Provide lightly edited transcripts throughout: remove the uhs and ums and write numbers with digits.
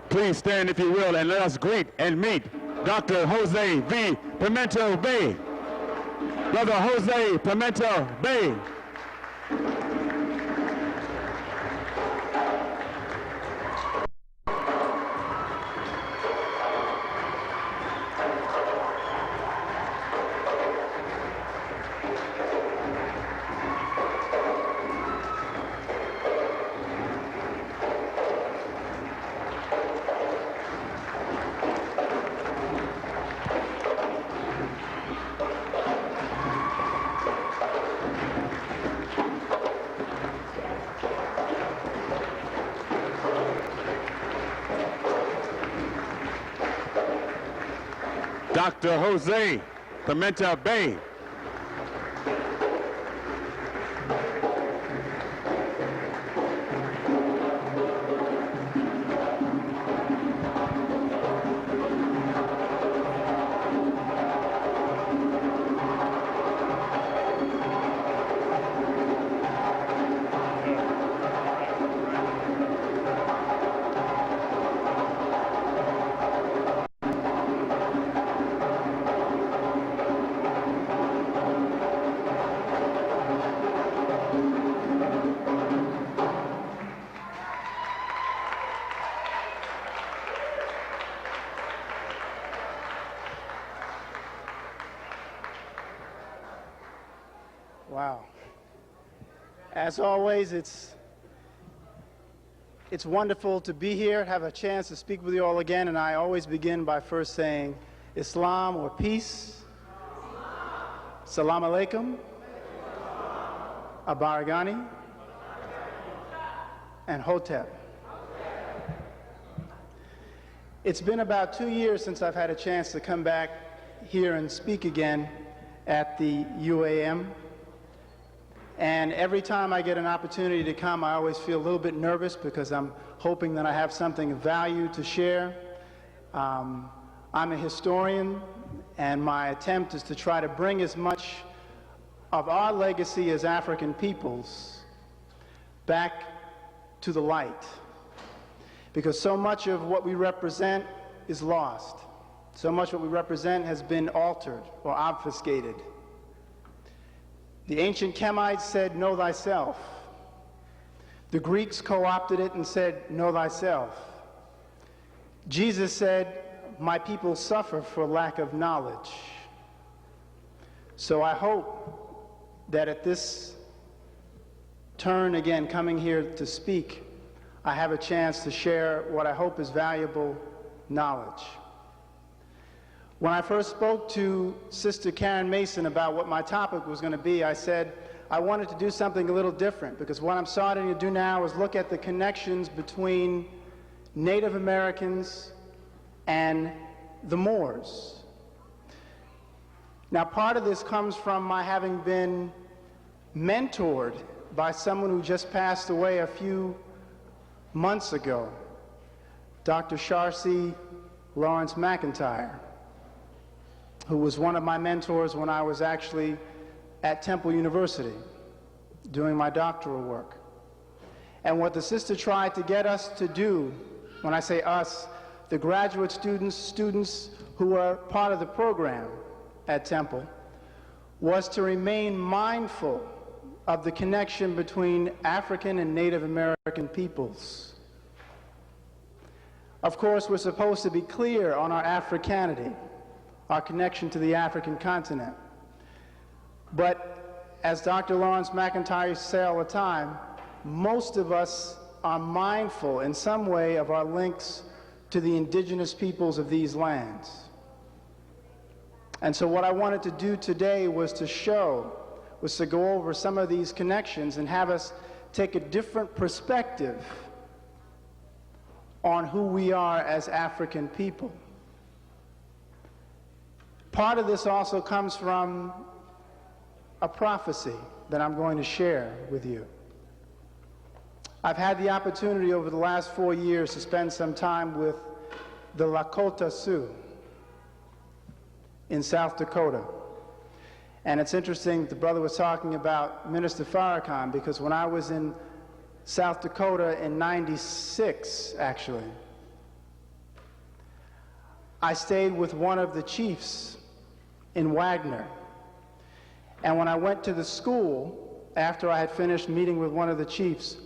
Please stand if you will and let us greet and meet Dr. Jose V. Pimienta Bey. Brother Jose Pimienta Bey. Dr. Jose Pimienta Bey. Wow. As always, it's wonderful to be here, have a chance to speak with you all again, and I always begin by first saying Islam or peace, Salam Alaikum, Abaragani, and Hotep. It's been about 2 years since I've had a chance to come back here and speak again at the UAM. And every time I get an opportunity to come, I always feel a little bit nervous because I'm hoping that I have something of value to share. I'm a historian, and my attempt is to try to bring as much of our legacy as African peoples back to the light. Because so much of what we represent is lost. So much of what we represent has been altered or obfuscated. The ancient Kemites said, know thyself. The Greeks co-opted it and said, know thyself. Jesus said, my people suffer for lack of knowledge. So I hope that at this turn again, coming here to speak, I have a chance to share what I hope is valuable knowledge. When I first spoke to Sister Karen Mason about what my topic was going to be, I said I wanted to do something a little different, because what I'm starting to do now is look at the connections between Native Americans and the Moors. Now, part of this comes from my having been mentored by someone who just passed away a few months ago, Dr. Sharcy Lawrence McIntyre, who was one of my mentors when I was actually at Temple University doing my doctoral work. And what the sister tried to get us to do, when I say us, the graduate students who were part of the program at Temple, was to remain mindful of the connection between African and Native American peoples. Of course, we're supposed to be clear on our Africanity, our connection to the African continent. But as Dr. Lawrence McIntyre used to say all the time, most of us are mindful in some way of our links to the indigenous peoples of these lands. And so what I wanted to do today was to go over some of these connections and have us take a different perspective on who we are as African people. Part of this also comes from a prophecy that I'm going to share with you. I've had the opportunity over the last 4 years to spend some time with the Lakota Sioux in South Dakota. And it's interesting that the brother was talking about Minister Farrakhan, because when I was in South Dakota in '96, actually, I stayed with one of the chiefs in Wagner. And when I went to the school, after I had finished meeting with one of the chiefs,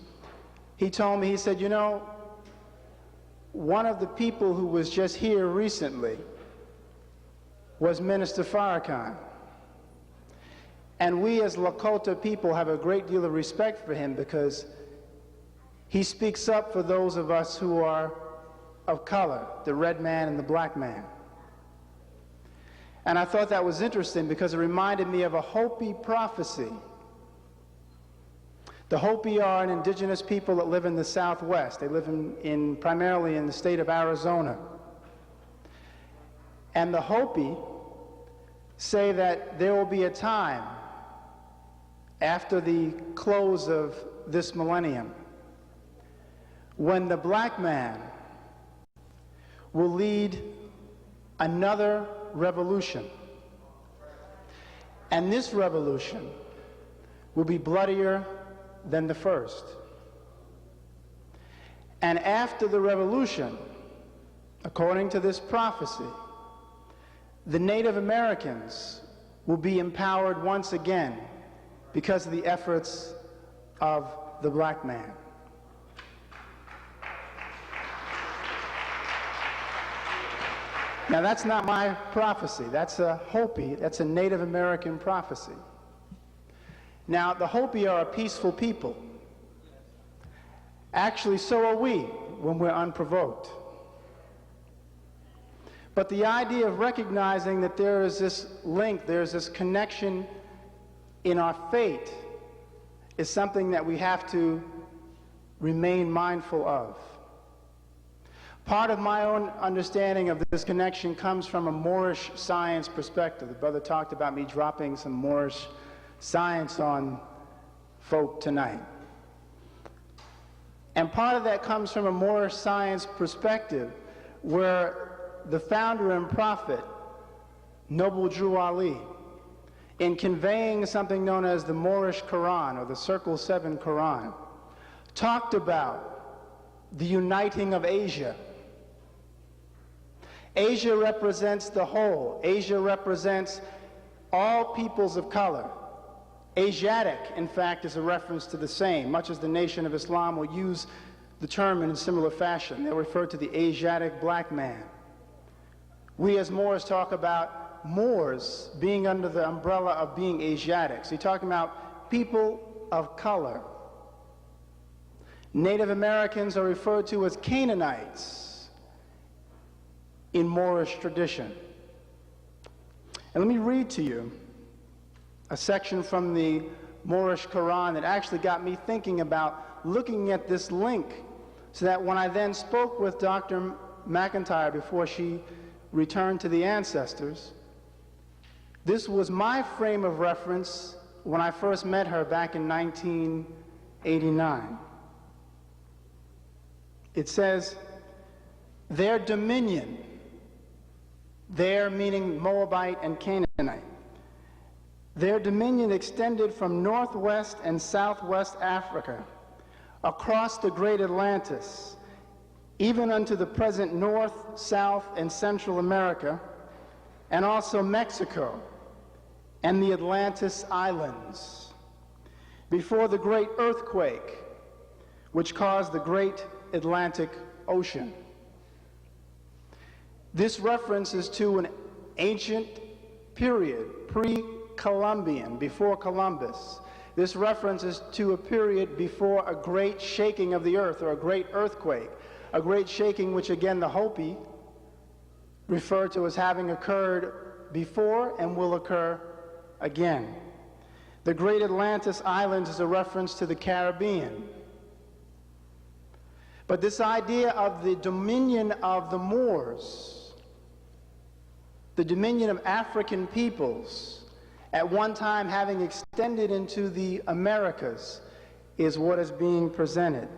he told me, he said, you know, one of the people who was just here recently was Minister Farrakhan. And we as Lakota people have a great deal of respect for him because he speaks up for those of us who are of color, the red man and the black man. And I thought that was interesting because it reminded me of a Hopi prophecy. The Hopi are an indigenous people that live in the Southwest. They live primarily in the state of Arizona. And the Hopi say that there will be a time after the close of this millennium when the black man will lead another revolution. And this revolution will be bloodier than the first. And after the revolution, according to this prophecy, the Native Americans will be empowered once again because of the efforts of the black man. Now that's not my prophecy, that's a Hopi, that's a Native American prophecy. Now the Hopi are a peaceful people. Actually, so are we when we're unprovoked. But the idea of recognizing that there is this link, there's this connection in our fate is something that we have to remain mindful of. Part of my own understanding of this connection comes from a Moorish science perspective. The brother talked about me dropping some Moorish science on folk tonight. And part of that comes from a Moorish science perspective where the founder and prophet, Noble Drew Ali, in conveying something known as the Moorish Quran, or the Circle 7 Quran, talked about the uniting of Asia. Asia represents the whole. Asia represents all peoples of color. Asiatic, in fact, is a reference to the same, much as the Nation of Islam will use the term in a similar fashion. They'll refer to the Asiatic black man. We as Moors talk about Moors being under the umbrella of being Asiatic. So you're talking about people of color. Native Americans are referred to as Canaanites in Moorish tradition. And let me read to you a section from the Moorish Quran that actually got me thinking about looking at this link, so that when I then spoke with Dr. McIntyre before she returned to the ancestors, this was my frame of reference when I first met her back in 1989. It says, their dominion, their meaning Moabite and Canaanite, their dominion extended from northwest and southwest Africa, across the great Atlantis, even unto the present North, South, and Central America, and also Mexico and the Atlantis Islands, before the great earthquake which caused the great Atlantic Ocean. This reference is to an ancient period, pre-Columbian, before Columbus. This reference is to a period before a great shaking of the earth, or a great earthquake, a great shaking which again the Hopi refer to as having occurred before and will occur again. The great Atlantis Islands is a reference to the Caribbean. But this idea of the dominion of the Moors, the dominion of African peoples, at one time having extended into the Americas, is what is being presented.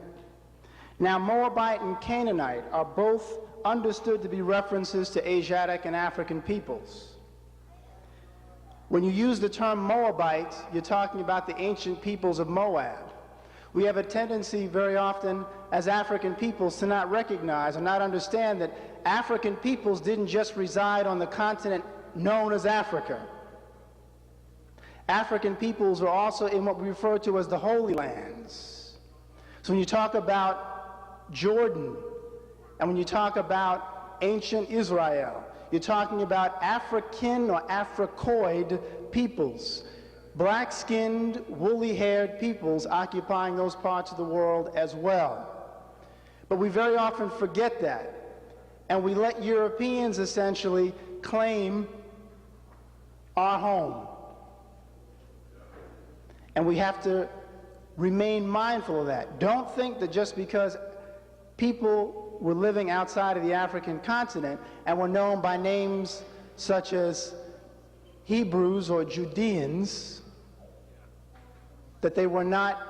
Now, Moabite and Canaanite are both understood to be references to Asiatic and African peoples. When you use the term Moabite, you're talking about the ancient peoples of Moab. We have a tendency very often as African peoples to not recognize or not understand that African peoples didn't just reside on the continent known as Africa. African peoples are also in what we refer to as the Holy Lands. So when you talk about Jordan, and when you talk about ancient Israel, you're talking about African or Africoid peoples, black-skinned, woolly-haired peoples occupying those parts of the world as well. But we very often forget that, and we let Europeans essentially claim our home. And we have to remain mindful of that. Don't think that just because people were living outside of the African continent and were known by names such as Hebrews or Judeans, that they were not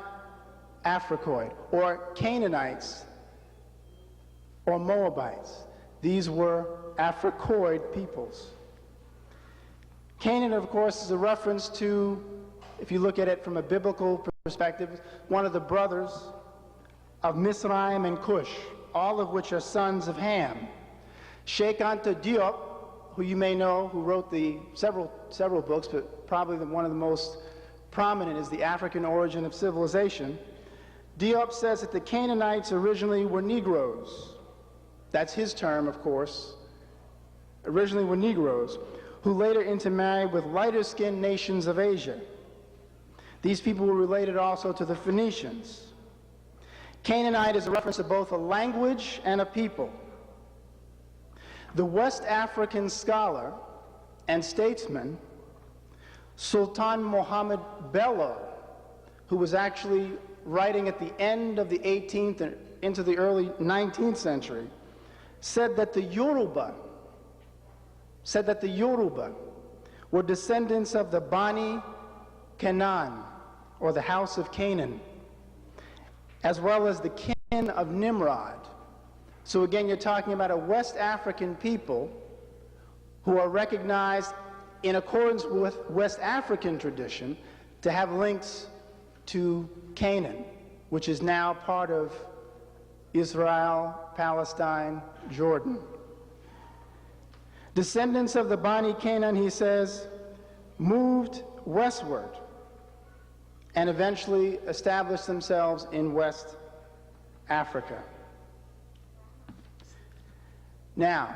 Africoid, or Canaanites or Moabites. These were Africoid peoples. Canaan, of course, is a reference to, if you look at it from a biblical perspective, one of the brothers of Misraim and Cush, all of which are sons of Ham. Sheikh Anta Diop, who you may know, who wrote the several books, but probably one of the most prominent is The African Origin of Civilization. Diop says that the Canaanites originally were Negroes. That's his term, of course. Originally were Negroes, who later intermarried with lighter-skinned nations of Asia. These people were related also to the Phoenicians. Canaanite is a reference to both a language and a people. The West African scholar and statesman Sultan Mohammed Bello, who was actually writing at the end of the 18th and into the early 19th century, said that the Yoruba were descendants of the Bani Canaan, or the house of Canaan, as well as the kin of Nimrod. So again, you're talking about a West African people who are recognized in accordance with West African tradition to have links to Canaan, which is now part of Israel, Palestine, Jordan. Descendants of the Bani Canaan, he says, moved westward and eventually established themselves in West Africa. Now,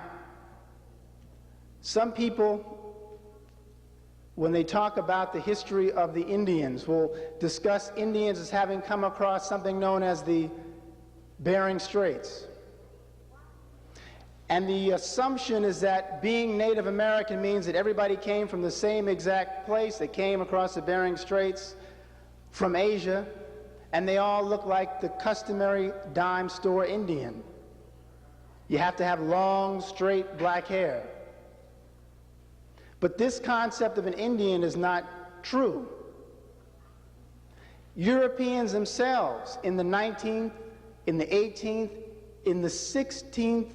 some people, when they talk about the history of the Indians, will discuss Indians as having come across something known as the Bering Straits. And the assumption is that being Native American means that everybody came from the same exact place. They came across the Bering Straits from Asia, and they all look like the customary dime store Indian. You have to have long, straight black hair. But this concept of an Indian is not true. Europeans themselves in the 19th, in the 18th, in the 16th,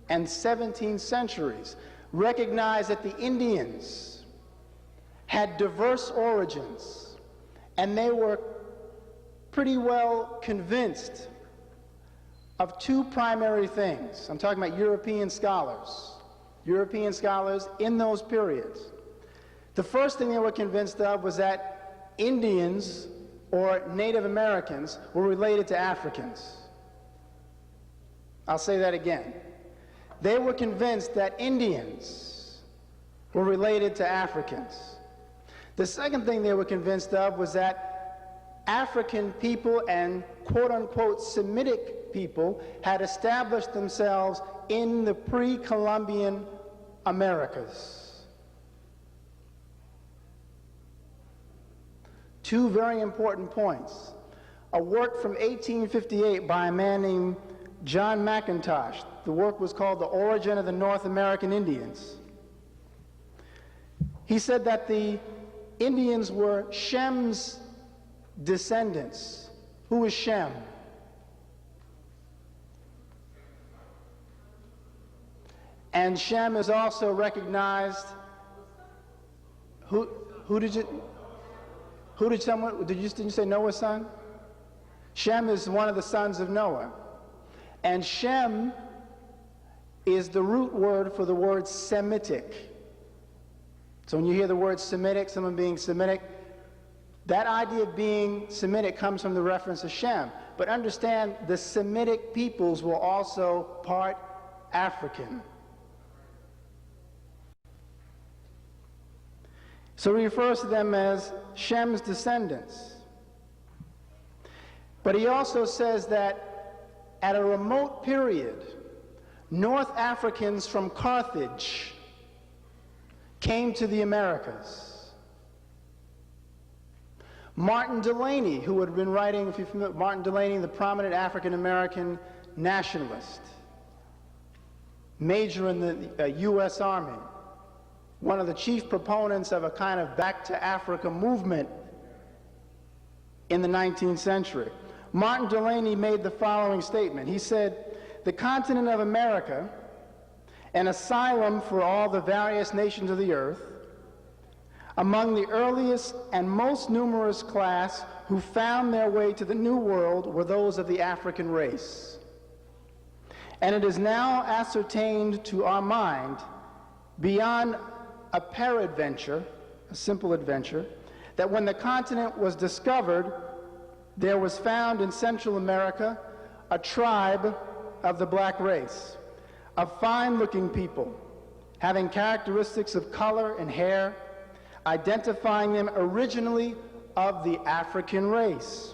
and 17th centuries recognized that the Indians had diverse origins, and they were pretty well convinced of two primary things. I'm talking about European scholars in those periods. The first thing they were convinced of was that Indians or Native Americans were related to Africans. I'll say that again. They were convinced that Indians were related to Africans. The second thing they were convinced of was that African people and quote-unquote Semitic people had established themselves in the pre-Columbian Americas. Two very important points. A work from 1858 by a man named John McIntosh. The work was called The Origin of the North American Indians. He said that the Indians were Shem's descendants. Who was Shem? And Shem is also recognized. Did you say Noah's son? Shem is one of the sons of Noah. And Shem is the root word for the word Semitic. So when you hear the word Semitic, someone being Semitic, that idea of being Semitic comes from the reference to Shem. But understand, the Semitic peoples were also part African. So he refers to them as Shem's descendants. But he also says that at a remote period, North Africans from Carthage came to the Americas. Martin Delany, who had been writing, if you're familiar with Martin Delany, the prominent African-American nationalist, major in the U.S. Army, one of the chief proponents of a kind of back to Africa movement in the 19th century. Martin Delany made the following statement. He said, "The continent of America, an asylum for all the various nations of the earth, among the earliest and most numerous class who found their way to the New World were those of the African race. And it is now ascertained to our mind, beyond a peradventure, a simple adventure, that when the continent was discovered, there was found in Central America a tribe of the black race, a fine-looking people, having characteristics of color and hair, identifying them originally of the African race,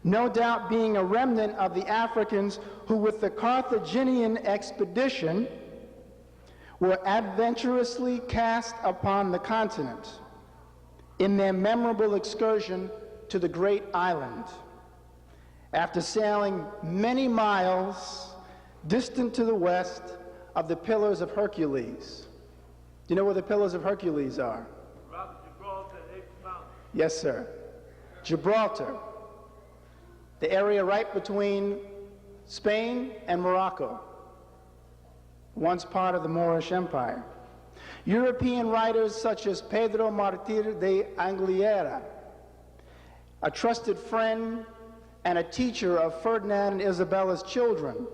no doubt being a remnant of the Africans who with the Carthaginian expedition were adventurously cast upon the continent in their memorable excursion to the great island, after sailing many miles distant to the west of the Pillars of Hercules." Do you know where the Pillars of Hercules are? Gibraltar, Mountain. Yes, sir. Gibraltar, the area right between Spain and Morocco, once part of the Moorish Empire. European writers such as Pedro Martir de Angliera, a trusted friend and a teacher of Ferdinand and Isabella's children,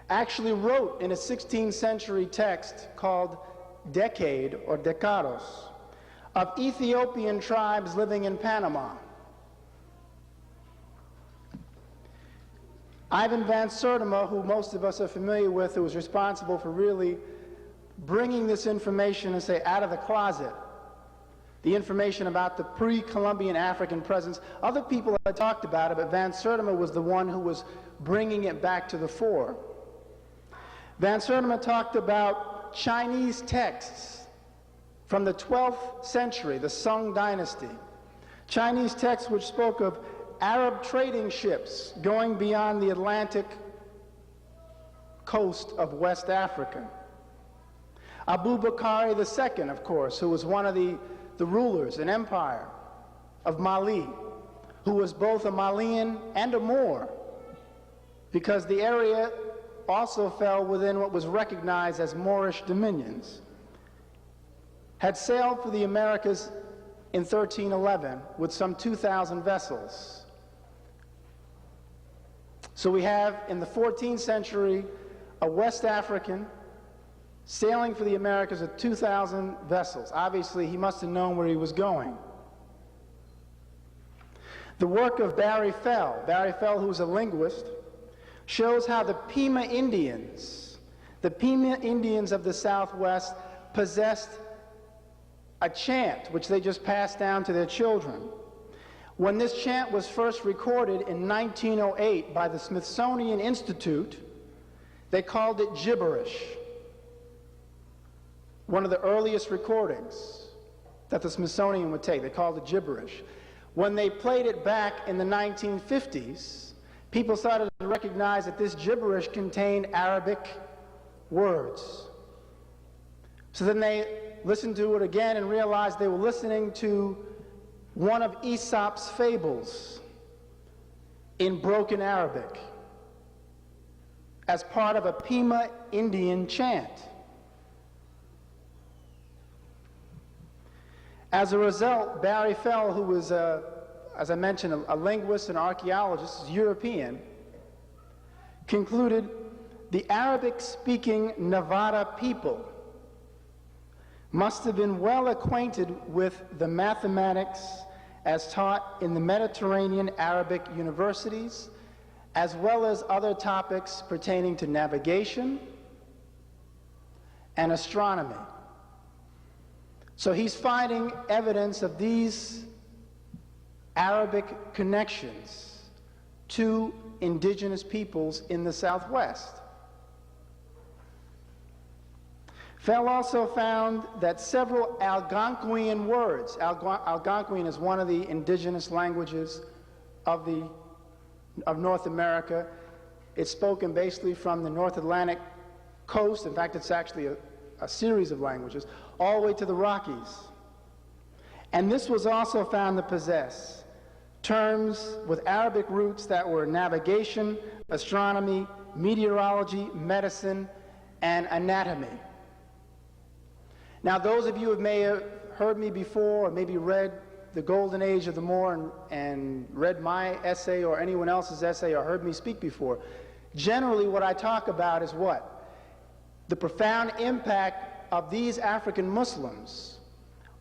actually wrote in a 16th century text called Decade or Decados of Ethiopian tribes living in Panama. Ivan van Sertima, who most of us are familiar with, who was responsible for really bringing this information and say out of the closet, the information about the pre-Columbian African presence. Other people had talked about it, but Van Sertima was the one who was bringing it back to the fore. Van Sertima talked about Chinese texts from the 12th century, the Sung dynasty. Chinese texts which spoke of Arab trading ships going beyond the Atlantic coast of West Africa. Abu Bakr II, of course, who was one of the rulers, an empire of Mali, who was both a Malian and a Moor, because the area also fell within what was recognized as Moorish dominions, had sailed for the Americas in 1311 with some 2,000 vessels. So we have in the 14th century a West African sailing for the Americas with 2,000 vessels. Obviously, he must have known where he was going. The work of Barry Fell, who was a linguist, shows how the Pima Indians of the Southwest, possessed a chant which they just passed down to their children. When this chant was first recorded in 1908 by the Smithsonian Institute, they called it gibberish. One of the earliest recordings that the Smithsonian would take, they called it gibberish. When they played it back in the 1950s, people started to recognize that this gibberish contained Arabic words. So then they listened to it again and realized they were listening to one of Aesop's fables in broken Arabic as part of a Pima Indian chant. As a result, Barry Fell, who was a as I mentioned, a linguist and archaeologist, European, concluded the Arabic-speaking Nevada people must have been well acquainted with the mathematics as taught in the Mediterranean Arabic universities, as well as other topics pertaining to navigation and astronomy. So he's finding evidence of these Arabic connections to indigenous peoples in the Southwest. Fell also found that several Algonquian words, Algonquian is one of the indigenous languages of North America. It's spoken basically from the North Atlantic coast. In fact, it's actually a series of languages, all the way to the Rockies. And this was also found to possess terms with Arabic roots that were navigation, astronomy, meteorology, medicine, and anatomy. Now, those of you who may have heard me before, or maybe read The Golden Age of the Moor and read my essay or anyone else's essay or heard me speak before, generally what I talk about is what? The profound impact of these African Muslims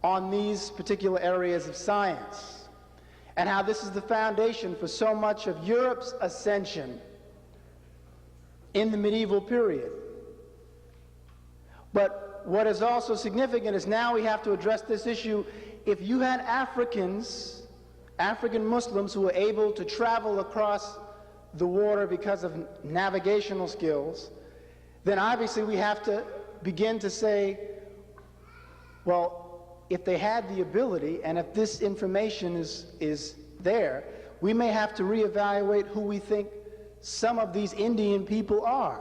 on these particular areas of science, and how this is the foundation for so much of Europe's ascension in the medieval period. But what is also significant is now we have to address this issue. If you had African Muslims who were able to travel across the water because of navigational skills, then obviously we have to begin to say, well, if they had the ability and if this information is there, we may have to reevaluate who we think some of these Indian people are.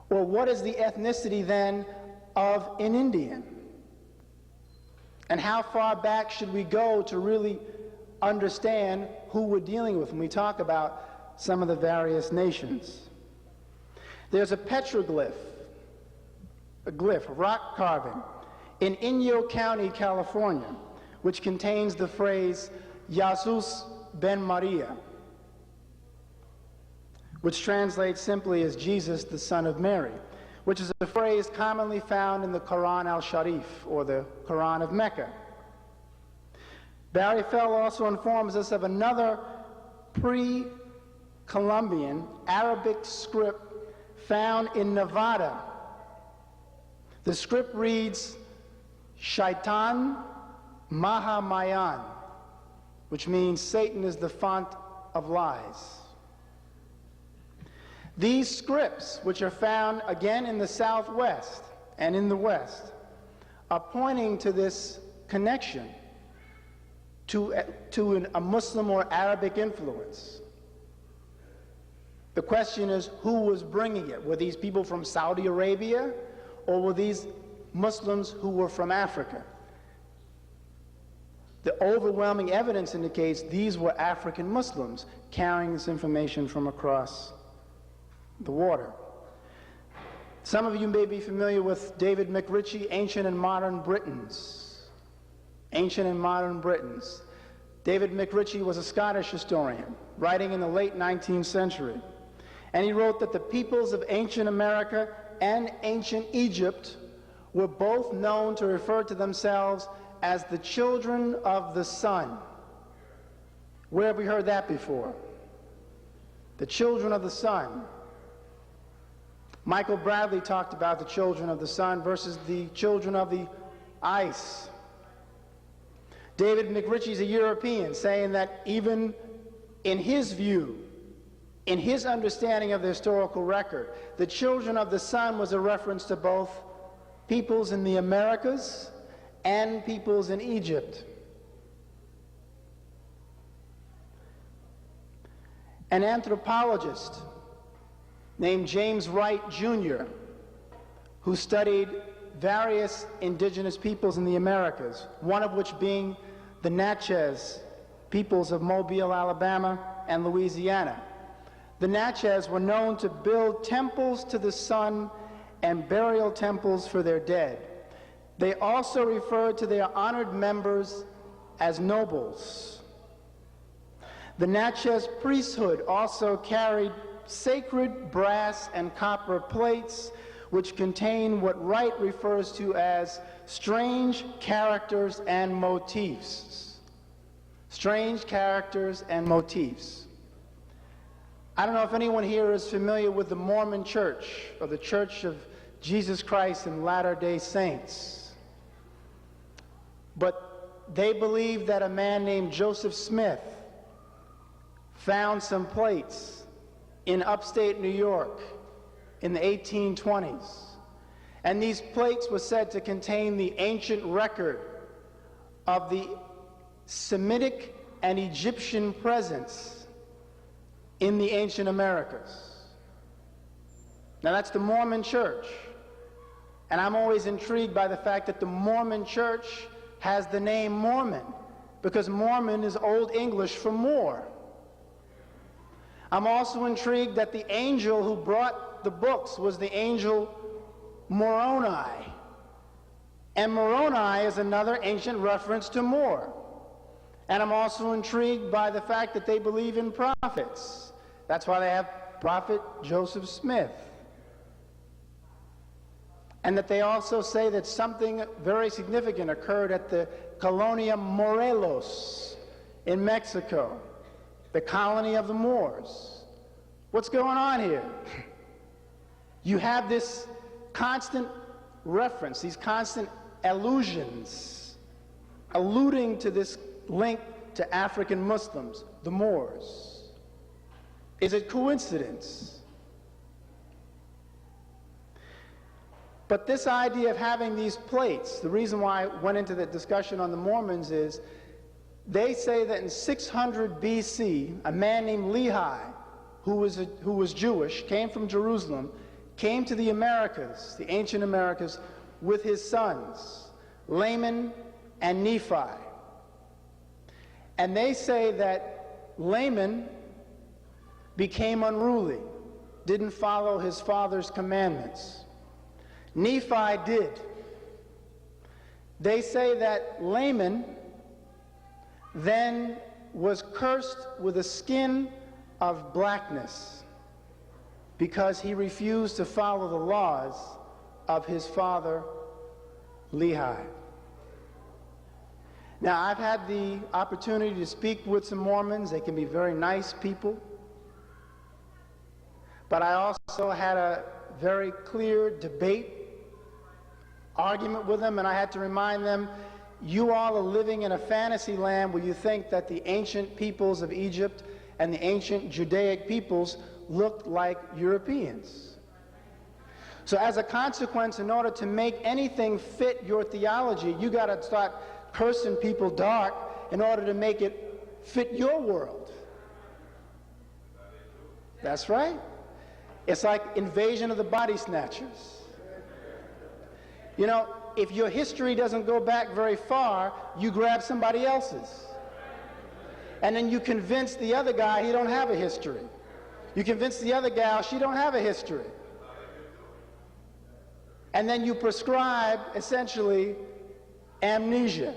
Or what is the ethnicity then of an Indian? And how far back should we go to really understand who we're dealing with when we talk about some of the various nations? There's a petroglyph, a rock carving, in Inyo County, California, which contains the phrase, Jesus ben Maria, which translates simply as Jesus, the son of Mary, which is a phrase commonly found in the Quran al-Sharif, or the Quran of Mecca. Barry Fell also informs us of another pre-Columbian Arabic script found in Nevada. The script reads, Shaitan Mahamayan, which means Satan is the font of lies. These scripts, which are found again in the Southwest and in the West, are pointing to this connection to a Muslim or Arabic influence. The question is, who was bringing it? Were these people from Saudi Arabia, or were these Muslims who were from Africa? The overwhelming evidence indicates these were African Muslims carrying this information from across the water. Some of you may be familiar with David McRitchie, Ancient and Modern Britons. Ancient and Modern Britons. David McRitchie was a Scottish historian, writing in the late 19th century. And he wrote that the peoples of ancient America and ancient Egypt were both known to refer to themselves as the children of the sun. Where have we heard that before? The children of the sun. Michael Bradley talked about the children of the sun versus the children of the ice. David McRitchie is a European, saying that even in his view, in his understanding of the historical record, the children of the sun was a reference to both peoples in the Americas and peoples in Egypt. An anthropologist named James Wright Jr., who studied various indigenous peoples in the Americas, one of which being the Natchez peoples of Mobile, Alabama, and Louisiana. The Natchez were known to build temples to the sun and burial temples for their dead. They also referred to their honored members as nobles. The Natchez priesthood also carried sacred brass and copper plates which contain what Wright refers to as strange characters and motifs. Strange characters and motifs. I don't know if anyone here is familiar with the Mormon Church, or the Church of Jesus Christ and Latter-day Saints. But they believe that a man named Joseph Smith found some plates in upstate New York in the 1820s. And these plates were said to contain the ancient record of the Semitic and Egyptian presence in the ancient Americas. Now that's the Mormon Church. And I'm always intrigued by the fact that the Mormon Church has the name Mormon, because Mormon is Old English for Moor. I'm also intrigued that the angel who brought the books was the angel Moroni. And Moroni is another ancient reference to Moor. And I'm also intrigued by the fact that they believe in prophets. That's why they have Prophet Joseph Smith. And that they also say that something very significant occurred at the Colonia Morelos in Mexico, the colony of the Moors. What's going on here? You have this constant reference, these constant allusions, alluding to this link to African Muslims, the Moors. Is it coincidence? But this idea of having these plates, the reason why I went into the discussion on the Mormons is, they say that in 600 BC, a man named Lehi, who was Jewish, came from Jerusalem, came to the Americas, the ancient Americas, with his sons, Laman and Nephi. And they say that Laman became unruly, didn't follow his father's commandments. Nephi did. They say that Laman then was cursed with a skin of blackness because he refused to follow the laws of his father, Lehi. Now, I've had the opportunity to speak with some Mormons. They can be very nice people. But I also had a very clear debate, argument with them, and I had to remind them, you all are living in a fantasy land where you think that the ancient peoples of Egypt and the ancient Judaic peoples looked like Europeans. So as a consequence, in order to make anything fit your theology, you got to start cursing people dark in order to make it fit your world. That's right. It's like Invasion of the Body Snatchers. You know, if your history doesn't go back very far, you grab somebody else's. And then you convince the other guy he don't have a history. You convince the other gal she don't have a history. And then you prescribe, essentially, amnesia.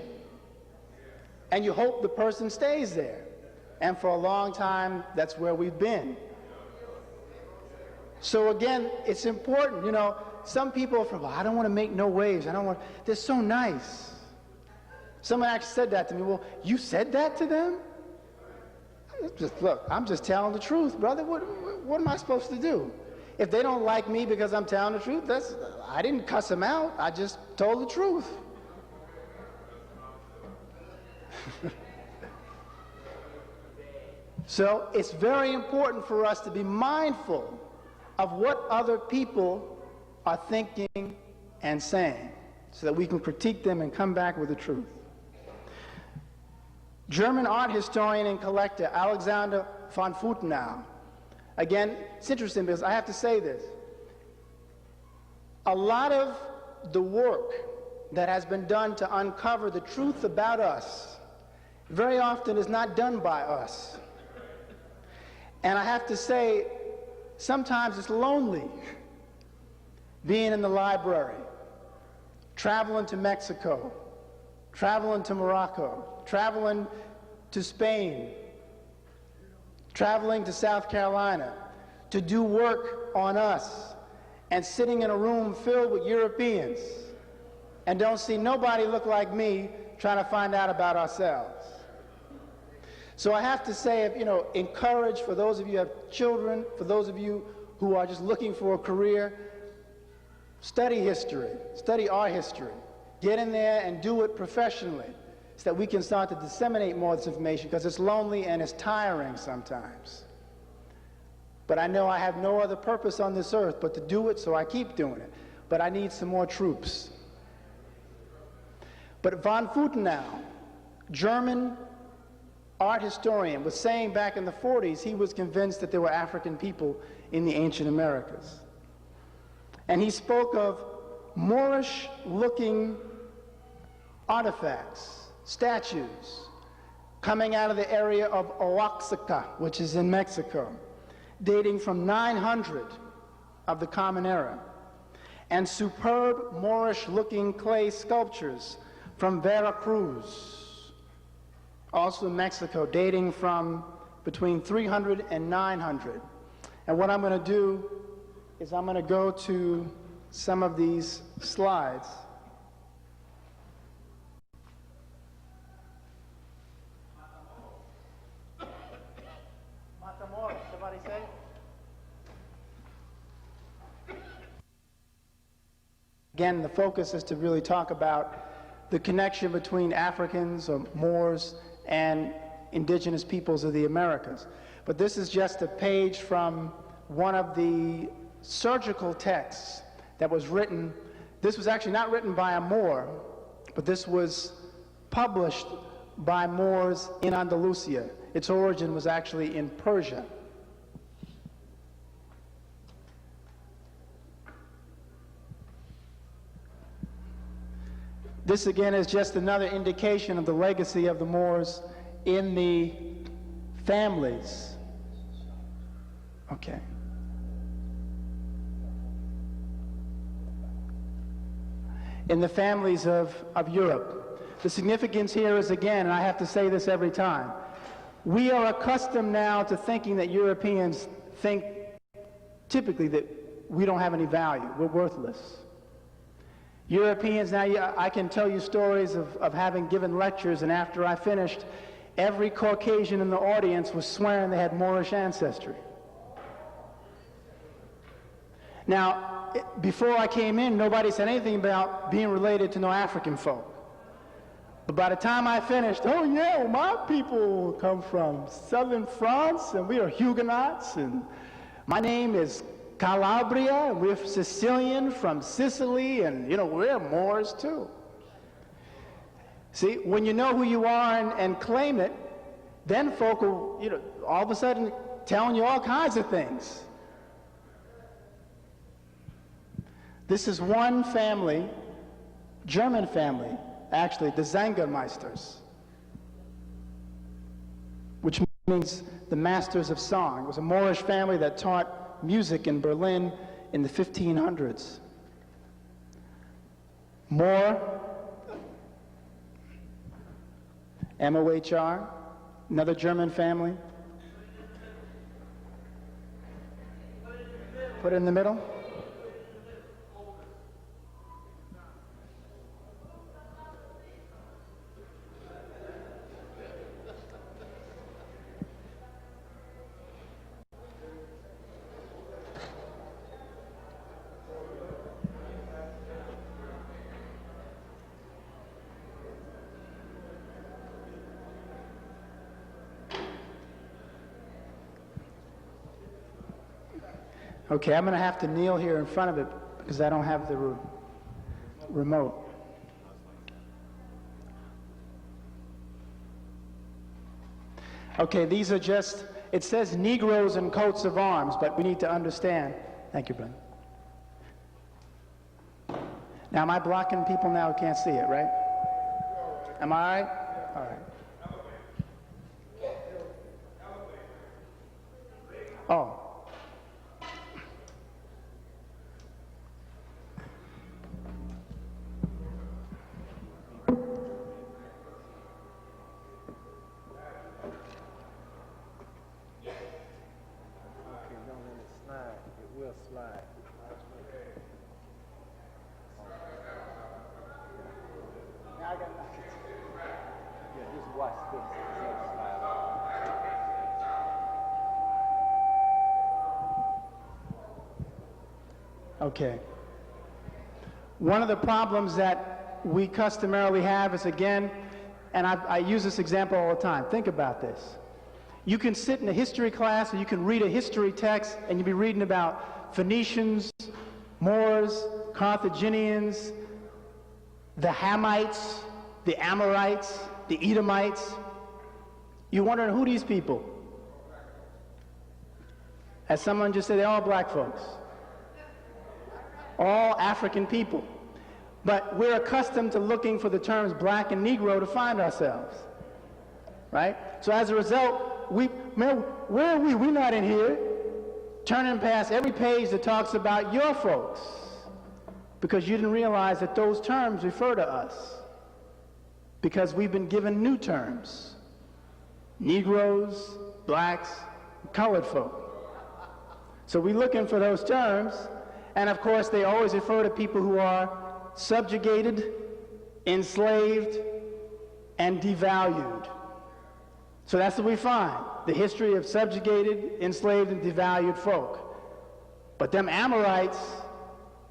And you hope the person stays there. And for a long time, that's where we've been. So again, it's important, you know, some people are from, well, I don't want to make no waves. They're so nice. Someone actually said that to me. Well, you said that to them? Look, I'm just telling the truth, brother. What am I supposed to do? If they don't like me because I'm telling the truth, I didn't cuss them out. I just told the truth. So it's very important for us to be mindful of what other people are thinking and saying, so that we can critique them and come back with the truth. German art historian and collector Alexander von Futenau. Again, it's interesting because I have to say this. A lot of the work that has been done to uncover the truth about us very often is not done by us. And I have to say, sometimes it's lonely being in the library, traveling to Mexico, traveling to Morocco, traveling to Spain, traveling to South Carolina to do work on us, and sitting in a room filled with Europeans and don't see nobody look like me trying to find out about ourselves. So I have to say, encourage, for those of you who have children, for those of you who are just looking for a career, study history, study art history. Get in there and do it professionally so that we can start to disseminate more of this information, because it's lonely and it's tiring sometimes. But I know I have no other purpose on this earth but to do it, so I keep doing it. But I need some more troops. But von Futenau, German art historian, was saying back in the 40s he was convinced that there were African people in the ancient Americas. And he spoke of Moorish-looking artifacts, statues, coming out of the area of Oaxaca, which is in Mexico, dating from 900 of the Common Era, and superb Moorish-looking clay sculptures from Veracruz, also in Mexico, dating from between 300 and 900. And what I'm going to do is I'm going to go to some of these slides. Matamoros, somebody say? Again, the focus is to really talk about the connection between Africans or Moors and indigenous peoples of the Americas. But this is just a page from one of the surgical texts that was written. This was actually not written by a Moor, but this was published by Moors in Andalusia. Its origin was actually in Persia. This again is just another indication of the legacy of the Moors in the families. Okay. In the families of Europe. The significance here is, again, and I have to say this every time, we are accustomed now to thinking that Europeans think typically that we don't have any value, we're worthless. Europeans now, I can tell you stories of having given lectures, and after I finished, every Caucasian in the audience was swearing they had Moorish ancestry. Now, before I came in, nobody said anything about being related to no African folk. But by the time I finished, oh yeah, well, my people come from southern France, and we are Huguenots, and my name is Calabria, and we're Sicilian from Sicily, and we're Moors too. See, when you know who you are and claim it, then folk will, all of a sudden telling you all kinds of things. This is one family, German family, actually, the Sängermeisters, which means the masters of song. It was a Moorish family that taught music in Berlin in the 1500s. Moor, MOHR, another German family. Put it in the middle. Okay, I'm going to have to kneel here in front of it because I don't have the remote. Okay, these are just, it says Negroes and coats of arms, but we need to understand. Thank you, Brenda. Now, am I blocking people now who can't see it, right? Am I all right? All right. Oh. Okay. One of the problems that we customarily have is, again, and I use this example all the time. Think about this. You can sit in a history class or you can read a history text and you'll be reading about Phoenicians, Moors, Carthaginians, the Hamites, the Amorites, the Edomites. You're wondering who these people? As someone just said, they're all black folks. All African people. But we're accustomed to looking for the terms black and Negro to find ourselves, right? So as a result, man, where are we? We're not in here. Turning past every page that talks about your folks, because you didn't realize that those terms refer to us, because we've been given new terms. Negroes, blacks, colored folk. So we're looking for those terms, and of course they always refer to people who are subjugated, enslaved, and devalued. So that's what we find, the history of subjugated, enslaved, and devalued folk. But them Amorites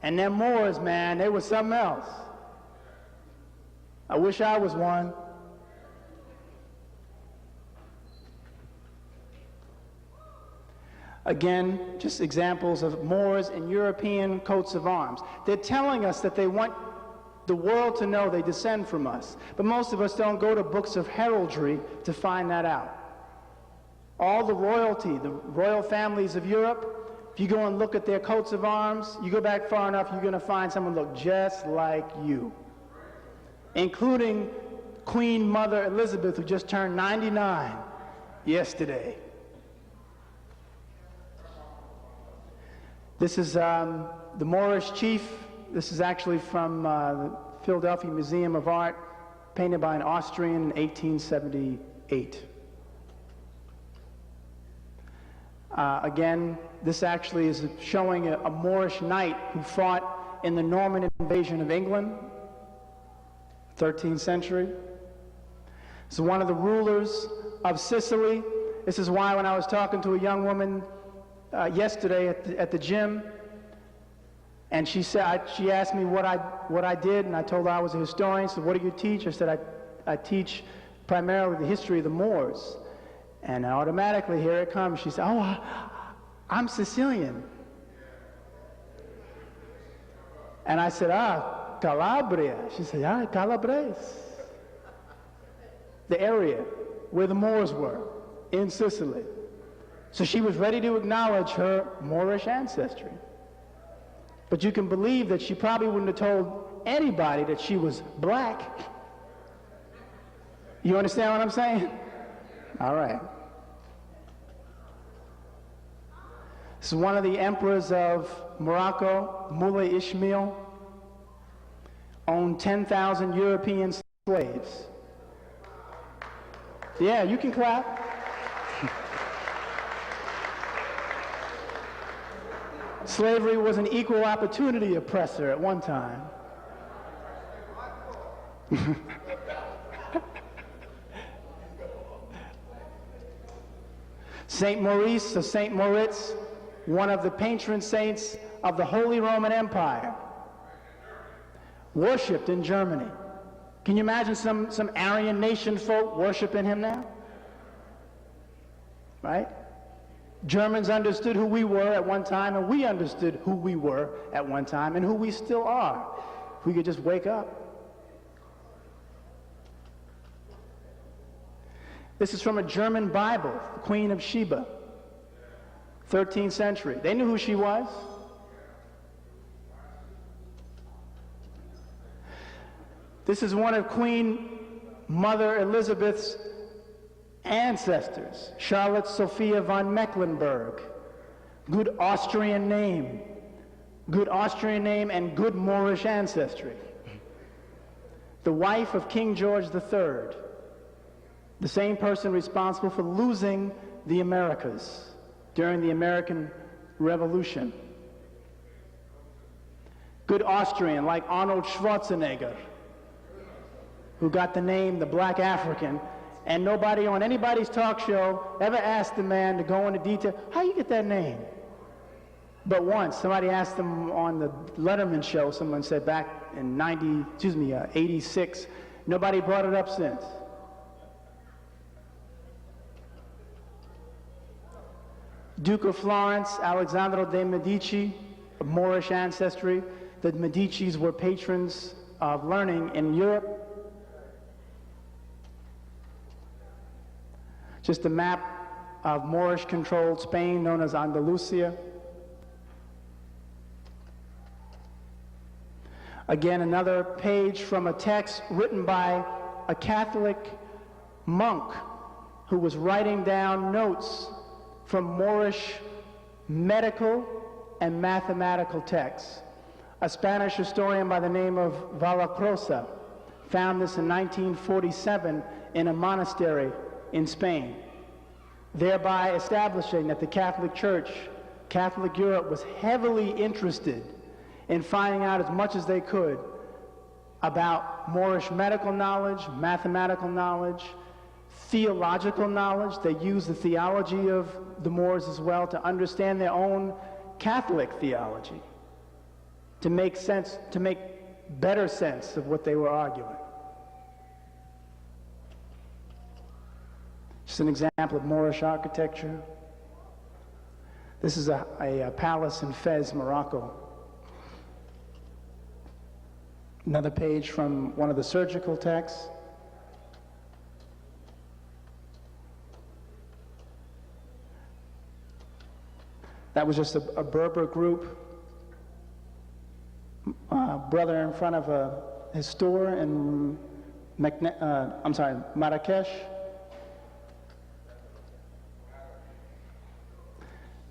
and them Moors, man, they were something else. I wish I was one. Again, just examples of Moors and European coats of arms. They're telling us that they want the world to know they descend from us. But most of us don't go to books of heraldry to find that out. All the royalty, the royal families of Europe, if you go and look at their coats of arms, you go back far enough, you're going to find someone look just like you. Including Queen Mother Elizabeth, who just turned 99 yesterday. This is the Moorish chief. This is actually from the Philadelphia Museum of Art, painted by an Austrian in 1878. Again, this actually is showing a Moorish knight who fought in the Norman invasion of England, 13th century. This is one of the rulers of Sicily. This is why when I was talking to a young woman yesterday at the gym, and she asked me what I did, and I told her I was a historian. So what do you teach? I said I teach primarily the history of the Moors. And automatically here it comes. She said, "Oh, I'm Sicilian." And I said, Calabria. She said, Calabres. The area where the Moors were in Sicily. So she was ready to acknowledge her Moorish ancestry. But you can believe that she probably wouldn't have told anybody that she was black. You understand what I'm saying? All right. This is one of the emperors of Morocco, Moulay Ismail, owned 10,000 European slaves. Yeah, you can clap. Slavery was an equal opportunity oppressor at one time. Saint Maurice or Saint Moritz, one of the patron saints of the Holy Roman Empire, worshipped in Germany. Can you imagine some Aryan nation folk worshiping him now? Right? Germans understood who we were at one time, and we understood who we were at one time, and who we still are. If we could just wake up. This is from a German Bible, the Queen of Sheba, 13th century. They knew who she was. This is one of Queen Mother Elizabeth's ancestors, Charlotte Sophia von Mecklenburg. Good Austrian name and good Moorish ancestry. The wife of King George III, the same person responsible for losing the Americas during the American Revolution. good Austrian like Arnold Schwarzenegger, who got the name the Black African, and nobody on anybody's talk show ever asked the man to go into detail, how you get that name? But once, somebody asked him on the Letterman show, someone said back in 86, nobody brought it up since. Duke of Florence, Alessandro de' Medici, of Moorish ancestry. The Medicis were patrons of learning in Europe. Just a map of Moorish-controlled Spain known as Andalusia. Again, another page from a text written by a Catholic monk who was writing down notes from Moorish medical and mathematical texts. A Spanish historian by the name of Vallecrosa found this in 1947 in a monastery in Spain, thereby establishing that the Catholic Church, Catholic Europe, was heavily interested in finding out as much as they could about Moorish medical knowledge, mathematical knowledge, theological knowledge. They used the theology of the Moors as well to understand their own Catholic theology, to make sense, to make better sense of what they were arguing. Just an example of Moorish architecture. This is a palace in Fez, Morocco. Another page from one of the surgical texts. That was just a Berber group, brother in front of his store in Marrakesh.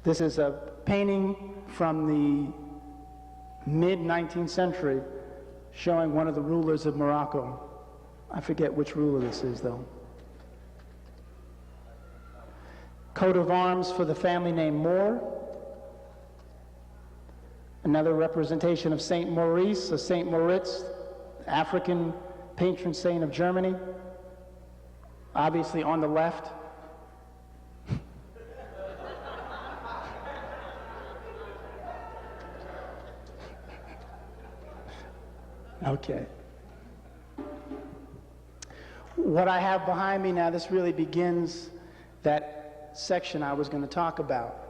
This is a painting from the mid-19th century showing one of the rulers of Morocco. I forget which ruler this is, though. Coat of arms for the family named Moore. Another representation of Saint Maurice, or Saint Moritz, African patron saint of Germany. Obviously on the left. Okay. What I have behind me now, this really begins that section I was going to talk about.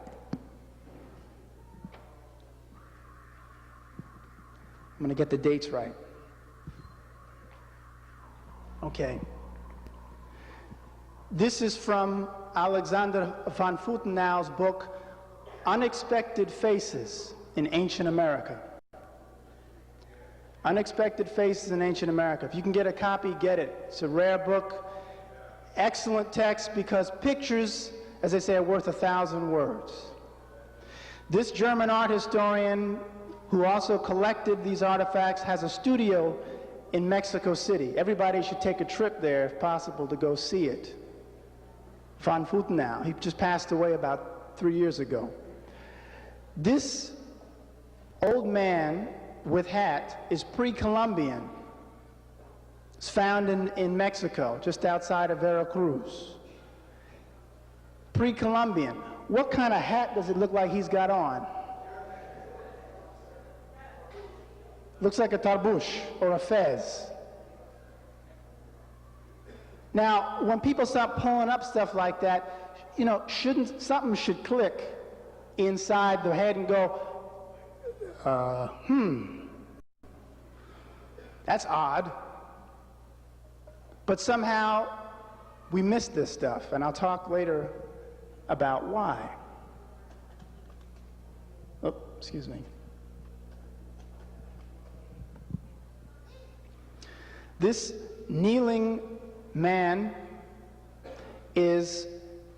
I'm going to get the dates right. Okay. This is from Alexander van Foutenau's book, Unexpected Faces in Ancient America. Unexpected Faces in Ancient America. If you can get a copy, get it. It's a rare book. Excellent text because pictures, as they say, are worth 1,000 words. This German art historian, who also collected these artifacts, has a studio in Mexico City. Everybody should take a trip there, if possible, to go see it. Van Foutenau, he just passed away about 3 years ago. This old man with hat is Pre-Columbian. It's found in Mexico, just outside of Veracruz. Pre-Columbian. What kind of hat does it look like he's got on? Looks like a tarbush or a fez. Now, when people start pulling up stuff like that, you know, something should click inside the head and go, that's odd. But somehow we miss this stuff, and I'll talk later about why. Oh, excuse me. This kneeling man is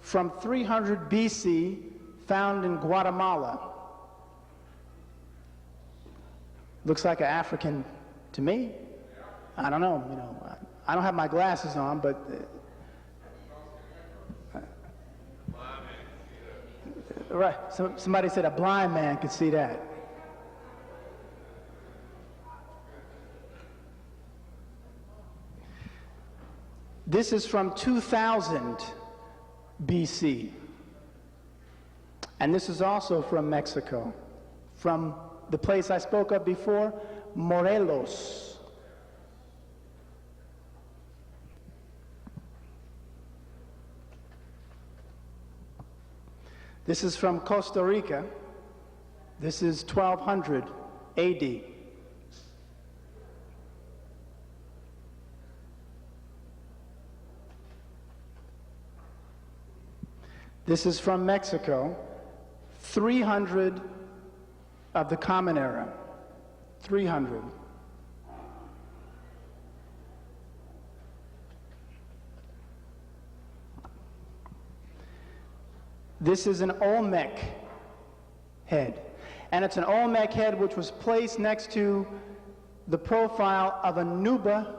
from 300 BC, found in Guatemala. Looks like an African to me. I don't know, you know, I don't have my glasses on, but right. Somebody said a blind man could see that. This is from 2000 BC. And this is also from Mexico, from the place I spoke of before, Morelos. This is from Costa Rica. This is 1200 AD. This is from Mexico, 300 of the Common Era, 300. This is an Olmec head, and it's an Olmec head which was placed next to the profile of a Nuba,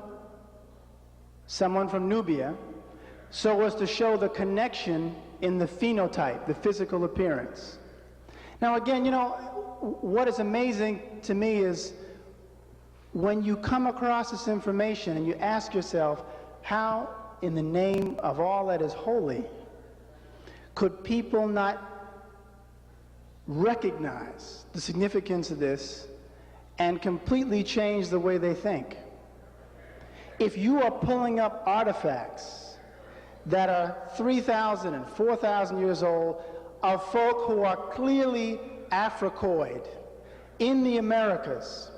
someone from Nubia, so as to show the connection in the phenotype, the physical appearance. Now again, you know, what is amazing to me is when you come across this information and you ask yourself, how in the name of all that is holy could people not recognize the significance of this and completely change the way they think? If you are pulling up artifacts that are 3,000 and 4,000 years old of folk who are clearly Africoid in the Americas,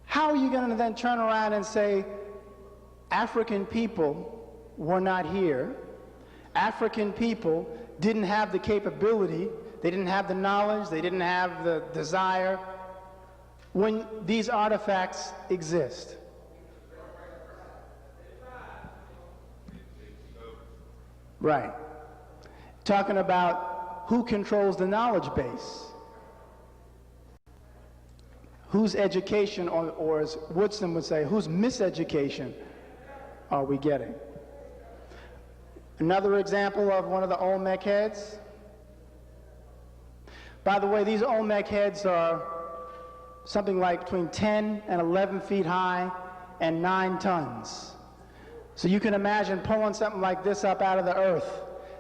how are you going to then turn around and say African people were not here, African people didn't have the capability, they didn't have the knowledge, they didn't have the desire, when these artifacts exist? Right. Talking about who controls the knowledge base. Whose education, or as Woodson would say, whose miseducation are we getting? Another example of one of the Olmec heads. By the way, these Olmec heads are something like between 10 and 11 feet high and 9 tons. So you can imagine pulling something like this up out of the earth.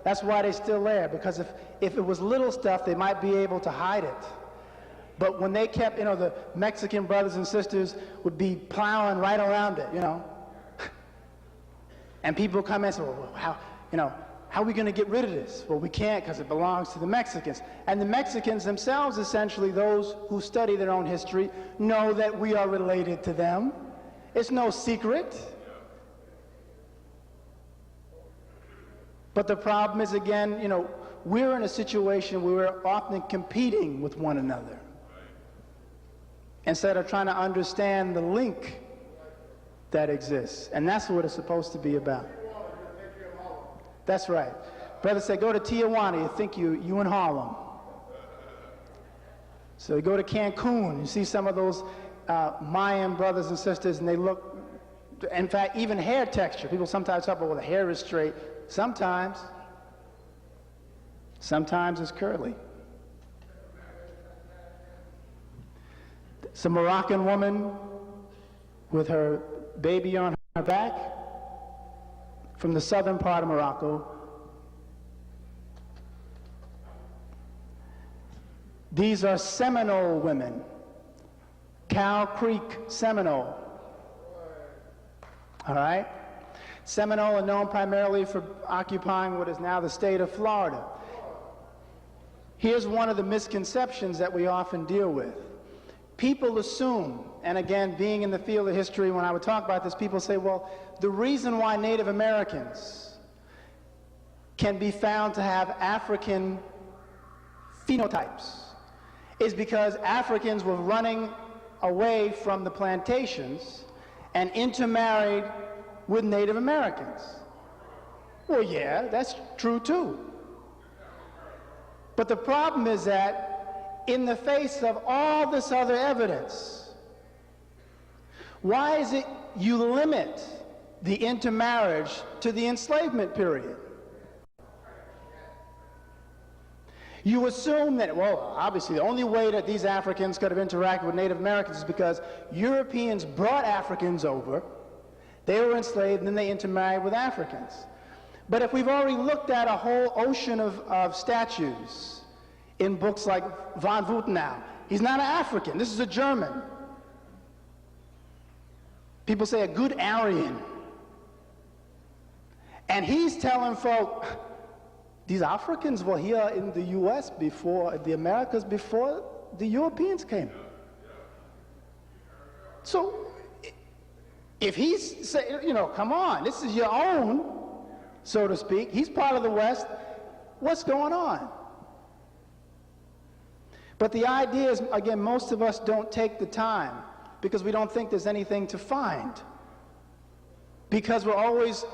That's why they're still there, because if it was little stuff, they might be able to hide it. But when they kept, you know, the Mexican brothers and sisters would be plowing right around it, you know. And people come in and say, well, how are we going to get rid of this? Well, we can't, because it belongs to the Mexicans. And the Mexicans themselves, essentially, those who study their own history, know that we are related to them. It's no secret. But the problem is, again, you know, we're in a situation where we're often competing with one another instead of trying to understand the link that exists. And that's what it's supposed to be about. That's right. Brother said, go to Tijuana, you think you in Harlem. So you go to Cancun, you see some of those Mayan brothers and sisters, and they look, in fact, even hair texture. People sometimes talk about, well, the hair is straight. Sometimes it's curly. It's a Moroccan woman with her baby on her back from the southern part of Morocco. These are Seminole women, Cow Creek Seminole. All right? Seminole are known primarily for occupying what is now the state of Florida. Here's one of the misconceptions that we often deal with. People assume, and again, being in the field of history, when I would talk about this, people say, well, the reason why Native Americans can be found to have African phenotypes is because Africans were running away from the plantations and intermarried with Native Americans. Well, yeah, that's true too. But the problem is that in the face of all this other evidence, why is it you limit the intermarriage to the enslavement period? You assume that, well, obviously the only way that these Africans could have interacted with Native Americans is because Europeans brought Africans over, They were enslaved, and then they intermarried with Africans. But if we've already looked at a whole ocean of statues in books like von Wutenau, he's not an African, this is a German. People say a good Aryan. And he's telling folk, these Africans were here in the US before, the Americas before the Europeans came. So, if he's saying, you know, come on, this is your own, so to speak, he's part of the West, what's going on? But the idea is, again, most of us don't take the time because we don't think there's anything to find. Because we're always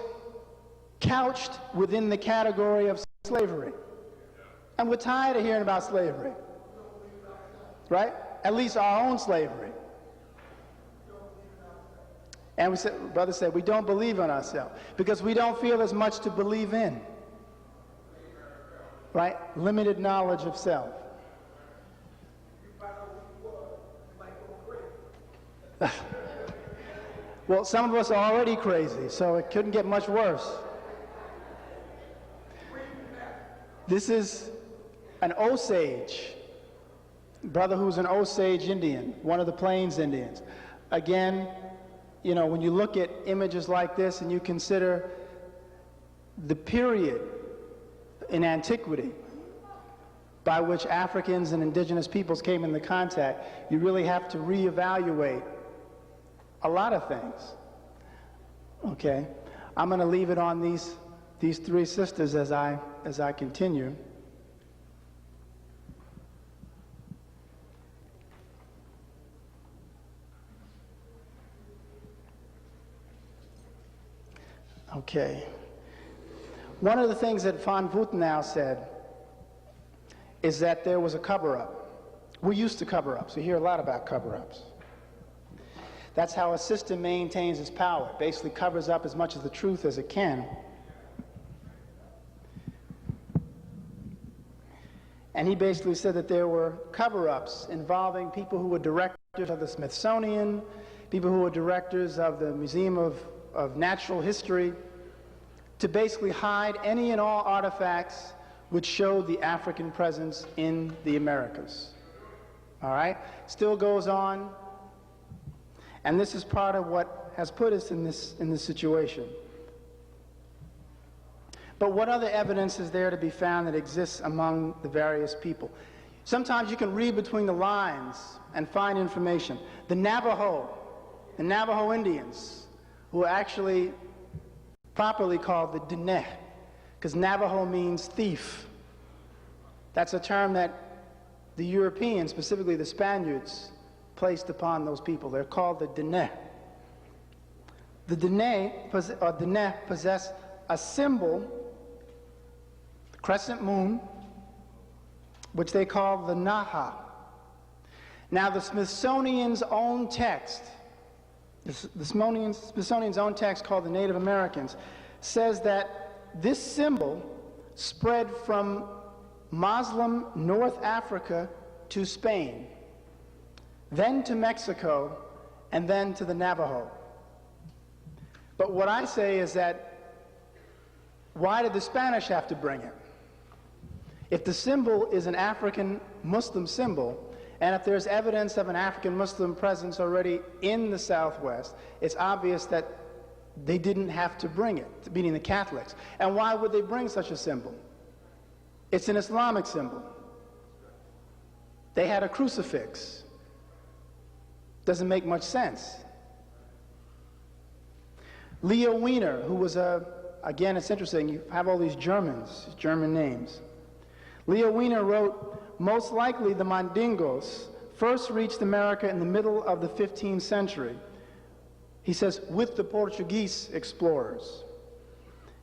couched within the category of slavery. And we're tired of hearing about slavery. Right? At least our own slavery. And we said, brother said, we don't believe in ourselves because we don't feel there's much to believe in. Right? Limited knowledge of self. Well, some of us are already crazy, so it couldn't get much worse. This is an Osage, brother who's an Osage Indian, one of the Plains Indians. Again, you know, when you look at images like this and you consider the period in antiquity by which Africans and indigenous peoples came into contact, you really have to reevaluate a lot of things. Okay, I'm going to leave it on these three sisters as I continue. Okay. One of the things that von Wutenau said is that there was a cover-up. We're used to cover-ups. We hear a lot about cover-ups. That's how a system maintains its power. It basically covers up as much of the truth as it can. And he basically said that there were cover-ups involving people who were directors of the Smithsonian, people who were directors of the Museum of Natural History, to basically hide any and all artifacts which showed the African presence in the Americas. All right? Still goes on. And this is part of what has put us in this situation. But what other evidence is there to be found that exists among the various people? Sometimes you can read between the lines and find information. The Navajo Indians, who are actually properly called the Diné, because Navajo means thief. That's a term that the Europeans, specifically the Spaniards, placed upon those people. They're called the Diné. The Diné possess a symbol, the crescent moon, which they call the Naha. Now the Smithsonian's own text, the Smithsonian's own text called the Native Americans, says that this symbol spread from Muslim North Africa to Spain, then to Mexico, and then to the Navajo. But what I say is that, why did the Spanish have to bring it? If the symbol is an African Muslim symbol, and if there's evidence of an African Muslim presence already in the Southwest, it's obvious that they didn't have to bring it, meaning the Catholics. And why would they bring such a symbol? It's an Islamic symbol. They had a crucifix. Doesn't make much sense. Leo Wiener, who was again, it's interesting, you have all these German names. Leo Wiener wrote, most likely the Mandingos first reached America in the middle of the 15th century. He says, with the Portuguese explorers.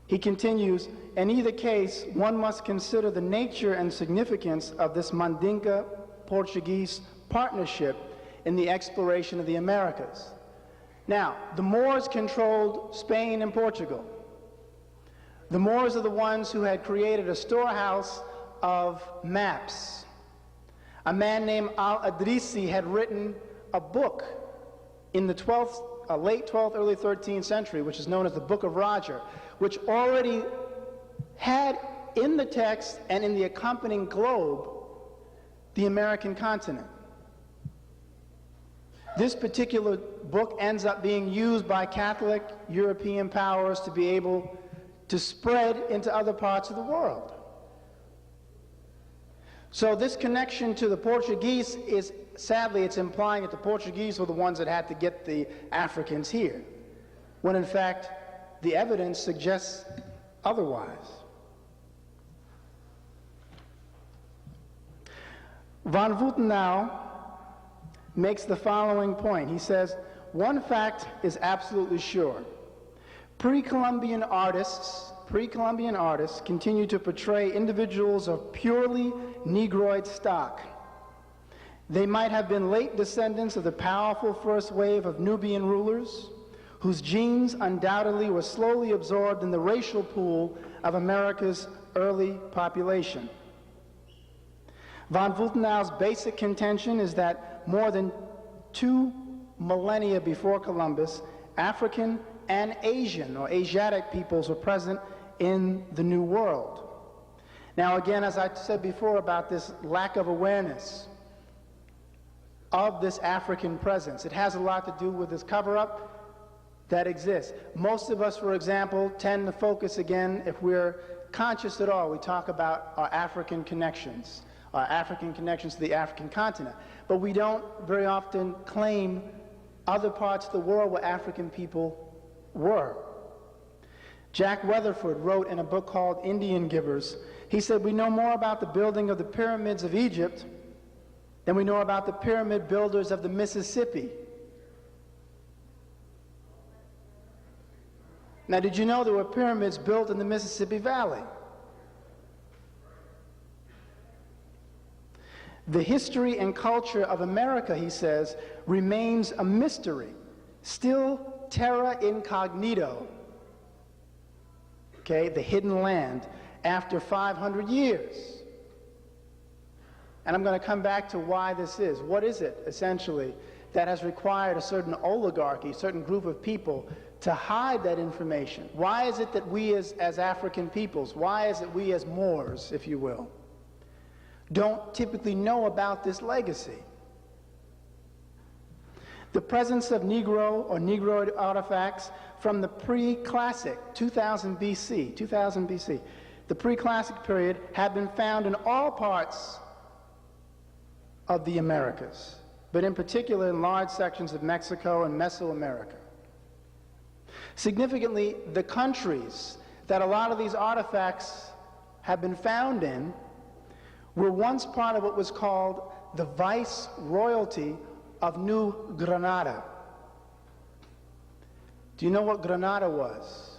He continues, in either case, one must consider the nature and significance of this Mandinka-Portuguese partnership in the exploration of the Americas. Now, the Moors controlled Spain and Portugal. The Moors are the ones who had created a storehouse of maps. A man named Al-Adrisi had written a book in the 12th late 12th, early 13th century, which is known as the Book of Roger, which already had in the text and in the accompanying globe the American continent. This particular book ends up being used by Catholic European powers to be able to spread into other parts of the world. So this connection to the Portuguese is, sadly, it's implying that the Portuguese were the ones that had to get the Africans here, when in fact the evidence suggests otherwise. Van Woutenau makes the following point. He says, one fact is absolutely sure. Pre-Columbian artists continue to portray individuals of purely Negroid stock. They might have been late descendants of the powerful first wave of Nubian rulers, whose genes undoubtedly were slowly absorbed in the racial pool of America's early population. Van Woutenau's basic contention is that more than 2 millennia before Columbus, African and Asian or Asiatic peoples were present in the New World. Now again, as I said before about this lack of awareness of this African presence, it has a lot to do with this cover-up that exists. Most of us, for example, tend to focus again, if we're conscious at all, we talk about our African connections to the African continent. But we don't very often claim other parts of the world where African people were. Jack Weatherford wrote in a book called Indian Givers, he said, we know more about the building of the pyramids of Egypt than we know about the pyramid builders of the Mississippi. Now, did you know there were pyramids built in the Mississippi Valley? The history and culture of America, he says, remains a mystery, still terra incognito, okay, the hidden land, after 500 years. And I'm going to come back to why this is. What is it, essentially, that has required a certain oligarchy, a certain group of people to hide that information? Why is it that we as African peoples, why is it we as Moors, if you will, don't typically know about this legacy? The presence of Negro or Negroid artifacts from the pre-classic 2000 BC, the pre-classic period, have been found in all parts of the Americas, but in particular in large sections of Mexico and Mesoamerica. Significantly, the countries that a lot of these artifacts have been found in were once part of what was called the Viceroyalty of New Granada. Do you know what Granada was?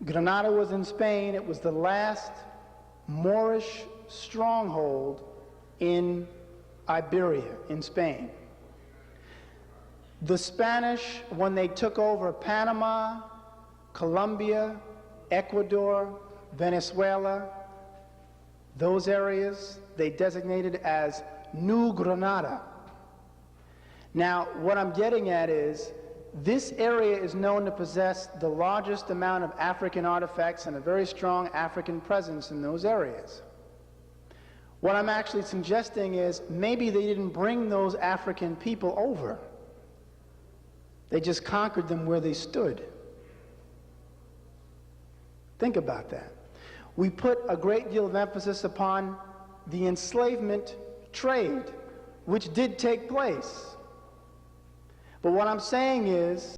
Granada was in Spain. It was the last Moorish stronghold in Iberia, in Spain. The Spanish, when they took over Panama, Colombia, Ecuador, Venezuela, those areas, they designated as New Granada. Now, what I'm getting at is, this area is known to possess the largest amount of African artifacts and a very strong African presence in those areas. What I'm actually suggesting is maybe they didn't bring those African people over. They just conquered them where they stood. Think about that. We put a great deal of emphasis upon the enslavement trade, which did take place. But what I'm saying is,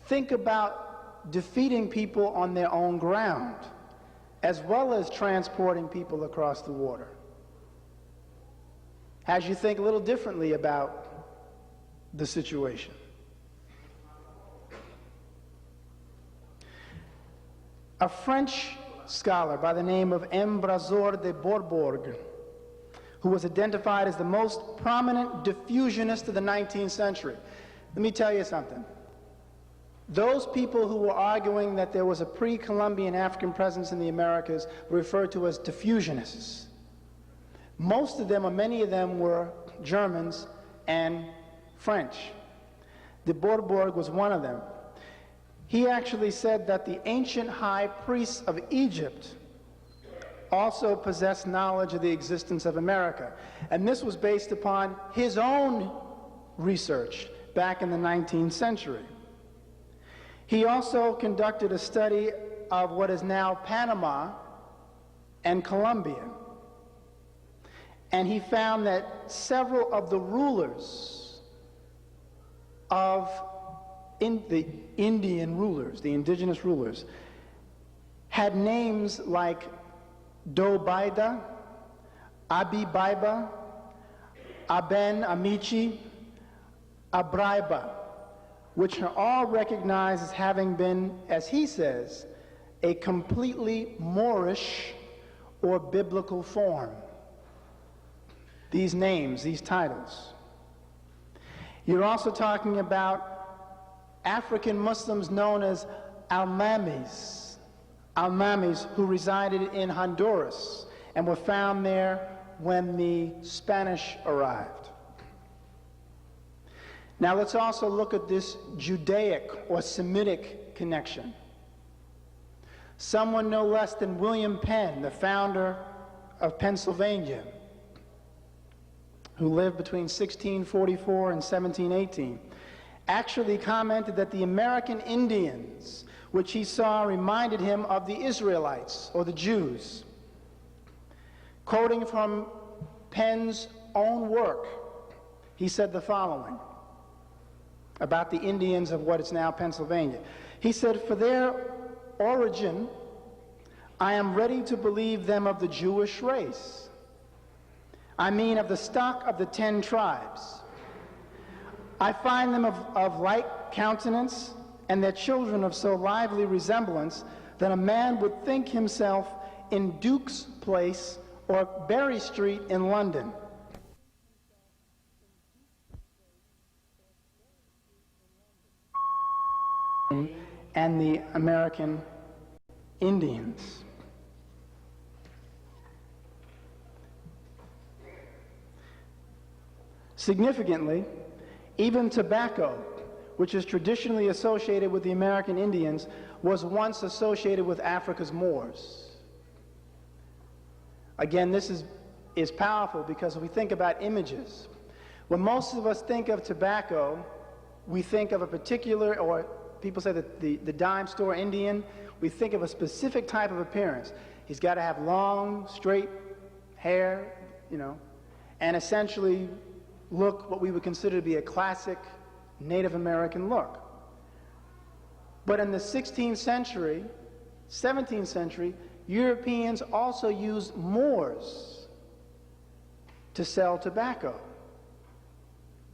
think about defeating people on their own ground, as well as transporting people across the water. As you think a little differently about the situation. A French scholar by the name of Ambroise de Bourbourg, who was identified as the most prominent diffusionist of the 19th century. Let me tell you something. Those people who were arguing that there was a pre-Columbian African presence in the Americas were referred to as diffusionists. Most of them, or many of them, were Germans and French. De Bourbourg was one of them. He actually said that the ancient high priests of Egypt also possessed knowledge of the existence of America. And this was based upon his own research back in the 19th century. He also conducted a study of what is now Panama and Colombia. And he found that several of the rulers of the Indian rulers, the indigenous rulers, had names like Dobaida, Abibaiba, Aben Amici, Abraiba, which are all recognized as having been, as he says, a completely Moorish or biblical form. These names, these titles. You're also talking about African Muslims known as Almamis, who resided in Honduras and were found there when the Spanish arrived. Now let's also look at this Judaic or Semitic connection. Someone no less than William Penn, the founder of Pennsylvania, who lived between 1644 and 1718, actually commented that the American Indians, which he saw, reminded him of the Israelites or the Jews. Quoting from Penn's own work, he said the following about the Indians of what is now Pennsylvania. He said, "For their origin, I am ready to believe them of the Jewish race. I mean of the stock of the 10 tribes. I find them of like countenance, and their children of so lively resemblance that a man would think himself in Duke's Place or Berry Street in London." And the American Indians. Significantly, even tobacco, which is traditionally associated with the American Indians, was once associated with Africa's Moors. Again, this is powerful because we think about images. When most of us think of tobacco, we think of a particular, or people say that the dime store Indian, we think of a specific type of appearance. He's got to have long, straight hair, and essentially look what we would consider to be a classic Native American look. But in the 16th century, 17th century, Europeans also used Moors to sell tobacco.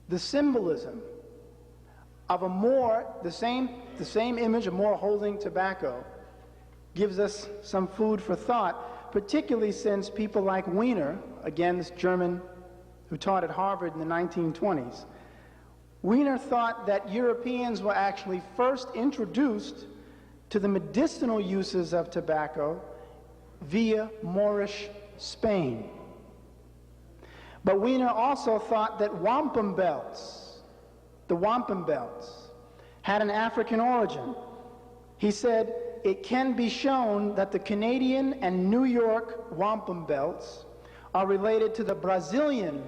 The symbolism of a Moor, the same image, a Moor holding tobacco, gives us some food for thought, particularly since people like Wiener, again this German who taught at Harvard in the 1920s, Wiener thought that Europeans were actually first introduced to the medicinal uses of tobacco via Moorish Spain. But Wiener also thought that wampum belts, the wampum belts, had an African origin. He said, it can be shown that the Canadian and New York wampum belts are related to the Brazilian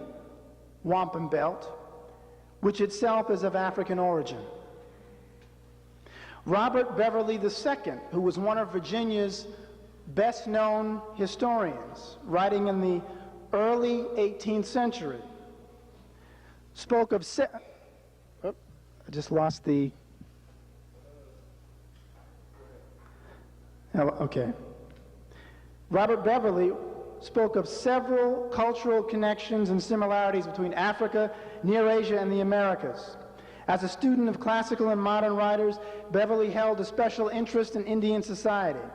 wampum belt, which itself is of African origin. Robert Beverly II, who was one of Virginia's best-known historians, writing in the early 18th century, spoke of I just lost the... Okay. Robert Beverly spoke of several cultural connections and similarities between Africa, Near Asia, and the Americas. As a student of classical and modern writers, Beverly held a special interest in Indian society.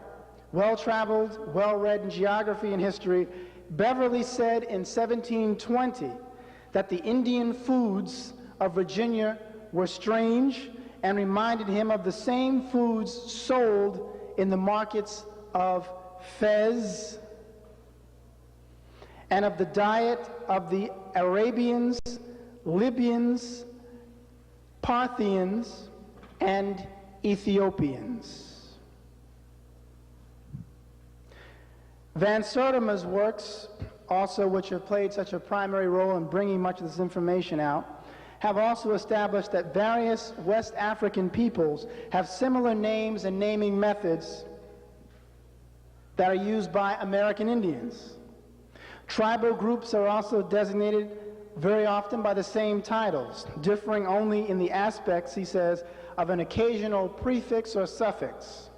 Well-traveled, well-read in geography and history, Beverly said in 1720 that the Indian foods of Virginia were strange and reminded him of the same foods sold in the markets of Fez and of the diet of the Arabians, Libyans, Parthians, and Ethiopians. Van Sertima's works, also which have played such a primary role in bringing much of this information out, have also established that various West African peoples have similar names and naming methods that are used by American Indians. Tribal groups are also designated very often by the same titles, differing only in the aspects, he says, of an occasional prefix or suffix.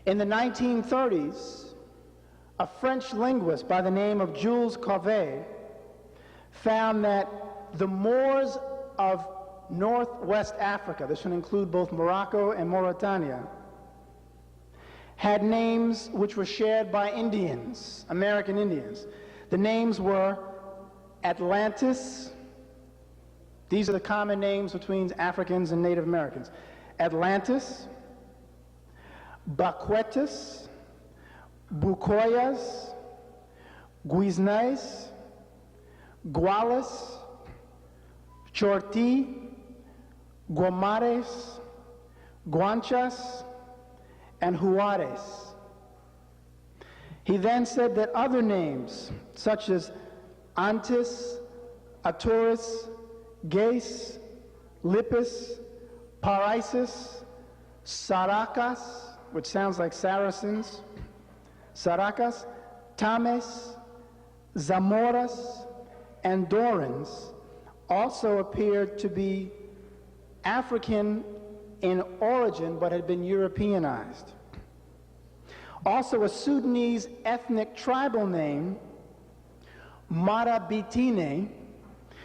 In the 1930s, a French linguist by the name of Jules Cauvet found that the Moors of Northwest Africa, this would include both Morocco and Mauritania, had names which were shared by Indians, American Indians. The names were Atlantis. These are the common names between Africans and Native Americans. Atlantis, Baquetas, Bucoyas, Guiznais, Gualas, Chorti, Guamares, Guanchas, and Juarez. He then said that other names, such as Antis, Aturis, Gais, Lippis, Paraisis, Saracas, which sounds like Saracens, Saracas, Tames, Zamoras, and Dorans, also appeared to be African in origin but had been Europeanized. Also, a Sudanese ethnic tribal name, Marabitine,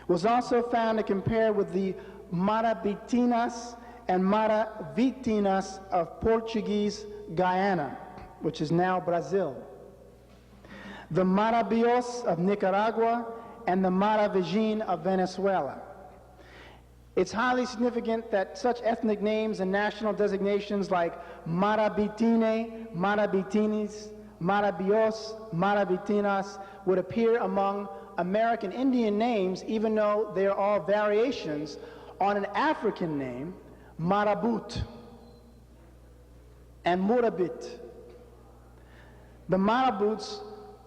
was also found to compare with the Marabitinas and Maravitinas of Portuguese Guyana, which is now Brazil, the Marabios of Nicaragua, and the Maravigin of Venezuela. It's highly significant that such ethnic names and national designations like Marabitine, Marabitinis, Marabios, Maravitinas would appear among American Indian names, even though they are all variations on an African name, Marabut and Murabit. The Marabuts,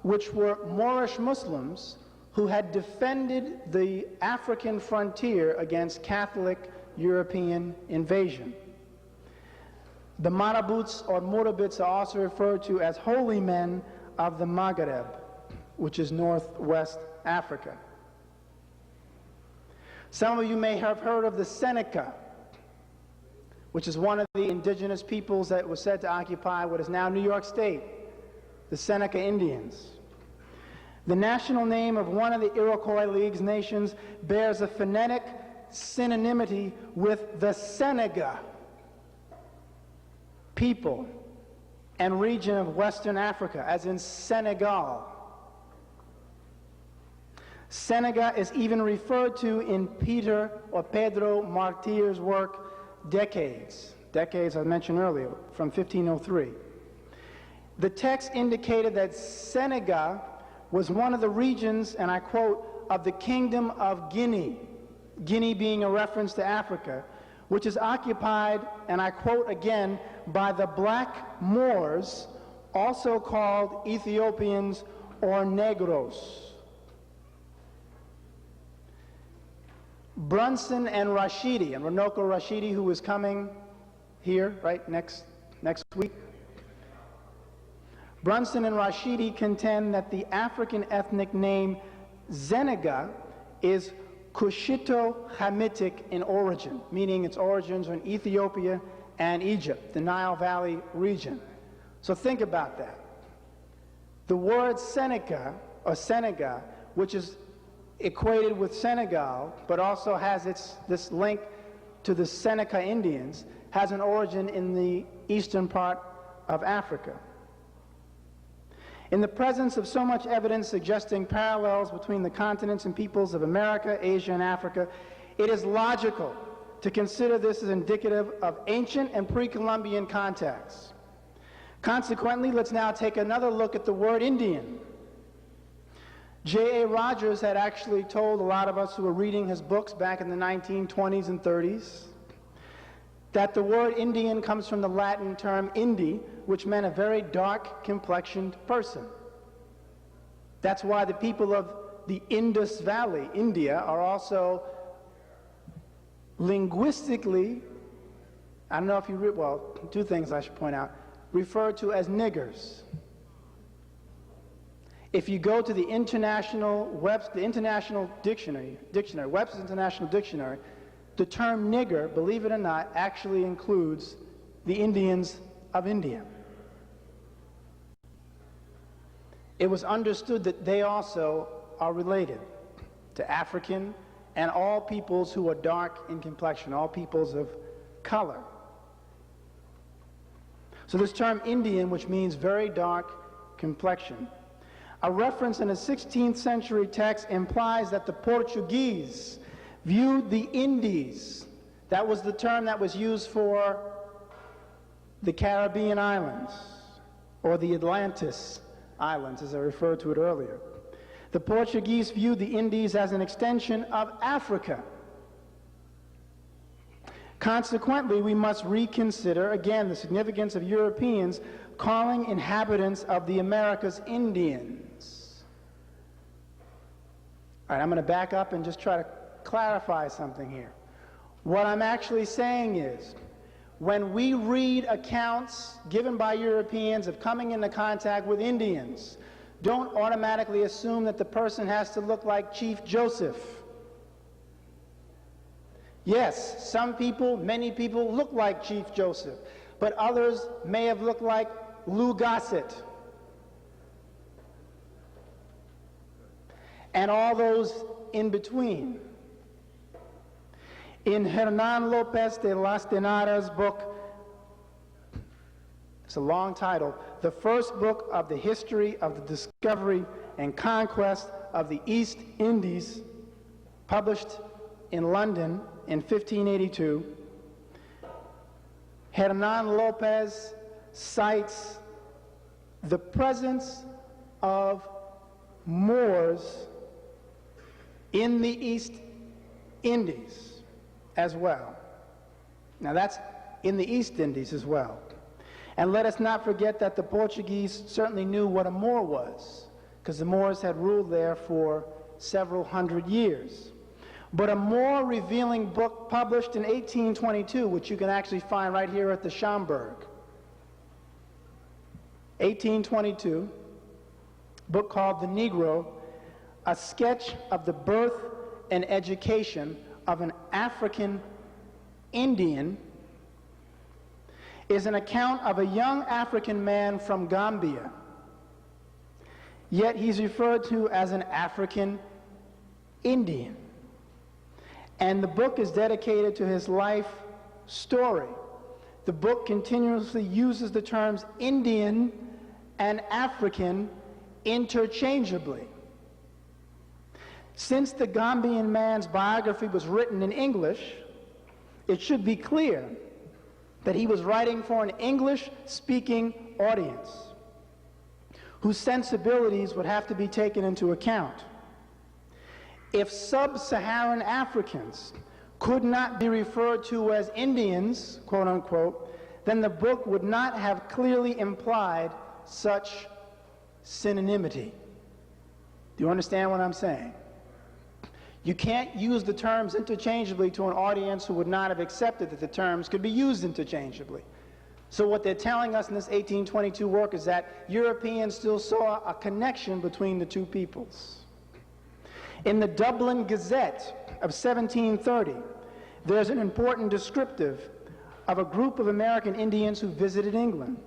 which were Moorish Muslims who had defended the African frontier against Catholic European invasion. The Marabuts or Murabits are also referred to as holy men of the Maghreb, which is northwest Africa. Some of you may have heard of the Seneca, which is one of the indigenous peoples that was said to occupy what is now New York State, the Seneca Indians. The national name of one of the Iroquois League's nations bears a phonetic synonymity with the Senega people and region of Western Africa, as in Senegal. Senega is even referred to in Peter or Pedro Martir's work, Decades I mentioned earlier, from 1503. The text indicated that Senega was one of the regions, and I quote, of the Kingdom of Guinea, Guinea being a reference to Africa, which is occupied, and I quote again, by the black Moors, also called Ethiopians or Negros. Brunson and Rashidi, and Runoko Rashidi, who is coming here, right, next week. Brunson and Rashidi contend that the African ethnic name Zenega is Cushito-Hamitic in origin, meaning its origins are in Ethiopia and Egypt, the Nile Valley region. So think about that. The word Seneca, or Senega, which is equated with Senegal, but also has this link to the Seneca Indians, has an origin in the eastern part of Africa. In the presence of so much evidence suggesting parallels between the continents and peoples of America, Asia, and Africa, it is logical to consider this as indicative of ancient and pre-Columbian contacts. Consequently, let's now take another look at the word Indian. J.A. Rogers had actually told a lot of us who were reading his books back in the 1920s and 30s that the word Indian comes from the Latin term indi, which meant a very dark complexioned person. That's why the people of the Indus Valley, India, are also linguistically, I don't know if you, well, two things I should point out, referred to as niggers. If you go to the International Dictionary, Webster's International Dictionary, the term nigger, believe it or not, actually includes the Indians of India. It was understood that they also are related to African and all peoples who are dark in complexion, all peoples of color. So this term Indian, which means very dark complexion, a reference in a 16th century text implies that the Portuguese viewed the Indies, that was the term that was used for the Caribbean islands, or the Atlantis Islands, as I referred to it earlier. The Portuguese viewed the Indies as an extension of Africa. Consequently, we must reconsider, again, the significance of Europeans calling inhabitants of the Americas Indians. All right, I'm going to back up and just try to clarify something here. What I'm actually saying is, when we read accounts given by Europeans of coming into contact with Indians, don't automatically assume that the person has to look like Chief Joseph. Yes, some people, many people look like Chief Joseph, but others may have looked like Lou Gossett. And all those in between. In Hernan Lopez de las Tenaras' book, it's a long title, the first book of the history of the discovery and conquest of the East Indies, published in London in 1582, Hernan Lopez cites the presence of Moors in the East Indies as well. Now that's in the East Indies as well. And let us not forget that the Portuguese certainly knew what a Moor was, because the Moors had ruled there for several hundred years. But a more revealing book published in 1822, which you can actually find right here at the Schomburg. 1822, book called The Negro, a sketch of the birth and education of an African Indian, is an account of a young African man from Gambia. Yet he's referred to as an African Indian. And the book is dedicated to his life story. The book continuously uses the terms Indian and African interchangeably. Since the Gambian man's biography was written in English, it should be clear that he was writing for an English-speaking audience whose sensibilities would have to be taken into account. If sub-Saharan Africans could not be referred to as Indians, quote unquote, then the book would not have clearly implied such synonymity. Do you understand what I'm saying? You can't use the terms interchangeably to an audience who would not have accepted that the terms could be used interchangeably. So what they're telling us in this 1822 work is that Europeans still saw a connection between the two peoples. In the Dublin Gazette of 1730, there's an important descriptive of a group of American Indians who visited England.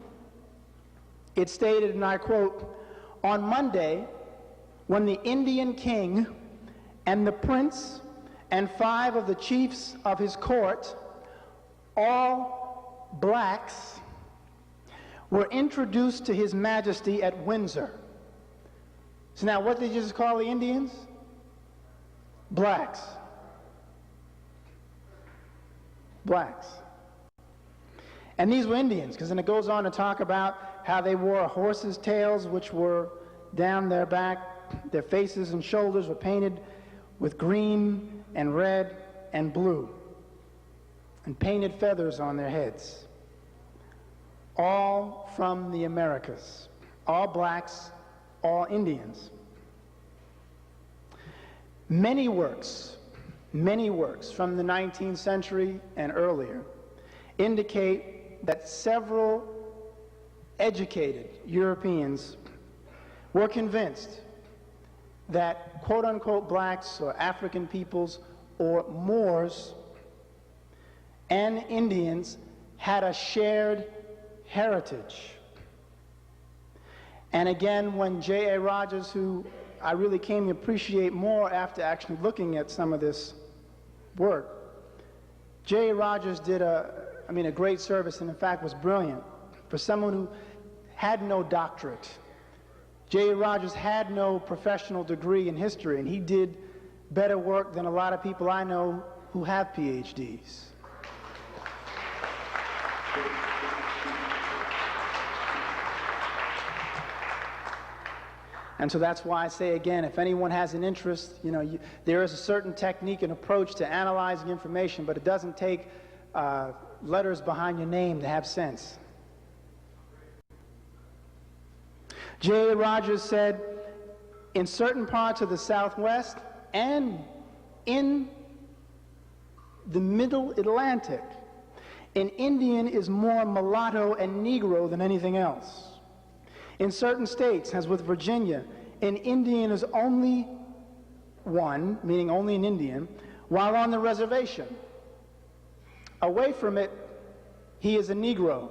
It stated, and I quote, "On Monday, when the Indian king and the prince and 5 of the chiefs of his court, all blacks, were introduced to His Majesty at Windsor." So now what did they just call the Indians? Blacks. Blacks. And these were Indians, because then it goes on to talk about how they wore horses' tails, which were down their back, their faces and shoulders were painted with green and red and blue, and painted feathers on their heads. All from the Americas, all blacks, all Indians. Many works from the 19th century and earlier indicate that several educated Europeans were convinced that quote-unquote blacks or African peoples or Moors and Indians had a shared heritage. And again, when J.A. Rogers, who I really came to appreciate more after actually looking at some of this work, J.A. Rogers did a great service, and in fact was brilliant. For someone who had no doctorate, J.A. Rogers had no professional degree in history, and he did better work than a lot of people I know who have PhDs. And so that's why I say again, if anyone has an interest, there is a certain technique and approach to analyzing information, but it doesn't take letters behind your name to have sense. J.A. Rogers said, in certain parts of the Southwest and in the Middle Atlantic, an Indian is more mulatto and Negro than anything else. In certain states, as with Virginia, an Indian is only one, meaning only an Indian, while on the reservation. Away from it, he is a Negro.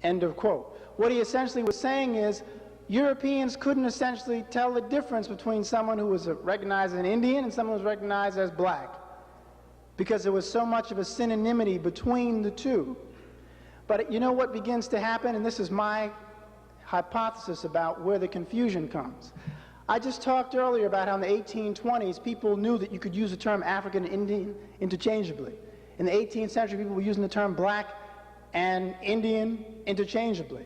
End of quote. What he essentially was saying is, Europeans couldn't essentially tell the difference between someone who was recognized as an Indian and someone who was recognized as black, because there was so much of a synonymity between the two. But you know what begins to happen, and this is my hypothesis about where the confusion comes. I just talked earlier about how in the 1820s people knew that you could use the term African and Indian interchangeably. In the 18th century, people were using the term black and Indian interchangeably.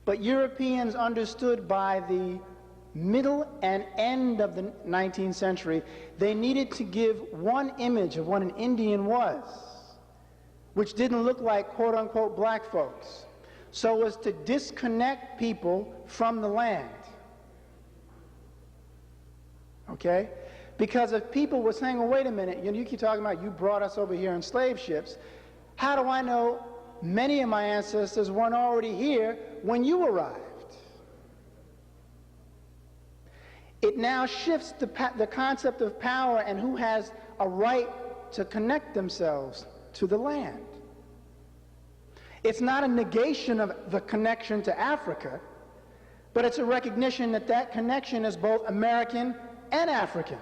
But Europeans understood by the middle and end of the 19th century, they needed to give one image of what an Indian was, which didn't look like quote-unquote black folks, so as to disconnect people from the land. Okay? Because if people were saying, well, wait a minute, you keep talking about you brought us over here in slave ships, how do I know many of my ancestors weren't already here when you arrived? It now shifts the concept of power and who has a right to connect themselves to the land. It's not a negation of the connection to Africa, but it's a recognition that that connection is both American and African.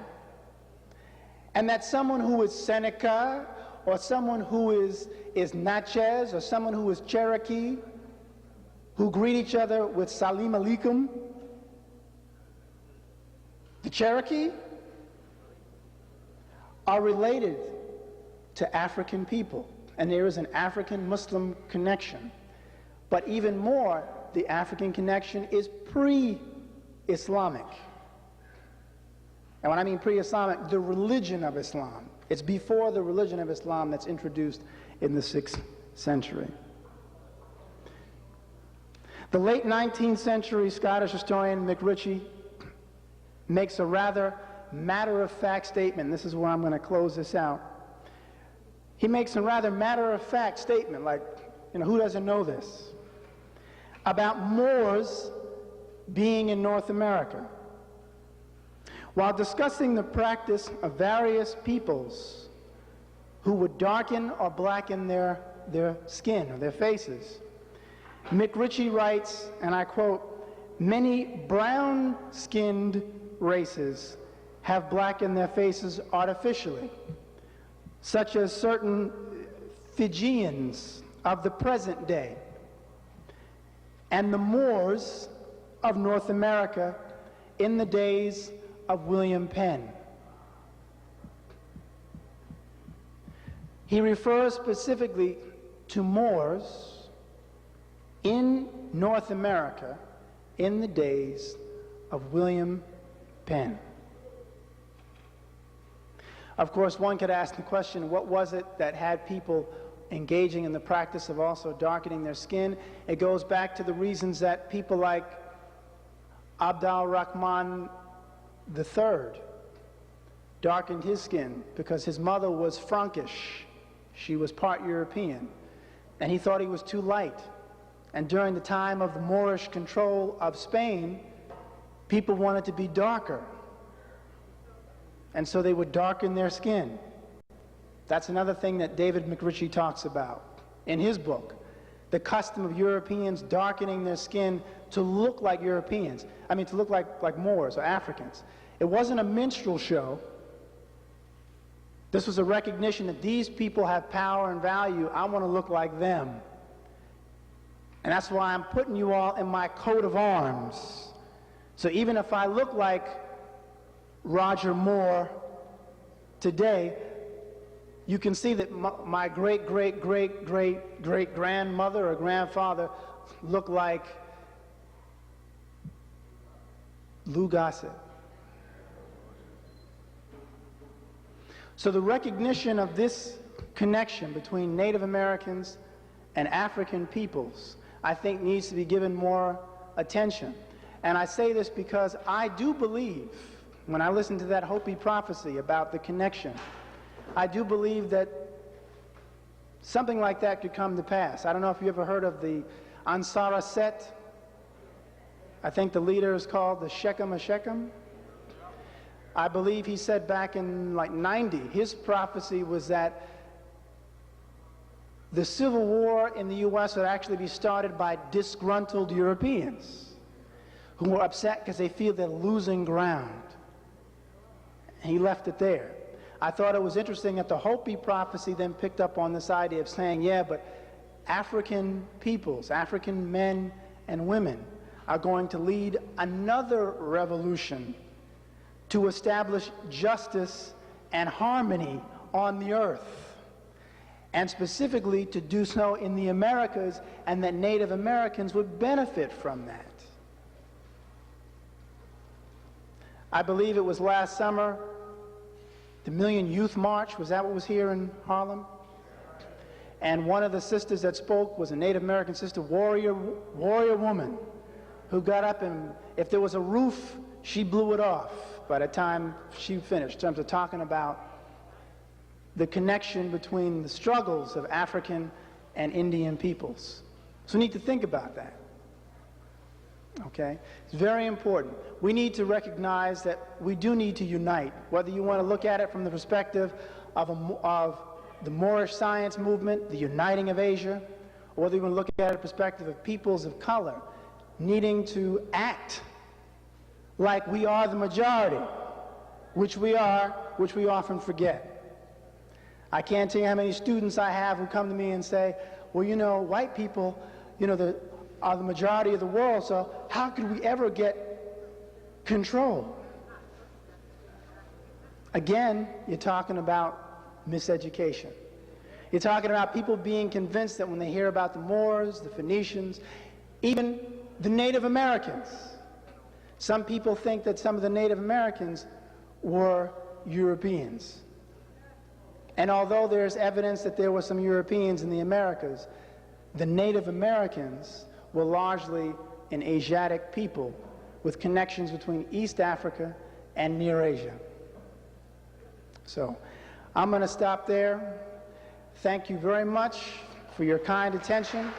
And that someone who is Seneca, or someone who is Natchez, or someone who is Cherokee, who greet each other with Salim Alaikum, the Cherokee, are related to African people. And there is an African-Muslim connection. But even more, the African connection is pre-Islamic. And when I mean pre-Islamic, the religion of Islam. It's before the religion of Islam that's introduced in the 6th century. The late 19th century Scottish historian McRitchie makes a rather matter-of-fact statement. This is where I'm going to close this out. He makes a rather matter-of-fact statement, like, who doesn't know this? About Moors being in North America. While discussing the practice of various peoples who would darken or blacken their skin or their faces, McRitchie writes, and I quote, "Many brown-skinned races have blackened their faces artificially, such as certain Fijians of the present day, and the Moors of North America in the days of William Penn." He refers specifically to Moors in North America in the days of William Penn. Of course, one could ask the question, what was it that had people engaging in the practice of also darkening their skin? It goes back to the reasons that people like Abd al-Rahman III darkened his skin because his mother was Frankish. She was part European, and he thought he was too light. And during the time of the Moorish control of Spain, people wanted to be darker, and so they would darken their skin. That's another thing that David McRitchie talks about in his book, the custom of Europeans darkening their skin to look like Europeans. I mean, to look like Moors or Africans. It wasn't a minstrel show. This was a recognition that these people have power and value. I want to look like them. And that's why I'm putting you all in my coat of arms. So even if I look like Roger Moore today, you can see that my great-great-great-great-great-grandmother or grandfather looked like Lou Gossett. So the recognition of this connection between Native Americans and African peoples, I think, needs to be given more attention. And I say this because I do believe, when I listen to that Hopi prophecy about the connection, I do believe that something like that could come to pass. I don't know if you ever heard of the Ansara Set. I think the leader is called the Shechem of Shechem. I believe he said back in like 90, his prophecy was that the Civil War in the U.S. would actually be started by disgruntled Europeans who were upset because they feel they're losing ground. And he left it there. I thought it was interesting that the Hopi prophecy then picked up on this idea of saying, yeah, but African peoples, African men and women are going to lead another revolution to establish justice and harmony on the earth, and specifically to do so in the Americas, and that Native Americans would benefit from that. I believe it was last summer, the Million Youth March, was that what was here in Harlem? And one of the sisters that spoke was a Native American sister, warrior woman, who got up and if there was a roof, she blew it off by the time she finished, in terms of talking about the connection between the struggles of African and Indian peoples. So we need to think about that. Okay? It's very important. We need to recognize that we do need to unite, whether you want to look at it from the perspective of the Moorish science movement, the uniting of Asia, or whether you want to look at it from the perspective of peoples of color needing to act like we are the majority, which we are, which we often forget. I can't tell you how many students I have who come to me and say, well, you know, white people, you know, are the majority of the world, so how could we ever get control? Again, you're talking about miseducation. You're talking about people being convinced that when they hear about the Moors, the Phoenicians, even the Native Americans, some people think that some of the Native Americans were Europeans. And although there's evidence that there were some Europeans in the Americas, the Native Americans were largely an Asiatic people with connections between East Africa and Near Asia. So I'm going to stop there. Thank you very much for your kind attention.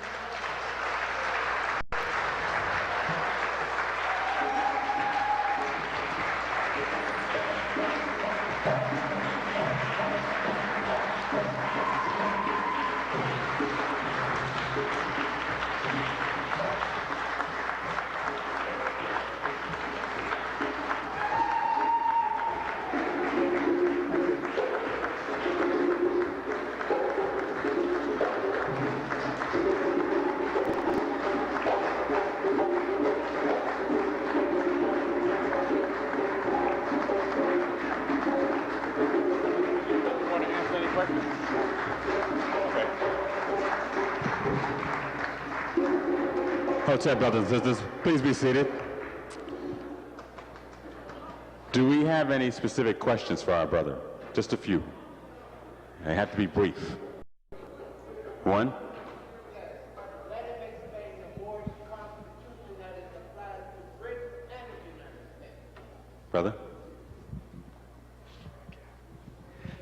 Hotep brothers and sisters, please be seated. Do we have any specific questions for our brother? Just a few. They have to be brief. One? Let him explain the Moorish constitution that is applied to Britain and the United States. Brother?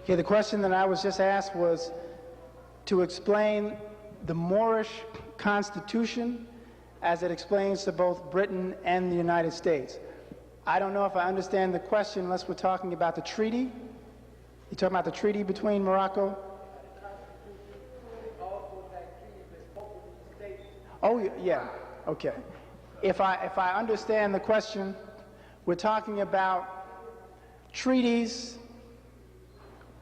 Okay, the question that I was just asked was to explain the Moorish constitution as it explains to both Britain and the United States. I don't know if I understand the question unless we're talking about the treaty. You talking about the treaty between Morocco? Oh, yeah, okay. If I understand the question, we're talking about treaties,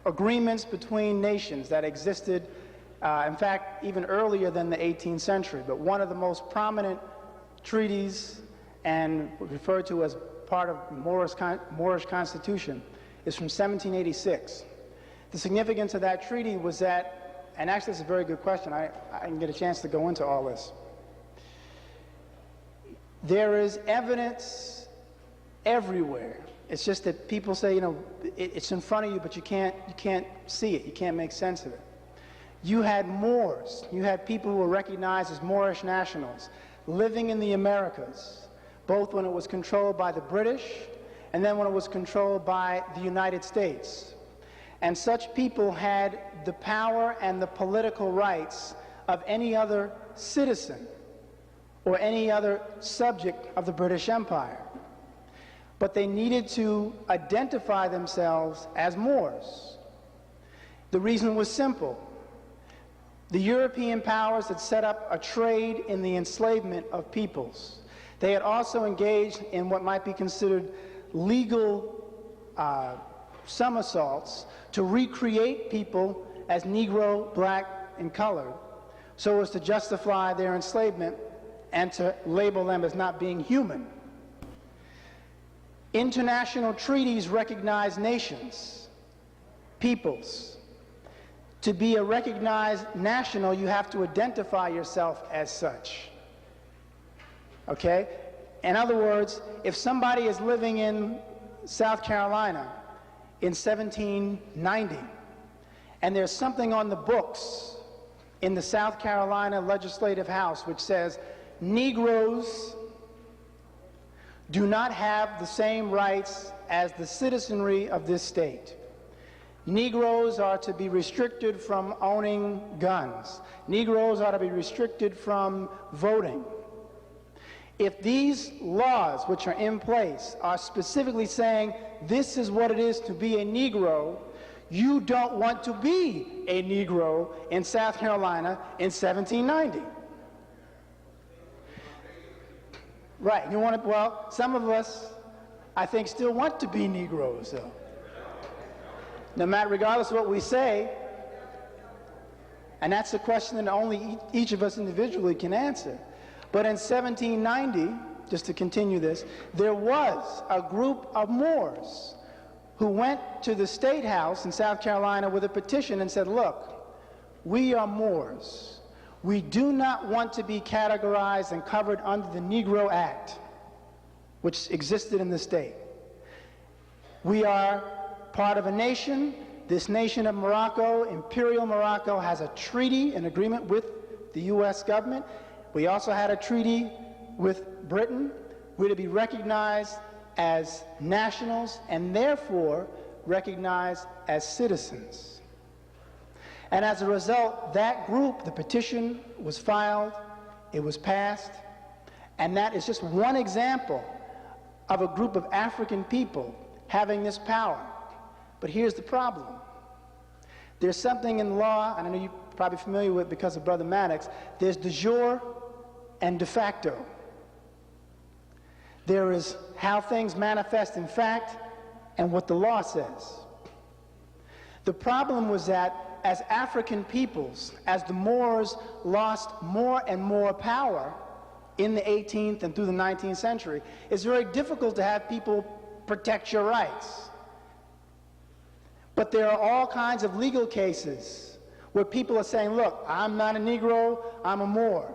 agreements between nations that existed, in fact, even earlier than the 18th century. But one of the most prominent treaties and referred to as part of Moorish Constitution is from 1786. The significance of that treaty was that, and actually it's a very good question, I didn't get a chance to go into all this. There is evidence everywhere. It's just that people say, you know, it's in front of you, but you can't see it, you can't make sense of it. You had Moors, you had people who were recognized as Moorish nationals living in the Americas, both when it was controlled by the British and then when it was controlled by the United States. And such people had the power and the political rights of any other citizen or any other subject of the British Empire. But they needed to identify themselves as Moors. The reason was simple. The European powers had set up a trade in the enslavement of peoples. They had also engaged in what might be considered legal somersaults to recreate people as Negro, black, and colored, so as to justify their enslavement and to label them as not being human. International treaties recognize nations, peoples. To be a recognized national, you have to identify yourself as such. Okay? In other words, if somebody is living in South Carolina in 1790, and there's something on the books in the South Carolina Legislative House which says Negroes do not have the same rights as the citizenry of this state. Negroes are to be restricted from owning guns. Negroes are to be restricted from voting. If these laws which are in place are specifically saying this is what it is to be a Negro, you don't want to be a Negro in South Carolina in 1790. Right, you want to, well, some of us, I think, still want to be Negroes, though. No matter, regardless of what we say, and that's a question that only each of us individually can answer. But in 1790, just to continue this, there was a group of Moors who went to the State House in South Carolina with a petition and said, look, we are Moors. We do not want to be categorized and covered under the Negro Act, which existed in the state. We are part of a nation. This nation of Morocco, Imperial Morocco, has a treaty, an agreement with the US government. We also had a treaty with Britain. We're to be recognized as nationals and therefore recognized as citizens. And as a result, that group, the petition was filed, it was passed, and that is just one example of a group of African people having this power. But here's the problem. There's something in law, and I know you're probably familiar with it because of Brother Maddox, there's de jure and de facto. There is how things manifest in fact and what the law says. The problem was that as African peoples, as the Moors lost more and more power in the 18th and through the 19th century, it's very difficult to have people protect your rights. But there are all kinds of legal cases where people are saying, look, I'm not a Negro, I'm a Moor,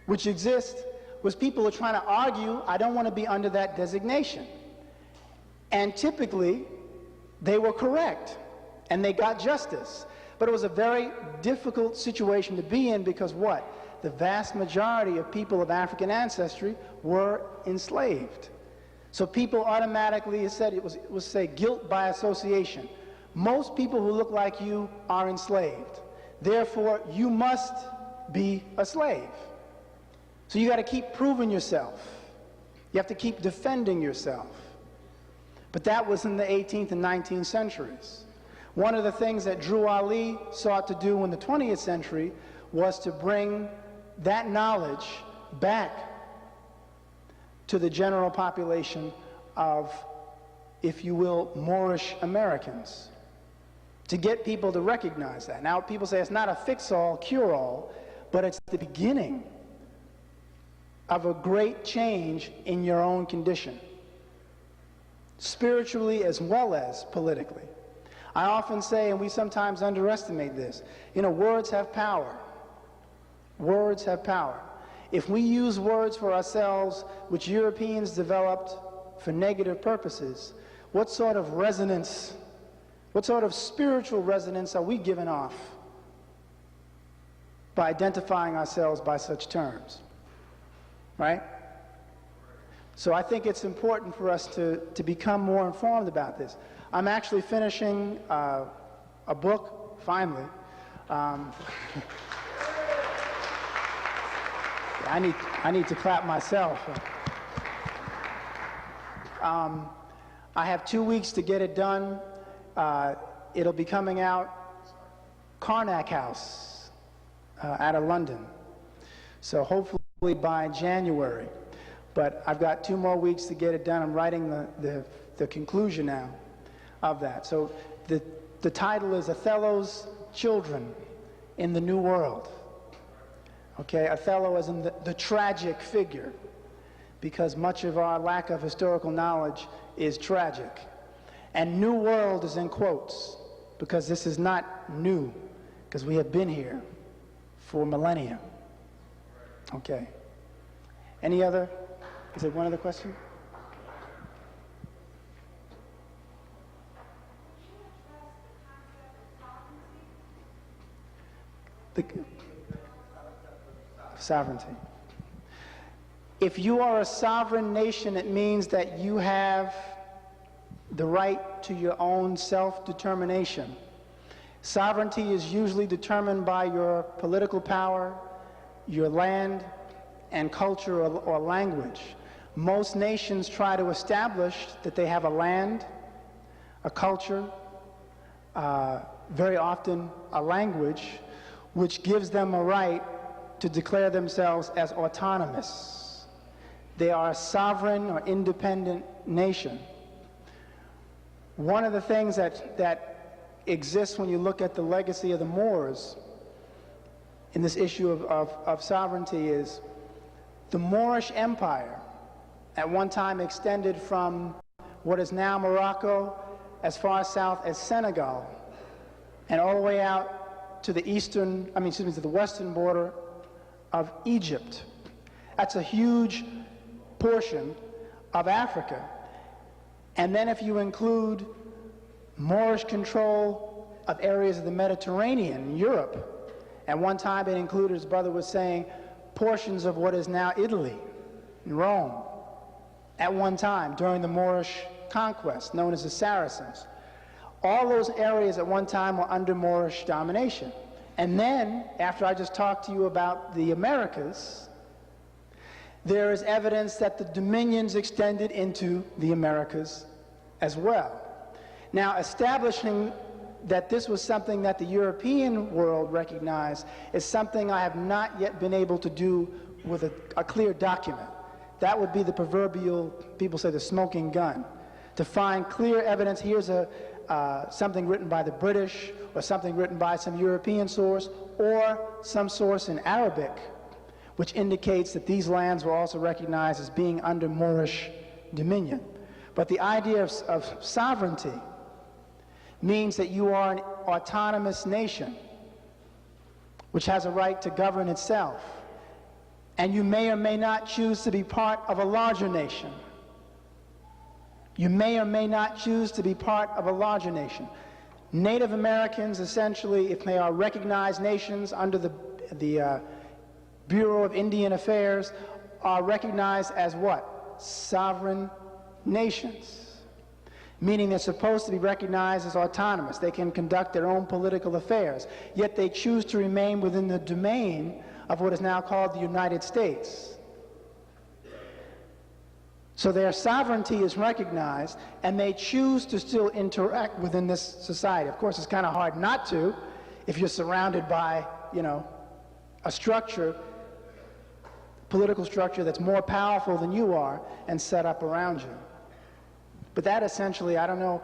which exists, was people are trying to argue, I don't want to be under that designation. And typically, they were correct, and they got justice. But it was a very difficult situation to be in because what? The vast majority of people of African ancestry were enslaved. So people automatically said, it was say guilt by association. Most people who look like you are enslaved. Therefore, you must be a slave. So you got to keep proving yourself. You have to keep defending yourself. But that was in the 18th and 19th centuries. One of the things that Drew Ali sought to do in the 20th century was to bring that knowledge back to the general population of, if you will, Moorish Americans, to get people to recognize that. Now, people say it's not a fix-all, cure-all, but it's the beginning of a great change in your own condition, spiritually as well as politically. I often say, and we sometimes underestimate this, words have power. Words have power. If we use words for ourselves, which Europeans developed for negative purposes, what sort of resonance, what sort of spiritual resonance are we giving off by identifying ourselves by such terms? Right? So I think it's important for us to become more informed about this. I'm actually finishing a book, finally. I need to clap myself. I have 2 weeks to get it done. It'll be coming out Karnak House out of London. So hopefully by January. But I've got 2 more weeks to get it done. I'm writing the conclusion now of that. So the title is Othello's Children in the New World. Okay, Othello as in the tragic figure, because much of our lack of historical knowledge is tragic. And New World is in quotes, because this is not new, because we have been here for millennia. Okay. Any other? Is there one other question? Sovereignty. If you are a sovereign nation, it means that you have the right to your own self-determination. Sovereignty is usually determined by your political power, your land, and culture or language. Most nations try to establish that they have a land, a culture, very often a language, which gives them a right to declare themselves as autonomous. They are a sovereign or independent nation. One of the things that exists when you look at the legacy of the Moors in this issue of sovereignty is the Moorish Empire at one time extended from what is now Morocco as far south as Senegal and all the way out to the to the western border of Egypt. That's a huge portion of Africa. And then if you include Moorish control of areas of the Mediterranean, Europe, at one time it included, his brother was saying, portions of what is now Italy and Rome at one time during the Moorish conquest, known as the Saracens. All those areas at one time were under Moorish domination. And then, after I just talked to you about the Americas, there is evidence that the dominions extended into the Americas as well. Now, establishing that this was something that the European world recognized is something I have not yet been able to do with a clear document. That would be the proverbial, people say, the smoking gun. To find clear evidence, here's something written by the British or something written by some European source or some source in Arabic, which indicates that these lands were also recognized as being under Moorish dominion. But the idea of sovereignty means that you are an autonomous nation which has a right to govern itself. And you may or may not choose to be part of a larger nation. You may or may not choose to be part of a larger nation. Native Americans, essentially, if they are recognized nations under the Bureau of Indian Affairs, are recognized as what? Sovereign nations. Meaning they're supposed to be recognized as autonomous. They can conduct their own political affairs. Yet they choose to remain within the domain of what is now called the United States. So their sovereignty is recognized, and they choose to still interact within this society. Of course, it's kind of hard not to if you're surrounded by, a structure, political structure that's more powerful than you are and set up around you. But that essentially, I don't know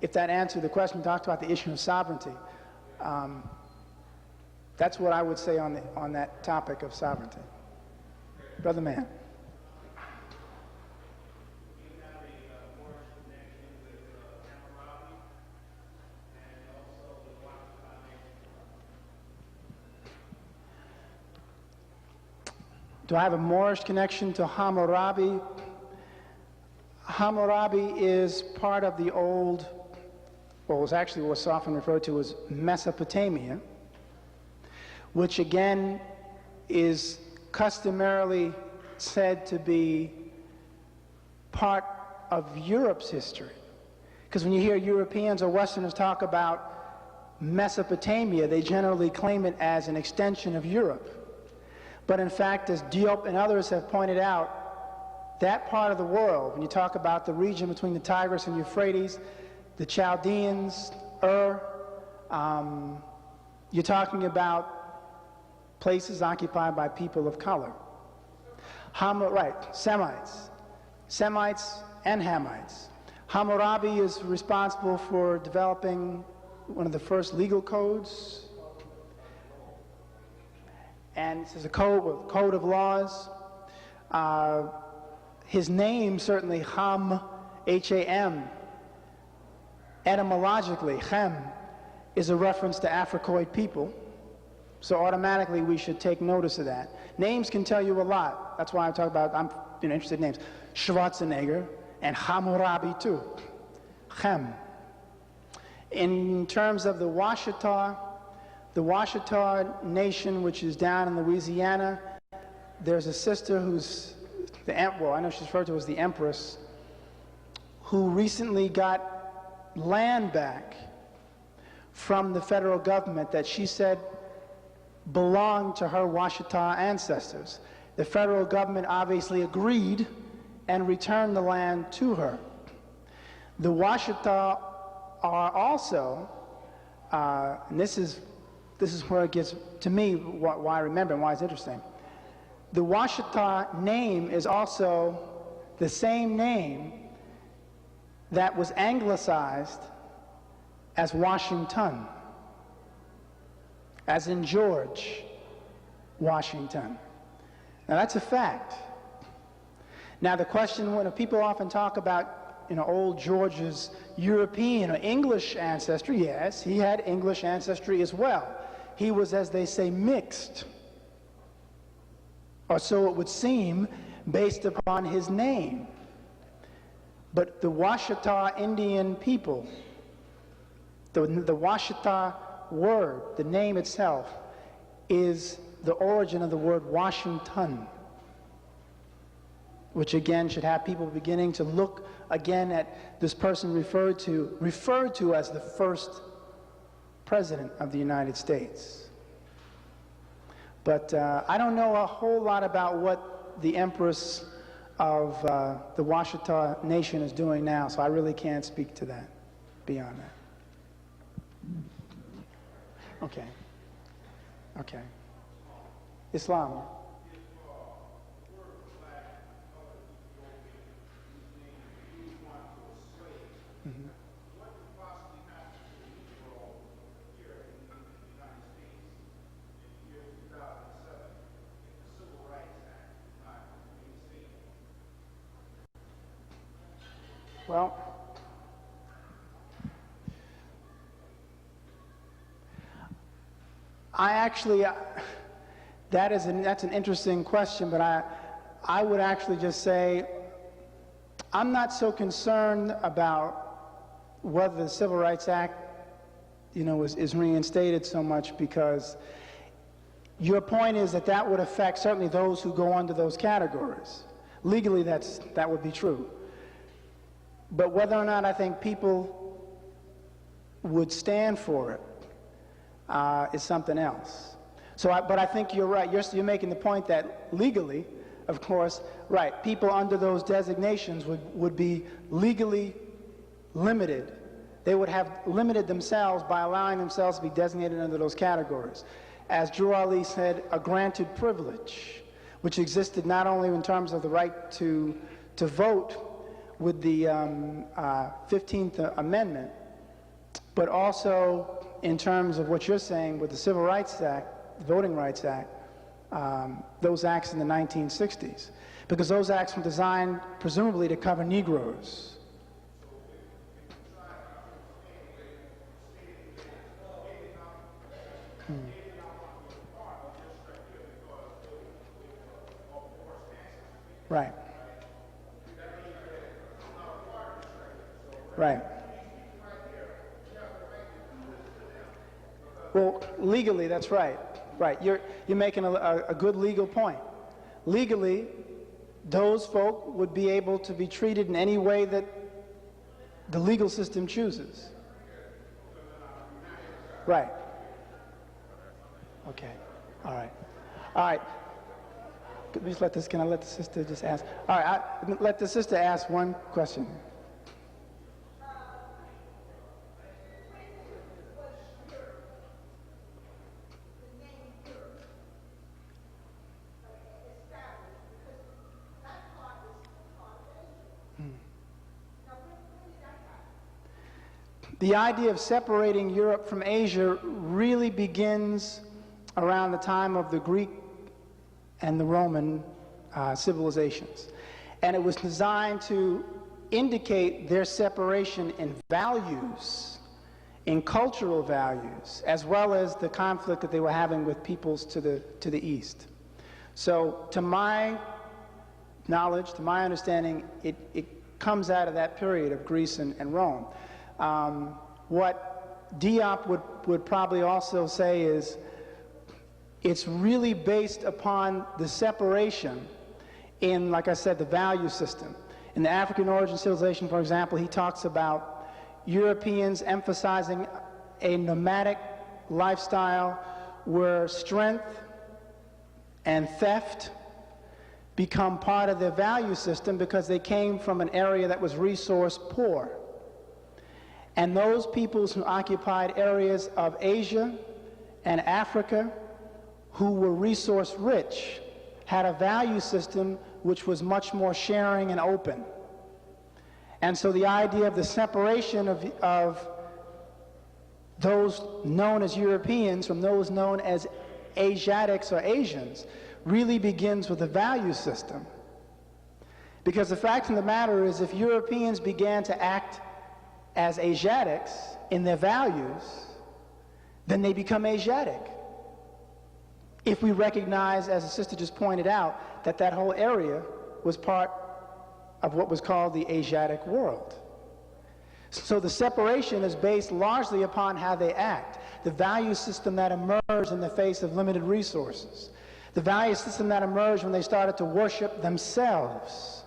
if that answered the question. You talked about the issue of sovereignty. That's what I would say on that topic of sovereignty. Brother Mann. Do I have a Moorish connection to Hammurabi? Hammurabi is part of the old, was actually what's often referred to as Mesopotamia, which again is customarily said to be part of Europe's history. Because when you hear Europeans or Westerners talk about Mesopotamia, they generally claim it as an extension of Europe. But in fact, as Diop and others have pointed out, that part of the world, when you talk about the region between the Tigris and Euphrates, the Chaldeans, you're talking about places occupied by people of color. Semites and Hamites. Hammurabi is responsible for developing one of the first legal codes, and it's a code of laws. His name, certainly, Ham, H-A-M, etymologically, Chem, is a reference to Africoid people. So automatically we should take notice of that. Names can tell you a lot. That's why I'm interested in names. Schwarzenegger and Hammurabi too. Chem. In terms of the Washita nation, which is down in Louisiana, there's a sister who's I know she's referred to as the Empress, who recently got land back from the federal government that she said belonged to her Washita ancestors. The federal government obviously agreed and returned the land to her. The Washita are also, and this is where it gets, to me, why I remember and why it's interesting. The Washita name is also the same name that was anglicized as Washington, as in George Washington. Now that's a fact. Now the question, when people often talk about old George's European or English ancestry, yes, he had English ancestry as well. He was, as they say, mixed, or so it would seem, based upon his name. But the Washita Indian people, the Washita word, the name itself, is the origin of the word Washington, which again should have people beginning to look again at this person referred to as the first president of the United States. But I don't know a whole lot about what the Empress of the Washita Nation is doing now, so I really can't speak to that, beyond that. Okay. Islam. Well, that's an interesting question, but I would actually just say I'm not so concerned about whether the Civil Rights Act, is reinstated so much, because your point is that that would affect certainly those who go under those categories. Legally, that would be true. But whether or not I think people would stand for it is something else. But I think you're right. You're making the point that legally, of course, right, people under those designations would be legally limited. They would have limited themselves by allowing themselves to be designated under those categories. As Drew Ali said, a granted privilege, which existed not only in terms of the right to vote with the 15th Amendment, but also in terms of what you're saying with the Civil Rights Act, the Voting Rights Act, those acts in the 1960s, because those acts were designed presumably to cover Negroes. Right. Right. Well, legally, that's right. Right. You're making a good legal point. Legally, those folk would be able to be treated in any way that the legal system chooses. Right. Okay. All right. All right. Can I let the sister just ask? All right, let the sister ask one question. The idea of separating Europe from Asia really begins around the time of the Greek and the Roman civilizations. And it was designed to indicate their separation in values, in cultural values, as well as the conflict that they were having with peoples to the east. So to my knowledge, to my understanding, it comes out of that period of Greece and Rome. What Diop would probably also say is, it's really based upon the separation in, like I said, the value system. In the African origin civilization, for example, he talks about Europeans emphasizing a nomadic lifestyle where strength and theft become part of their value system because they came from an area that was resource poor. And those peoples who occupied areas of Asia and Africa who were resource rich had a value system which was much more sharing and open. And so the idea of the separation of those known as Europeans from those known as Asiatics or Asians really begins with the value system. Because the fact of the matter is, if Europeans began to act as Asiatics in their values, then they become Asiatic. If we recognize, as the sister just pointed out, that that whole area was part of what was called the Asiatic world. So the separation is based largely upon how they act, the value system that emerged in the face of limited resources, the value system that emerged when they started to worship themselves,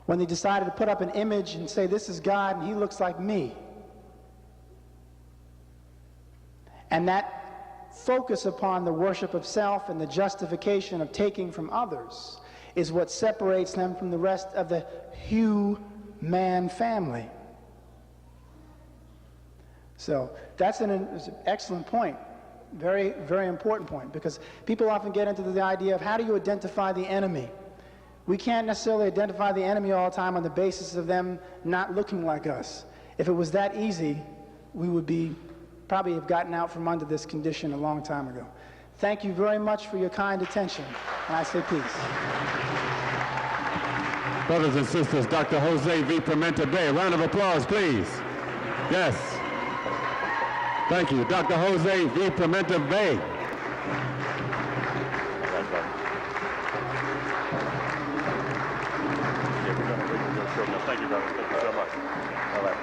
when they decided to put up an image and say, this is God and he looks like me. And that focus upon the worship of self and the justification of taking from others is what separates them from the rest of the human family. So that's an excellent point, very, very important point, because people often get into the idea of how do you identify the enemy? We can't necessarily identify the enemy all the time on the basis of them not looking like us. If it was that easy, we would probably have gotten out from under this condition a long time ago. Thank you very much for your kind attention, and I say peace. Brothers and sisters, Dr. Jose V. Pimienta Bey. A round of applause, please. Yes. Thank you. Dr. Jose V. Pimienta Bey. Thank you, brother. Thank you so much. All right.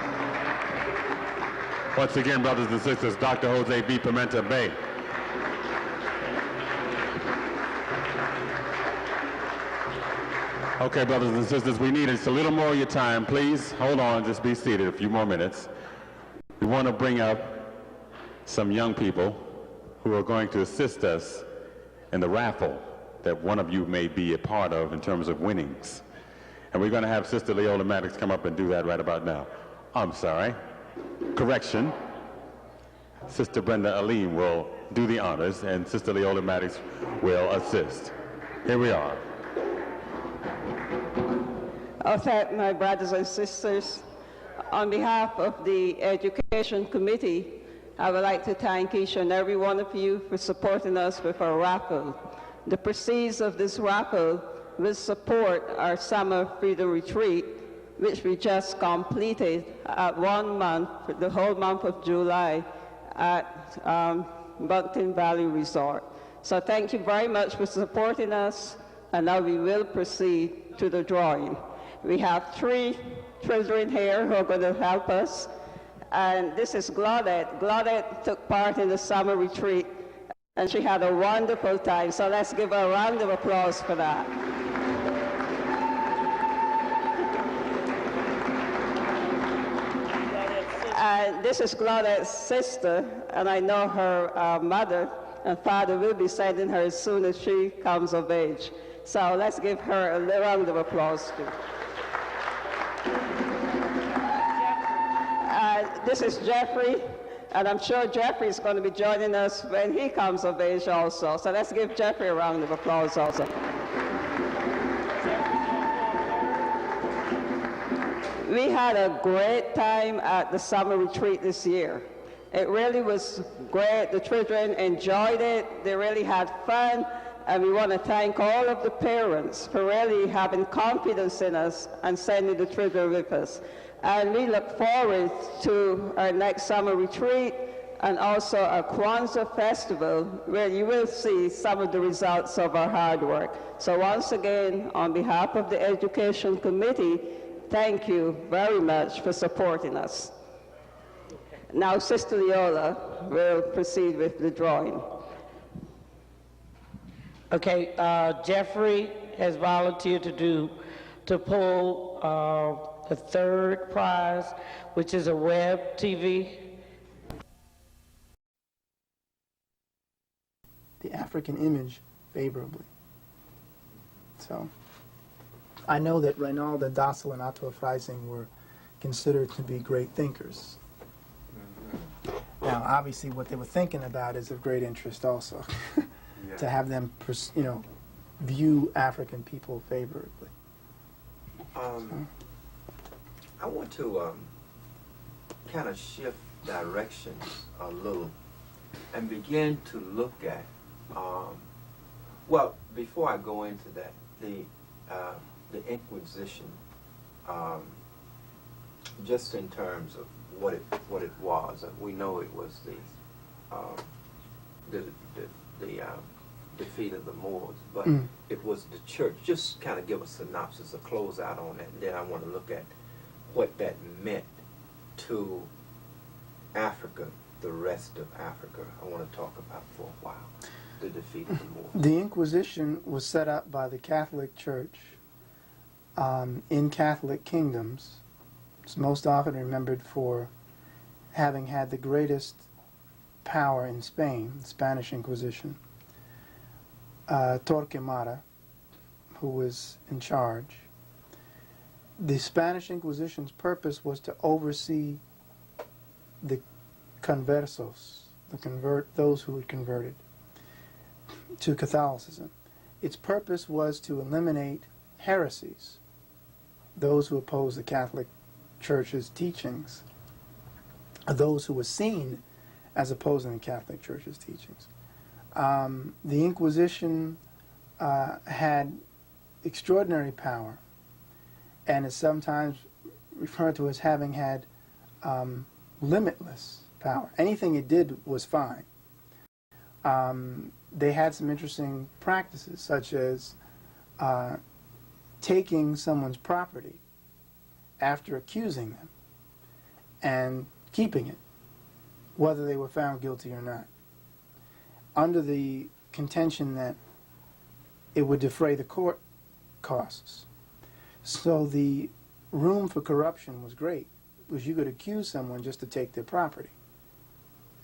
Once again, brothers and sisters, Dr. Jose V. Pimienta Bey. Okay, brothers and sisters, we need just a little more of your time. Please hold on, just be seated a few more minutes. We want to bring up some young people who are going to assist us in the raffle that one of you may be a part of in terms of winnings. And we're going to have Sister Leola Maddox come up and do that right about now. I'm sorry. Correction. Sister Brenda Aline will do the honors, and Sister Leola Maddox will assist. Here we are. I thank my brothers and sisters. On behalf of the Education Committee, I would like to thank each and every one of you for supporting us with our raffle. The proceeds of this raffle will support our summer freedom retreat, which we just completed at 1 month, for the whole month of July at Mountain Valley Resort. So thank you very much for supporting us, and now we will proceed to the drawing. We have 3 children here who are going to help us, and this is Claudette. Claudette took part in the summer retreat, and she had a wonderful time, so let's give her a round of applause for that. And this is Claudette's sister, and I know her mother and father will be sending her as soon as she comes of age. So let's give her a round of applause too. This is Jeffrey, and I'm sure Jeffrey is going to be joining us when he comes of age also. So let's give Jeffrey a round of applause also. We had a great time at the summer retreat this year. It really was great. The children enjoyed it. They really had fun. And we want to thank all of the parents for really having confidence in us and sending the children with us. And we look forward to our next summer retreat and also our Kwanzaa festival, where you will see some of the results of our hard work. So once again, on behalf of the Education Committee, thank you very much for supporting us. Now, Sister Leola will proceed with the drawing. Okay, Jeffrey has volunteered to pull the 3rd prize, which is a web TV. The African image favorably. So, I know that Reinaldo Dassel and Otto Freising were considered to be great thinkers. Now, obviously, what they were thinking about is of great interest also. To have them, view African people favorably. I want to kind of shift directions a little and begin to look at, well, before I go into that, the Inquisition, just in terms of what it was. We know it was the defeat of the Moors, but it was the church. Just kind of give a synopsis, a closeout on that, and then I want to look at what that meant to Africa, the rest of Africa. I want to talk about for a while the defeat of the Moors. The Inquisition was set up by the Catholic Church in Catholic kingdoms. It's most often remembered for having had the greatest power in Spain, the Spanish Inquisition. Torquemada, who was in charge. The Spanish Inquisition's purpose was to oversee the conversos, those who had converted to Catholicism. Its purpose was to eliminate heresies, those who opposed the Catholic Church's teachings, those who were seen as opposing the Catholic Church's teachings. The Inquisition had extraordinary power and is sometimes referred to as having had limitless power. Anything it did was fine. They had some interesting practices, such as taking someone's property after accusing them and keeping it, whether they were found guilty or not, under the contention that it would defray the court costs. So the room for corruption was great, because you could accuse someone just to take their property.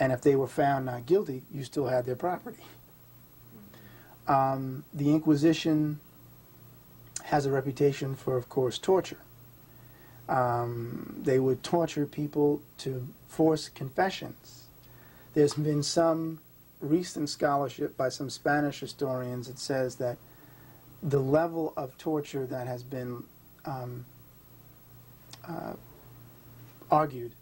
And if they were found not guilty, you still had their property. The Inquisition has a reputation for, of course, torture. They would torture people to force confessions. There's been some recent scholarship by some Spanish historians that says that the level of torture that has been argued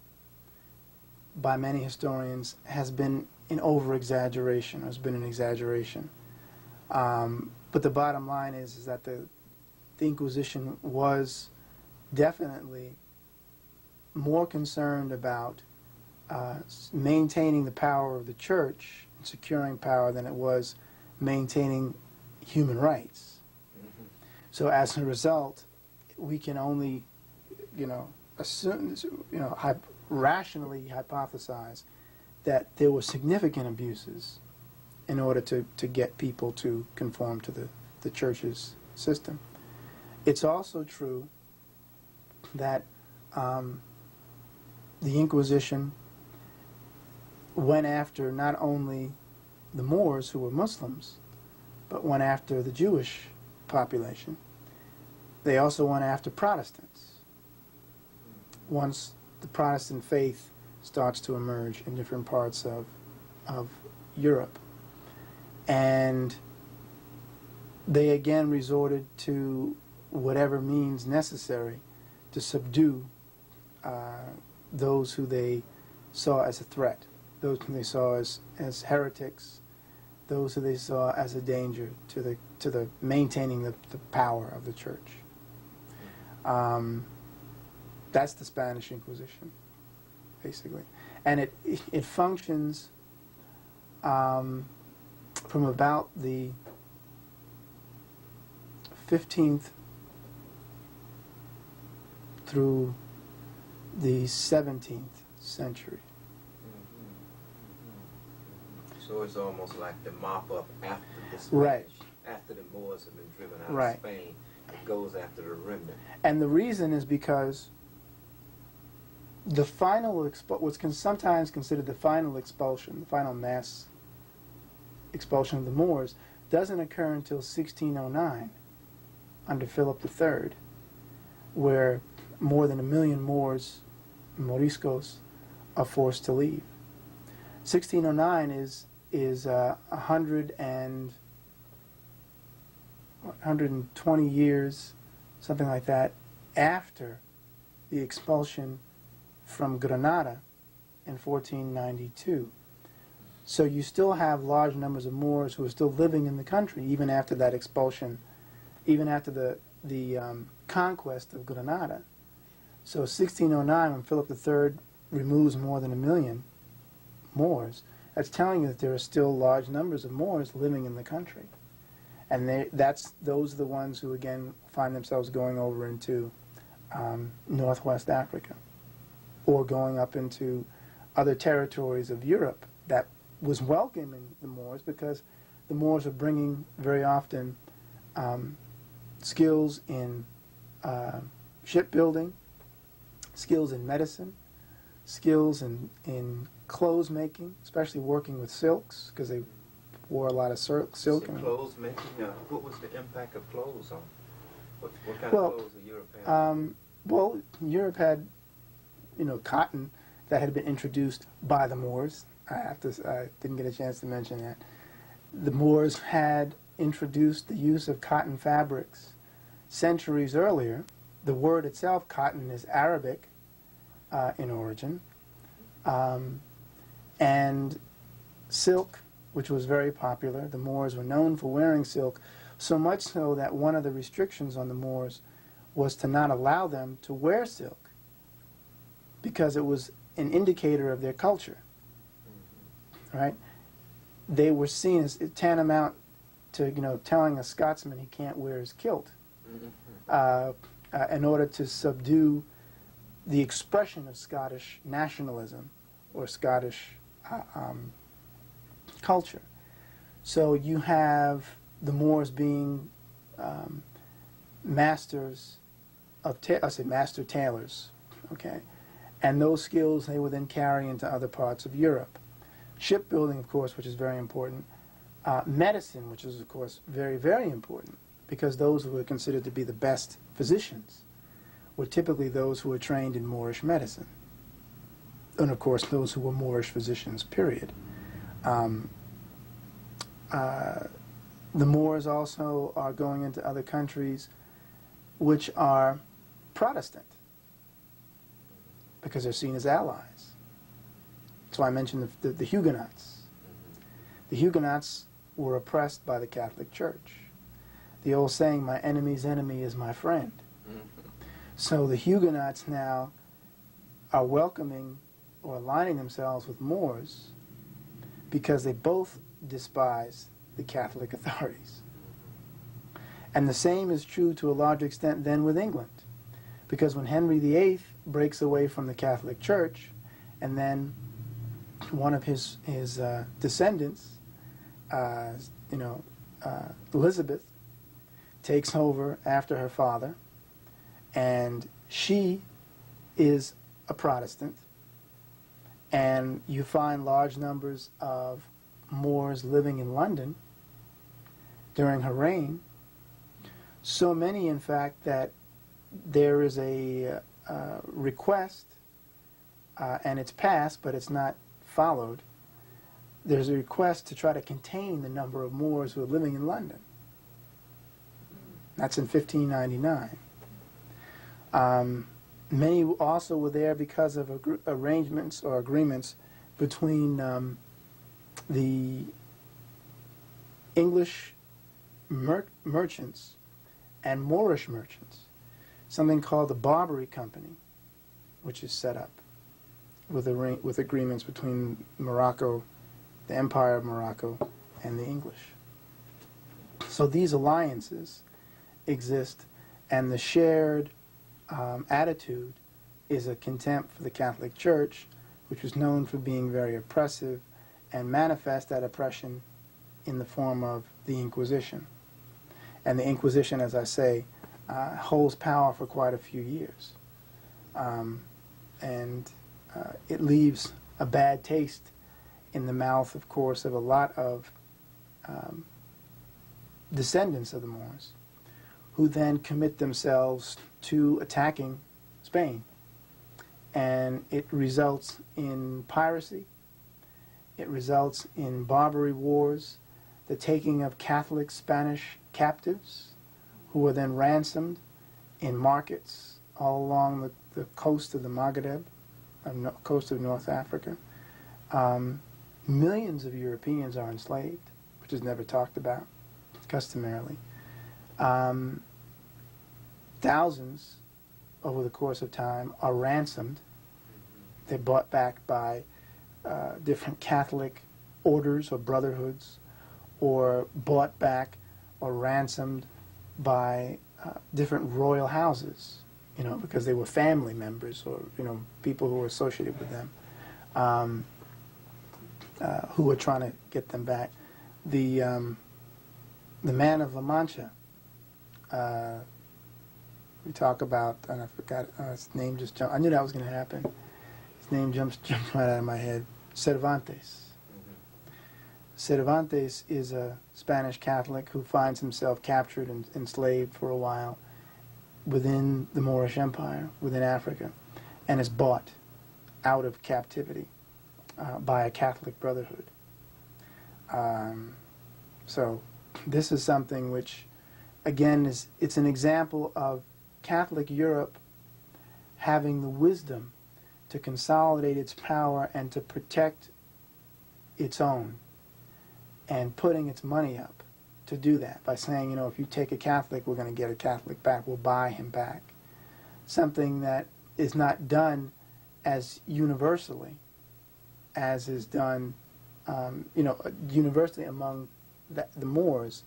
by many historians has been an over-exaggeration, has been an exaggeration. But the bottom line is that the Inquisition was definitely more concerned about maintaining the power of the church and securing power than it was maintaining human rights. Mm-hmm. So as a result, we can only, assume, rationally hypothesize that there were significant abuses in order to get people to conform to the church's system. It's also true that the Inquisition went after not only the Moors, who were Muslims, but went after the Jewish population. They also went after Protestants. Once the Protestant faith starts to emerge in different parts of Europe. And they again resorted to whatever means necessary to subdue those who they saw as a threat, those who they saw as heretics, those who they saw as a danger to the maintaining the power of the church. That's the Spanish Inquisition, basically, and it functions from about the 15th through the 17th century. So it's almost like the mop up after the Spanish, right. After the Moors have been driven out right. of Spain, it goes after the remnant. And the reason is because the final what's sometimes considered the final expulsion, the final mass expulsion of the Moors, doesn't occur until 1609 under Philip III, where more than 1 million Moors, Moriscos, are forced to leave. 1609 is 120 years, something like that, after the expulsion from Granada in 1492. So you still have large numbers of Moors who are still living in the country even after that expulsion, even after the conquest of Granada. So 1609, when Philip III removes more than 1 million Moors, that's telling you that there are still large numbers of Moors living in the country. And those are the ones who, again, find themselves going over into Northwest Africa or going up into other territories of Europe that was welcoming the Moors, because the Moors are bringing very often skills in shipbuilding, skills in medicine, skills in clothes making, especially working with silks, because they wore a lot of silk. So clothes making, what was the impact of clothes on? What kind of clothes did Europe have? Well, Europe had, cotton that had been introduced by the Moors. I didn't get a chance to mention that. The Moors had introduced the use of cotton fabrics centuries earlier. The word itself, cotton, is Arabic in origin. And silk, which was very popular. The Moors were known for wearing silk, so much so that one of the restrictions on the Moors was to not allow them to wear silk, because it was an indicator of their culture, right? They were seen as tantamount to, telling a Scotsman he can't wear his kilt in order to subdue the expression of Scottish nationalism or Scottish culture. So you have the Moors being masters of, master tailors, okay? And those skills they would then carry into other parts of Europe. Shipbuilding, of course, which is very important. Medicine, which is, of course, very, very important, because those who were considered to be the best physicians were typically those who were trained in Moorish medicine. And, of course, those who were Moorish physicians, period. The Moors also are going into other countries which are Protestant, because they're seen as allies. That's why I mentioned the Huguenots. The Huguenots were oppressed by the Catholic Church. The old saying, my enemy's enemy is my friend. So the Huguenots now are welcoming or aligning themselves with Moors because they both despise the Catholic authorities. And the same is true to a large extent then with England, because when Henry VIII breaks away from the Catholic Church, and then one of his descendants, Elizabeth, takes over after her father, and she is a Protestant, and you find large numbers of Moors living in London during her reign. So many, in fact, that there is a request, and it's passed, but it's not followed. There's a request to try to contain the number of Moors who are living in London. That's in 1599. Many also were there because of arrangements or agreements between the English merchants and Moorish merchants, something called the Barbary Company, which is set up with agreements between Morocco, the Empire of Morocco, and the English. So these alliances exist, and the shared attitude is a contempt for the Catholic Church, which was known for being very oppressive and manifest that oppression in the form of the Inquisition. And the Inquisition, as I say, holds power for quite a few years. It leaves a bad taste in the mouth, of course, of a lot of descendants of the Moors, who then commit themselves to attacking Spain. And it results in piracy. It results in Barbary wars, the taking of Catholic Spanish captives, who were then ransomed in markets all along the coast of the Maghreb, coast of North Africa. Millions of Europeans are enslaved, which is never talked about, customarily. Thousands, over the course of time, are ransomed. They're bought back by different Catholic orders or brotherhoods, or bought back or ransomed by different royal houses, because they were family members or, people who were associated with them, who were trying to get them back. The man of La Mancha, we talk about, and I forgot, his name just jumped. I knew that was going to happen. His name jumped right out of my head. Cervantes. Cervantes is a Spanish Catholic who finds himself captured and enslaved for a while within the Moorish Empire, within Africa, and is bought out of captivity by a Catholic brotherhood. So this is something which, again, it's an example of Catholic Europe having the wisdom to consolidate its power and to protect its own, and putting its money up to do that by saying, if you take a Catholic, we're going to get a Catholic back, we'll buy him back. Something that is not done as universally as is done, universally among the Moors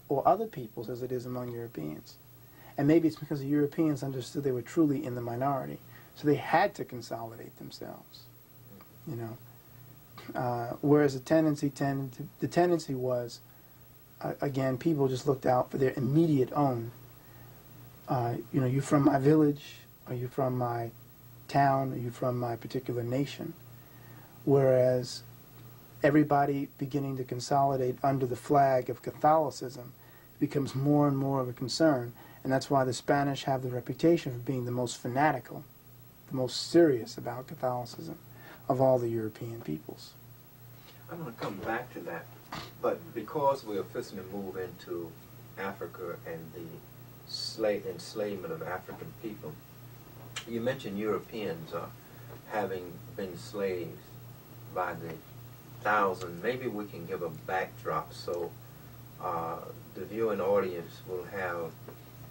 or other peoples as it is among Europeans. And maybe it's because the Europeans understood they were truly in the minority. So they had to consolidate themselves, whereas the tendency was, again, people just looked out for their immediate own. You from my village? Are you from my town? Are you from my particular nation? Whereas everybody beginning to consolidate under the flag of Catholicism becomes more and more of a concern, and that's why the Spanish have the reputation of being the most fanatical, the most serious about Catholicism of all the European peoples. I'm going to come back to that, but because we're fixing to move into Africa and the enslavement of African people, you mentioned Europeans having been slaves by the thousand. Maybe we can give a backdrop so the viewing audience will have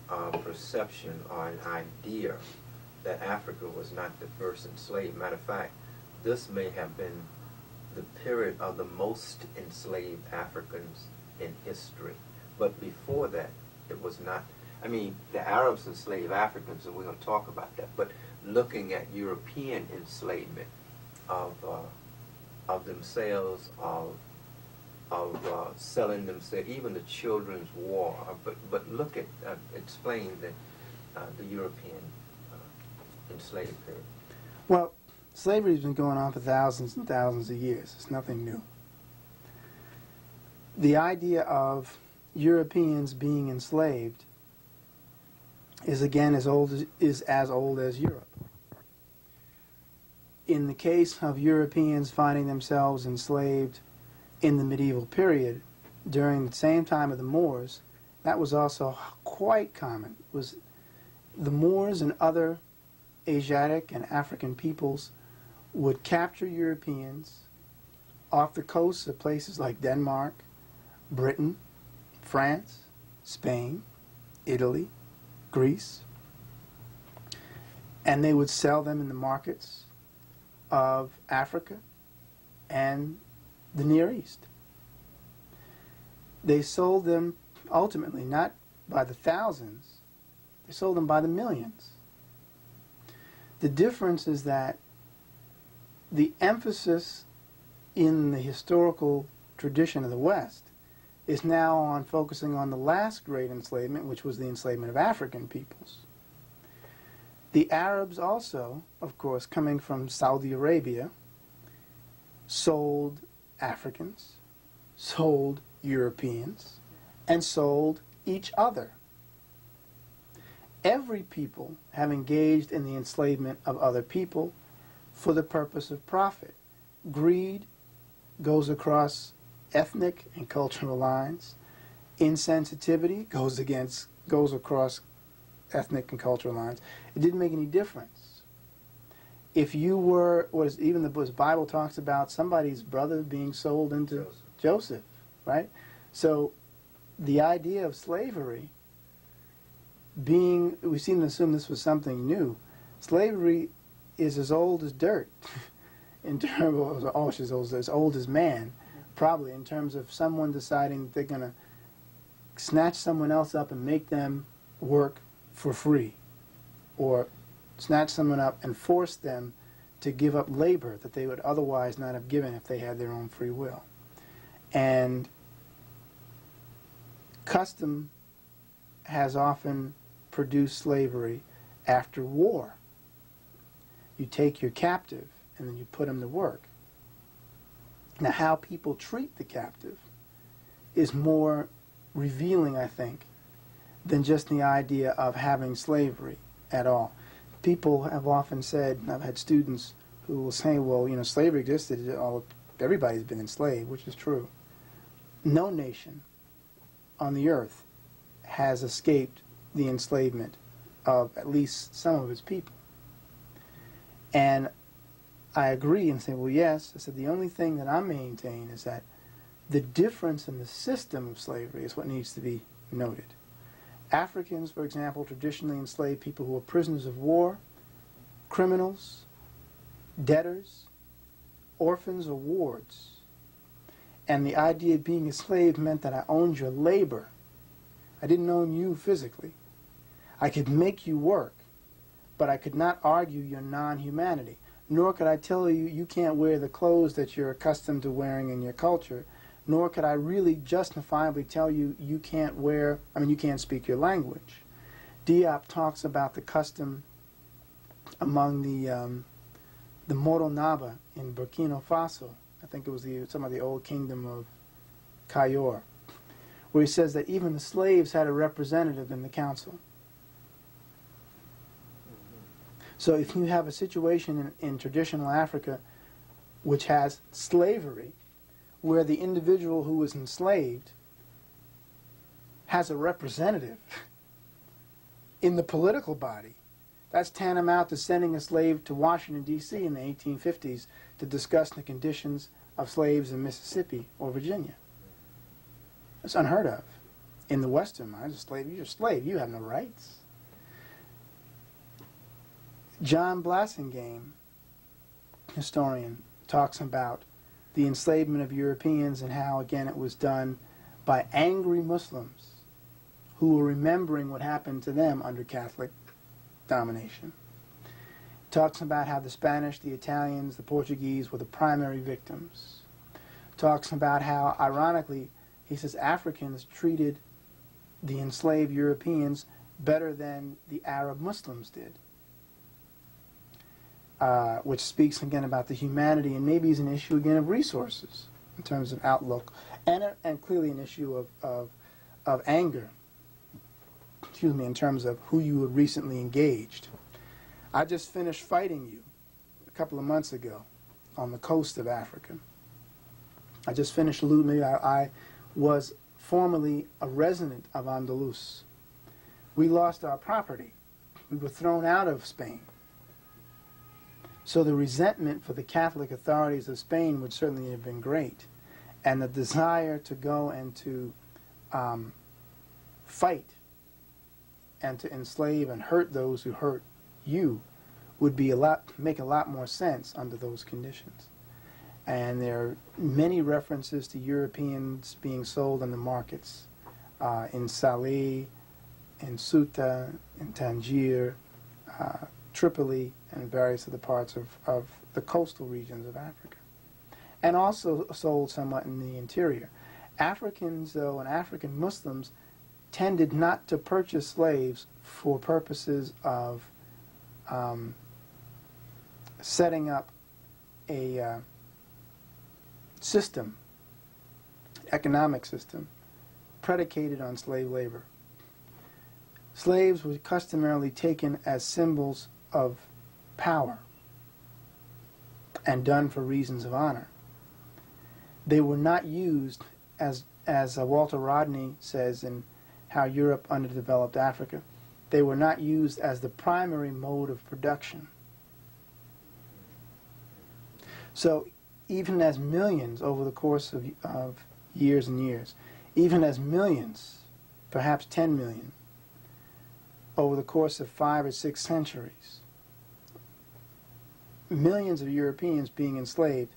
a perception or an idea that Africa was not the first enslaved. Matter of fact, this may have been the period of the most enslaved Africans in history. But before that, it was not. I mean, the Arabs enslaved Africans, and we're going to talk about that. But looking at European enslavement of themselves, of selling themselves, even the Children's War. But look at explain the European enslaved period. Well, slavery's been going on for thousands and thousands of years. It's nothing new. The idea of Europeans being enslaved is again as old as Europe. In the case of Europeans finding themselves enslaved in the medieval period, during the same time of the Moors, that was also quite common. It was the Moors and other Asiatic and African peoples would capture Europeans off the coasts of places like Denmark, Britain, France, Spain, Italy, Greece, and they would sell them in the markets of Africa and the Near East. They sold them ultimately not by the thousands, they sold them by the millions. The difference is that the emphasis in the historical tradition of the West is now on focusing on the last great enslavement, which was the enslavement of African peoples. The Arabs also, of course, coming from Saudi Arabia, sold Africans, sold Europeans, and sold each other. Every people have engaged in the enslavement of other people for the purpose of profit. Greed goes across ethnic and cultural lines. Insensitivity goes across ethnic and cultural lines. It didn't make any difference. If you were, even the Bible talks about somebody's brother being sold into Joseph, right? So the idea of slavery being, we seem to assume this was something new. Slavery is as old as dirt in terms of, she's as old as man, probably, in terms of someone deciding that they're going to snatch someone else up and make them work for free, or snatch someone up and force them to give up labor that they would otherwise not have given if they had their own free will. And custom has often produced slavery after war. You take your captive and then you put him to work. Now, how people treat the captive is more revealing, I think, than just the idea of having slavery at all. People have often said, and I've had students who will say, well, slavery existed, everybody's been enslaved, which is true. No nation on the earth has escaped the enslavement of at least some of its people. And I agree and say, well, yes. I said, the only thing that I maintain is that the difference in the system of slavery is what needs to be noted. Africans, for example, traditionally enslaved people who were prisoners of war, criminals, debtors, orphans, or wards. And the idea of being a slave meant that I owned your labor. I didn't own you physically. I could make you work, but I could not argue your non-humanity, nor could I tell you you can't wear the clothes that you're accustomed to wearing in your culture, nor could I really justifiably tell you you can't you can't speak your language. Diop talks about the custom among the Moro Naba in Burkina Faso. I think it was some of the old kingdom of Kayor, where he says that even the slaves had a representative in the council. So if you have a situation in traditional Africa which has slavery, where the individual who was enslaved has a representative in the political body, that's tantamount to sending a slave to Washington, D.C. in the 1850s to discuss the conditions of slaves in Mississippi or Virginia. It's unheard of. In the Western mind, you're a slave, you have no rights. John Blassingame, historian, talks about the enslavement of Europeans and how, again, it was done by angry Muslims who were remembering what happened to them under Catholic domination. Talks about how the Spanish, the Italians, the Portuguese were the primary victims. Talks about how, ironically, he says Africans treated the enslaved Europeans better than the Arab Muslims did. Which speaks again about the humanity and maybe is an issue again of resources in terms of outlook, and clearly an issue of anger, in terms of who you had recently engaged. I just finished fighting you a couple of months ago on the coast of Africa. I just finished looting. I was formerly a resident of Andalus. We lost our property. We were thrown out of Spain. So the resentment for the Catholic authorities of Spain would certainly have been great. And the desire to go and to fight and to enslave and hurt those who hurt you would be make a lot more sense under those conditions. And there are many references to Europeans being sold in the markets, in Salé, in Ceuta, in Tangier, Tripoli, and various other parts of the coastal regions of Africa. And also sold somewhat in the interior. Africans, though, and African Muslims tended not to purchase slaves for purposes of setting up a system, economic system, predicated on slave labor. Slaves were customarily taken as symbols of power and done for reasons of honor. They were not used, as Walter Rodney says in How Europe Underdeveloped Africa, they were not used as the primary mode of production. So even as millions over the course of years and years, even as millions, perhaps 10 million, over the course of 5 or 6 centuries, millions of Europeans being enslaved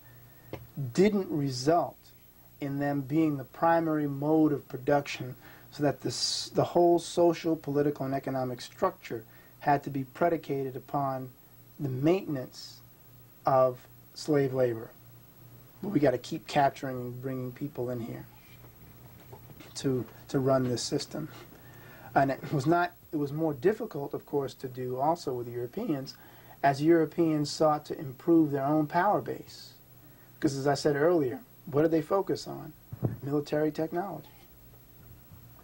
didn't result in them being the primary mode of production, so that the whole social, political, and economic structure had to be predicated upon the maintenance of slave labor. But we got to keep capturing and bringing people in here to run this system. And it was more difficult, of course, to do also with Europeans, as Europeans sought to improve their own power base. Because as I said earlier, what did they focus on? Military technology.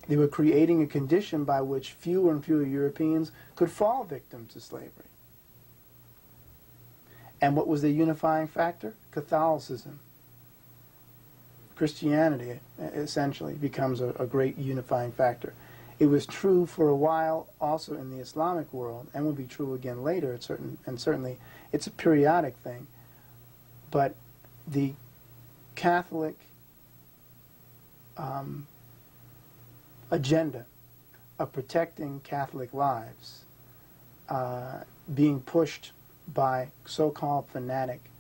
They were creating a condition by which fewer and fewer Europeans could fall victim to slavery. And what was the unifying factor? Catholicism. Christianity, essentially, becomes a great unifying factor. It was true for a while also in the Islamic world, and will be true again later, and certainly it's a periodic thing. But the Catholic agenda of protecting Catholic lives being pushed by so-called fanatic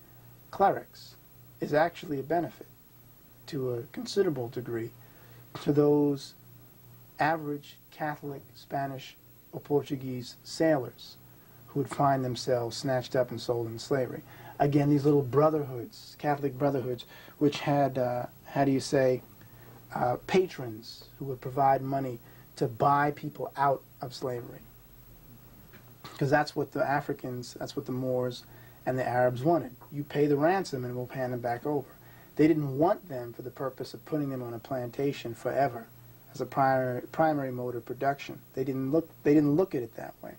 clerics is actually a benefit to a considerable degree to those average Catholic, Spanish, or Portuguese sailors who would find themselves snatched up and sold into slavery. Again, these little brotherhoods, Catholic brotherhoods, which had, how do you say, patrons who would provide money to buy people out of slavery. Because that's what the Africans, that's what the Moors and the Arabs wanted. You pay the ransom and we'll hand them back over. They didn't want them for the purpose of putting them on a plantation forever as a primary mode of production. They didn't look at it that way.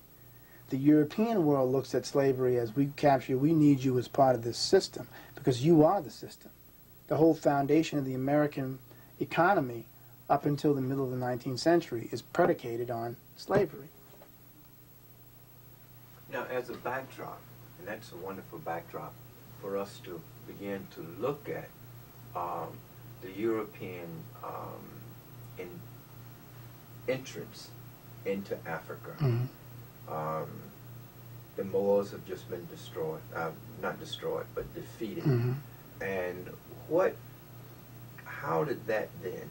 The European world looks at slavery as we capture you, we need you as part of this system because you are the system. The whole foundation of the American economy up until the middle of the 19th century is predicated on slavery. Now, as a backdrop, and that's a wonderful backdrop for us to begin to look at the European entrance into Africa. Mm-hmm. The Moors have just been destroyed, not destroyed, but defeated. Mm-hmm. And how did that then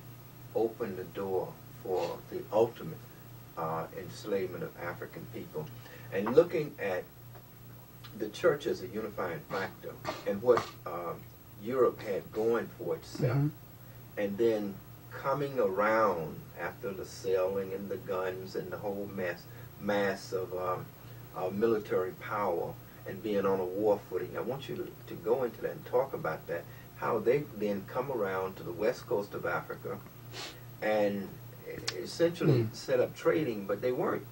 open the door for the ultimate enslavement of African people? And looking at the church as a unifying factor and what Europe had going for itself, mm-hmm. and then coming around after the sailing and the guns and the whole mass of military power and being on a war footing. I want you to go into that and talk about that, how they then come around to the west coast of Africa and essentially set up trading, but they weren't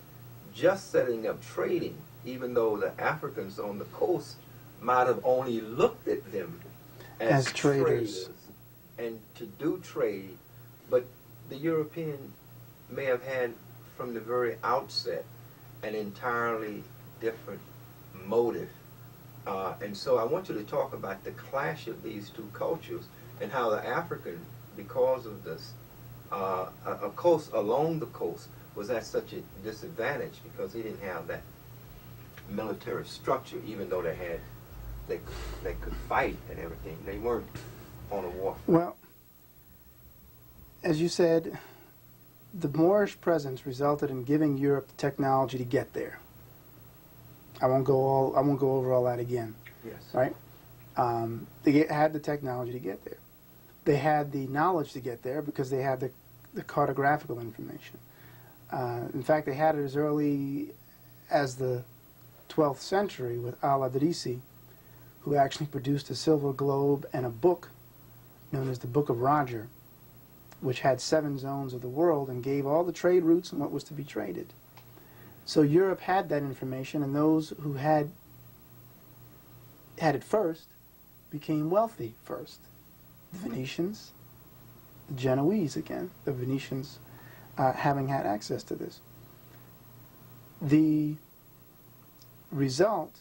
just setting up trading, even though the Africans on the coast might have only looked at them as traders and to do trade, but the European may have had from the very outset an entirely different motive. And so I want you to talk about the clash of these two cultures and how the African, because of this, a coast along the coast was at such a disadvantage because he didn't have that military structure, even though they could fight and everything. They weren't on a war front. Well, as you said, the Moorish presence resulted in giving Europe the technology to get there. I won't go over all that again. Yes. Right? They had the technology to get there. They had the knowledge to get there because they had the cartographical information. In fact, they had it as early as the 12th century with Al-Adrisi, who actually produced a silver globe and a book known as the Book of Roger, which had 7 zones of the world and gave all the trade routes and what was to be traded. So Europe had that information, and those who had it first became wealthy first. The Venetians, the Genoese again, the Venetians having had access to this. The result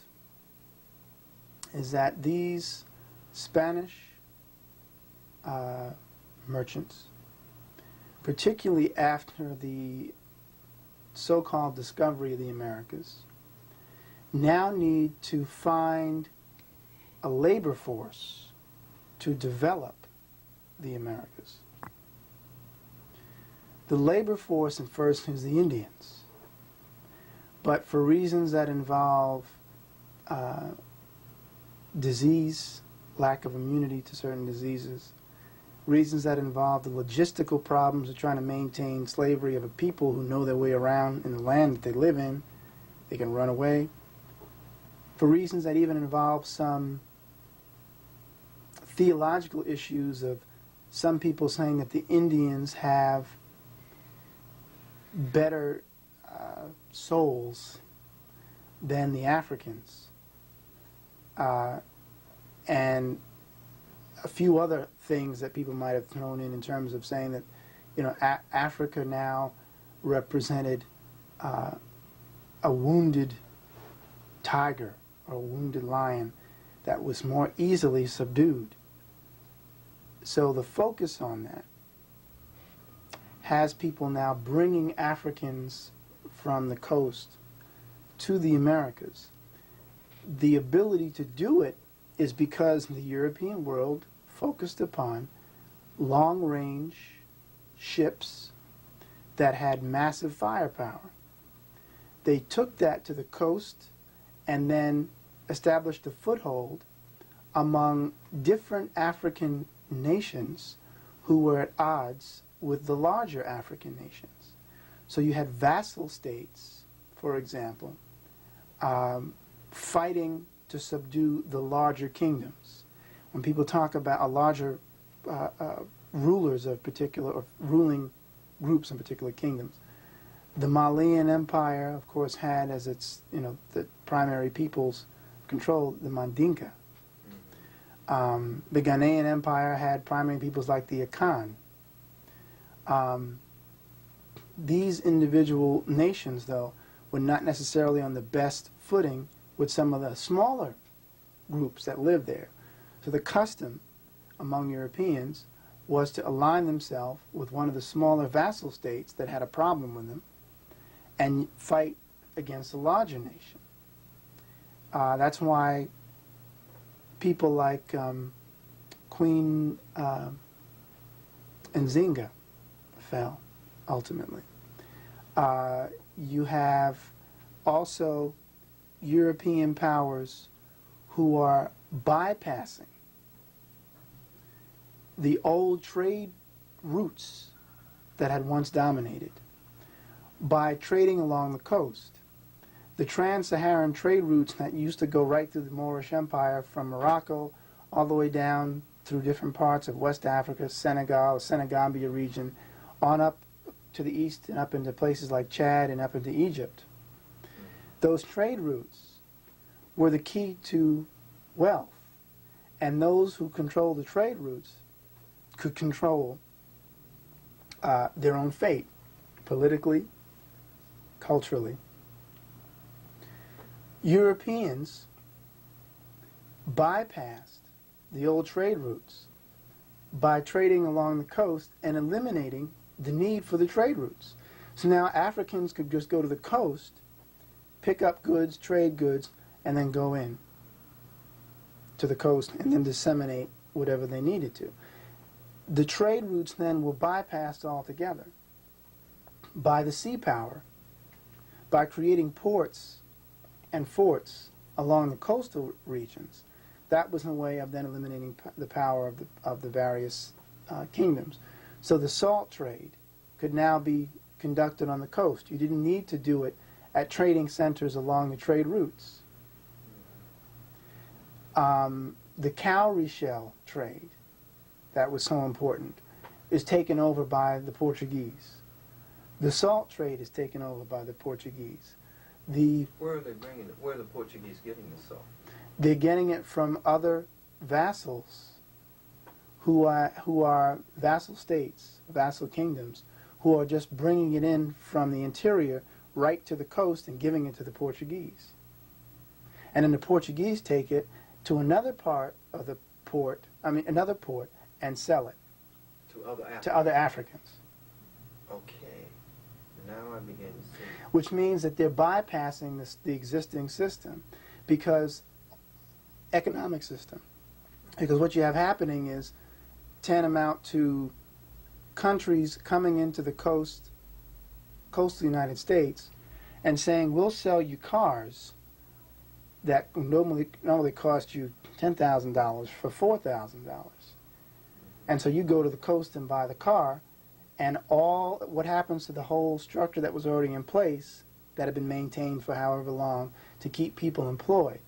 is that these Spanish merchants, particularly after the so-called discovery of the Americas, now need to find a labor force to develop the Americas. The labor force at first is the Indians, but for reasons that involve disease, lack of immunity to certain diseases, reasons that involve the logistical problems of trying to maintain slavery of a people who know their way around in the land that they live in, they can run away, for reasons that even involve some theological issues of some people saying that the Indians have better souls than the Africans, and a few other things that people might have thrown in terms of saying that, you know, Africa now represented a wounded tiger or a wounded lion that was more easily subdued. So the focus on that has people now bringing Africans from the coast to the Americas. The ability to do it is because the European world focused upon long-range ships that had massive firepower. They took that to the coast and then established a foothold among different African nations who were at odds with the larger African nations. So you had vassal states, for example, fighting to subdue the larger kingdoms. When people talk about a larger rulers of particular, or ruling groups in particular kingdoms, the Malian Empire, of course, had as its, the primary peoples control the Mandinka. The Ghanaian Empire had primary peoples like the Akan. These individual nations, though, were not necessarily on the best footing with some of the smaller groups that lived there. So the custom among Europeans was to align themselves with one of the smaller vassal states that had a problem with them and fight against a larger nation. That's why people like Queen Nzinga fell, ultimately. You have also European powers who are bypassing the old trade routes that had once dominated by trading along the coast. The trans-Saharan trade routes that used to go right through the Moorish Empire from Morocco all the way down through different parts of West Africa, Senegal, Senegambia region, on up to the east and up into places like Chad and up into Egypt. Those trade routes were the key to wealth, and those who control the trade routes could control their own fate, politically, culturally. Europeans bypassed the old trade routes by trading along the coast and eliminating the need for the trade routes. So now Africans could just go to the coast, pick up goods, trade goods, and then go in to the coast and then disseminate whatever they needed to. The trade routes then were bypassed altogether by the sea power, by creating ports and forts along the coastal regions. That was a way of then eliminating the power of the various kingdoms. So the salt trade could now be conducted on the coast. You didn't need to do it at trading centers along the trade routes. The cowrie shell trade, that was so important, is taken over by the Portuguese. The salt trade is taken over by the Portuguese. Where are they bringing it? Where are the Portuguese getting the salt? They're getting it from other vassals who are vassal states, vassal kingdoms, who are just bringing it in from the interior right to the coast and giving it to the Portuguese. And then the Portuguese take it to another part of the port, another port, and sell it to other Africans. Okay, now I begin to see. Which means that they're bypassing the existing system, economic system. Because what you have happening is tantamount to countries coming into the coastal United States and saying, we'll sell you cars that normally cost you $10,000 for $4,000. And so you go to the coast and buy the car, and what happens to the whole structure that was already in place that had been maintained for however long to keep people employed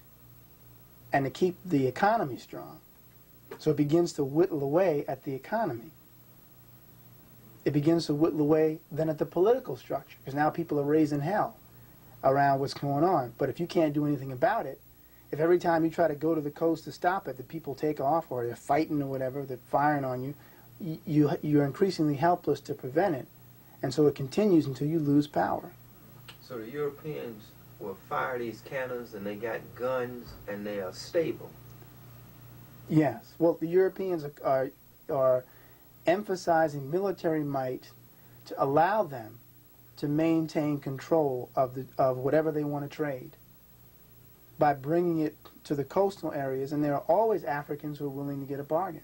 and to keep the economy strong. So it begins to whittle away at the economy. It begins to whittle away then at the political structure, because now people are raising hell around what's going on. But if you can't do anything about it, if every time you try to go to the coast to stop it, the people take off or they're fighting or whatever, they're firing on you, you're increasingly helpless to prevent it. And so it continues until you lose power. So the Europeans will fire these cannons and they got guns and they are stable. Yes. Well, the Europeans are emphasizing military might to allow them to maintain control of whatever they want to trade by bringing it to the coastal areas, and there are always Africans who are willing to get a bargain.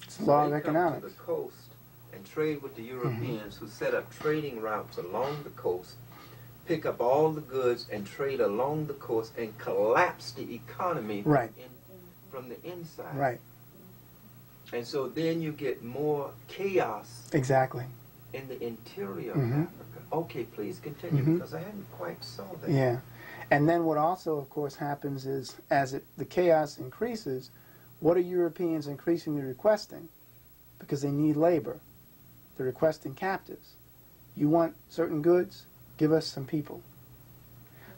It's the law of economics. Come to the coast and trade with the Europeans who set up trading routes along the coast, pick up all the goods and trade along the coast and collapse the economy Right. from the inside. Right. And so then you get more chaos Exactly. in the interior Mhm. of Africa. Okay, please continue, Mhm. because I hadn't quite saw that. Yeah. And then what also, of course, happens is as the chaos increases, what are Europeans increasingly requesting? Because they need labor. They're requesting captives. You want certain goods? Give us some people.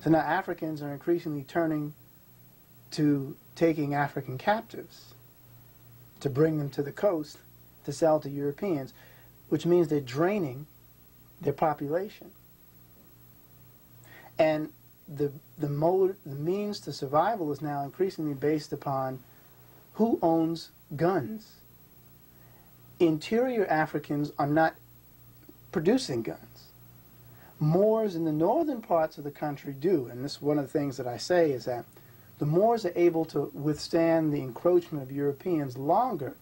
So now Africans are increasingly turning to taking African captives to bring them to the coast to sell to Europeans, which means they're draining their population. And the means to survival is now increasingly based upon who owns guns. Interior Africans are not producing guns. Moors in the northern parts of the country do, and this is one of the things that I say is that the Moors are able to withstand the encroachment of Europeans longer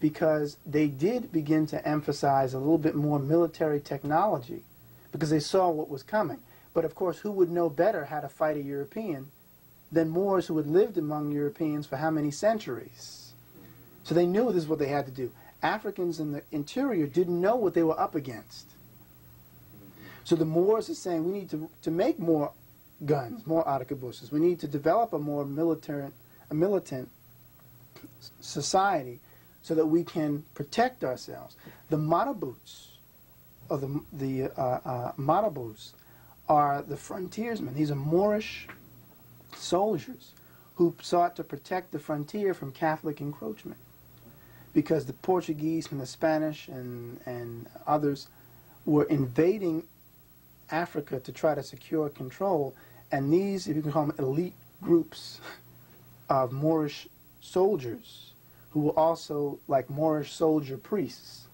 because they did begin to emphasize a little bit more military technology because they saw what was coming. But of course, who would know better how to fight a European than Moors who had lived among Europeans for how many centuries? So they knew this is what they had to do. Africans in the interior didn't know what they were up against. So the Moors are saying we need to make more guns, more arquebuses. We need to develop a more militant society so that we can protect ourselves. The marabouts, or the marabouts, are the frontiersmen. These are Moorish soldiers who sought to protect the frontier from Catholic encroachment because the Portuguese and the Spanish and others were invading Africa to try to secure control, and these, if you can call them elite groups of Moorish soldiers who were also like Moorish soldier priests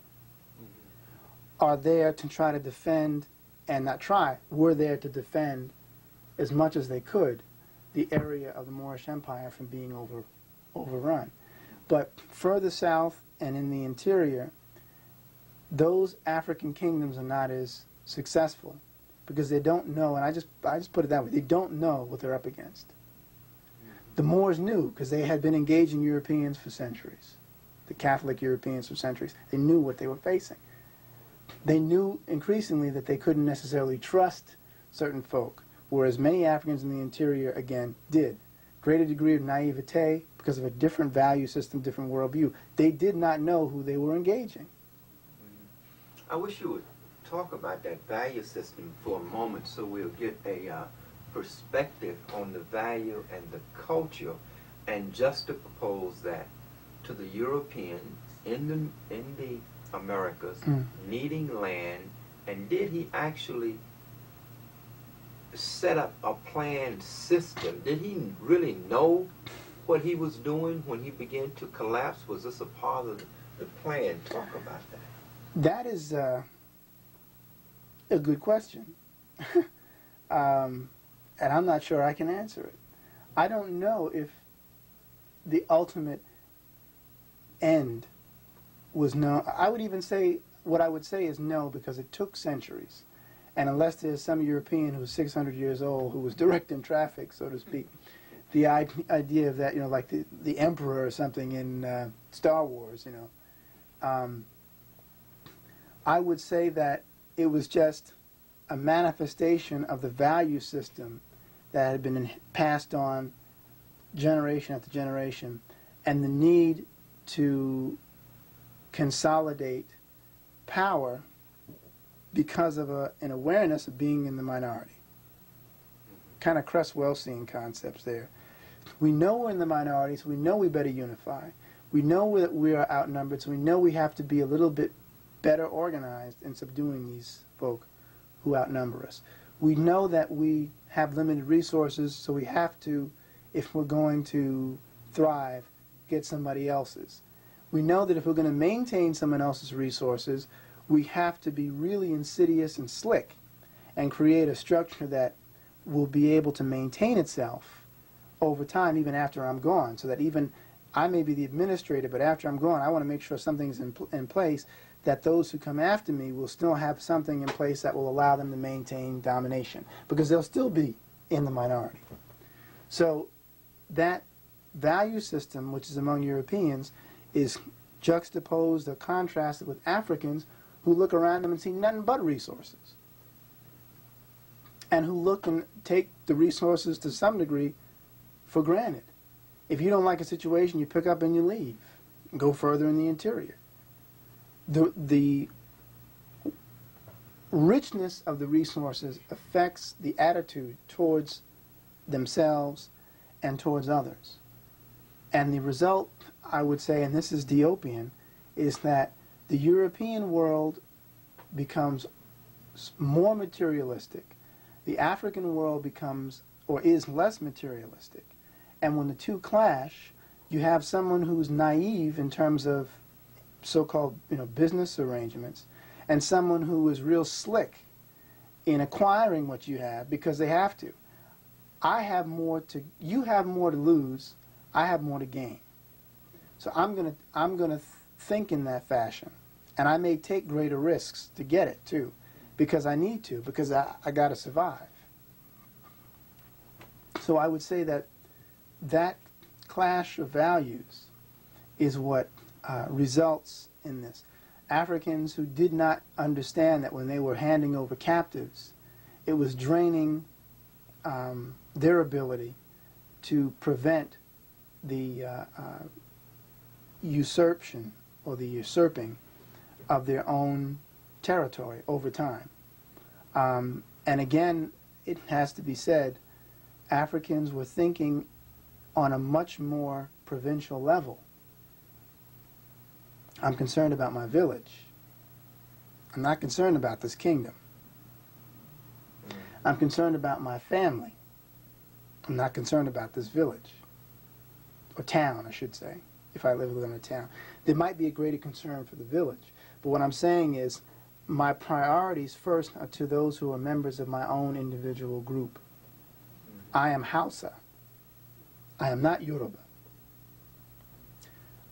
are there to try to defend, and not try, were there to defend as much as they could the area of the Moorish Empire from being overrun. But further south and in the interior, those African kingdoms are not as successful because they don't know, and I just put it that way, they don't know what they're up against. The Moors knew because they had been engaging Europeans for centuries, the Catholic Europeans for centuries. They knew what they were facing. They knew increasingly that they couldn't necessarily trust certain folk, whereas many Africans in the interior, again, did. Greater degree of naivete because of a different value system, different worldview. They did not know who they were engaging. I wish you would talk about that value system for a moment so we'll get a perspective on the value and the culture, and just to propose that to the European in the Americas needing land, and did he actually set up a planned system? Did he really know what he was doing when he began to collapse? Was this a part of the plan? Talk about that. That is a good question. And I'm not sure I can answer it. I don't know if the ultimate end was no. I would even say, what I would say is no, because it took centuries. And unless there's some European who's 600 years old who was directing traffic, so to speak, the idea of that, like the Emperor or something in Star Wars, I would say that it was just a manifestation of the value system that had been passed on generation after generation, and the need to consolidate power because of an awareness of being in the minority. Kind of Cresswellsian concepts there. We know we're in the minority, so we know we better unify. We know that we are outnumbered, so we know we have to be a little bit better organized in subduing these folk who outnumber us. We know that we have limited resources, so we have to, if we're going to thrive, get somebody else's. We know that if we're going to maintain someone else's resources, we have to be really insidious and slick and create a structure that will be able to maintain itself over time, even after I'm gone, so that even I may be the administrator, but after I'm gone, I want to make sure something's in place that those who come after me will still have something in place that will allow them to maintain domination, because they'll still be in the minority. So that value system, which is among Europeans, is juxtaposed or contrasted with Africans who look around them and see nothing but resources, and who look and take the resources to some degree for granted. If you don't like a situation, you pick up and you leave and go further in the interior. The richness of the resources affects the attitude towards themselves and towards others. And the result, I would say, and this is Diopian, is that the European world becomes more materialistic. The African world becomes, or is, less materialistic. And when the two clash, you have someone who's naive in terms of so-called, business arrangements, and someone who is real slick in acquiring what you have because they have to. You have more to lose, I have more to gain. So I'm gonna think in that fashion, and I may take greater risks to get it too, because I need to, because I got to survive. So I would say that clash of values is what results in this. Africans who did not understand that when they were handing over captives, it was draining their ability to prevent the usurpation or the usurping of their own territory over time. And again, it has to be said, Africans were thinking on a much more provincial level. I'm concerned about my village. I'm not concerned about this kingdom. I'm concerned about my family. I'm not concerned about this village. Or town, I should say, if I live within a town. There might be a greater concern for the village. But what I'm saying is, my priorities first are to those who are members of my own individual group. I am Hausa. I am not Yoruba.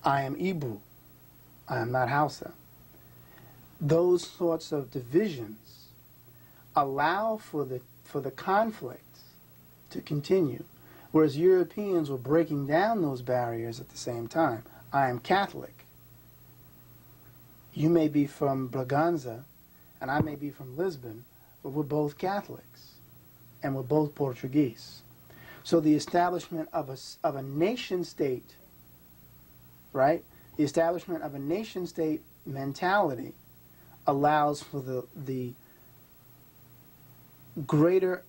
I am Igbo. I am not Hausa. Those sorts of divisions allow for the conflicts to continue, whereas Europeans were breaking down those barriers at the same time. I am Catholic. You may be from Braganza, and I may be from Lisbon, but we're both Catholics, and we're both Portuguese. So the establishment of a nation state, right? The establishment of a nation state mentality allows for the greater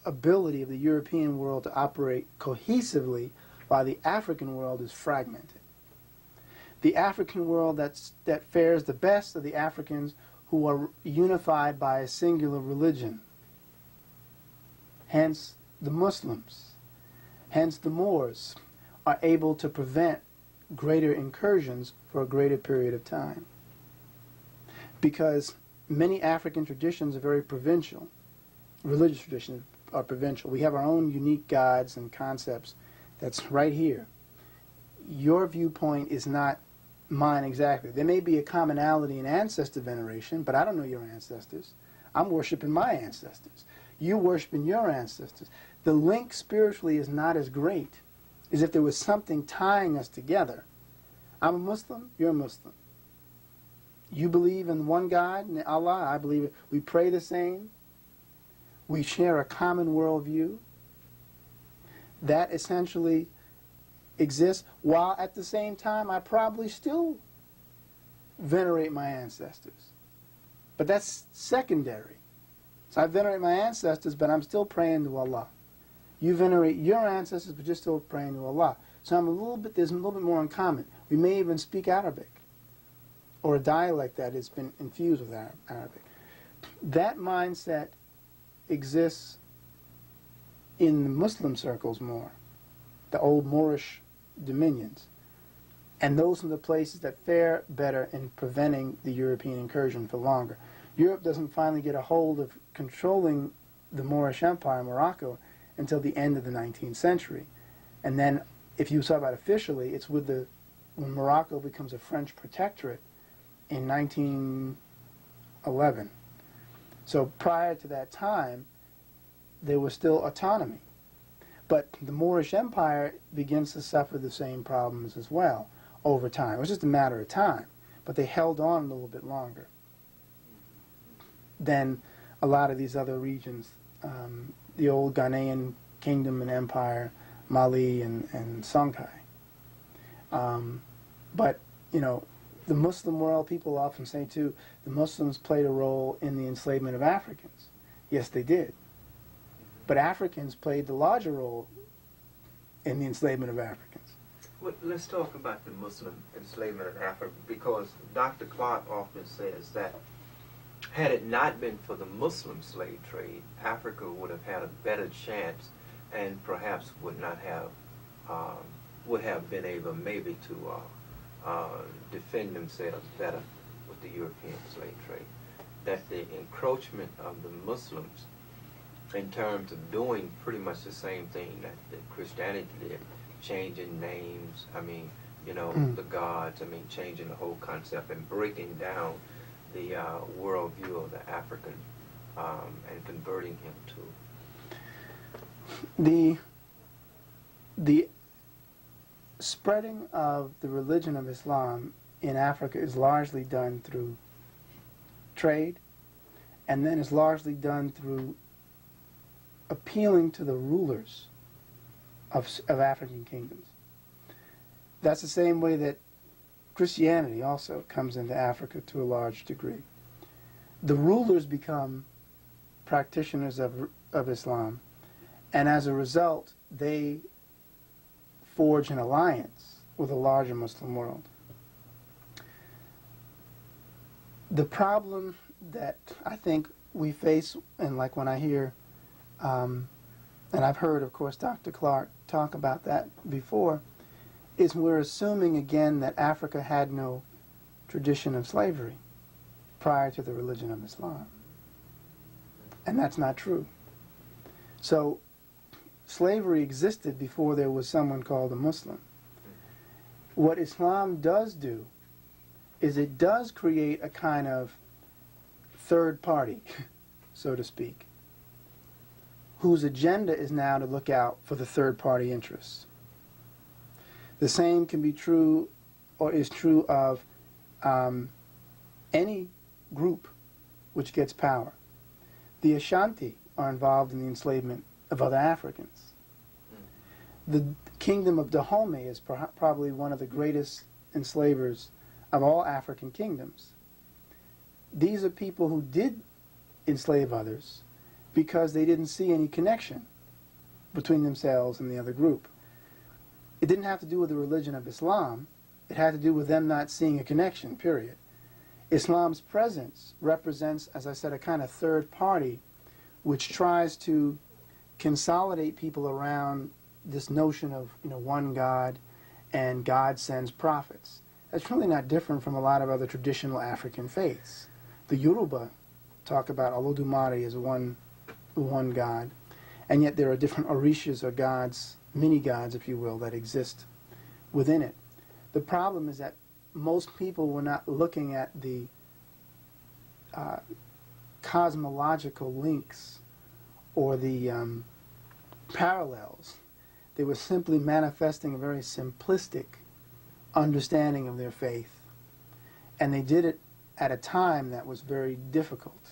ability of the European world to operate cohesively while the African world is fragmented. The African world that fares the best are the Africans who are unified by a singular religion. Hence the Muslims, hence the Moors are able to prevent greater incursions for a greater period of time. Because many African traditions are very provincial. Religious traditions are provincial. We have our own unique gods and concepts that's right here. Your viewpoint is not mine exactly. There may be a commonality in ancestor veneration, but I don't know your ancestors. I'm worshiping my ancestors. You're worshiping your ancestors. The link spiritually is not as great as if there was something tying us together. I'm a Muslim, you're a Muslim. You believe in one God, in Allah, I believe it. We pray the same. We share a common worldview. That essentially exists, while at the same time I probably still venerate my ancestors. But that's secondary. So I venerate my ancestors, but I'm still praying to Allah. You venerate your ancestors, but you're still praying to Allah. So there's a little bit more in common. We may even speak Arabic, or a dialect that has been infused with Arabic. That mindset exists in the Muslim circles more, the old Moorish dominions. And those are the places that fare better in preventing the European incursion for longer. Europe doesn't finally get a hold of controlling the Moorish Empire, Morocco, until the end of the 19th century. And then, if you talk about officially, it's when Morocco becomes a French protectorate in 1911. So prior to that time, there was still autonomy. But the Moorish Empire begins to suffer the same problems as well over time. It was just a matter of time, but they held on a little bit longer than a lot of these other regions. The old Ghanaian kingdom and empire, Mali and Songhai. But, you know, the Muslim world, people often say too, the Muslims played a role in the enslavement of Africans. Yes, they did. But Africans played the larger role in the enslavement of Africans. Well, let's talk about the Muslim enslavement of Africa, because Dr. Clark often says that had it not been for the Muslim slave trade, Africa would have had a better chance and perhaps would not have, would have been able maybe to defend themselves better with the European slave trade. That the encroachment of the Muslims in terms of doing pretty much the same thing that Christianity did, changing names, I mean, you know, the gods, I mean, changing the whole concept and breaking down the worldview of the African and converting him to. The spreading of the religion of Islam in Africa is largely done through trade, and then is largely done through appealing to the rulers of African kingdoms. That's the same way that Christianity also comes into Africa to a large degree. The rulers become practitioners of Islam, and as a result, they forge an alliance with a larger Muslim world. The problem that I think we face, and like when I hear, and I've heard, of course, Dr. Clark talk about that before, is we're assuming again that Africa had no tradition of slavery prior to the religion of Islam. And that's not true. So slavery existed before there was someone called a Muslim. What Islam does do is it does create a kind of third party, so to speak, whose agenda is now to look out for the third party interests. The same can be true, or is true of any group which gets power. The Ashanti are involved in the enslavement of other Africans. The kingdom of Dahomey is probably one of the greatest enslavers of all African kingdoms. These are people who did enslave others because they didn't see any connection between themselves and the other group. It didn't have to do with the religion of Islam. It had to do with them not seeing a connection, period. Islam's presence represents, as I said, a kind of third party which tries to consolidate people around this notion of, you know, one God, and God sends prophets. That's really not different from a lot of other traditional African faiths. The Yoruba talk about Olodumare as one God, and yet there are different orishas or gods, mini-gods, if you will, that exist within it. The problem is that most people were not looking at the cosmological links or the parallels. They were simply manifesting a very simplistic understanding of their faith. And they did it at a time that was very difficult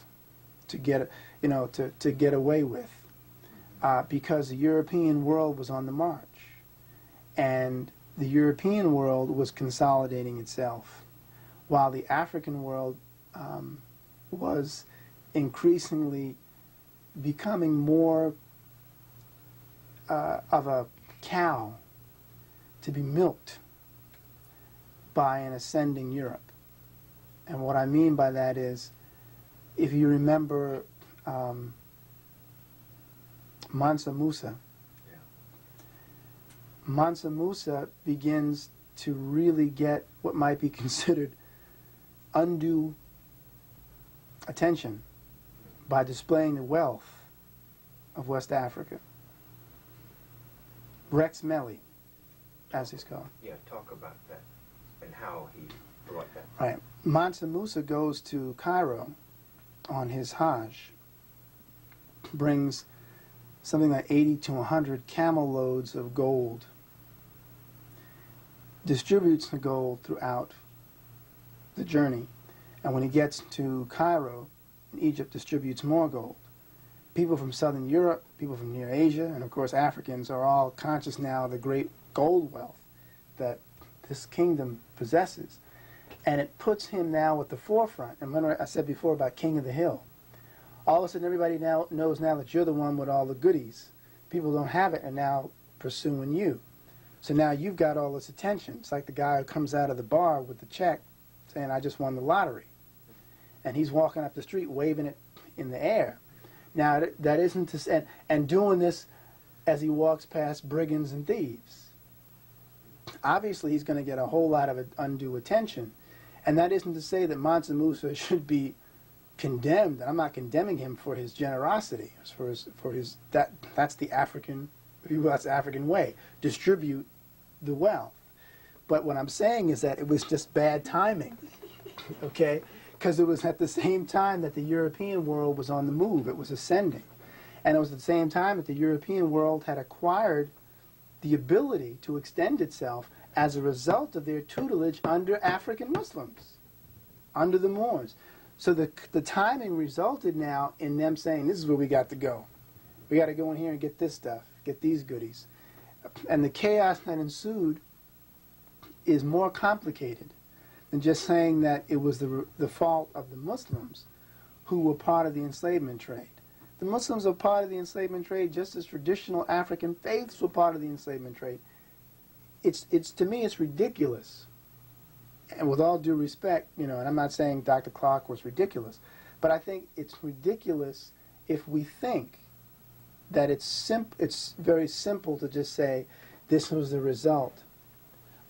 to get, to get away with, because the European world was on the march. And the European world was consolidating itself, while the African world was increasingly becoming more of a cow to be milked by an ascending Europe. And what I mean by that is, if you remember Mansa Musa, Mansa Musa begins to really get what might be considered undue attention by displaying the wealth of West Africa. Rex Melly, as he's called. Yeah, talk about that and how he brought that. Right. Mansa Musa goes to Cairo on his Hajj, brings something like 80 to 100 camel loads of gold, distributes the gold throughout the journey, and when he gets to Cairo, in Egypt, distributes more gold. People from southern Europe, people from near Asia, and of course Africans are all conscious now of the great gold wealth that this kingdom possesses. And it puts him now at the forefront. And remember I said before about King of the Hill. All of a sudden everybody now knows now that you're the one with all the goodies. People don't have it and now pursuing you. So now you've got all this attention. It's like the guy who comes out of the bar with the check saying, I just won the lottery. And he's walking up the street waving it in the air. Now that isn't to say, and doing this as he walks past brigands and thieves. Obviously he's going to get a whole lot of undue attention. And that isn't to say that Mansa Musa should be condemned. I'm not condemning him for his generosity. That's the African way. Distribute the wealth. But what I'm saying is that it was just bad timing, okay? Because it was at the same time that the European world was on the move. It was ascending. And it was at the same time that the European world had acquired the ability to extend itself as a result of their tutelage under African Muslims, under the Moors. So the timing resulted now in them saying, this is where we got to go. We got to go in here and get this stuff, get these goodies. And the chaos that ensued is more complicated than just saying that it was the fault of the Muslims who were part of the enslavement trade. The Muslims are part of the enslavement trade just as traditional African faiths were part of the enslavement trade. It's to me, it's ridiculous. And with all due respect, and I'm not saying Dr. Clark was ridiculous, but I think it's ridiculous if we think that it's very simple to just say this was the result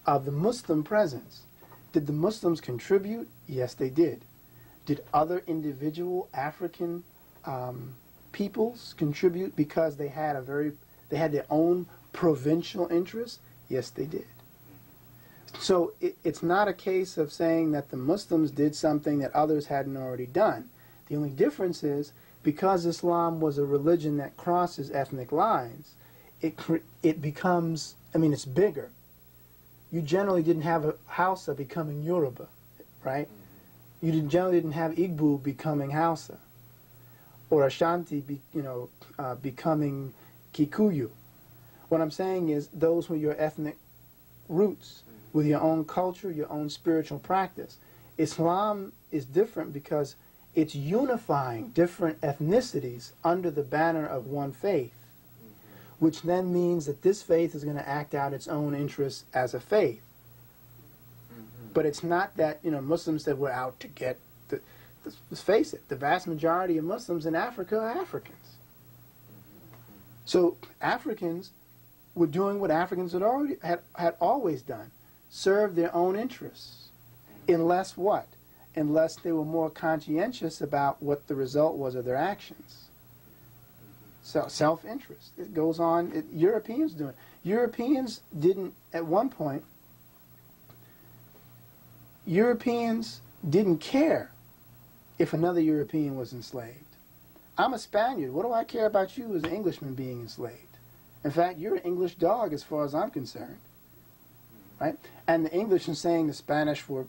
of the Muslim presence. Did the Muslims contribute? Yes, they did. Did other individual African peoples contribute because they had their own provincial interests? Yes, they did. So it's not a case of saying that the Muslims did something that others hadn't already done. The only difference is because Islam was a religion that crosses ethnic lines, it becomes, it's bigger. You generally didn't have a Hausa becoming Yoruba, right? You generally didn't have Igbo becoming Hausa, or Ashanti, becoming Kikuyu. What I'm saying is those were your ethnic roots with your own culture, your own spiritual practice. Islam is different because it's unifying different ethnicities under the banner of one faith, which then means that this faith is going to act out its own interests as a faith. But it's not that, Muslims said we're out to get, let's face it, the vast majority of Muslims in Africa are Africans. So Africans were doing what Africans had always done, serve their own interests, unless what? Unless they were more conscientious about what the result was of their actions. So self-interest. It goes on. Europeans do it. Europeans didn't, at one point, Europeans didn't care if another European was enslaved. I'm a Spaniard. What do I care about you as an Englishman being enslaved? In fact, you're an English dog as far as I'm concerned, right? And the English are saying the Spanish were,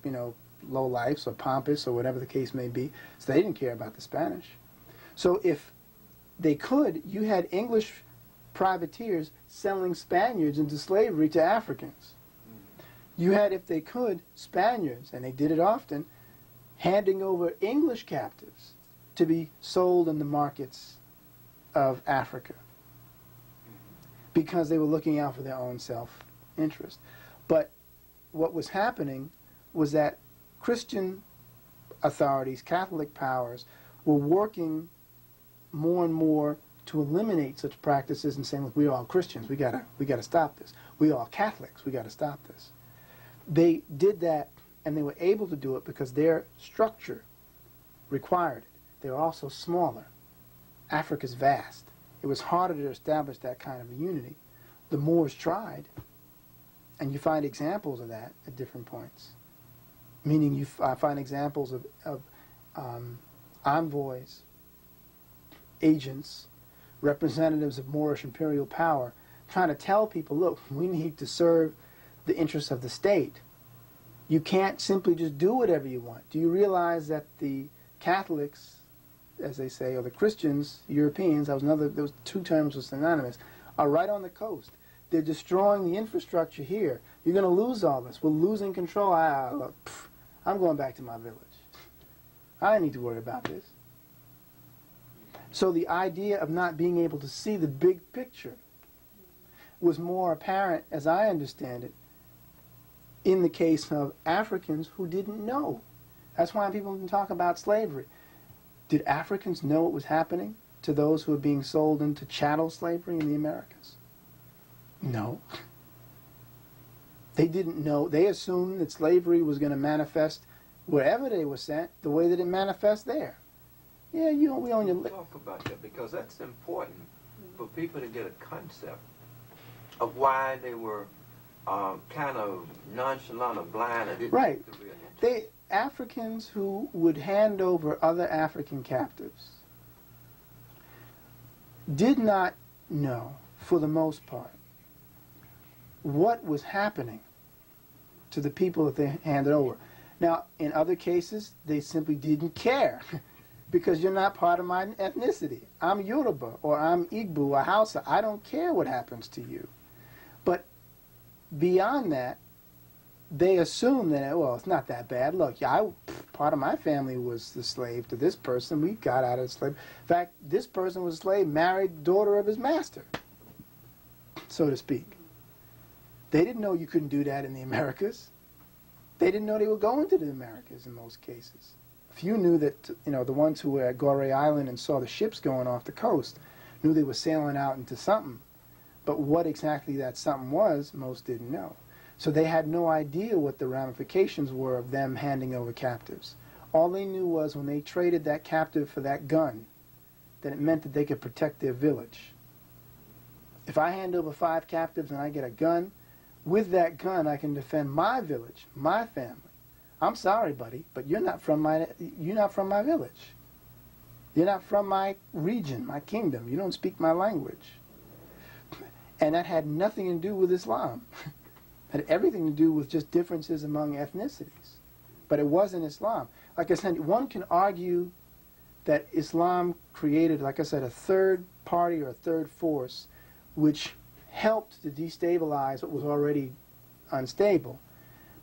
low lifes or pompous or whatever the case may be, so they didn't care about the Spanish. So if they could, you had English privateers selling Spaniards into slavery to Africans. You had, if they could, Spaniards, and they did it often, handing over English captives to be sold in the markets of Africa because they were looking out for their own self-interest. But what was happening was that Christian authorities, Catholic powers, were working more and more to eliminate such practices and saying, look, we're all Christians, we gotta stop this. We're all Catholics, we gotta stop this. They did that, and they were able to do it because their structure required it. They were also smaller. Africa's vast. It was harder to establish that kind of a unity. The Moors tried, and you find examples of that at different points. meaning I find examples of envoys, agents, representatives of Moorish imperial power trying to tell people, look, we need to serve the interests of the state. You can't simply just do whatever you want. Do you realize that the Catholics, as they say, or the Christians, Europeans, those two terms were synonymous, are right on the coast. They're destroying the infrastructure here. You're going to lose all this. We're losing control. Look, I'm going back to my village. I don't need to worry about this. So the idea of not being able to see the big picture was more apparent, as I understand it, in the case of Africans who didn't know. That's why people can talk about slavery. Did Africans know what was happening to those who were being sold into chattel slavery in the Americas? No. They didn't know. They assumed that slavery was going to manifest wherever they were sent the way that it manifests there. Yeah, we own your... Talk about that, because that's important for people to get a concept of why they were kind of nonchalant or blind. Right. Africans who would hand over other African captives did not know, for the most part, what was happening to the people that they handed over. Now, in other cases, they simply didn't care because you're not part of my ethnicity. I'm Yoruba, or I'm Igbo, or Hausa. I don't care what happens to you. But beyond that, they assume that, well, it's not that bad. Look, part of my family was the slave to this person. We got out of slave. In fact, this person was a slave, married daughter of his master, so to speak. They didn't know you couldn't do that in the Americas. They didn't know they were going to the Americas in most cases. Few knew that, the ones who were at Goree Island and saw the ships going off the coast knew they were sailing out into something. But what exactly that something was, most didn't know. So they had no idea what the ramifications were of them handing over captives. All they knew was when they traded that captive for that gun, that it meant that they could protect their village. If I hand over 5 captives and I get a gun, with that gun I can defend my village, my family. I'm sorry, buddy, but you're not from my village. You're not from my region, my kingdom. You don't speak my language. And that had nothing to do with Islam. It had everything to do with just differences among ethnicities. But it wasn't Islam. Like I said, one can argue that Islam created, like I said, a third party or a third force which helped to destabilize what was already unstable.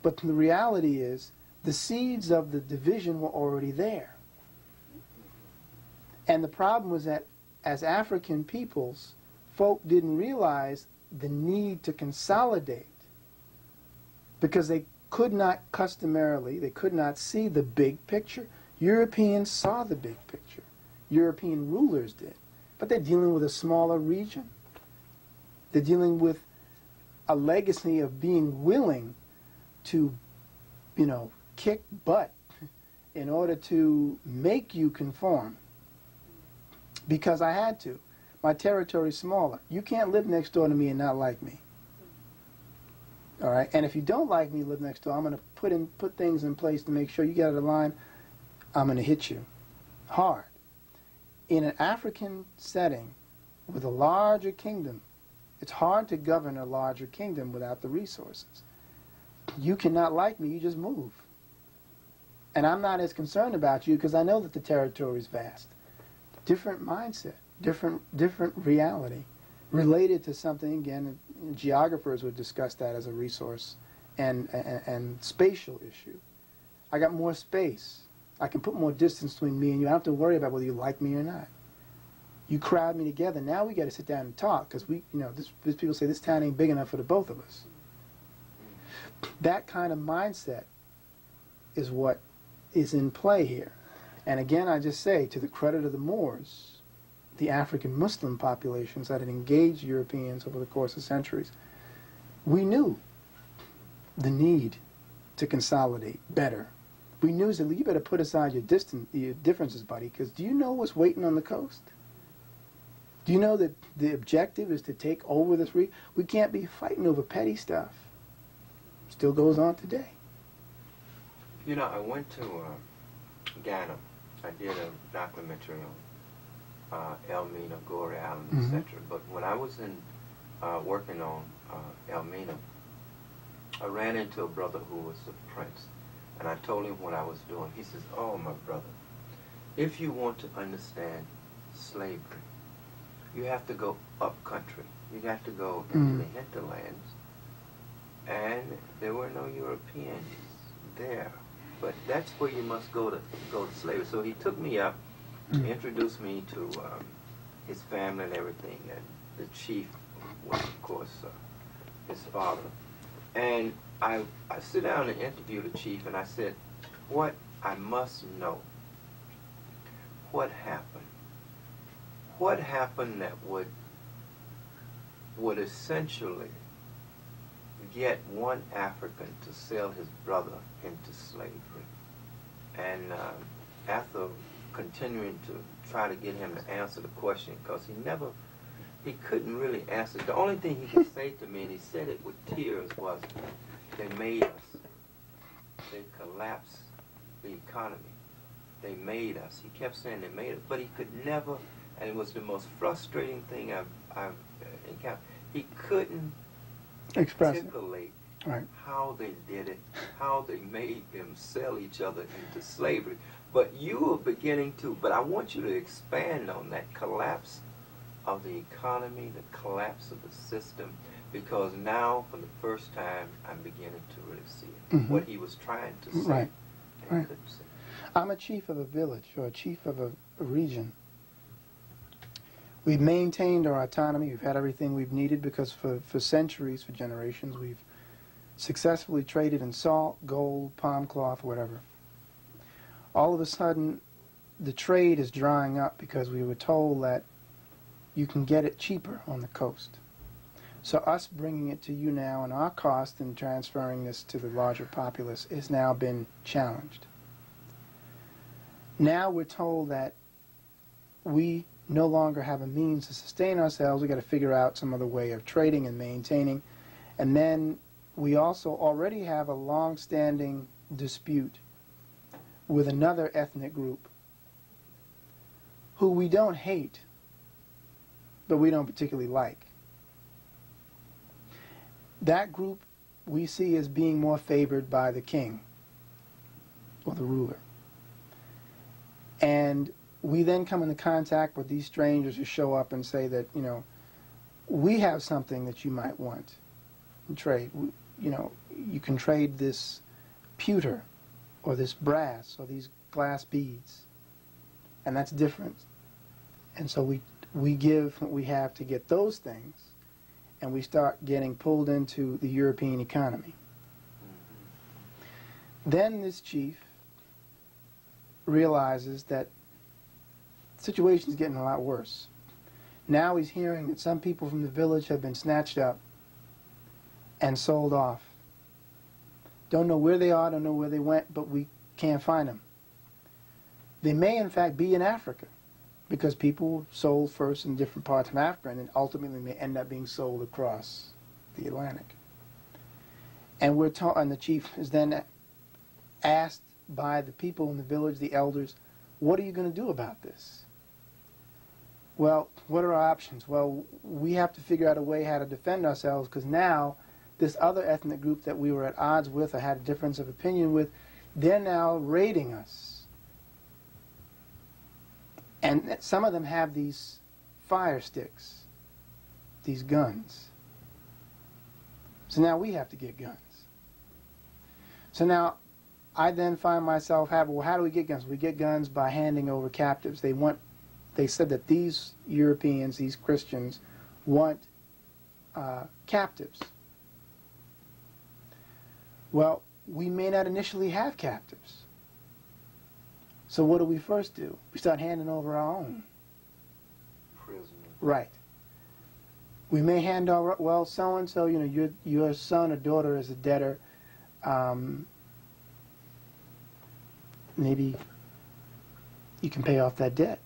But the reality is, the seeds of the division were already there. And the problem was that as African peoples, folk didn't realize the need to consolidate because they could not they could not see the big picture. Europeans saw the big picture. European rulers did. But they're dealing with a smaller region. They're dealing with a legacy of being willing to, kick butt in order to make you conform. Because I had to. My territory's smaller. You can't live next door to me and not like me. All right? And if you don't like me, live next door, I'm going to put things in place to make sure you get out of line. I'm going to hit you hard. In an African setting with a larger kingdom, it's hard to govern a larger kingdom without the resources. You cannot like me, you just move. And I'm not as concerned about you because I know that the territory is vast. Different mindset, different reality, related to something, again, geographers would discuss that as a resource and spatial issue. I got more space. I can put more distance between me and you. I don't have to worry about whether you like me or not. You crowd me together. Now we got to sit down and talk because these people say this town ain't big enough for the both of us. That kind of mindset is what is in play here. And again, I just say, to the credit of the Moors, the African Muslim populations that had engaged Europeans over the course of centuries, we knew the need to consolidate better. We knew that you better put aside your differences, buddy, because do you know what's waiting on the coast? Do you know that the objective is to take over this region? We can't be fighting over petty stuff. Still goes on today. You know, I went to Ghana. I did a documentary on Elmina, Goree Island, etc. But when I was in working on Elmina, I ran into a brother who was a prince, and I told him what I was doing. He says, "Oh, my brother, if you want to understand slavery, you have to go up country. You have to go into the hinterlands, and there were no Europeans there. But that's where you must go to slavery." So he took me up, introduced me to his family and everything, and the chief was, of course, his father. And I sit down and interview the chief, and I said, "What I must know, what happened? What happened that would essentially get one African to sell his brother into slavery?" And after continuing to try to get him to answer the question, because he couldn't really answer. The only thing he could say to me, and he said it with tears, was, "They made us. They collapsed the economy. They made us." He kept saying they made us, but he could never, and it was the most frustrating thing I've encountered. He couldn't articulate how they did it, how they made them sell each other into slavery. But you are beginning to, but I want you to expand on that collapse of the economy, the collapse of the system, because now, for the first time, I'm beginning to really see it. What he was trying to say, and he couldn't say. I'm a chief of a village, or a chief of a region. We've maintained our autonomy. We've had everything we've needed because for centuries, for generations, we've successfully traded in salt, gold, palm cloth, whatever. All of a sudden, the trade is drying up because we were told that you can get it cheaper on the coast. So us bringing it to you now and our cost in transferring this to the larger populace has now been challenged. Now we're told that we no longer have a means to sustain ourselves. We've got to figure out some other way of trading and maintaining. And then we also already have a long-standing dispute with another ethnic group who we don't hate, but we don't particularly like. That group we see as being more favored by the king or the ruler. And we then come into contact with these strangers who show up and say that, we have something that you might want in trade. You can trade this pewter or this brass or these glass beads, and that's different. And so we give what we have to get those things, and we start getting pulled into the European economy. Then this chief realizes that the situation is getting a lot worse. Now he's hearing that some people from the village have been snatched up and sold off. Don't know where they are, don't know where they went, but we can't find them. They may in fact be in Africa, because people sold first in different parts of Africa and then ultimately may end up being sold across the Atlantic. And and the chief is then asked by the people in the village, the elders, what are you going to do about this? Well, what are our options? Well, we have to figure out a way how to defend ourselves, because now this other ethnic group that we were at odds with or had a difference of opinion with, they're now raiding us. And some of them have these fire sticks, these guns. So now we have to get guns. So now I then find myself how do we get guns? We get guns by handing over captives. They said that these Europeans, these Christians, want captives. Well, we may not initially have captives. So what do we first do? We start handing over our own. Prisoners. Right. We may hand over, well, so-and-so, your son or daughter is a debtor. Maybe you can pay off that debt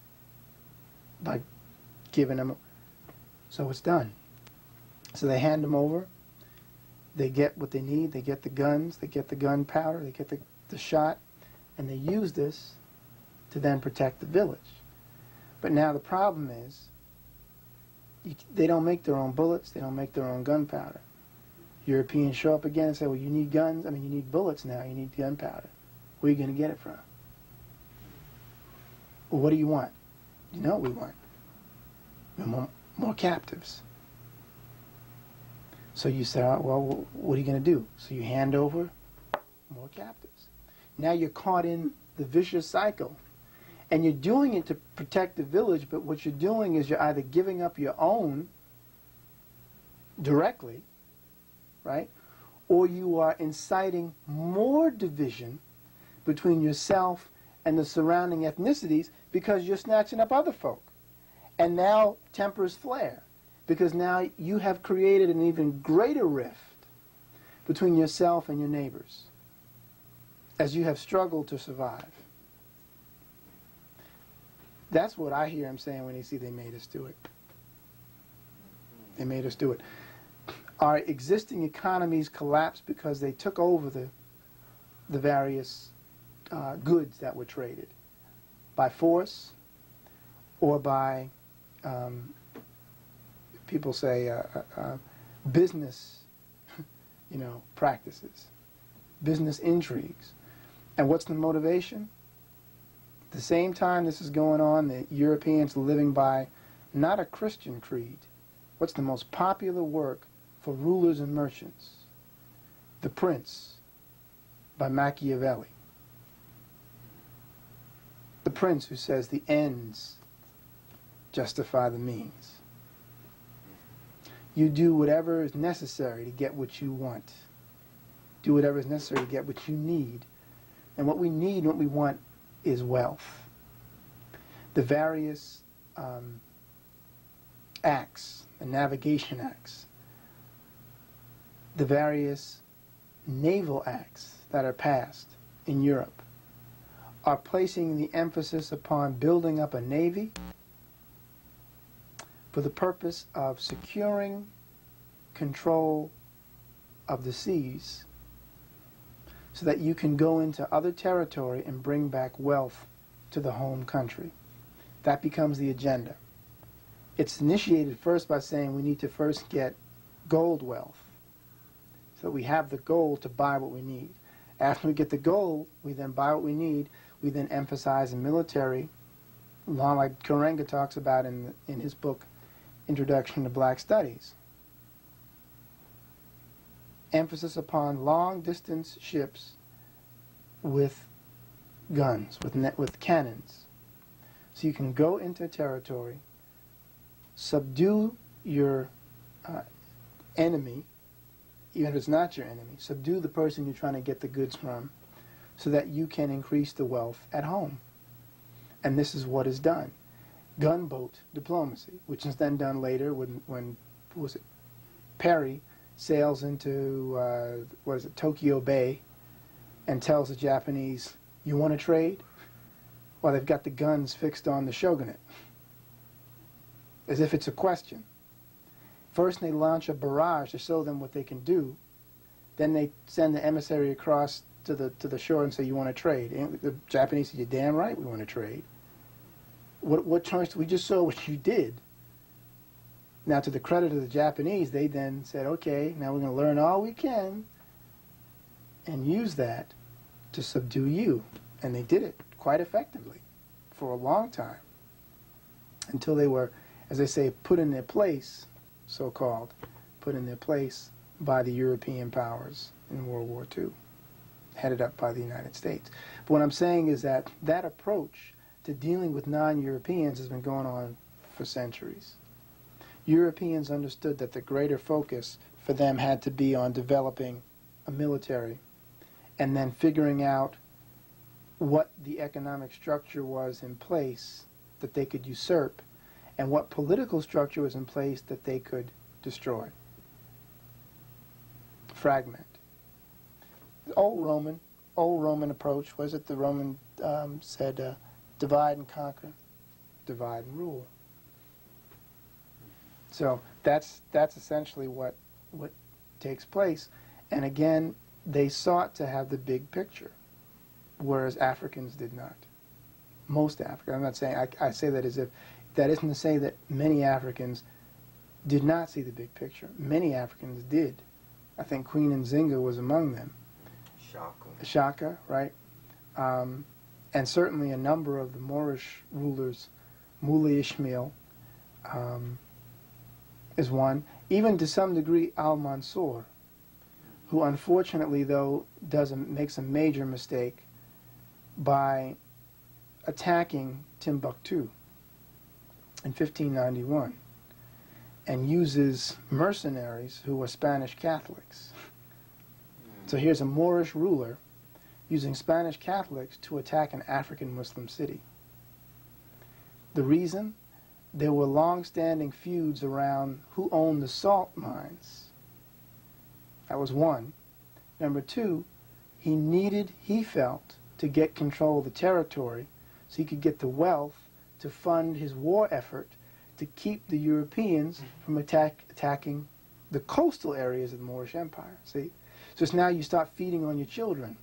by giving them. So it's done. So they hand them over. They get what they need. They get the guns. They get the gunpowder. They get the the shot, and they use this to then protect the village. But now the problem is, they don't make their own bullets, they don't make their own gunpowder. Europeans show up again and say, well, you need guns, you need bullets now, you need gunpowder. Where are you going to get it from? Well, what do you want? You know what we want? We want more captives. So you say, oh, well, what are you going to do? So you hand over more captives. Now you're caught in the vicious cycle. And you're doing it to protect the village, but what you're doing is you're either giving up your own directly, right? Or you are inciting more division between yourself and the surrounding ethnicities because you're snatching up other folk. And now tempers flare because now you have created an even greater rift between yourself and your neighbors as you have struggled to survive. That's what I hear him saying when he see they made us do it. They made us do it. Our existing economies collapsed because they took over the various goods that were traded by force or by, people say, business, practices, business intrigues. And what's the motivation? At the same time this is going on, the Europeans are living by not a Christian creed. What's the most popular work for rulers and merchants? The Prince by Machiavelli. The Prince who says the ends justify the means. You do whatever is necessary to get what you want. Do whatever is necessary to get what you need. And what we need, what we want, is wealth. The various acts, the navigation acts, the various naval acts that are passed in Europe are placing the emphasis upon building up a navy for the purpose of securing control of the seas so that you can go into other territory and bring back wealth to the home country. That becomes the agenda. It's initiated first by saying we need to first get gold wealth so we have the gold to buy what we need. After we get the gold, we then buy what we need. We then emphasize the military, like Karenga talks about in his book, Introduction to Black Studies. Emphasis upon long-distance ships with guns, with cannons. So you can go into territory, subdue your enemy, even if it's not your enemy, subdue the person you're trying to get the goods from, so that you can increase the wealth at home. And this is what is done. Gunboat diplomacy, which is then done later when Perry sails into, Tokyo Bay and tells the Japanese, you want to trade? Well, they've got the guns fixed on the shogunate, as if it's a question. First they launch a barrage to show them what they can do. Then they send the emissary across to the shore and say, you want to trade? And the Japanese say, you're damn right we want to trade. What choice? We just saw what you did. Now, to the credit of the Japanese, they then said, okay, now we're going to learn all we can and use that to subdue you. And they did it quite effectively for a long time until they were, as they say, put in their place, so-called, put in their place by the European powers in World War II, headed up by the United States. But what I'm saying is that that approach to dealing with non-Europeans has been going on for centuries. Europeans understood that the greater focus for them had to be on developing a military and then figuring out what the economic structure was in place that they could usurp and what political structure was in place that they could destroy, fragment. The old Roman approach was that the Roman said divide and conquer, divide and rule. So that's essentially what takes place. And again, they sought to have the big picture. whereas Africans did not. Most Africans. I'm not saying, I say that as if, that isn't to say that many Africans did not see the big picture. Many Africans did. I think Queen Nzinga was among them. Shaka, right? And certainly a number of the Moorish rulers, Mullah Ishmael is one. Even to some degree Al-Mansur, who unfortunately, though, makes a major mistake by attacking Timbuktu in 1591 and uses mercenaries who were Spanish Catholics. So here's a Moorish ruler using Spanish Catholics to attack an African Muslim city. The reason? There were long-standing feuds around who owned the salt mines. That was one. Number two, he felt, to get control of the territory so he could get the wealth to fund his war effort to keep the Europeans from attacking the coastal areas of the Moorish Empire. See? So it's now you start feeding on your children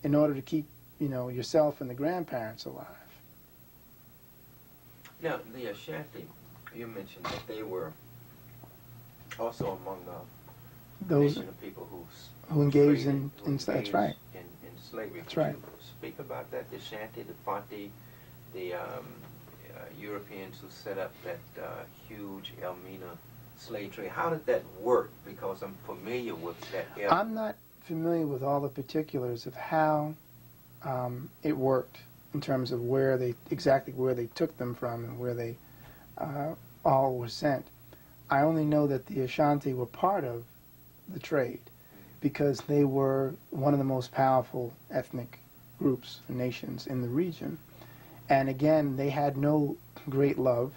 in order to keep, yourself and the grandparents alive. Now, the Ashanti, you mentioned that they were also among the nation of people who engaged in that's right. In slavery. That's right. Could you speak about that? The Ashanti, the Fanti, the Europeans who set up that huge Elmina slave trade. How did that work? Because I'm familiar with that area. I'm not familiar with all the particulars of how it worked in terms of exactly where they took them from and where they all were sent. I only know that the Ashanti were part of the trade because they were one of the most powerful ethnic groups and nations in the region. And again, they had no great love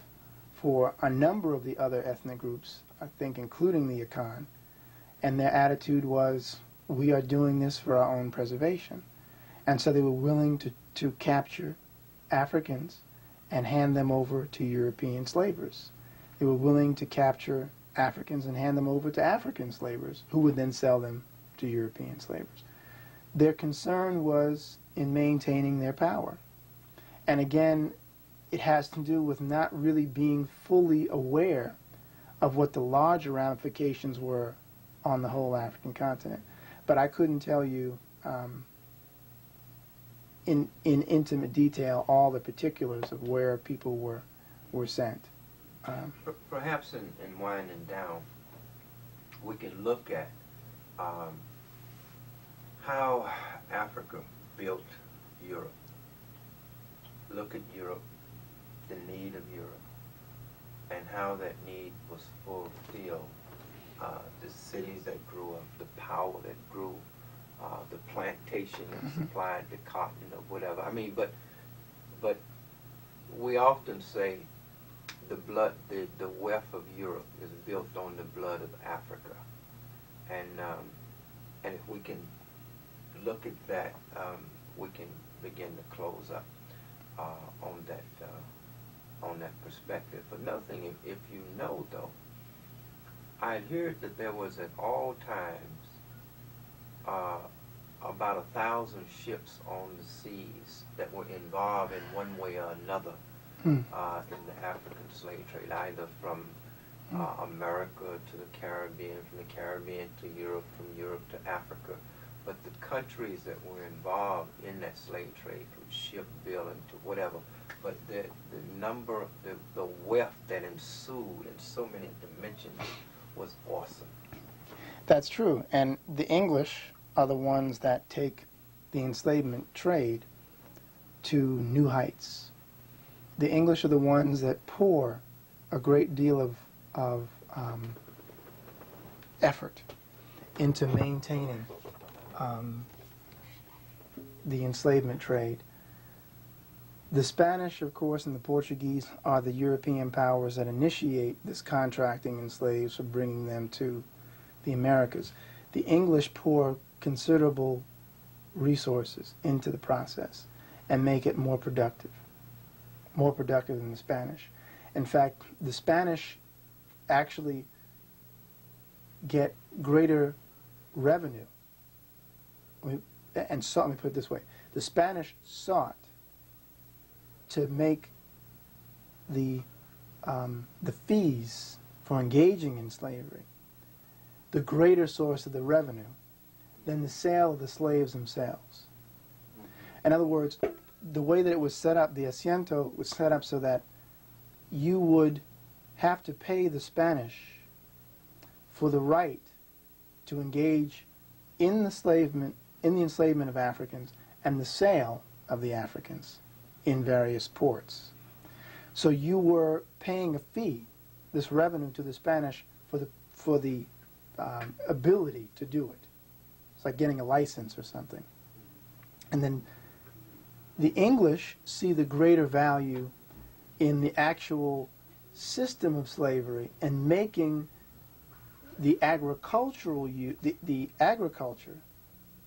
for a number of the other ethnic groups, I think including the Akan. And their attitude was, we are doing this for our own preservation. And so they were willing to capture Africans and hand them over to European slavers. They were willing to capture Africans and hand them over to African slavers, who would then sell them to European slavers. Their concern was in maintaining their power. And again, it has to do with not really being fully aware of what the larger ramifications were on the whole African continent. But I couldn't tell you in intimate detail all the particulars of where people were sent. Perhaps in winding down, we can look at how Africa built Europe. Look at Europe, the need of Europe, and how that need was fulfilled. The cities that grew up, the power that grew, the plantation that supplied the cotton or whatever. I mean, but we often say the wealth of Europe is built on the blood of Africa, and if we can look at that, we can begin to close up on that perspective. Another thing, if you know though, I had heard that there was at all times about 1,000 ships on the seas that were involved in one way or another in the African slave trade, either from America to the Caribbean, from the Caribbean to Europe, from Europe to Africa. But the countries that were involved in that slave trade, from shipbuilding to whatever, but the number, the wealth that ensued in so many dimensions was awesome. That's true. And the English are the ones that take the enslavement trade to new heights. The English are the ones that pour a great deal of effort into maintaining the enslavement trade. The Spanish, of course, and the Portuguese are the European powers that initiate this contracting in slaves for bringing them to the Americas. The English pour considerable resources into the process and make it more productive than the Spanish. In fact, the Spanish actually get greater revenue. and sought, let me put it this way, the Spanish sought to make the fees for engaging in slavery the greater source of the revenue than the sale of the slaves themselves. In other words, the way that it was set up, the asiento was set up so that you would have to pay the Spanish for the right to engage in the enslavement of Africans and the sale of the Africans in various ports. So you were paying a fee, this revenue to the Spanish for the ability to do it. It's like getting a license or something. And then the English see the greater value in the actual system of slavery and making the agricultural the agriculture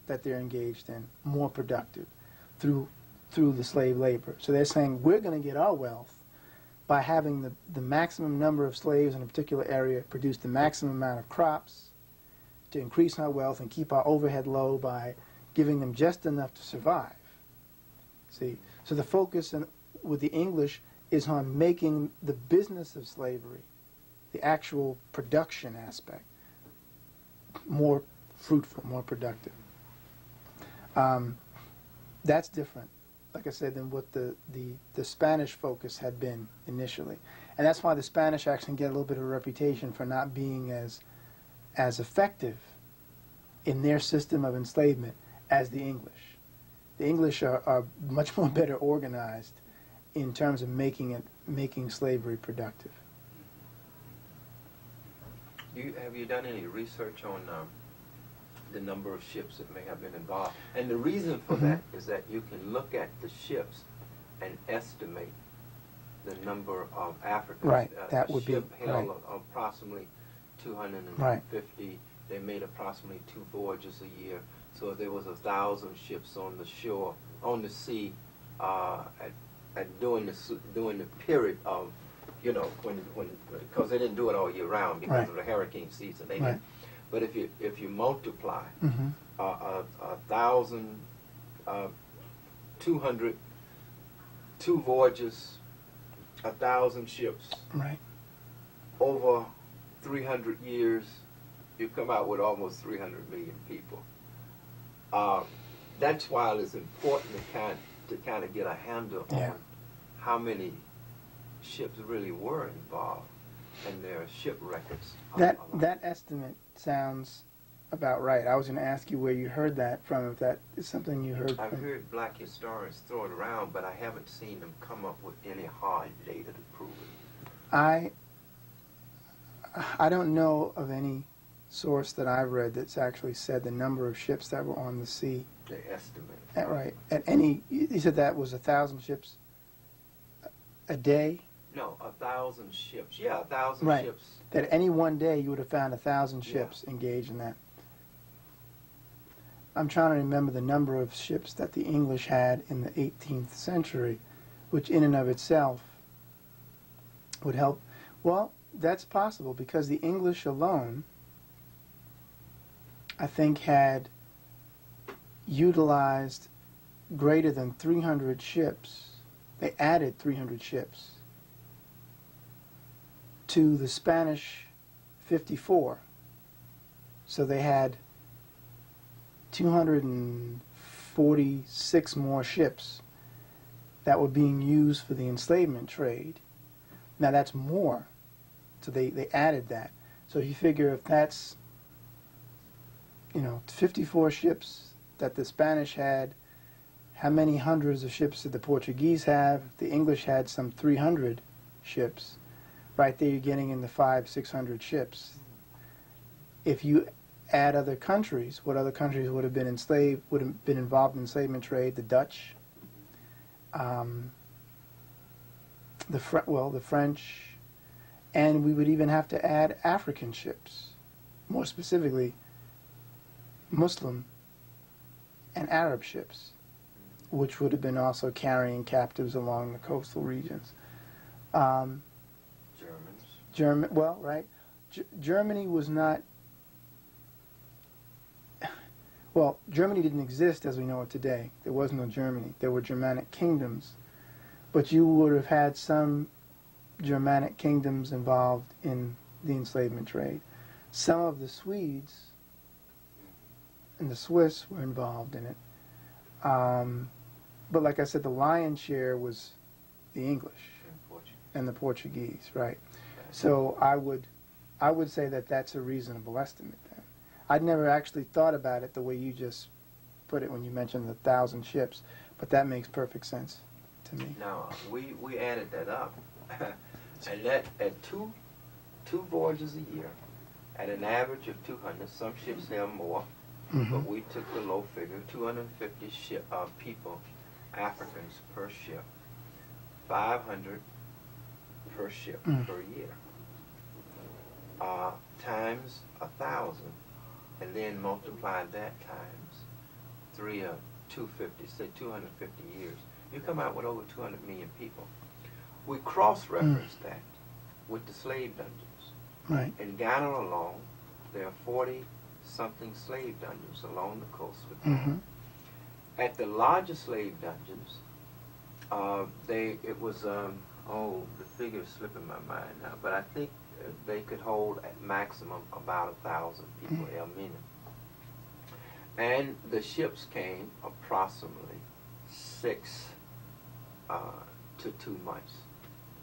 that they're engaged in more productive through the slave labor. So they're saying we're going to get our wealth by having the maximum number of slaves in a particular area produce the maximum amount of crops to increase our wealth and keep our overhead low by giving them just enough to survive. See, so the focus with the English is on making the business of slavery, the actual production aspect, more fruitful, more productive. That's different, like I said, than what the Spanish focus had been initially. And that's why the Spanish actually get a little bit of a reputation for not being as effective in their system of enslavement as the English. The English are much more better organized in terms of making slavery productive. Have you done any research on the number of ships that may have been involved? And the reason for that is that you can look at the ships and estimate the number of Africans. Right, that would be ship held approximately 250. Right. They made approximately 2 voyages a year. So if there was 1,000 ships on the shore, on the sea, during the period of, when because they didn't do it all year round because Right. of the hurricane season. They Right. didn't. But if you multiply 1,000, 200, 2 voyages, 1,000 ships, Right. over 300 years, you come out with almost 300 million people. That's why it's important to kind of get a handle Yeah. on how many ships really were involved and their ship records. That estimate sounds about right. I was going to ask you where you heard that from, if that is something you heard I've from. heard black historians throw it around, but I haven't seen them come up with any hard data to prove it. I don't know of any source that I've read that's actually said the number of ships that were on the sea. They estimate. Right. At any, you said that was 1,000 ships a day? No, 1,000 ships. Yeah, 1,000 Right. ships. That any one day you would have found 1,000 ships engaged in that. I'm trying to remember the number of ships that the English had in the 18th century, which in and of itself would help. Well, that's possible because the English alone, I think, had utilized greater than 300 ships. They added 300 ships to the Spanish 54. So they had 246 more ships that were being used for the enslavement trade. Now that's more. So they added that. So you figure if that's 54 ships that the Spanish had, how many hundreds of ships did the Portuguese have? The English had some 300 ships. Right there you're getting in the 500-600 ships. If you add other countries, what other countries would have been involved in the enslavement trade? The Dutch, the French, and we would even have to add African ships, more specifically Muslim and Arab ships, which would have been also carrying captives along the coastal regions. Germany was not. Well, Germany didn't exist as we know it today. There was no Germany. There were Germanic kingdoms. But you would have had some Germanic kingdoms involved in the enslavement trade. Some of the Swedes and the Swiss were involved in it. But like I said, the lion's share was the English and the Portuguese, right? So I would say that that's a reasonable estimate then. I'd never actually thought about it the way you just put it when you mentioned the 1,000 ships, but that makes perfect sense to me. Now, we added that up, and that at two voyages a year, at an average of 200, some ships have more, but we took the low figure, 250 people, Africans per ship, 500 per ship per year, times 1,000, and then multiply that times 250, say 250 years. You come out with over 200 million people. We cross-reference that with the slave dungeons. Right. In Ghana alone, there are 40-something slave dungeons along the coast with Ghana. At the largest slave dungeons, the figure's slipping my mind now, but I think they could hold at maximum about 1,000 people, El Mina. And the ships came approximately 6 to 2 months,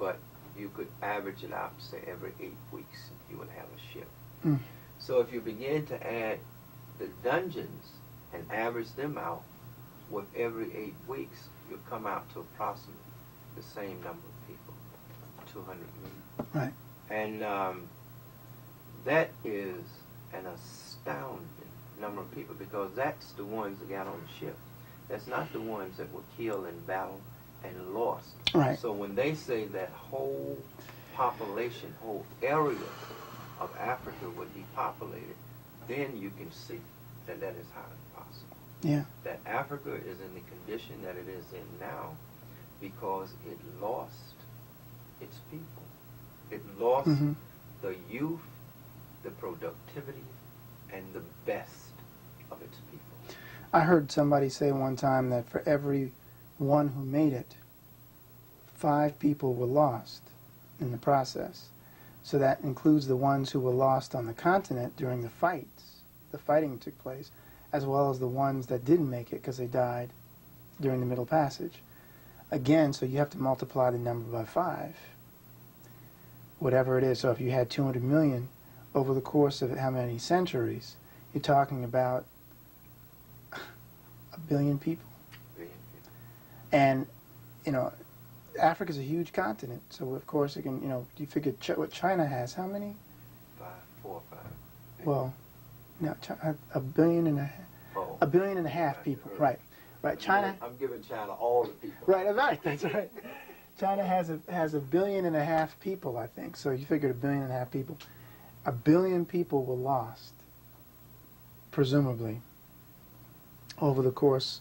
but you could average it out, say every 8 weeks you would have a ship. So if you begin to add the dungeons and average them out with every 8 weeks, you'll come out to approximately the same number of people, 200 million. Right. And that is an astounding number of people, because that's the ones that got on the ship. That's not the ones that were killed in battle and lost. Right. So when they say that whole population, whole area of Africa would be populated, then you can see that that is highly possible. Yeah. That Africa is in the condition that it is in now because it lost its people. It lost the youth, the productivity, and the best of its people. I heard somebody say one time that for every one who made it, 5 people were lost in the process. So that includes the ones who were lost on the continent during the fights. The fighting took place, as well as the ones that didn't make it because they died during the Middle Passage. Again, so you have to multiply the number by 5, whatever it is. So if you had 200 million over the course of how many centuries, you're talking about 1 billion people. And, you know, Africa's a huge continent, so of course it can, you know, you figure what China has, how many? 4 or 5. Well, no, 1.5 billion. Oh. 1.5 billion people, right. Right, China. I'm giving China all the people. Right, that's right. China has 1.5 billion people, I think. So you figured 1.5 billion people. 1 billion people were lost, presumably, over the course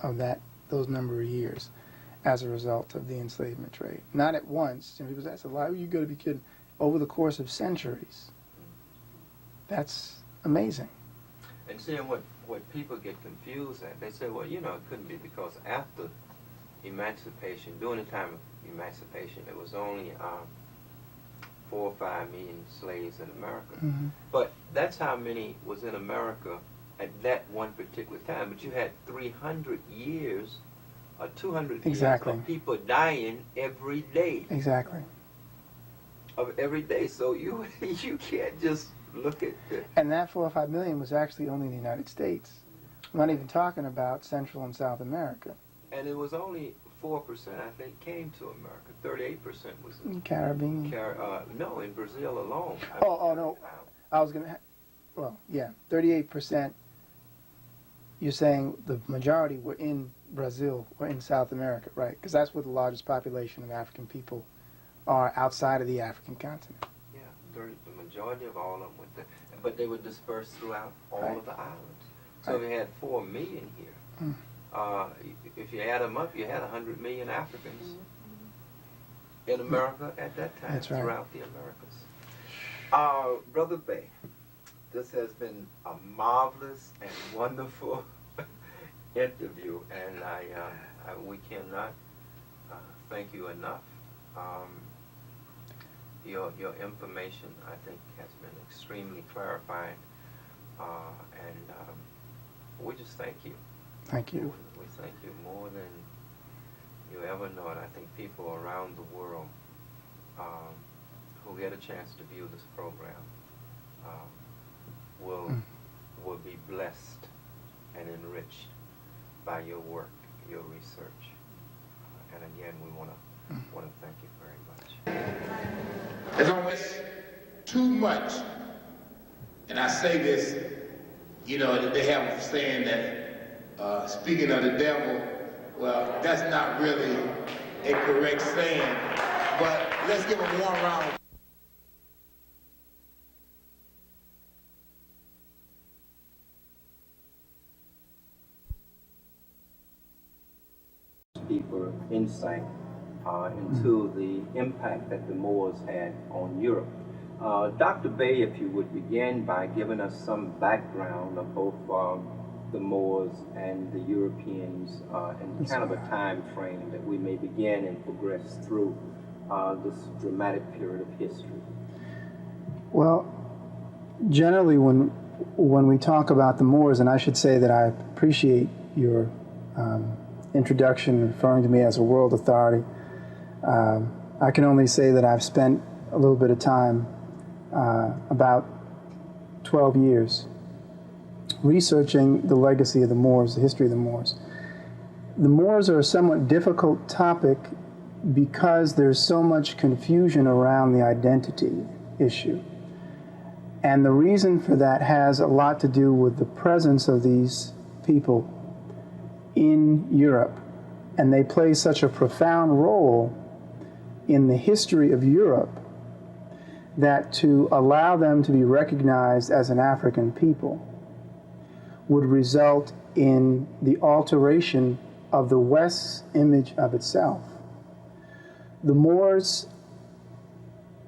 of those number of years, as a result of the enslavement trade. Not at once. You know, people say, that's a lie. You got to be kidding. Over the course of centuries. That's amazing. And seeing what people get confused at, they say, well, you know, it couldn't be because after emancipation, during the time of emancipation, there was only 4 or 5 million slaves in America. But that's how many was in America at that one particular time. But you had 300 years or 200 years of people dying every day. Exactly. Of every day. So you can't just look at the... And that 4 or 5 million was actually only in the United States. I'm not even talking about Central and South America. And it was only 4%, I think, came to America. 38% was in Caribbean. No, in Brazil alone. No. I was going to... Well, yeah, 38%. You're saying the majority were in Brazil or in South America, right? Because that's where the largest population of African people are outside of the African continent. Yeah, the majority of all of them went there. But they were dispersed throughout all of the islands. So we had 4 million here. If you add them up, you had 100 million Africans in America at that time, throughout the Americas. Brother Bey, This has been a marvelous and wonderful interview, and we cannot thank you enough. Your information, I think, has been extremely clarifying, and we just thank you. Thank you. We thank you more than you ever know, and I think people around the world who get a chance to view this program will be blessed and enriched by your work, your research. And again, we want to thank you very much. There's always too much, and I say this, you know, they have a saying that speaking of the devil, well, that's not really a correct saying, but let's give them one round. Deeper insight into the impact that the Moors had on Europe. Dr. Bey, if you would begin by giving us some background of both the Moors and the Europeans and kind of a time frame that we may begin and progress through this dramatic period of history. Well, generally when we talk about the Moors, and I should say that I appreciate your introduction referring to me as a world authority, I can only say that I've spent a little bit of time, about 12 years, researching the legacy of the Moors, the history of the Moors. The Moors are a somewhat difficult topic because there's so much confusion around the identity issue. And the reason for that has a lot to do with the presence of these people in Europe. And they play such a profound role in the history of Europe that to allow them to be recognized as an African people would result in the alteration of the West's image of itself. The Moors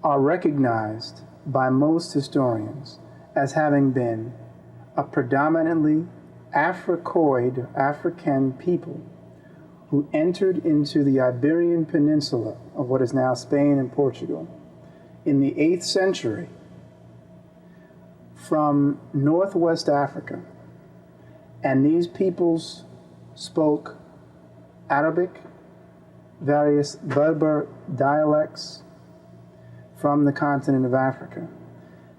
are recognized by most historians as having been a predominantly Africoid, African people who entered into the Iberian Peninsula of what is now Spain and Portugal in the 8th century from northwest Africa. And these peoples spoke Arabic, various Berber dialects from the continent of Africa.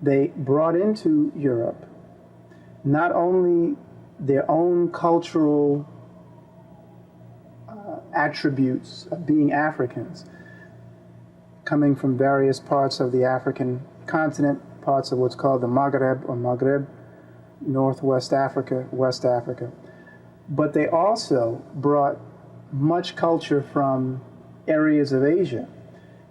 They brought into Europe not only their own cultural attributes of being Africans, coming from various parts of the African continent, parts of what's called the Maghreb, Northwest Africa, West Africa, but they also brought much culture from areas of Asia,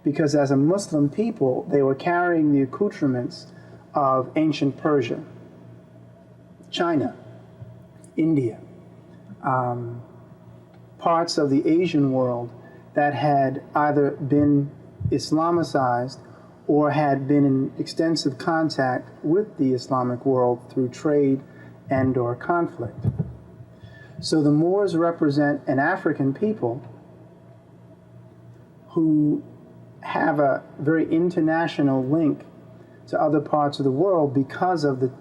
because as a Muslim people, they were carrying the accoutrements of ancient Persia, China, India, parts of the Asian world that had either been Islamicized or had been in extensive contact with the Islamic world through trade and or conflict. So the Moors represent an African people who have a very international link to other parts of the world because of the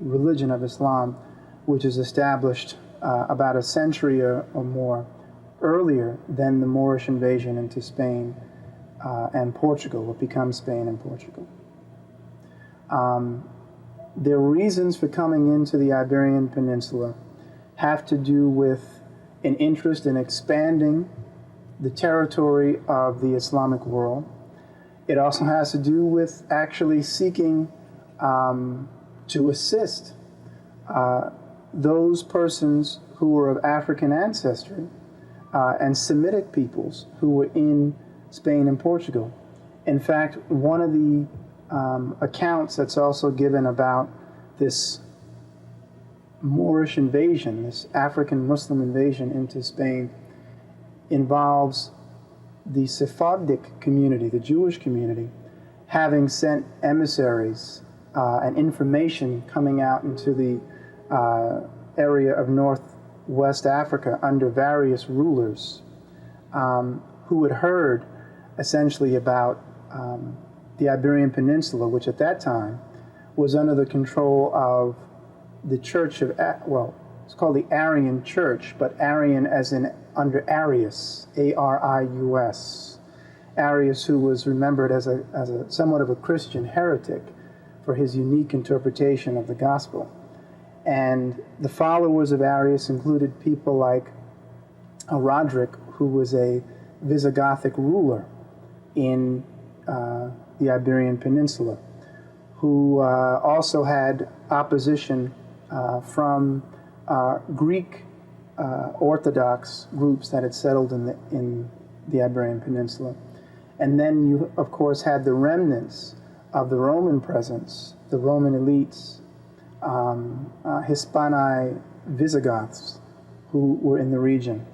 religion of Islam, which is established about a century or more earlier than the Moorish invasion into Spain and Portugal, what becomes Spain and Portugal. Their reasons for coming into the Iberian Peninsula have to do with an interest in expanding the territory of the Islamic world. It also has to do with actually seeking to assist those persons who were of African ancestry and Semitic peoples who were in Spain and Portugal. In fact, one of the accounts that's also given about this Moorish invasion, this African Muslim invasion into Spain, involves the Sephardic community, the Jewish community, having sent emissaries and information coming out into the area of northwest Africa under various rulers who had heard essentially about the Iberian Peninsula, which at that time was under the control of the Church of, well, it's called the Arian Church, but Arian as in under Arius, A-R-I-U-S. Arius, who was remembered as a somewhat of a Christian heretic for his unique interpretation of the gospel. And the followers of Arius included people like Roderick, who was a Visigothic ruler in the Iberian Peninsula, who also had opposition from Greek Orthodox groups that had settled in the Iberian Peninsula. And then you, of course, had the remnants of the Roman presence, the Roman elites, Hispani Visigoths, who were in the region.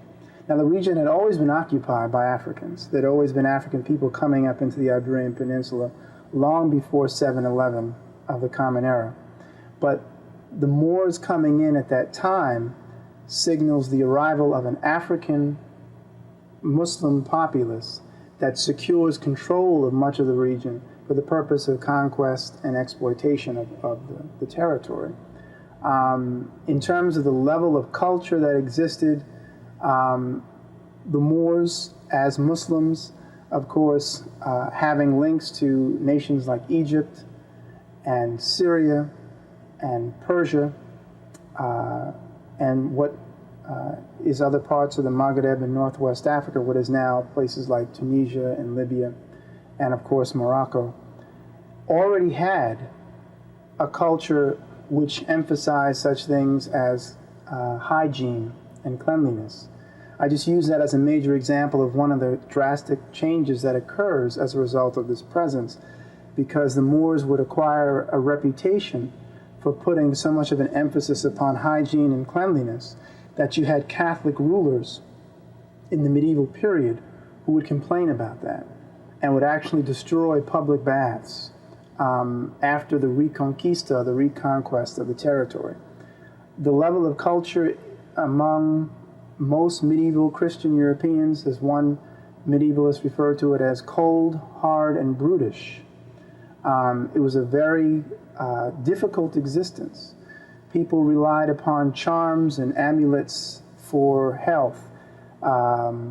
Now, the region had always been occupied by Africans. There had always been African people coming up into the Iberian Peninsula long before 711 of the Common Era. But the Moors coming in at that time signals the arrival of an African Muslim populace that secures control of much of the region for the purpose of conquest and exploitation of the territory. In terms of the level of culture that existed, the Moors, as Muslims, of course, having links to nations like Egypt and Syria and Persia, and what is other parts of the Maghreb and Northwest Africa, what is now places like Tunisia and Libya, and of course Morocco, already had a culture which emphasized such things as hygiene and cleanliness. I just use that as a major example of one of the drastic changes that occurs as a result of this presence, because the Moors would acquire a reputation for putting so much of an emphasis upon hygiene and cleanliness that you had Catholic rulers in the medieval period who would complain about that and would actually destroy public baths after the Reconquista, the reconquest of the territory. The level of culture among most medieval Christian Europeans, as one medievalist referred to it as cold, hard, and brutish. It was a very difficult existence. People relied upon charms and amulets for health,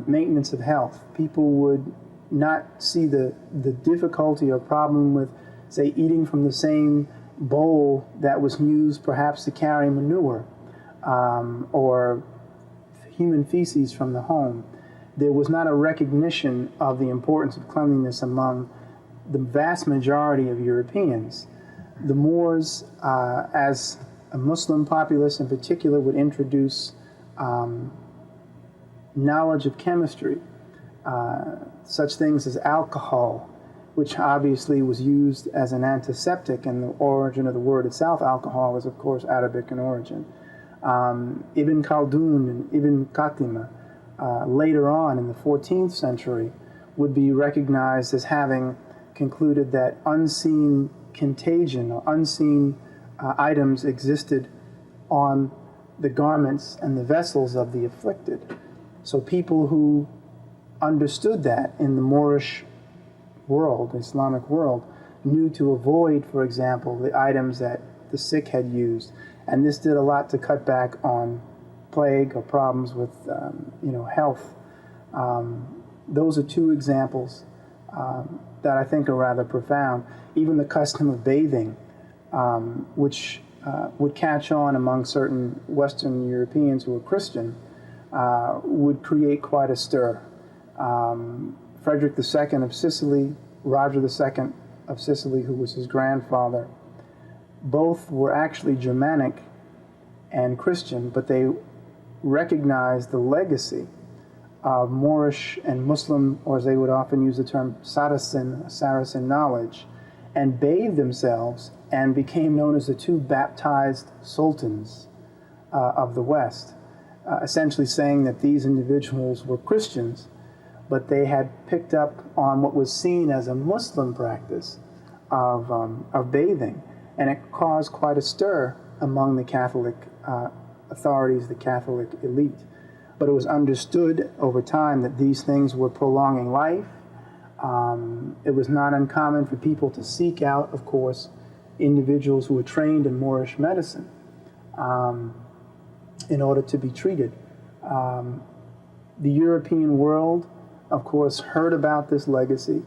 maintenance of health. People would not see the difficulty or problem with, say, eating from the same bowl that was used perhaps to carry manure or human feces from the home. There was not a recognition of the importance of cleanliness among the vast majority of Europeans. The Moors, as a Muslim populace in particular, would introduce knowledge of chemistry, such things as alcohol, which obviously was used as an antiseptic, and the origin of the word itself, alcohol, is of course Arabic in origin. Ibn Khaldun and Ibn Qatima, later on in the 14th century, would be recognized as having concluded that unseen contagion or unseen items existed on the garments and the vessels of the afflicted. So people who understood that in the Moorish world, Islamic world, knew to avoid, for example, the items that the sick had used. And this did a lot to cut back on plague or problems with health. Those are two examples that I think are rather profound. Even the custom of bathing, which would catch on among certain Western Europeans who were Christian, would create quite a stir. Frederick II of Sicily, Roger II of Sicily, who was his grandfather, both were actually Germanic and Christian, but they recognized the legacy of Moorish and Muslim, or as they would often use the term, Saracen knowledge, and bathed themselves and became known as the two baptized sultans of the West, essentially saying that these individuals were Christians, but they had picked up on what was seen as a Muslim practice of bathing. And it caused quite a stir among the Catholic authorities, the Catholic elite. But it was understood over time that these things were prolonging life. It was not uncommon for people to seek out, of course, individuals who were trained in Moorish medicine in order to be treated. The European world, of course, heard about this legacy.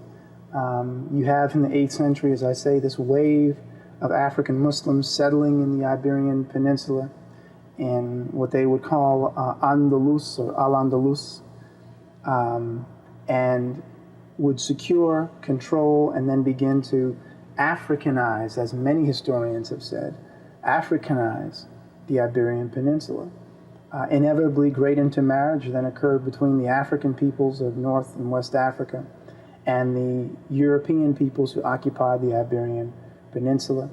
You have in the 8th century, as I say, this wave of African Muslims settling in the Iberian Peninsula in what they would call Andalus or Al-Andalus, and would secure, control, and then begin to Africanize, as many historians have said, Africanize the Iberian Peninsula. Inevitably, great intermarriage then occurred between the African peoples of North and West Africa and the European peoples who occupied the Iberian Peninsula.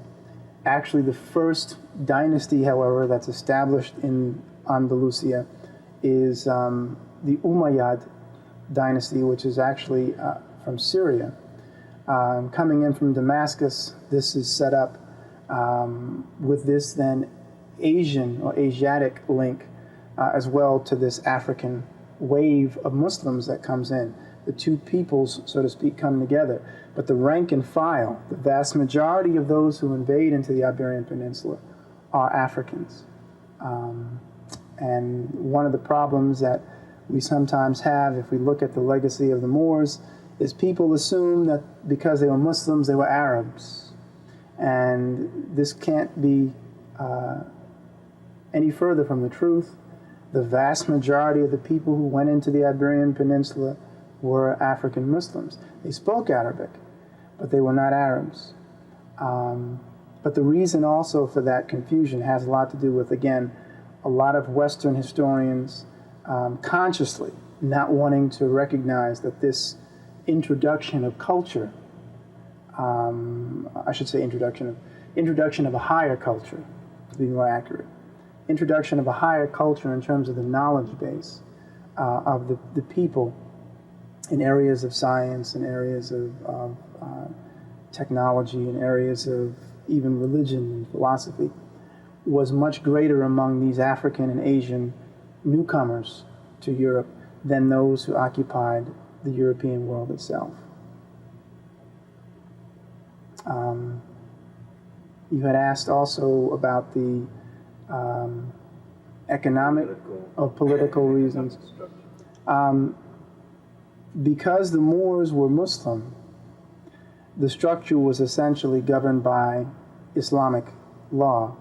Actually, the first dynasty, however, that's established in Andalusia is the Umayyad dynasty, which is actually from Syria. Coming in from Damascus, this is set up with this then Asian or Asiatic link as well to this African wave of Muslims that comes in. The two peoples, so to speak, come together. But the rank and file, the vast majority of those who invade into the Iberian Peninsula are Africans. And one of the problems that we sometimes have if we look at the legacy of the Moors is people assume that because they were Muslims, they were Arabs. And this can't be any further from the truth. The vast majority of the people who went into the Iberian Peninsula were African Muslims. They spoke Arabic, but they were not Arabs. But the reason also for that confusion has a lot to do with, again, a lot of Western historians consciously not wanting to recognize that this introduction of culture, I should say introduction of a higher culture, to be more accurate, introduction of a higher culture in terms of the knowledge base of the people in areas of science, in areas of technology, in areas of even religion and philosophy, was much greater among these African and Asian newcomers to Europe than those who occupied the European world itself. You had asked also about the economic or political reasons. Because the Moors were Muslim, the structure was essentially governed by Islamic law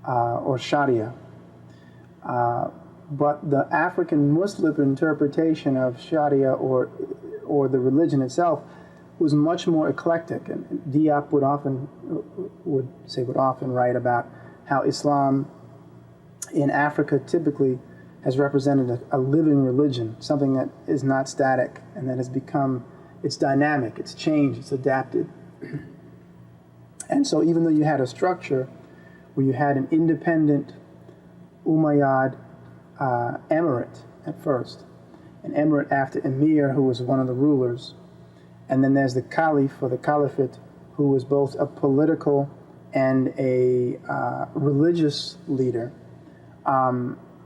or Sharia. But the African Muslim interpretation of Sharia or the religion itself was much more eclectic. And Diop would often write about how Islam in Africa typically has represented a living religion, something that is not static and that has become, it's dynamic, it's changed, it's adapted. And so even though you had a structure where you had an independent Umayyad emirate at first, an emirate after emir who was one of the rulers, and then there's the caliph or the caliphate who was both a political and a religious leader.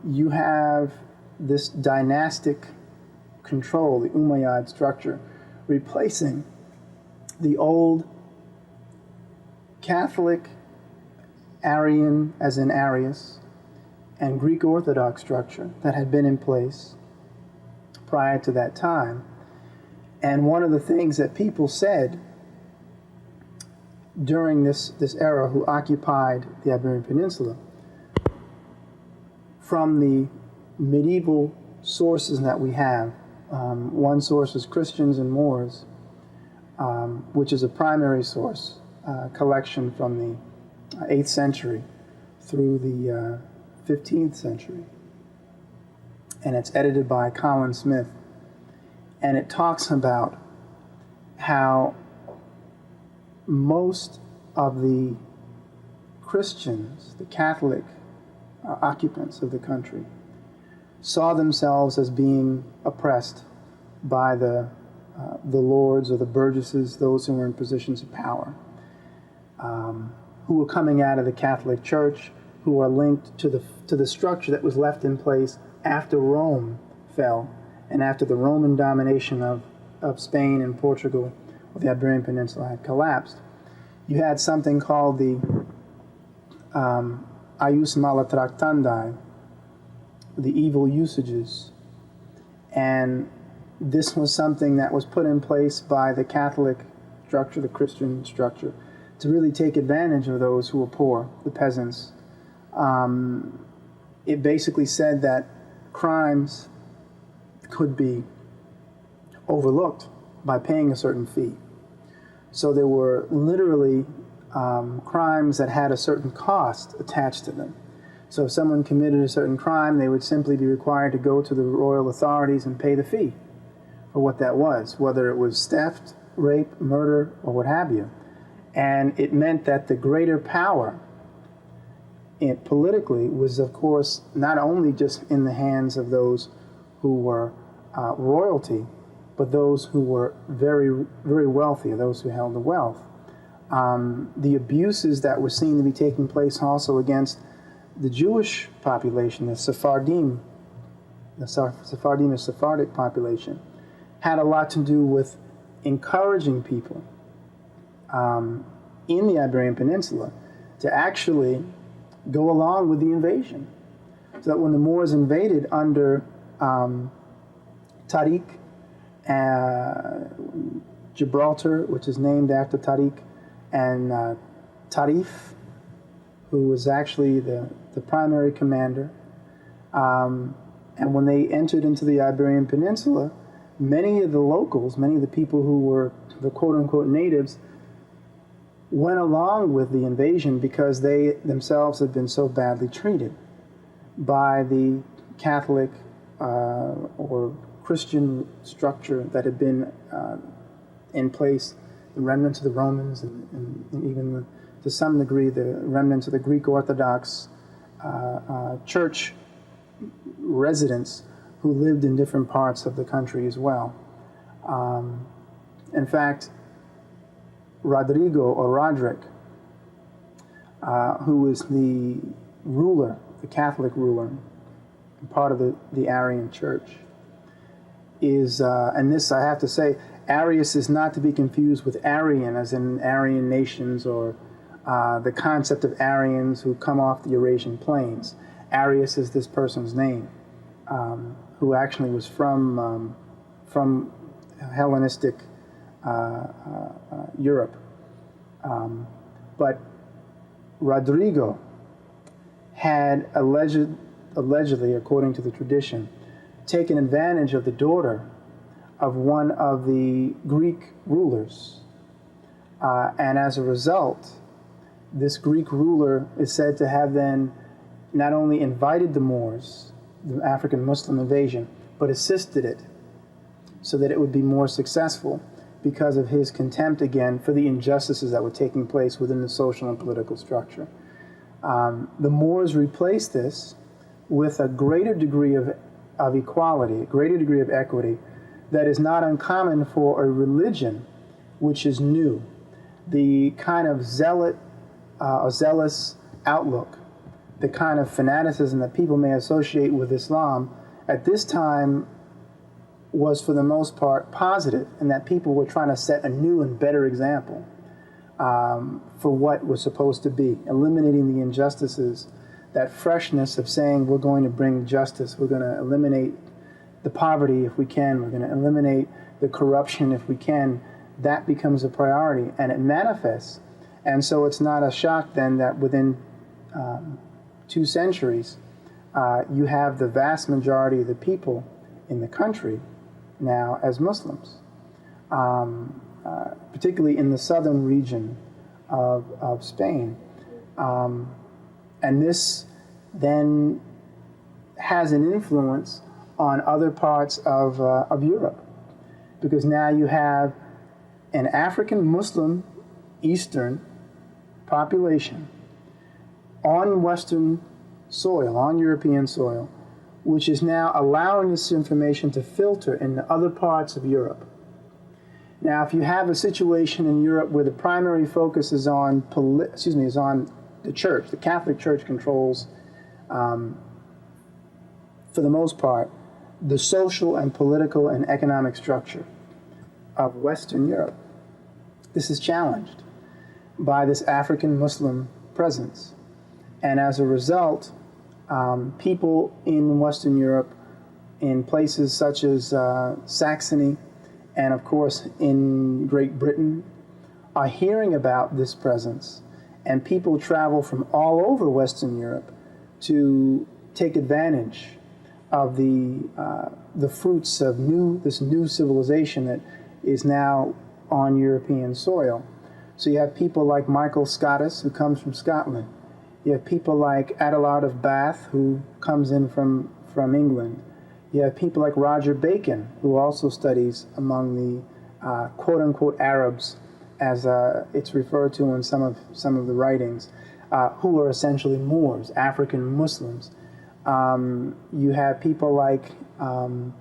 You have this dynastic control, the Umayyad structure, replacing the old Catholic, Arian, as in Arius, and Greek Orthodox structure that had been in place prior to that time. And one of the things that people said during this era who occupied the Iberian Peninsula, from the medieval sources that we have, one source is Christians and Moors, which is a primary source, collection from the 8th century through the 15th century. And it's edited by Colin Smith. And it talks about how most of the Christians, the Catholic occupants of the country, saw themselves as being oppressed by the lords or the burgesses, those who were in positions of power. who were coming out of the Catholic Church, who are linked to the structure that was left in place after Rome fell and after the Roman domination of Spain and Portugal, or the Iberian Peninsula, had collapsed. You had something called the Ius Malatractandi, the evil usages. And this was something that was put in place by the Catholic structure, the Christian structure, to really take advantage of those who were poor, the peasants. It basically said that crimes could be overlooked by paying a certain fee. So there were literally crimes that had a certain cost attached to them. So if someone committed a certain crime, they would simply be required to go to the royal authorities and pay the fee for what that was, whether it was theft, rape, murder, or what have you. And it meant that the greater power politically was, of course, not only just in the hands of those who were royalty, but those who were very, very wealthy, those who held the wealth. The abuses that were seen to be taking place also against the Jewish population, the Sephardim, the Sephardic population, had a lot to do with encouraging people in the Iberian Peninsula to actually go along with the invasion. So that when the Moors invaded under Tariq, Gibraltar, which is named after Tariq, and Tarif, who was actually the primary commander. And when they entered into the Iberian Peninsula, many of the locals, many of the people who were the quote-unquote natives, went along with the invasion because they themselves had been so badly treated by the Catholic or Christian structure that had been in place, the remnants of the Romans and even to some degree the remnants of the Greek Orthodox church residents who lived in different parts of the country as well. In fact, Rodrigo or Roderick, who was the ruler, the Catholic ruler, part of the Arian church, is, and this I have to say, Arius is not to be confused with Aryan, as in Aryan nations or the concept of Aryans who come off the Eurasian plains. Arius is this person's name, who actually was from Hellenistic Europe. But Rodrigo had allegedly, according to the tradition, taken advantage of the daughter of one of the Greek rulers. And as a result, this Greek ruler is said to have then not only invited the Moors, the African Muslim invasion, but assisted it so that it would be more successful because of his contempt again for the injustices that were taking place within the social and political structure. The Moors replaced this with a greater degree of equality, a greater degree of equity that is not uncommon for a religion which is new. The kind of zealous outlook, the kind of fanaticism that people may associate with Islam at this time was for the most part positive, and that people were trying to set a new and better example for what was supposed to be, eliminating the injustices, that freshness of saying we're going to bring justice, we're going to eliminate the poverty if we can, we're going to eliminate the corruption if we can. That becomes a priority, and it manifests. And so it's not a shock then that within 2 centuries, you have the vast majority of the people in the country now as Muslims, particularly in the southern region of Spain. And this then has an influence on other parts of Europe, because now you have an African Muslim Eastern population on Western soil, on European soil, which is now allowing this information to filter into other parts of Europe. Now, if you have a situation in Europe where the primary focus is on, is on the church, the Catholic Church controls, for the most part, the social and political and economic structure of Western Europe. This is challenged by this African Muslim presence. And as a result, people in Western Europe, in places such as Saxony, and of course in Great Britain, are hearing about this presence. And people travel from all over Western Europe to take advantage of the fruits of this new civilization that is now on European soil. So you have people like Michael Scottus, who comes from Scotland. You have people like Adelard of Bath, who comes in from England. You have people like Roger Bacon, who also studies among the quote-unquote Arabs, as it's referred to in some of the writings, who are essentially Moors, African Muslims. You have people like Edmond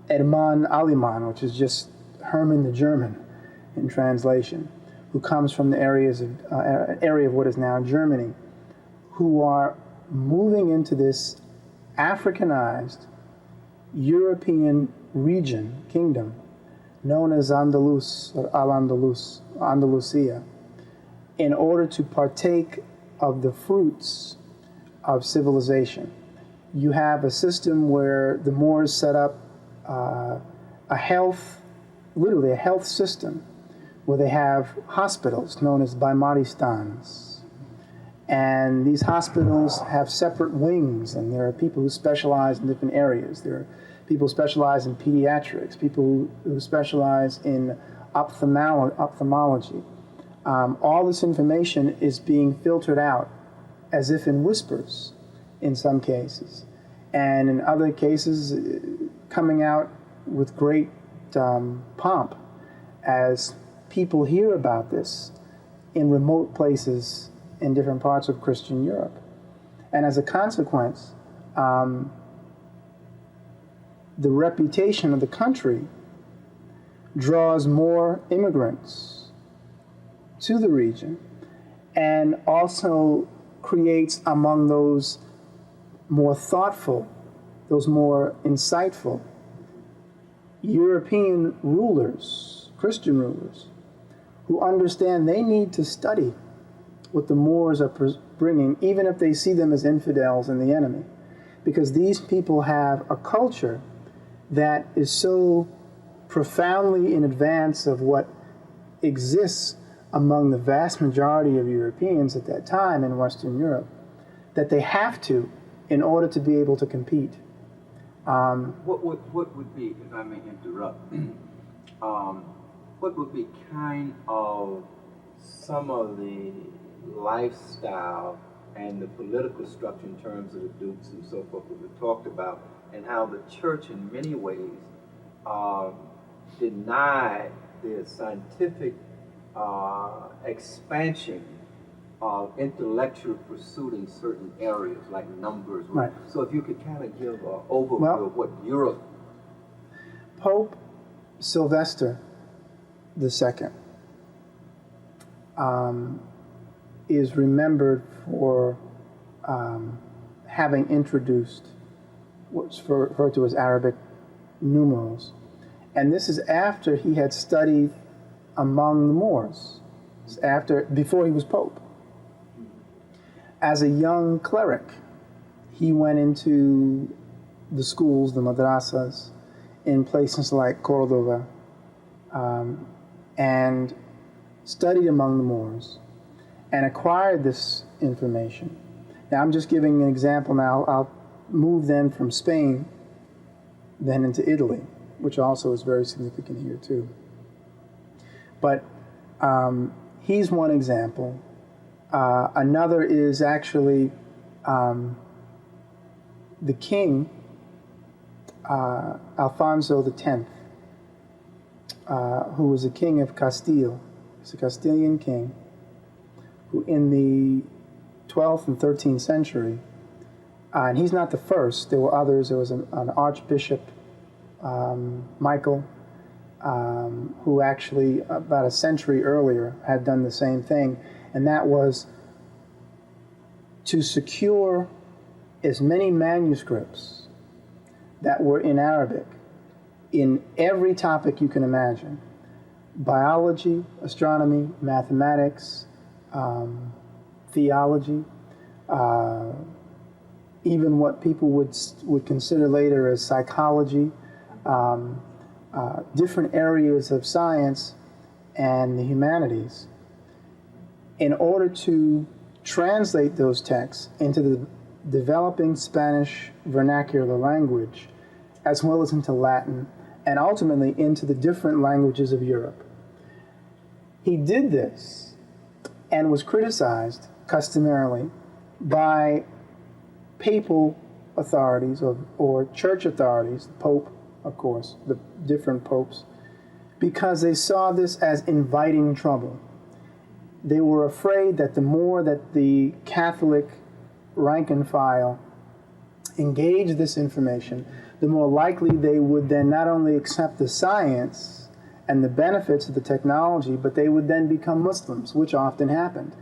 Aliman, which is just Herman the German in translation, who comes from the area of what is now Germany, who are moving into this Africanized European region, kingdom, known as Andalus or Al-Andalus, Andalusia, in order to partake of the fruits of civilization. You have a system where the Moors set up literally a health system, where they have hospitals known as Baimaristans. And these hospitals have separate wings, and there are people who specialize in different areas. There are people who specialize in pediatrics, people who specialize in ophthalmology. All this information is being filtered out as if in whispers in some cases, and in other cases coming out with great pomp as people hear about this in remote places in different parts of Christian Europe. And as a consequence, the reputation of the country draws more immigrants to the region, and also creates among those more thoughtful, those more insightful European rulers, Christian rulers, who understand they need to study what the Moors are bringing, even if they see them as infidels and the enemy, because these people have a culture that is so profoundly in advance of what exists among the vast majority of Europeans at that time in Western Europe, that they have to in order to be able to compete. What would be, if I may interrupt, what would be kind of some of the lifestyle and the political structure in terms of the dukes and so forth that we talked about, and how the church in many ways denied the scientific expansion of intellectual pursuit in certain areas like numbers. Right. So if you could kind of give an overview of what Europe... Pope Sylvester II is remembered for having introduced what's referred to as Arabic numerals. And this is after he had studied among the Moors, before he was Pope. As a young cleric, he went into the schools, the madrasas, in places like Cordova, and studied among the Moors, and acquired this information. Now, I'm just giving an example now. I'll move then from Spain, then into Italy, which also is very significant here too. But he's one example. Another is actually the king, Alfonso X, who was a king of Castile. He's a Castilian king who in the 12th and 13th century, and he's not the first, there were others. There was an archbishop, Michael, who actually about a century earlier had done the same thing, and that was to secure as many manuscripts that were in Arabic in every topic you can imagine: biology, astronomy, mathematics, theology, even what people would consider later as psychology, different areas of science and the humanities, in order to translate those texts into the developing Spanish vernacular language, as well as into Latin, and ultimately into the different languages of Europe. He did this and was criticized customarily by papal authorities or church authorities, the Pope, of course, the different popes, because they saw this as inviting trouble. They were afraid that the more that the Catholic rank and file engaged this information, the more likely they would then not only accept the science and the benefits of the technology, but they would then become Muslims, which often happened.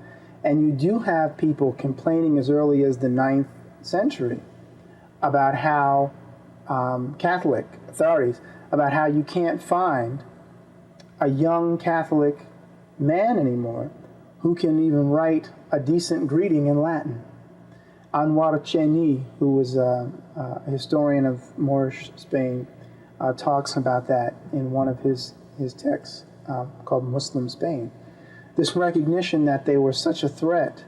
And you do have people complaining as early as the 9th century about how Catholic authorities, about how you can't find a young Catholic man anymore who can even write a decent greeting in Latin. Anwar Cheni, who was a historian of Moorish Spain, talks about that in one of his texts called Muslim Spain. This recognition that they were such a threat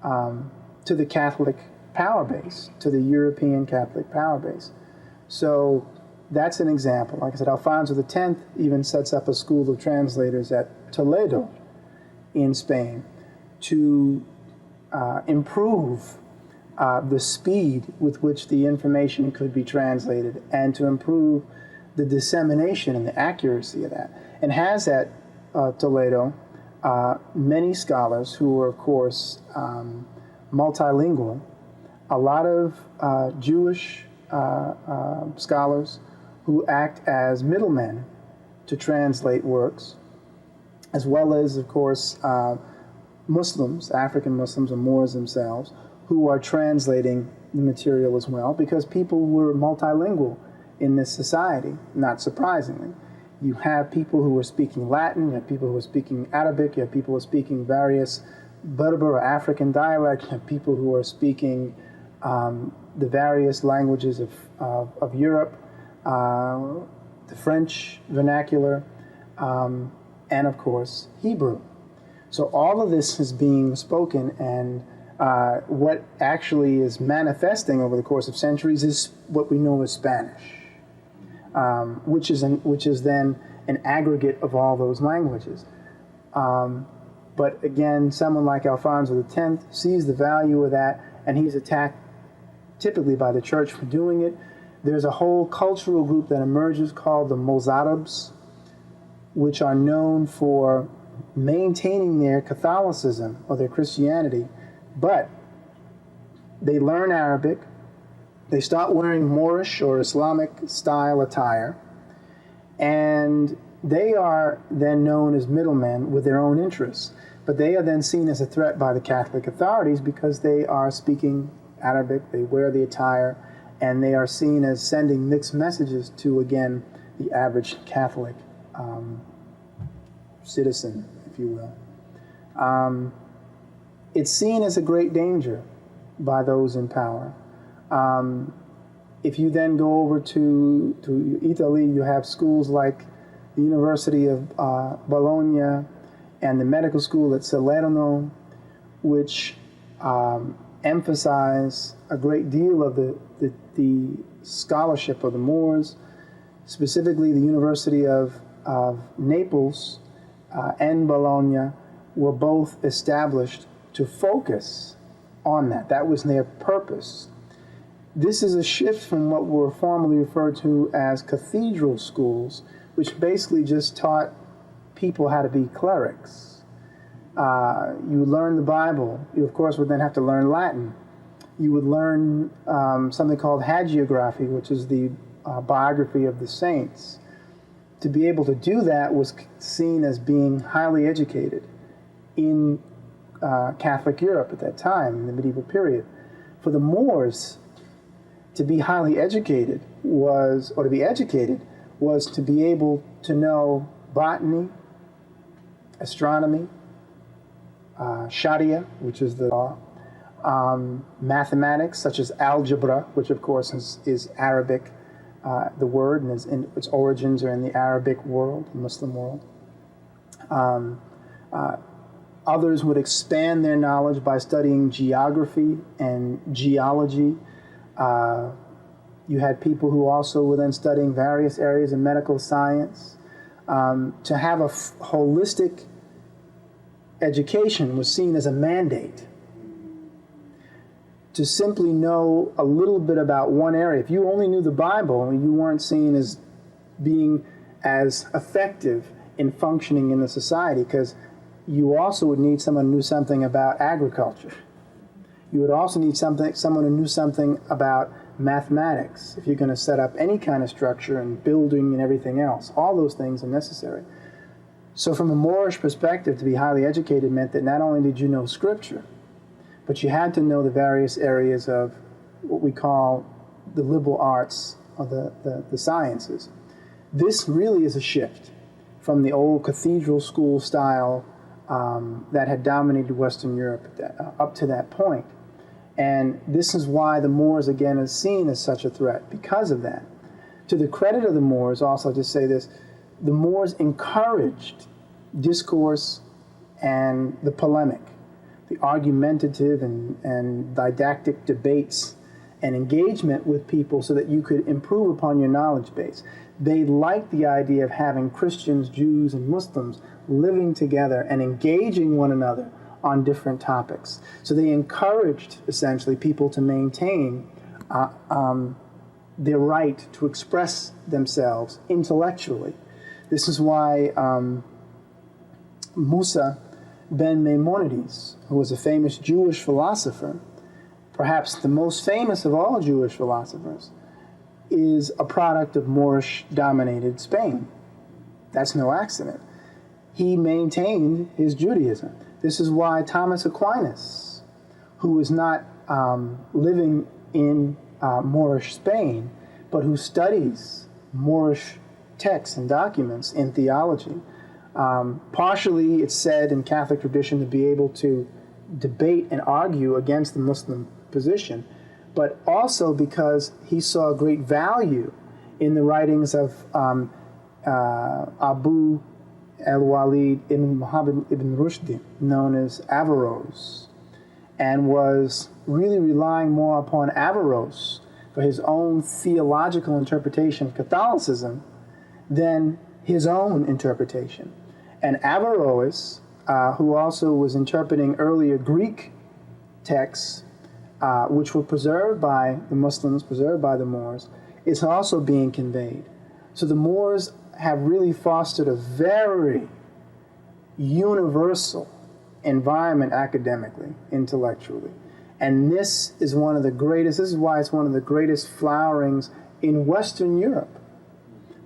to the Catholic power base, to the European Catholic power base. So that's an example. Like I said, Alfonso X even sets up a school of translators at Toledo in Spain to improve the speed with which the information could be translated and to improve the dissemination and the accuracy of that. And has at Toledo many scholars who were, of course, multilingual, a lot of Jewish scholars who act as middlemen to translate works, as well as, of course, Muslims, African Muslims or Moors themselves, who are translating the material as well, because people were multilingual in this society, not surprisingly. You have people who are speaking Latin, you have people who are speaking Arabic, you have people who are speaking various Berber or African dialects, you have people who are speaking the various languages of Europe, the French vernacular, and of course, Hebrew. So all of this is being spoken, and what actually is manifesting over the course of centuries is what we know as Spanish, which is then an aggregate of all those languages. But again, someone like Alfonso X sees the value of that, and he's attacked typically by the church for doing it. There's a whole cultural group that emerges called the Mozarabs, which are known for maintaining their Catholicism or their Christianity, but they learn Arabic, they start wearing Moorish or Islamic style attire, and they are then known as middlemen with their own interests. But they are then seen as a threat by the Catholic authorities because they are speaking Arabic, they wear the attire, and they are seen as sending mixed messages to, again, the average Catholic citizen, if you will. It's seen as a great danger by those in power. If you then go over to Italy, you have schools like the University of Bologna and the medical school at Salerno, which emphasize a great deal of the scholarship of the Moors. Specifically, the University of Naples and Bologna were both established to focus on that. That was their purpose. This is a shift from what were formerly referred to as cathedral schools, which basically just taught people how to be clerics. You learn the Bible. You, of course, would then have to learn Latin. You would learn something called hagiography, which is the biography of the saints. to be able to do that was seen as being highly educated in Catholic Europe at that time, in the medieval period. For the Moors, to be highly educated was, or to be educated, was to be able to know botany, astronomy, Sharia, which is the law, mathematics, such as algebra, which of course is Arabic, the word, and its origins are in the Arabic world, the Muslim world. Others would expand their knowledge by studying geography and geology. You had people who also were then studying various areas of medical science. To have a holistic education was seen as a mandate. To simply know a little bit about one area, if you only knew the Bible, you weren't seen as being as effective in functioning in the society, because you also would need someone who knew something about agriculture. You would also need someone who knew something about mathematics, if you're going to set up any kind of structure and building and everything else. All those things are necessary. So from a Moorish perspective, to be highly educated meant that not only did you know Scripture, but you had to know the various areas of what we call the liberal arts, or the sciences. This really is a shift from the old cathedral school style that had dominated Western Europe up to that point. And this is why the Moors, again, is seen as such a threat, because of that. To the credit of the Moors, also to say this, the Moors encouraged discourse and the polemic, the argumentative and didactic debates and engagement with people so that you could improve upon your knowledge base. They liked the idea of having Christians, Jews, and Muslims living together and engaging one another on different topics. So they encouraged, essentially, people to maintain their right to express themselves intellectually. This is why Musa ben Maimonides, who was a famous Jewish philosopher, perhaps the most famous of all Jewish philosophers, is a product of Moorish-dominated Spain. That's no accident. He maintained his Judaism. This is why Thomas Aquinas, who was not living in Moorish Spain, but who studies Moorish texts and documents in theology, partially it's said in Catholic tradition to be able to debate and argue against the Muslim position, but also because he saw great value in the writings of Abu al-Walid ibn Muhammad ibn Rushd, known as Averroes, and was really relying more upon Averroes for his own theological interpretation of Catholicism than his own interpretation. And Averroes, who also was interpreting earlier Greek texts, which were preserved by the Muslims, preserved by the Moors, is also being conveyed. So the Moors have really fostered a very universal environment academically, intellectually. And this is one of the greatest, this is why it's one of the greatest flowerings in Western Europe.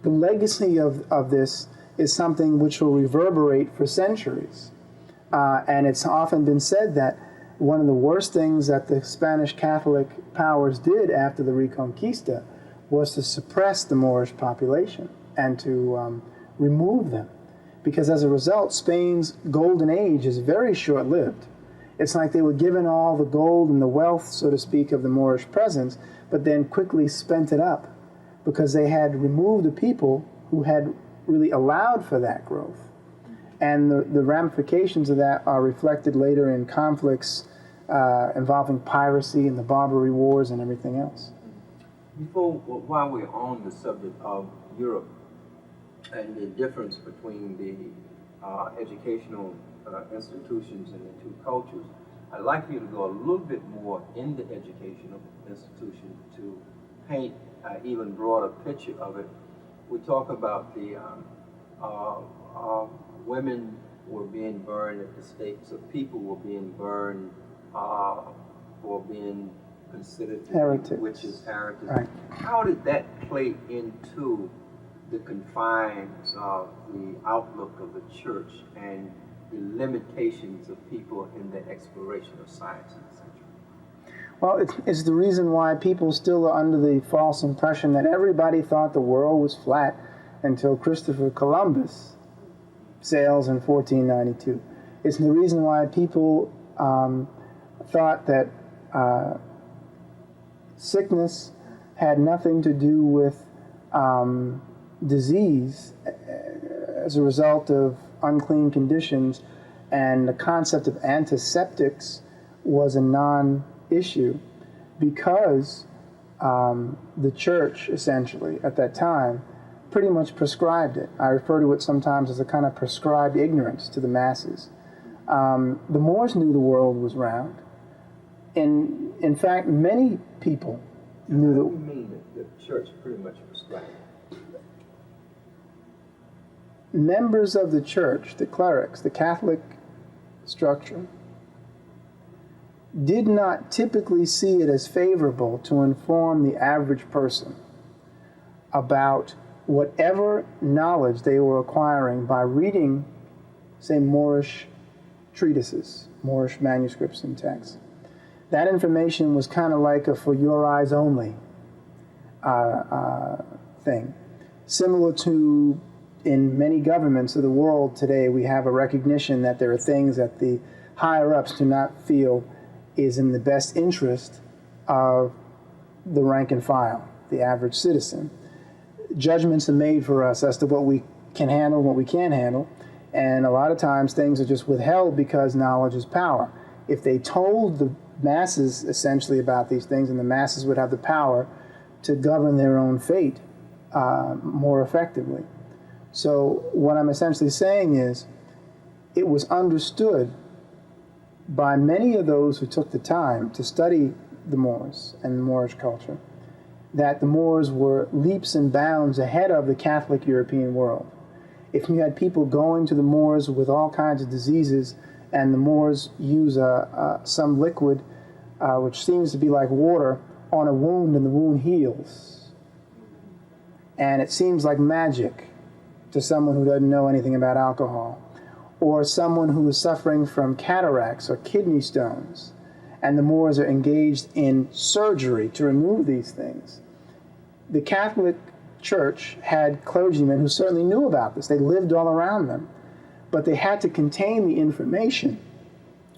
The legacy of this is something which will reverberate for centuries. And it's often been said that one of the worst things that the Spanish Catholic powers did after the Reconquista was to suppress the Moorish population and to remove them. Because as a result, Spain's golden age is very short-lived. It's like they were given all the gold and the wealth, so to speak, of the Moorish presence, but then quickly spent it up because they had removed the people who had really allowed for that growth. And the ramifications of that are reflected later in conflicts involving piracy and the Barbary Wars and everything else. While we're on the subject of Europe and the difference between the educational institutions and the two cultures, I'd like you to go a little bit more in the educational institution to paint an even broader picture of it. We talk about the women were being burned at the stake, so people were being burned for being considered heretics, witches, heretics. Right. How did that play into the confines of the outlook of the church and the limitations of people in the exploration of science in the century? Well, it's the reason why people still are under the false impression that everybody thought the world was flat until Christopher Columbus sails in 1492. It's the reason why people thought that sickness had nothing to do with disease as a result of unclean conditions, and the concept of antiseptics was a non-issue because the church, essentially, at that time, pretty much prescribed it. I refer to it sometimes as a kind of prescribed ignorance to the masses. The Moors knew the world was round. In fact, many people knew What that. do you mean that the church pretty much prescribed it? Members of the church, the clerics, the Catholic structure, did not typically see it as favorable to inform the average person about whatever knowledge they were acquiring by reading, say, Moorish treatises, Moorish manuscripts and texts. That information was kind of like a for your eyes only thing. Similar to in many governments of the world today, we have a recognition that there are things that the higher-ups do not feel is in the best interest of the rank and file, the average citizen. Judgments are made for us as to what we can handle and what we can't handle, and a lot of times things are just withheld because knowledge is power. If they told the masses essentially about these things, and the masses would have the power to govern their own fate more effectively. So what I'm essentially saying is it was understood by many of those who took the time to study the Moors and the Moorish culture that the Moors were leaps and bounds ahead of the Catholic European world. If you had people going to the Moors with all kinds of diseases, and the Moors use some liquid which seems to be like water on a wound, and the wound heals, and it seems like magic to someone who doesn't know anything about alcohol, or someone who is suffering from cataracts or kidney stones, and the Moors are engaged in surgery to remove these things. The Catholic Church had clergymen who certainly knew about this. They lived all around them, but they had to contain the information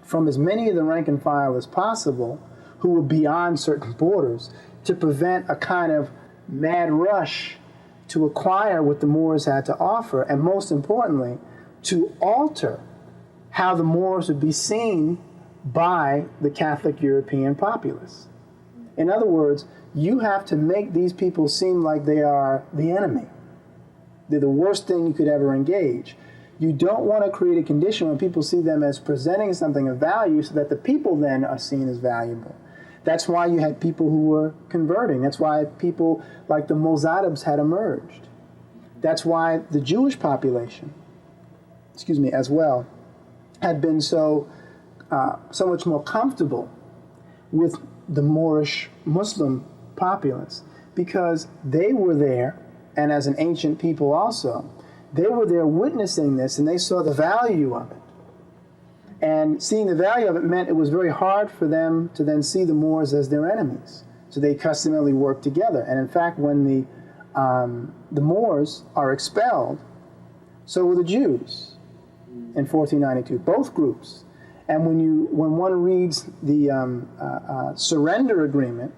from as many of the rank and file as possible who were beyond certain borders to prevent a kind of mad rush to acquire what the Moors had to offer, and most importantly, to alter how the Moors would be seen by the Catholic European populace. In other words, you have to make these people seem like they are the enemy. They're the worst thing you could ever engage. You don't want to create a condition where people see them as presenting something of value so that the people then are seen as valuable. That's why you had people who were converting. That's why people like the Mozarabs had emerged. That's why the Jewish population, as well, had been so much more comfortable with the Moorish Muslim populace, because they were there, and as an ancient people also, they were there witnessing this, and they saw the value of it. And seeing the value of it meant it was very hard for them to then see the Moors as their enemies. So they customarily worked together. And in fact, when the Moors are expelled, so were the Jews in 1492, both groups. And when one reads the surrender agreement,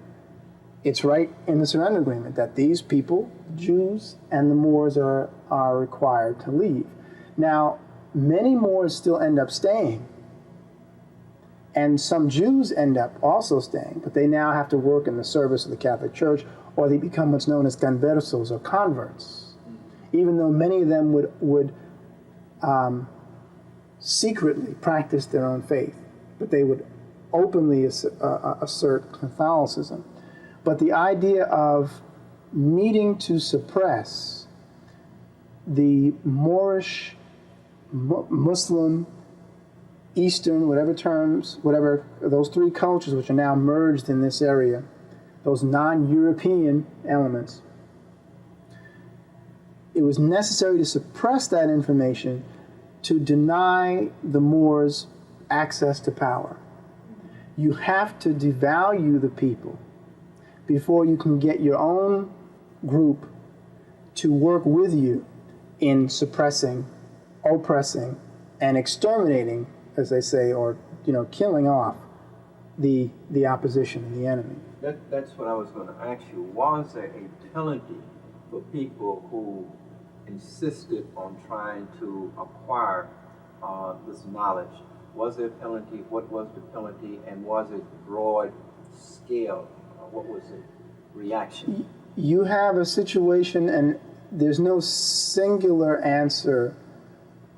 it's right in the surrender agreement that these people, Jews and the Moors, are required to leave. Now, many Moors still end up staying, and some Jews end up also staying, but they now have to work in the service of the Catholic Church, or they become what's known as conversos, or converts, even though many of them would secretly practice their own faith, but they would openly assert Catholicism. But the idea of needing to suppress the Moorish, Muslim, Eastern, whatever those three cultures which are now merged in this area, those non-European elements, it was necessary to suppress that information to deny the Moors access to power. You have to devalue the people before you can get your own group to work with you in suppressing, oppressing, and exterminating, as they say, or killing off the opposition and the enemy. That's what I was going to ask you. Was there a penalty for people who insisted on trying to acquire this knowledge? Was there a penalty? What was the penalty? And was it broad scale? What was the reaction? You have a situation, and there's no singular answer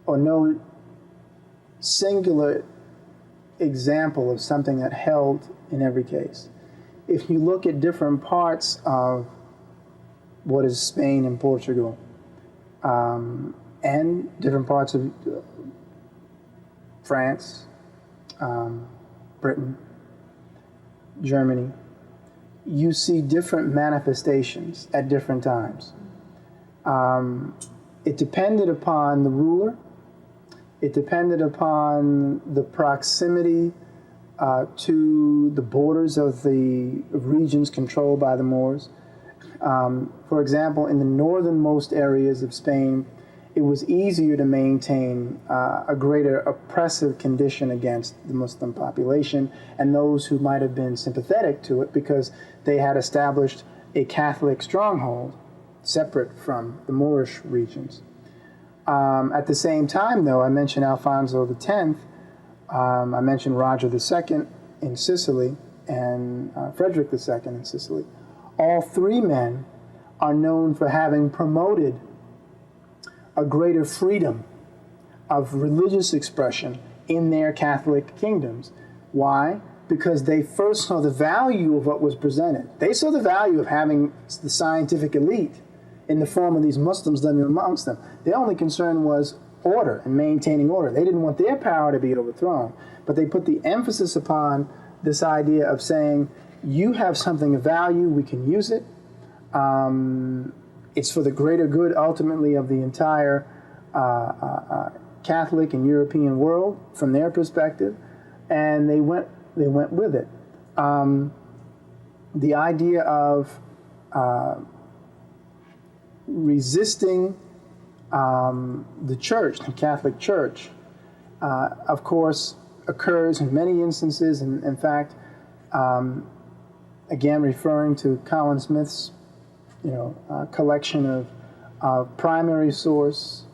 or no singular example of something that held in every case. If you look at different parts of what is Spain and Portugal, and different parts of France, Britain, Germany, you see different manifestations at different times. It depended upon the ruler. It depended upon the proximity to the borders of the regions controlled by the Moors. For example, in the northernmost areas of Spain, it was easier to maintain a greater oppressive condition against the Muslim population and those who might have been sympathetic to it because they had established a Catholic stronghold separate from the Moorish regions. At the same time, though, I mentioned Alfonso X, I mentioned Roger II in Sicily, and Frederick II in Sicily. All three men are known for having promoted a greater freedom of religious expression in their Catholic kingdoms. Why? Because they first saw the value of what was presented. They saw the value of having the scientific elite in the form of these Muslims living amongst them. Their only concern was order and maintaining order. They didn't want their power to be overthrown, but they put the emphasis upon this idea of saying, you have something of value, we can use it. It's for the greater good, ultimately, of the entire Catholic and European world, from their perspective, and they went with it. The idea of resisting the church, the Catholic Church, of course, occurs in many instances, and in fact, again, referring to Colin Smith's collection of primary source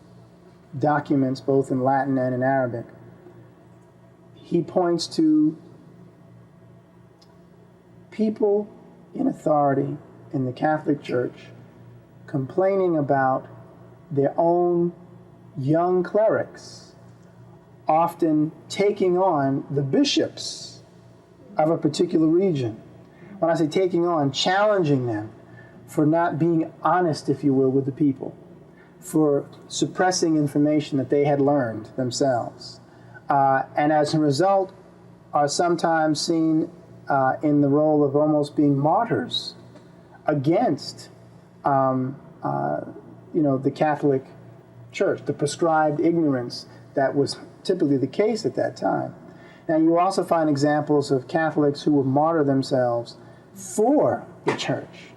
documents, both in Latin and in Arabic, he points to people in authority in the Catholic Church complaining about their own young clerics often taking on the bishops of a particular region. When I say taking on, challenging them for not being honest, if you will, with the people, for suppressing information that they had learned themselves. And as a result, are sometimes seen in the role of almost being martyrs against the Catholic Church, the prescribed ignorance that was typically the case at that time. Now, you also find examples of Catholics who would martyr themselves for the church.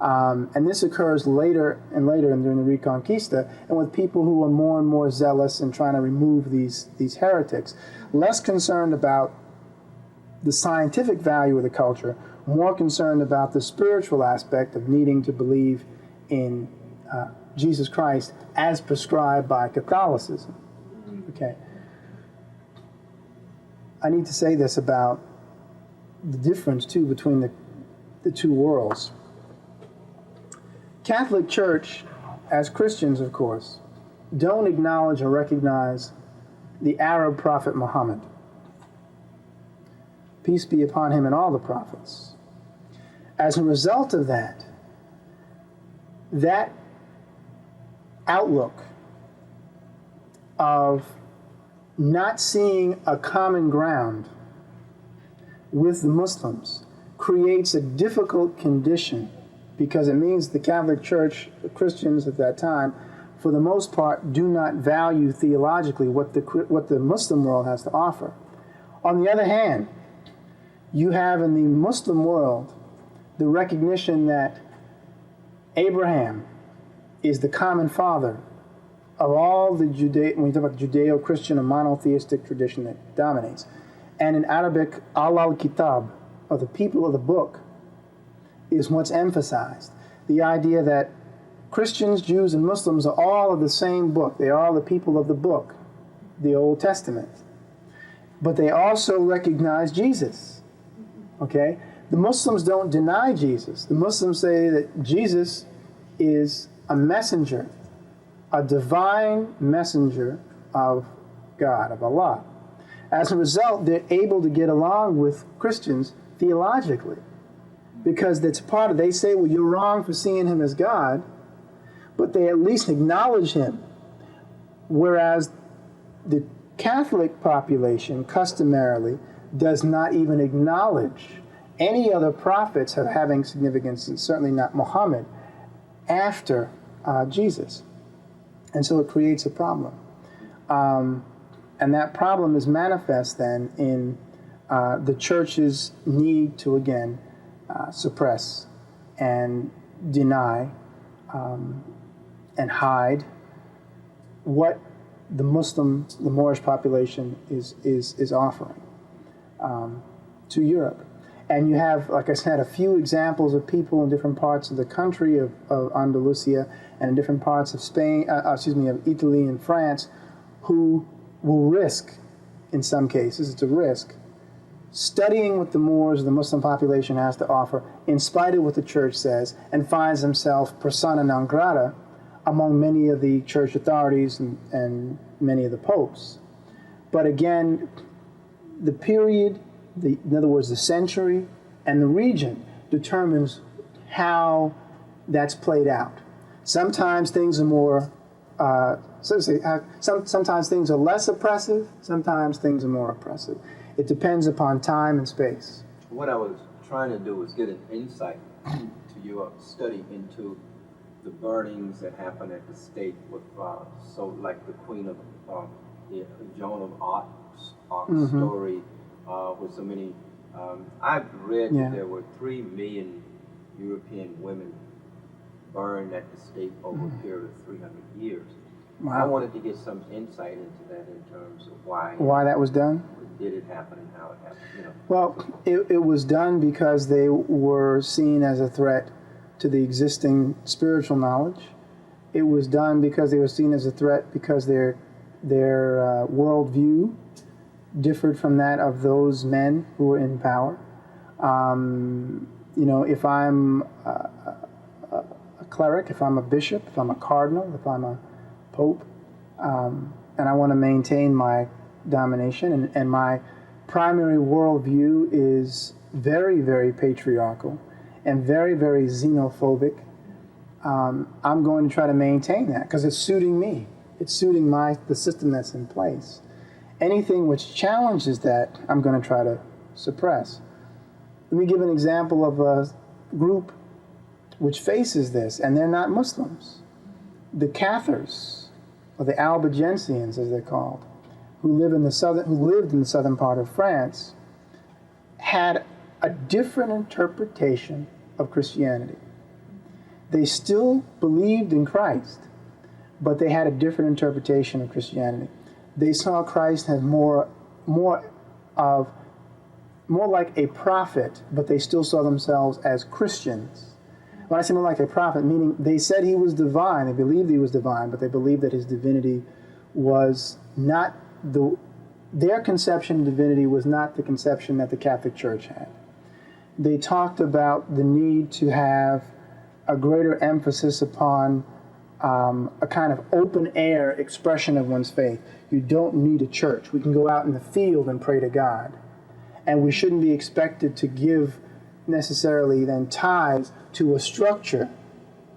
And this occurs later and later and during the Reconquista, and with people who are more and more zealous in trying to remove these heretics, less concerned about the scientific value of the culture, more concerned about the spiritual aspect of needing to believe in Jesus Christ as prescribed by Catholicism. Okay. I need to say this about the difference, too, between the two worlds. Catholic Church, as Christians, of course, don't acknowledge or recognize the Arab prophet Muhammad. Peace be upon him and all the prophets. As a result of that outlook of not seeing a common ground with the Muslims creates a difficult condition because it means the Catholic Church, the Christians at that time, for the most part, do not value theologically what the Muslim world has to offer. On the other hand, you have in the Muslim world the recognition that Abraham is the common father of all the when you talk about Judeo-Christian or monotheistic tradition that dominates. And in Arabic, al-Kitab, or the people of the book, is what's emphasized. The idea that Christians, Jews, and Muslims are all of the same book. They are all the people of the book, the Old Testament. But they also recognize Jesus, okay? The Muslims don't deny Jesus. The Muslims say that Jesus is a messenger, a divine messenger of God, of Allah. As a result, they're able to get along with Christians theologically, because that's part of, they say, well, you're wrong for seeing him as God, but they at least acknowledge him. Whereas the Catholic population customarily does not even acknowledge any other prophets of having significance, and certainly not Muhammad, after Jesus. And so it creates a problem. And that problem is manifest then in the church's need to, again, suppress and deny and hide what the Moorish population is offering to Europe. And you have, like I said, a few examples of people in different parts of the country of Andalusia and in different parts of Spain, of Italy and France, who will risk, in some cases, it's a risk, studying what the Moors, the Muslim population, has to offer, in spite of what the church says, and finds himself persona non grata among many of the church authorities and many of the popes. But again, the period, in other words, the century and the region determines how that's played out. Sometimes things are more, sometimes things are less oppressive, sometimes things are more oppressive. It depends upon time and space. What I was trying to do was get an insight to your study into the burnings that happen at the stake with, so like the Queen of Joan of Arc's story, with so many. I've read that there were 3 million European women burned at the stake over a period of 300 years. Wow. I wanted to get some insight into that in terms of why that was done. Did it happen and how it happened? You know. Well, it was done because they were seen as a threat to the existing spiritual knowledge. It was done because they were seen as a threat because their worldview differed from that of those men who were in power. If I'm a cleric, if I'm a bishop, if I'm a cardinal, if I'm a pope, and I want to maintain my domination, and my primary worldview is very, very patriarchal and very, very xenophobic, I'm going to try to maintain that because it's suiting me. It's suiting the system that's in place. Anything which challenges that, I'm going to try to suppress. Let me give an example of a group which faces this, and they're not Muslims. The Cathars, or the Albigensians as they're called, who lived in the southern part of France, had a different interpretation of Christianity. They still believed in Christ, but they had a different interpretation of Christianity. They saw Christ as more like a prophet, but they still saw themselves as Christians. When I say more like a prophet, meaning they said he was divine, they believed he was divine, but they believed that his divinity was not their conception of divinity was not the conception that the Catholic Church had. They talked about the need to have a greater emphasis upon a kind of open-air expression of one's faith. You don't need a church. We can go out in the field and pray to God. And we shouldn't be expected to give necessarily then tithes to a structure,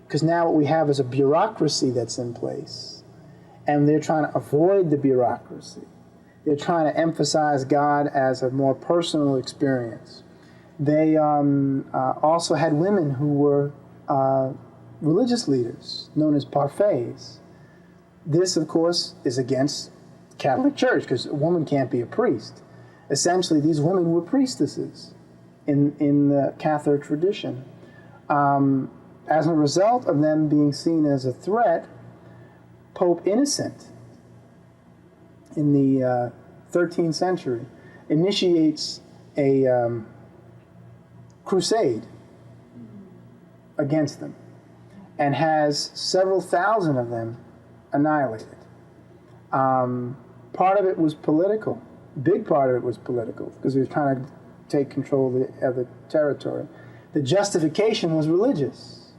because now what we have is a bureaucracy that's in place. And they're trying to avoid the bureaucracy. They're trying to emphasize God as a more personal experience. They also had women who were religious leaders known as parfaits. This, of course, is against the Catholic Church because a woman can't be a priest. Essentially, these women were priestesses in the Catholic tradition. As a result of them being seen as a threat, Pope Innocent in the 13th century initiates a crusade against them and has several thousand of them annihilated. Part of it was political. Big part of it was political because he was trying to take control of the territory. The justification was religious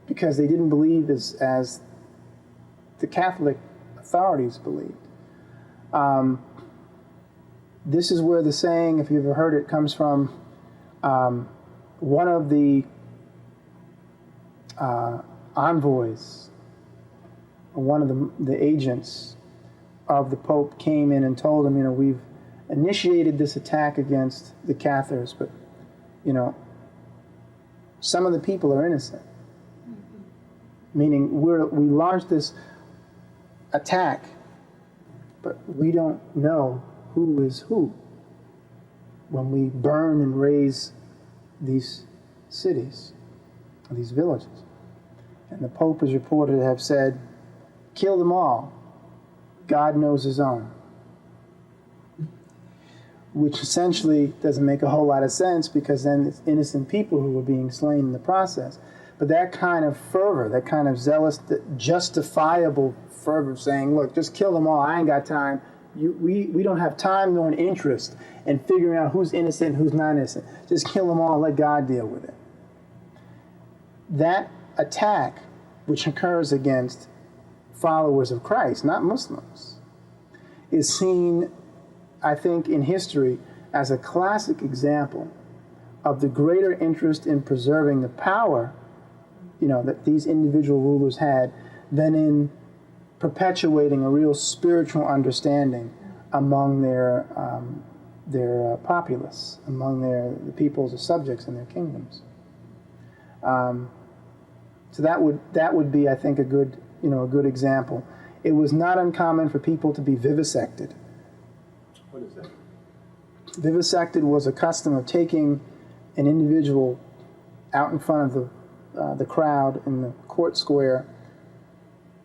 because they didn't believe as the Catholic authorities believed. This is where the saying, if you've ever heard it, comes from. One of the envoys, or one of the agents of the Pope came in and told him, we've initiated this attack against the Cathars, but, some of the people are innocent. Meaning we launched this attack, but we don't know who is who when we burn and raze these cities, these villages. And the Pope is reported to have said, kill them all. God knows his own. Which essentially doesn't make a whole lot of sense because then it's innocent people who were being slain in the process. But that kind of fervor, that kind of zealous, justifiable fervor saying, look, just kill them all, I ain't got time. We don't have time nor an interest in figuring out who's innocent and who's not innocent. Just kill them all and let God deal with it. That attack, which occurs against followers of Christ, not Muslims, is seen, I think, in history as a classic example of the greater interest in preserving the power, that these individual rulers had than in perpetuating a real spiritual understanding among their populace, among the peoples or subjects in their kingdoms. So that would be, I think, a good example. It was not uncommon for people to be vivisected. What is that? Vivisected was a custom of taking an individual out in front of the crowd in the court square,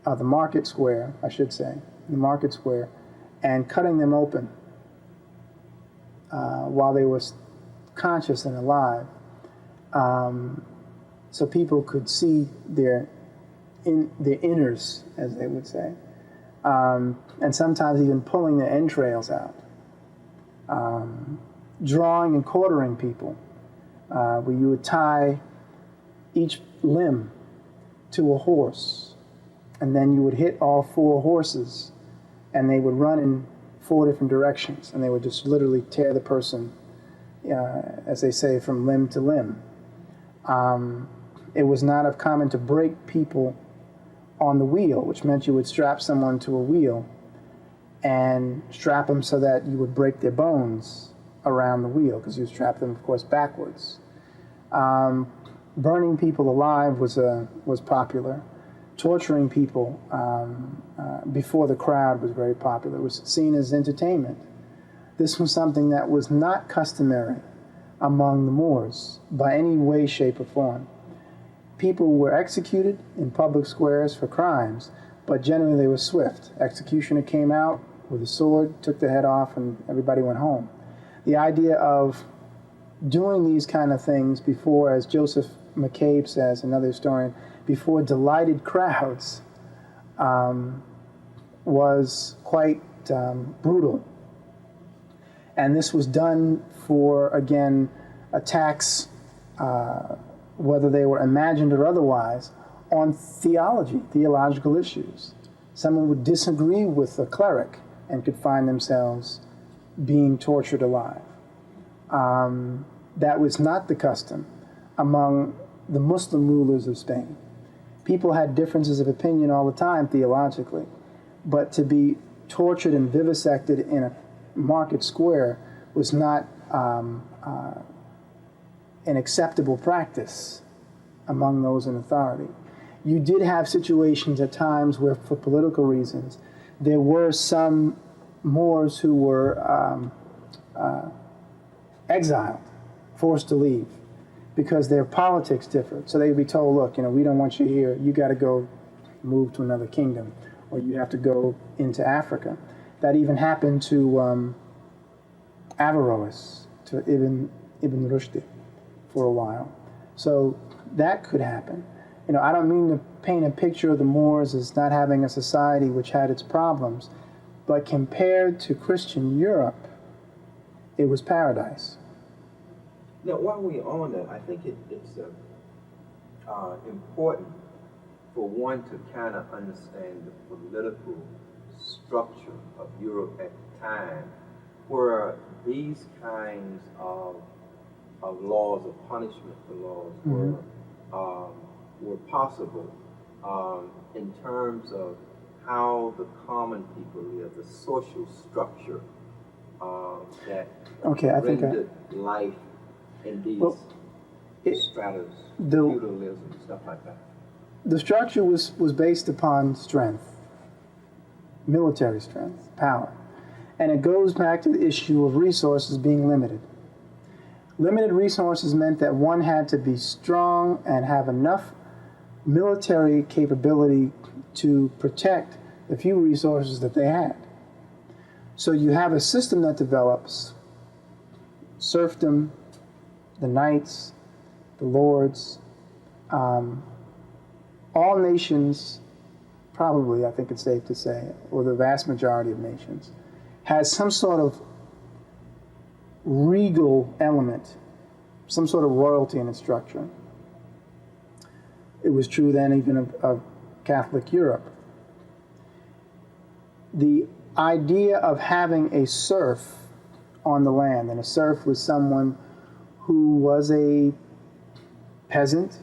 the market square, I should say, the market square, and cutting them open while they were conscious and alive, so people could see their inners, as they would say, and sometimes even pulling their entrails out. Drawing and quartering people, where you would tie each limb to a horse, and then you would hit all 4 horses, and they would run in 4 different directions, and they would just literally tear the person, as they say, from limb to limb. It was not uncommon to break people on the wheel, which meant you would strap someone to a wheel and strap them so that you would break their bones around the wheel, because you strap them, of course, backwards. Burning people alive was popular. Torturing people before the crowd was very popular. It was seen as entertainment. This was something that was not customary among the Moors by any way, shape, or form. People were executed in public squares for crimes, but generally they were swift. Executioner came out with a sword, took the head off, and everybody went home. The idea of doing these kind of things before, as Joseph McCabe says, another historian, before delighted crowds was quite brutal. And this was done for, again, attacks, whether they were imagined or otherwise, on theological issues. Someone would disagree with a cleric and could find themselves being tortured alive. That was not the custom among the Muslim rulers of Spain. People had differences of opinion all the time theologically, but to be tortured and vivisected in a market square was not an acceptable practice among those in authority. You did have situations at times where, for political reasons, there were some Moors who were exiled, forced to leave, because their politics differed. So they'd be told, look, we don't want you here. You got to go move to another kingdom, or you have to go into Africa. That even happened to Averroes, to Ibn Rushd for a while. So that could happen. I don't mean to paint a picture of the Moors as not having a society which had its problems, but compared to Christian Europe, it was paradise. Now, while we're on that, I think it's important for one to kind of understand the political structure of Europe at the time, where these kinds of laws of punishment for laws were possible in terms of how the common people live, the social structure that rendered life in these stratas, feudalism, stuff like that. The structure was based upon strength, military strength, power. And it goes back to the issue of resources being limited. Limited resources meant that one had to be strong and have enough military capability to protect the few resources that they had. So you have a system that develops serfdom, the knights, the lords, all nations, probably, I think it's safe to say, or the vast majority of nations, has some sort of regal element, some sort of royalty in its structure. It was true then even of Catholic Europe. The idea of having a serf on the land, and a serf was someone who was a peasant,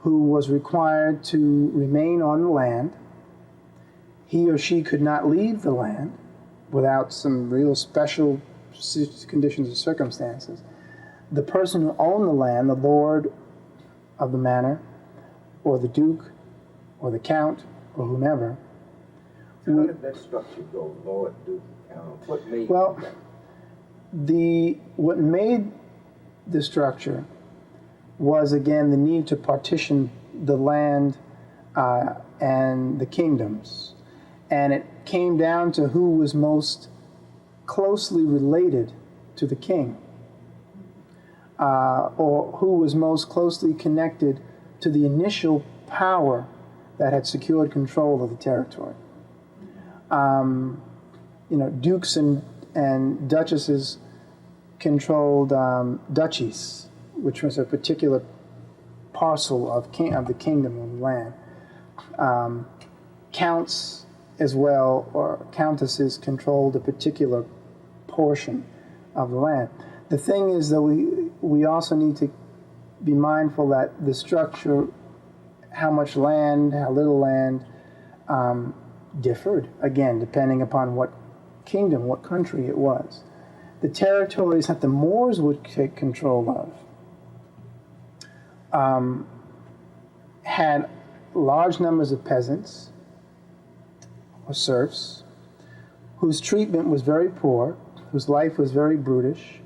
who was required to remain on the land. He or she could not leave the land without some real special conditions or circumstances. The person who owned the land, the lord of the manor, or the duke, or the count, or whomever. So how did that structure go, lord, duke, count? What made that? What made the structure was, again, the need to partition the land and the kingdoms. And it came down to who was most closely related to the king, or who was most closely connected to the initial power that had secured control of the territory. Dukes and duchesses controlled duchies, which was a particular parcel of the kingdom of land. Counts as well, or countesses, controlled a particular portion of the land. The thing is that we also need to be mindful that the structure, how much land, how little land, differed, again, depending upon what kingdom, what country it was. The territories that the Moors would take control of had large numbers of peasants or serfs whose treatment was very poor, whose life was very brutish,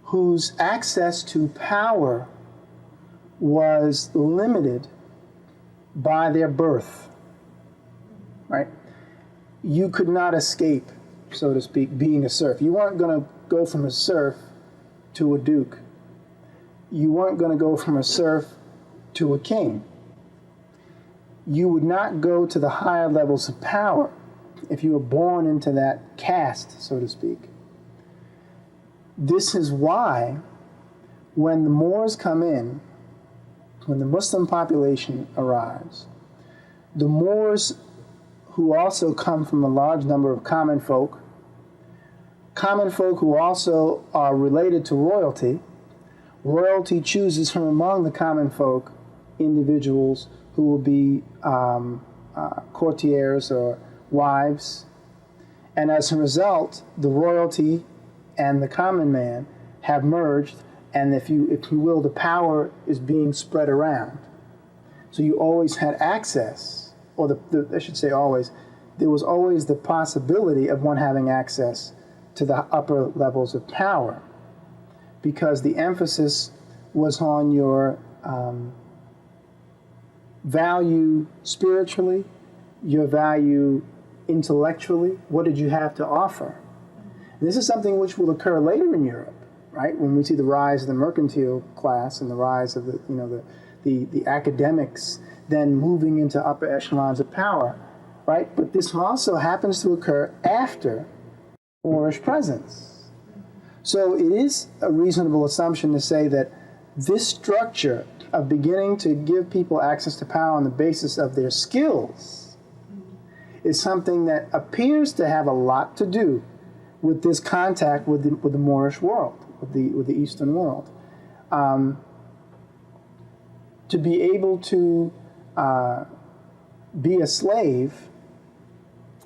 whose access to power was limited by their birth, right? You could not escape, so to speak, being a serf. You weren't going to go from a serf to a duke. You weren't going to go from a serf to a king. You would not go to the higher levels of power if you were born into that caste, so to speak. This is why when the Moors come in, when the Muslim population arrives, the Moors, who also come from a large number of common folk who also are related to royalty, royalty chooses from among the common folk individuals who will be courtiers or wives. And as a result, the royalty and the common man have merged, And if you will, the power is being spread around. So you always had access, or I should say always, there was always the possibility of one having access to the upper levels of power, because the emphasis was on your value spiritually, your value intellectually. What did you have to offer? And this is something which will occur later in Europe, right? When we see the rise of the mercantile class and the rise of the academics then moving into upper echelons of power, right? But this also happens to occur after Moorish presence. So it is a reasonable assumption to say that this structure of beginning to give people access to power on the basis of their skills is something that appears to have a lot to do with this contact with the Moorish world, with the Eastern world. To be able to be a slave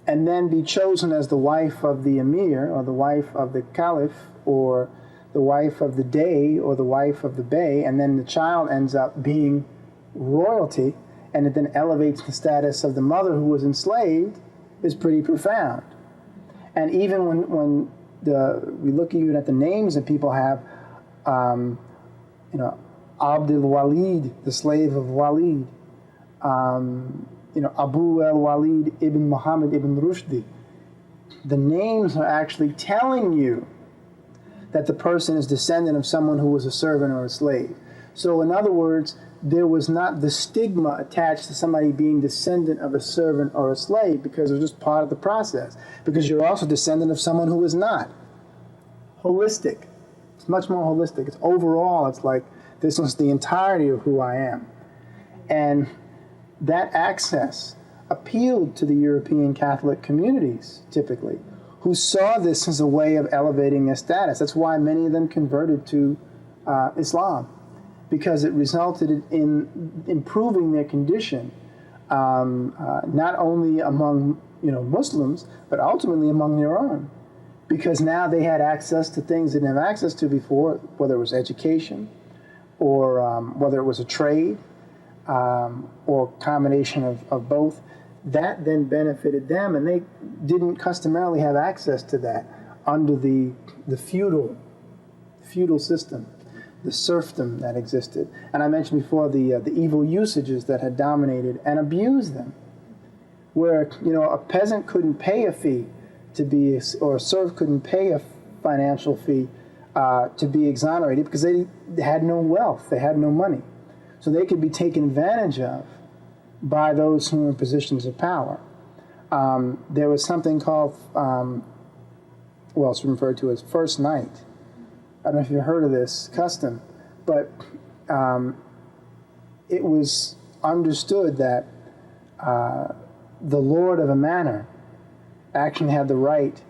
and then be chosen as the wife of the emir or the wife of the caliph or the wife of the dey or the wife of the bey, and then the child ends up being royalty, and it then elevates the status of the mother who was enslaved, is pretty profound. And even when we look even at the names that people have, Abdul Walid, the slave of Walid, Abu al-Walid ibn Muhammad ibn Rushdi. The names are actually telling you that the person is descendant of someone who was a servant or a slave. So in other words, there was not the stigma attached to somebody being descendant of a servant or a slave, because it was just part of the process. Because you're also descendant of someone who is not. Holistic. It's much more holistic. It's overall, it's like, this was the entirety of who I am. And that access appealed to the European Catholic communities, typically, who saw this as a way of elevating their status. That's why many of them converted to Islam, because it resulted in improving their condition, not only among Muslims, but ultimately among their own. Because now they had access to things they didn't have access to before, whether it was education, or whether it was a trade, or a combination of both. That then benefited them, and they didn't customarily have access to that under the feudal system, the serfdom that existed. And I mentioned before the evil usages that had dominated and abused them, where a peasant couldn't pay a fee to be, or a serf couldn't pay a financial fee to be exonerated, because they had no wealth, they had no money. So they could be taken advantage of by those who were in positions of power. There was something called, it's referred to as first night. I don't know if you've heard of this custom, but it was understood that the lord of a manor actually had the right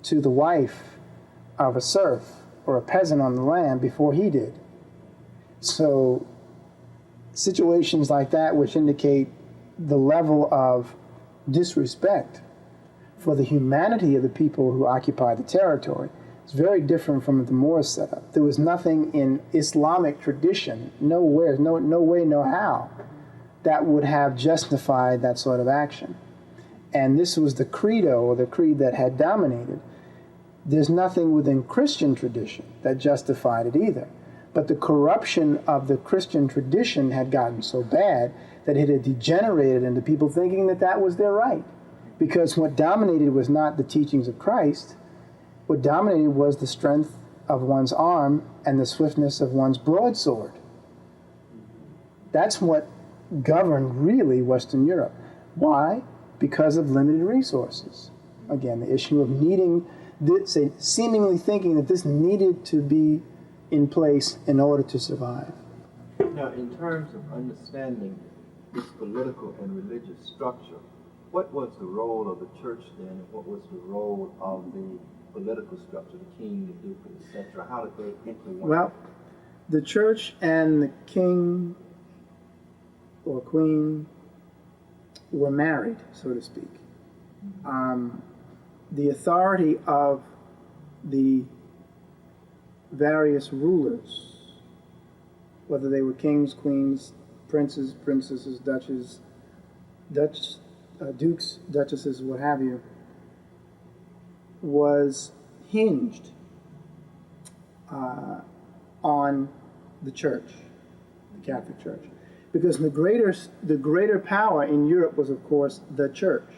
to the wife of a serf or a peasant on the land before he did. So situations like that, which indicate the level of disrespect for the humanity of the people who occupied the territory, is very different from the Moorish setup. There was nothing in Islamic tradition, nowhere, no way, no how, that would have justified that sort of action. And this was the credo, or the creed that had dominated. There's nothing within Christian tradition that justified it either. But the corruption of the Christian tradition had gotten so bad that it had degenerated into people thinking that that was their right. Because what dominated was not the teachings of Christ. What dominated was the strength of one's arm and the swiftness of one's broadsword. That's what governed really Western Europe. Why? Because of limited resources. Again, the issue of needing, seemingly thinking that this needed to be in place in order to survive. Now, in terms of understanding this political and religious structure, what was the role of the church then, and what was the role of the political structure, the king, the duke, etc.? How did they intertwine? Well, the church and the king or queen were married, so to speak. The authority of the various rulers, whether they were kings, queens, princes, princesses, dukes, duchesses, what have you, was hinged on the church, the Catholic Church. Because the greater power in Europe was, of course, the church.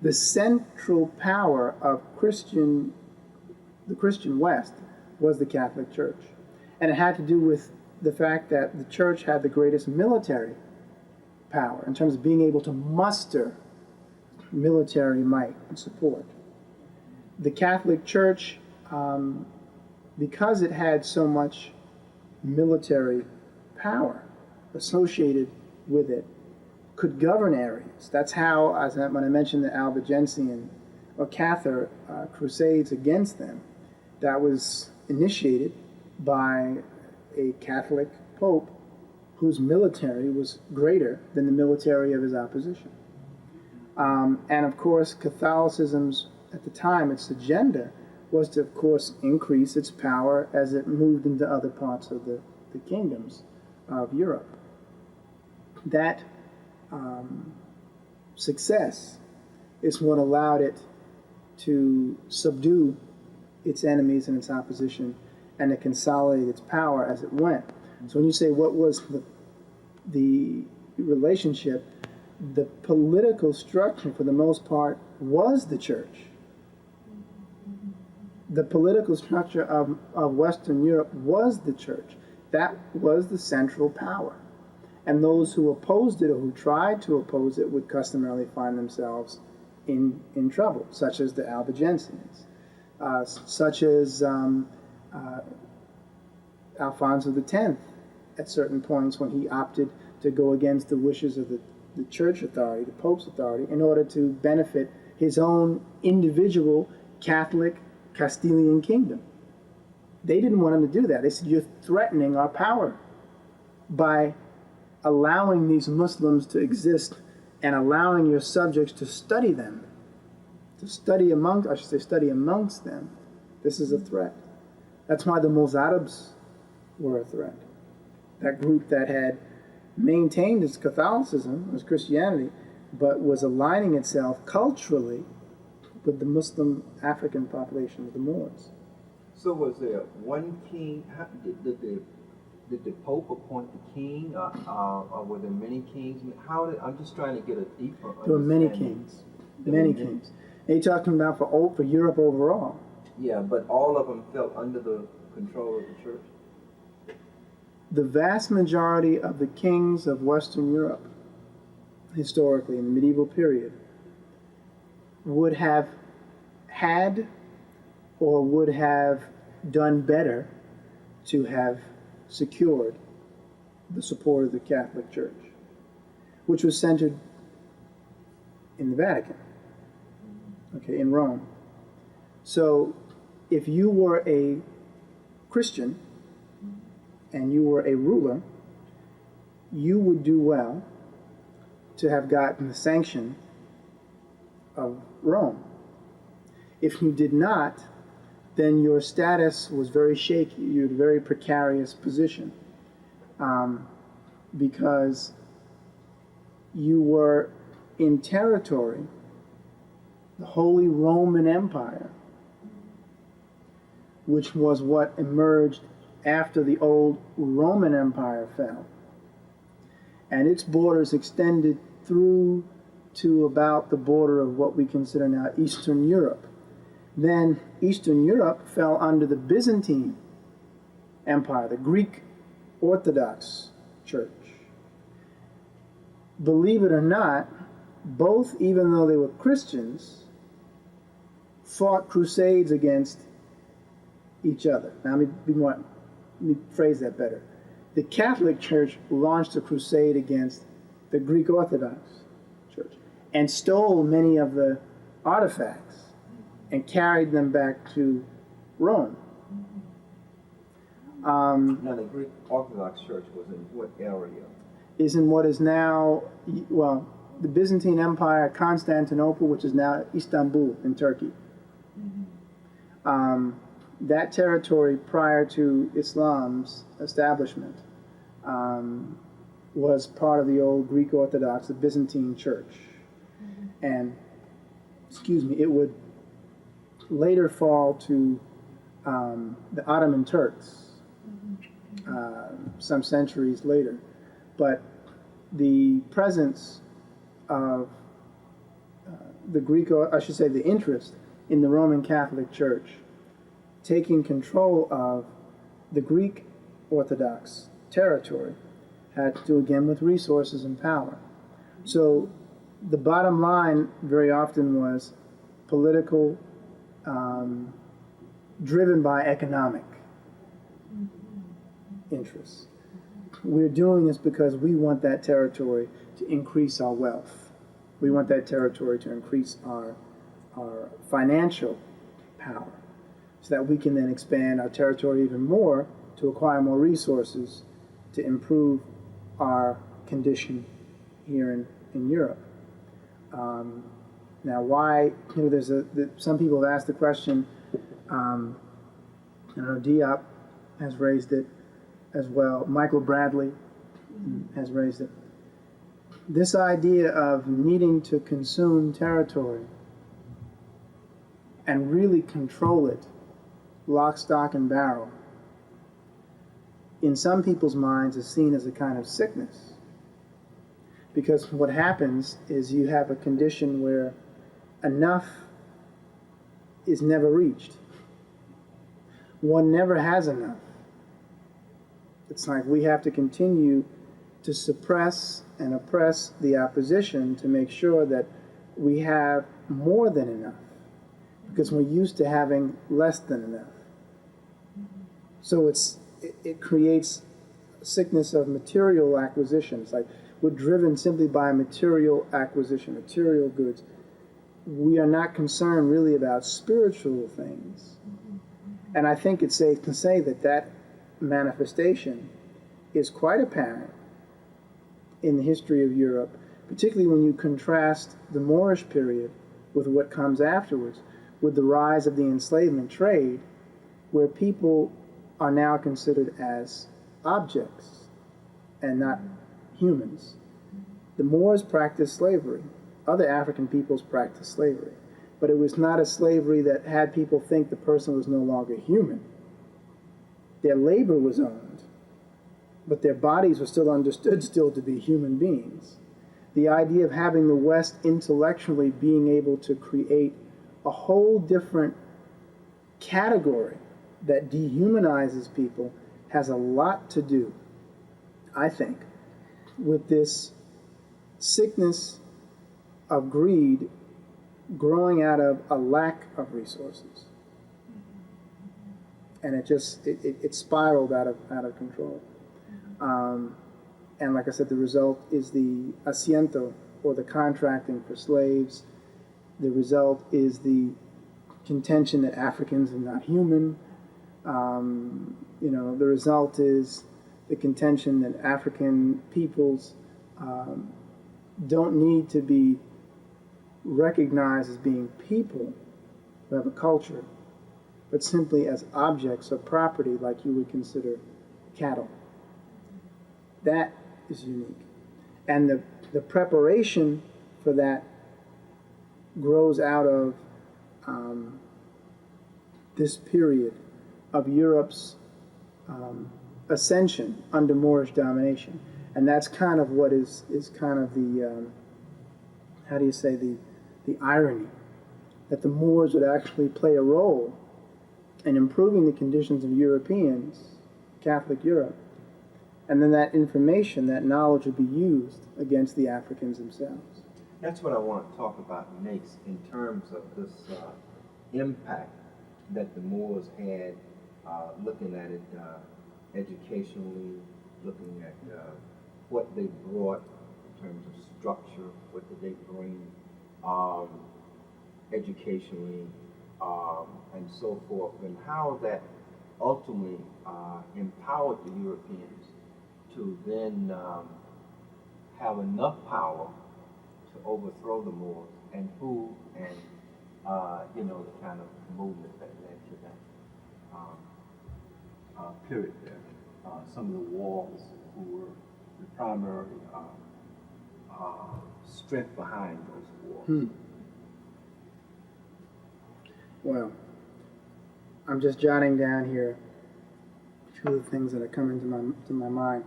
The central power of the Christian West was the Catholic Church. And it had to do with the fact that the church had the greatest military power in terms of being able to muster military might and support. The Catholic Church, because it had so much military power associated with it, could govern areas. That's how, when I mentioned the Albigensian or Cathar crusades against them, that was initiated by a Catholic pope whose military was greater than the military of his opposition. And of course, Catholicism's, at the time, its agenda was to, of course, increase its power as it moved into other parts of the kingdoms of Europe. That success is what allowed it to subdue its enemies and its opposition and to consolidate its power as it went. So when you say what was the relationship, the political structure for the most part was the church. The political structure of Western Europe was the church. That was the central power. And those who opposed it or who tried to oppose it would customarily find themselves in trouble, such as the Albigensians, such as Alfonso X at certain points when he opted to go against the wishes of the church authority, the Pope's authority, in order to benefit his own individual Catholic Castilian kingdom. They didn't want him to do that. They said, you're threatening our power by allowing these Muslims to exist and allowing your subjects to study them, to study amongst them. This is a threat. That's why the Mozarabs were a threat. That group that had maintained its Catholicism, its Christianity, but was aligning itself culturally with the Muslim African population of the Moors. So was there one king? Did the Pope appoint the king, or were there many kings? I'm just trying to get a deeper understanding. There were many kings, many kings. Are you talking about for Europe overall? Yeah, but all of them fell under the control of the church? The vast majority of the kings of Western Europe, historically in the medieval period, would have had or would have done better to have secured the support of the Catholic Church, which was centered in the Vatican, okay, in Rome. So if you were a Christian and you were a ruler, you would do well to have gotten the sanction of Rome. If you did not, then your status was very shaky. You had a very precarious position because you were in territory, the Holy Roman Empire, which was what emerged after the old Roman Empire fell. And its borders extended through to about the border of what we consider now Eastern Europe. Then Eastern Europe fell under the Byzantine Empire, the Greek Orthodox Church. Believe it or not, both, even though they were Christians, fought crusades against each other. Now, let me phrase that better. The Catholic Church launched a crusade against the Greek Orthodox Church and stole many of the artifacts and carried them back to Rome. Now, the Greek Orthodox Church was in what area? Is in what is now, well, the Byzantine Empire, Constantinople, which is now Istanbul in Turkey. that territory prior to Islam's establishment was part of the old Greek Orthodox, the Byzantine Church. And, it would later fall to the Ottoman Turks some centuries later. But the presence of the interest in the Roman Catholic Church taking control of the Greek Orthodox territory had to do again with resources and power. So the bottom line very often was political, driven by economic interests. We're doing this because we want that territory to increase our wealth. We want that territory to increase our financial power so that we can then expand our territory even more to acquire more resources to improve our condition here in Europe. Now, why, some people have asked the question, I know Diop has raised it as well, Michael Bradley has raised it. This idea of needing to consume territory and really control it, lock, stock, and barrel, in some people's minds is seen as a kind of sickness. Because what happens is you have a condition where enough is never reached. One never has enough. It's like we have to continue to suppress and oppress the opposition to make sure that we have more than enough, because we're used to having less than enough. So it creates a sickness of material acquisition. It's like we're driven simply by material acquisition, material goods. We are not concerned really about spiritual things. And I think it's safe to say that that manifestation is quite apparent in the history of Europe, particularly when you contrast the Moorish period with what comes afterwards, with the rise of the enslavement trade, where people are now considered as objects and not humans. The Moors practiced slavery. Other African peoples practiced slavery. But it was not a slavery that had people think the person was no longer human. Their labor was owned, but their bodies were still understood still to be human beings. The idea of having the West intellectually being able to create a whole different category that dehumanizes people has a lot to do, I think, with this sickness of greed growing out of a lack of resources. And it spiraled out of control. And like I said, the result is the asiento, or the contracting for slaves. The result is the contention that Africans are not human. The result is the contention that African peoples don't need to be recognized as being people who have a culture, but simply as objects or property like you would consider cattle. That is unique. And the preparation for that grows out of this period of Europe's ascension under Moorish domination. And that's kind of what is kind of the, the irony, that the Moors would actually play a role in improving the conditions of Europeans, Catholic Europe, and then that information, that knowledge would be used against the Africans themselves. That's what I want to talk about next in terms of this impact that the Moors had, looking at it educationally, looking at what they brought in terms of structure, what did they bring educationally, and so forth, and how that ultimately empowered the Europeans to then have enough power to overthrow the Moors, and the kind of movement that led to that. period there. Some of the walls who were the primary strength behind those walls. Well, I'm just jotting down here a few of the things that are coming to my mind.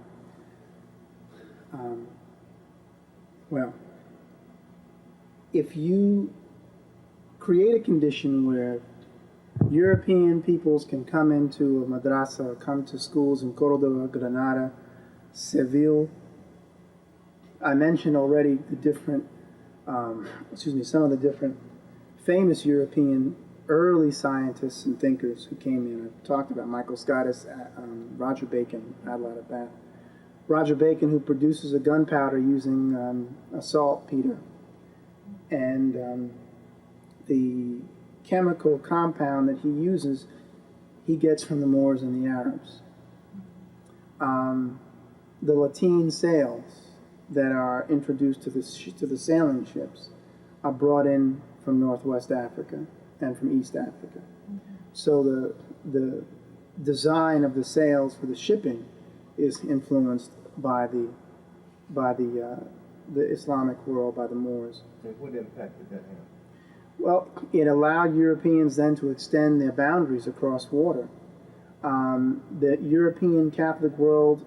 Well, if you create a condition where European peoples can come into a madrasa or come to schools in Cordoba, Granada, Seville. I mentioned already the different, some of the different famous European early scientists and thinkers who came in. I've talked about Michael Scottus, Roger Bacon, Adelaide at Bath. Roger Bacon, who produces a gunpowder using a saltpeter, and the chemical compound that he uses, he gets from the Moors and the Arabs. The lateen sails that are introduced to the sailing ships are brought in from Northwest Africa and from East Africa. So the design of the sails for the shipping is influenced by the Islamic world, by the Moors. And what impact did that have? Well, it allowed Europeans then to extend their boundaries across water. The European Catholic world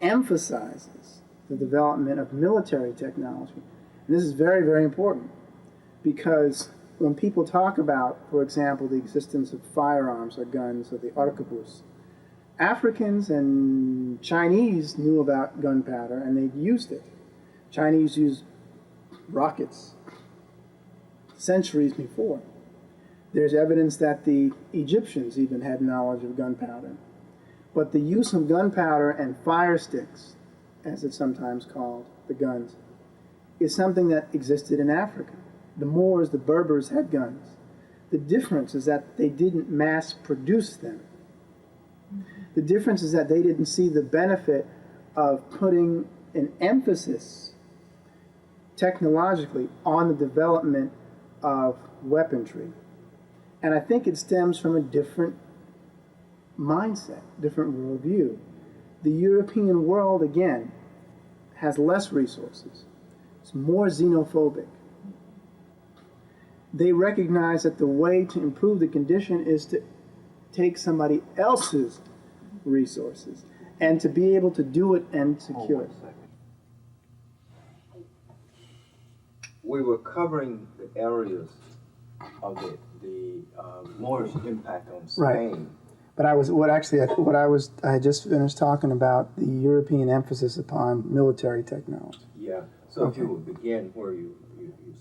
emphasizes the development of military technology. And this is very, very important, because when people talk about, for example, the existence of firearms or guns or the arquebus, Africans and Chinese knew about gunpowder and they'd used it. Chinese used rockets centuries before. There's evidence that the Egyptians even had knowledge of gunpowder. But the use of gunpowder and fire sticks, as it's sometimes called, the guns, is something that existed in Africa. The Moors, the Berbers had guns. The difference is that they didn't mass produce them. The difference is that they didn't see the benefit of putting an emphasis technologically on the development of weaponry. And I think it stems from a different mindset, different worldview. The European world, again, has less resources. It's more xenophobic. They recognize that the way to improve the condition is to take somebody else's resources and to be able to do it and secure it. We were covering the areas of the Moorish impact on Spain. Right. But I had just finished talking about the European emphasis upon military technology. Yeah. So if you would begin where you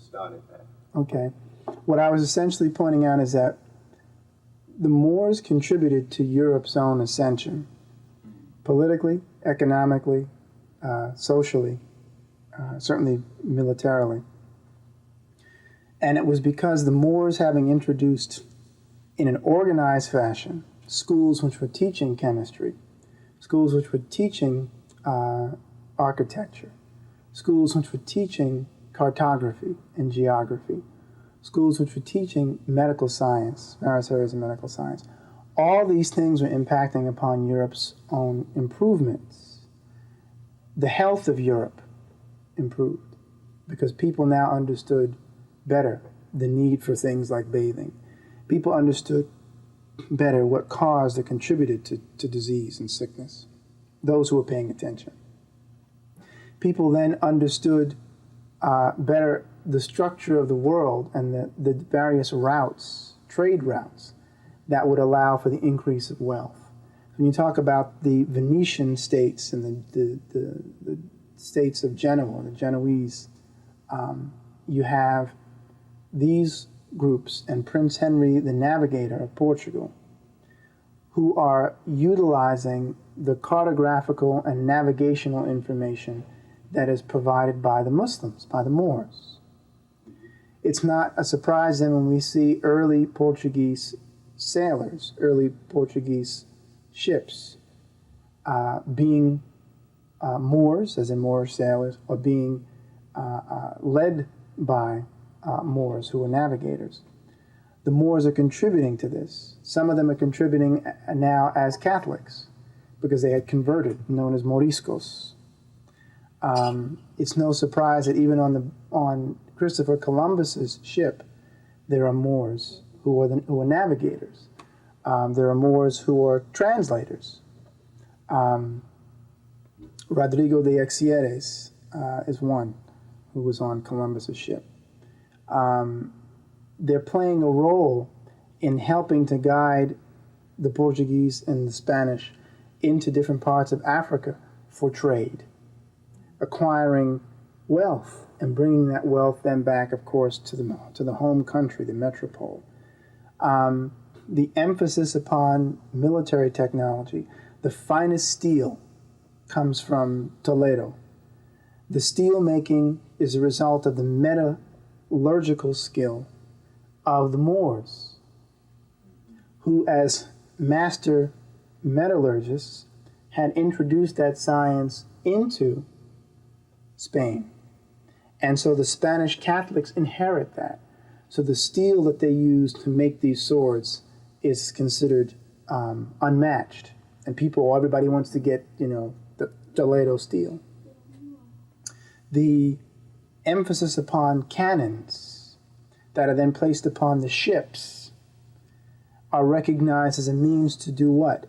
started that. Okay. What I was essentially pointing out is that the Moors contributed to Europe's own ascension, politically, economically, socially, certainly militarily. And it was because the Moors, having introduced in an organized fashion schools which were teaching chemistry, schools which were teaching architecture, schools which were teaching cartography and geography, schools which were teaching medical science, various areas of medical science. All these things were impacting upon Europe's own improvements. The health of Europe improved because people now understood better the need for things like bathing. People understood better what caused or contributed to disease and sickness, those who were paying attention. People then understood better the structure of the world and the various routes, trade routes, that would allow for the increase of wealth. When you talk about the Venetian states and the states of Genoa, the Genoese, you have these groups and Prince Henry, the navigator of Portugal, who are utilizing the cartographical and navigational information that is provided by the Muslims, by the Moors. It's not a surprise then when we see early Portuguese sailors, early Portuguese ships being Moors, as in Moorish sailors, or being led by Moors who were navigators. the Moors are contributing to this. Some of them are contributing now as Catholics because they had converted, known as Moriscos. It's no surprise that even on Christopher Columbus's ship, there are Moors who are navigators. There are Moors who are translators. Rodrigo de Exieres is one who was on Columbus's ship. They're playing a role in helping to guide the Portuguese and the Spanish into different parts of Africa for trade, acquiring wealth and bringing that wealth then back, of course, to the home country, the metropole. The emphasis upon military technology, the finest steel comes from Toledo. The steel making is a result of the metallurgical skill of the Moors, who as master metallurgists had introduced that science into Spain. And so the Spanish Catholics inherit that. So the steel that they use to make these swords is considered unmatched. And everybody wants to get, the Toledo steel. The emphasis upon cannons that are then placed upon the ships are recognized as a means to do what?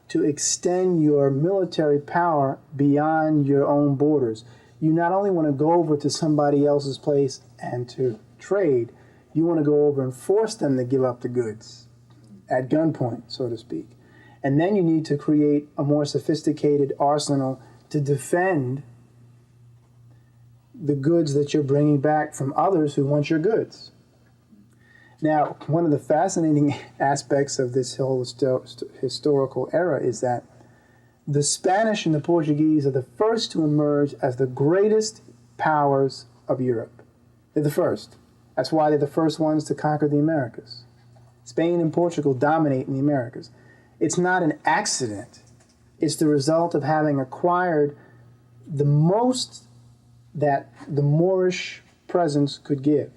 To extend your military power beyond your own borders. You not only want to go over to somebody else's place and to trade, you want to go over and force them to give up the goods at gunpoint, so to speak. And then you need to create a more sophisticated arsenal to defend the goods that you're bringing back from others who want your goods. Now, one of the fascinating aspects of this whole historical era is that the Spanish and the Portuguese are the first to emerge as the greatest powers of Europe. They're the first. That's why they're the first ones to conquer the Americas. Spain and Portugal dominate in the Americas. It's not an accident. It's the result of having acquired the most that the Moorish presence could give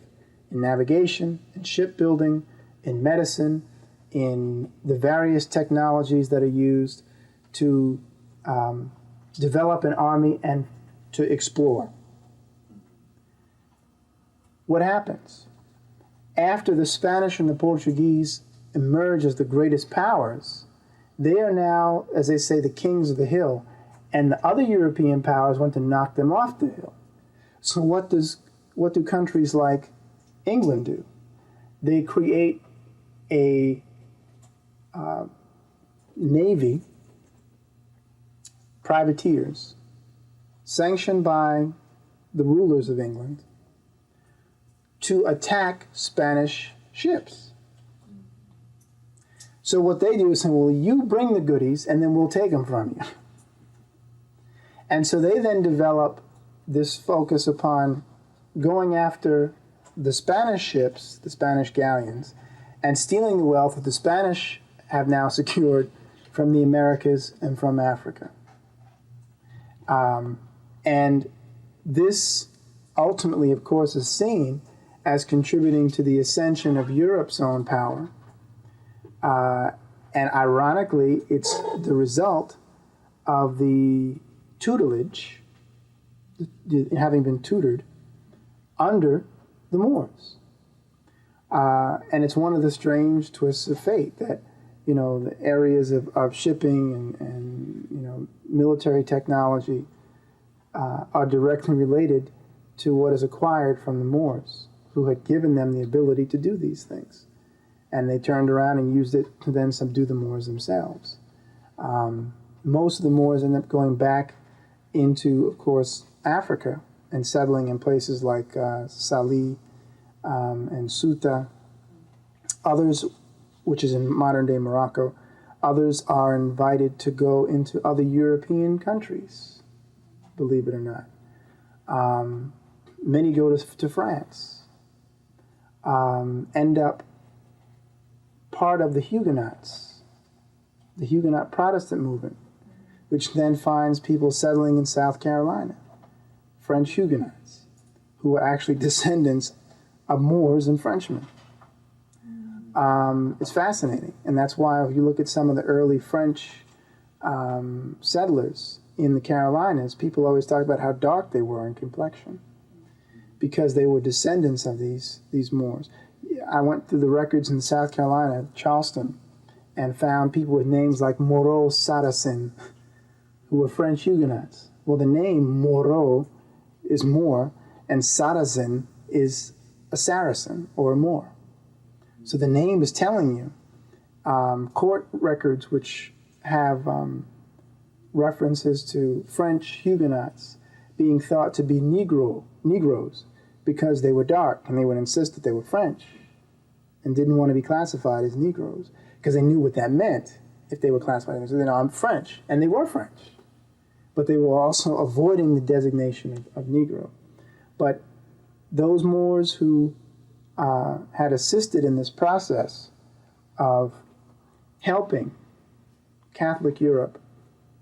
in navigation, in shipbuilding, in medicine, in the various technologies that are used to develop an army and to explore. What happens? After the Spanish and the Portuguese emerge as the greatest powers, they are now, as they say, the kings of the hill, and the other European powers want to knock them off the hill. So what do countries like England do? They create a navy, privateers, sanctioned by the rulers of England, to attack Spanish ships. So what they do is say, well, you bring the goodies and then we'll take them from you. And so they then develop this focus upon going after the Spanish ships, the Spanish galleons, and stealing the wealth that the Spanish have now secured from the Americas and from Africa. And this ultimately, of course, is seen as contributing to the ascension of Europe's own power. And ironically, it's the result of the tutelage, having been tutored, under the Moors. And it's one of the strange twists of fate that, the areas of shipping and military technology are directly related to what is acquired from the Moors, who had given them the ability to do these things. And they turned around and used it to then subdue the Moors themselves. Most of the Moors end up going back into, of course, Africa and settling in places like Salih and Ceuta. Others, which is in modern-day Morocco, others are invited to go into other European countries, believe it or not. Many go to France, end up part of the Huguenots, the Huguenot Protestant movement, which then finds people settling in South Carolina, French Huguenots, who are actually descendants of Moors and Frenchmen. It's fascinating. And that's why if you look at some of the early French settlers in the Carolinas, people always talk about how dark they were in complexion because they were descendants of these Moors. I went through the records in South Carolina, Charleston, and found people with names like Moreau Saracen, who were French Huguenots. Well, the name Moreau is Moor, and Saracen is a Saracen or a Moor. So the name is telling you. Court records which have references to French Huguenots being thought to be Negroes because they were dark, and they would insist that they were French and didn't want to be classified as Negroes because they knew what that meant if they were classified as, I'm French, and they were French. But they were also avoiding the designation of Negro. But those Moors who had assisted in this process of helping Catholic Europe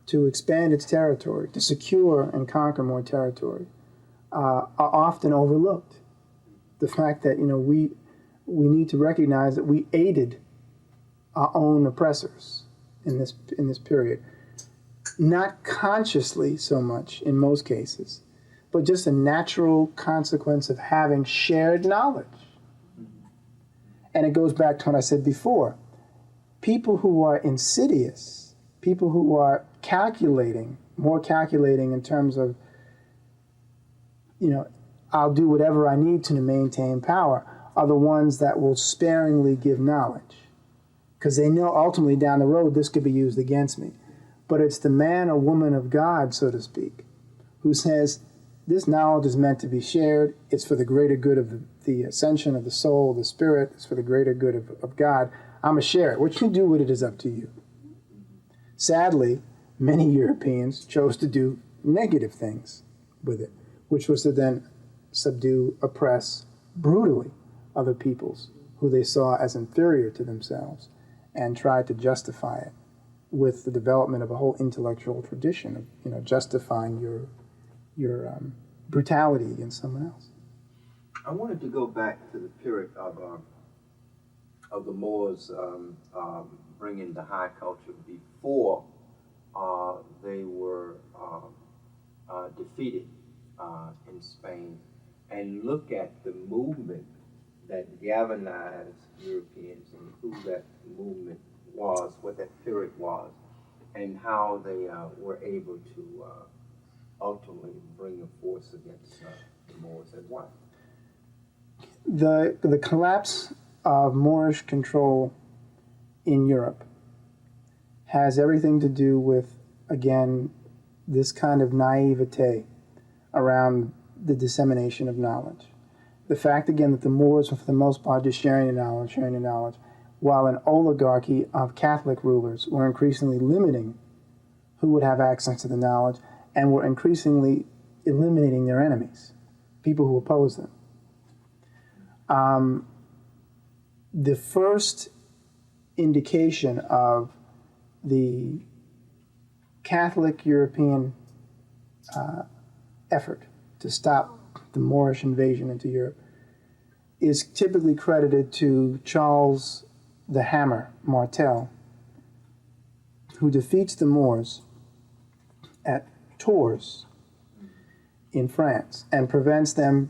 to expand its territory, to secure and conquer more territory, are often overlooked. The fact that we need to recognize that we aided our own oppressors in this period, not consciously so much in most cases, but just a natural consequence of having shared knowledge. And it goes back to what I said before. People who are insidious, people who are more calculating in terms of, I'll do whatever I need to maintain power, are the ones that will sparingly give knowledge. Because they know ultimately down the road this could be used against me. But it's the man or woman of God, so to speak, who says, this knowledge is meant to be shared. It's for the greater good of the ascension of the soul, the spirit. It's for the greater good of God. I'm going to share it. What you do with it is up to you. Sadly, many Europeans chose to do negative things with it, which was to then subdue, oppress brutally other peoples who they saw as inferior to themselves and tried to justify it with the development of a whole intellectual tradition of justifying your brutality against someone else. I wanted to go back to the period of the Moors bringing the high culture before they were defeated in Spain, and look at the movement that galvanized Europeans and who that movement was, what that period was, and how they were able to ultimately bring a force against the Moors and what? The collapse of Moorish control in Europe has everything to do with, again, this kind of naivete around the dissemination of knowledge. The fact, again, that the Moors were for the most part just sharing their knowledge, while an oligarchy of Catholic rulers were increasingly limiting who would have access to the knowledge and were increasingly eliminating their enemies, people who opposed them. The first indication of the Catholic European effort to stop the Moorish invasion into Europe is typically credited to Charles the Hammer Martel, who defeats the Moors at Tours in France and prevents them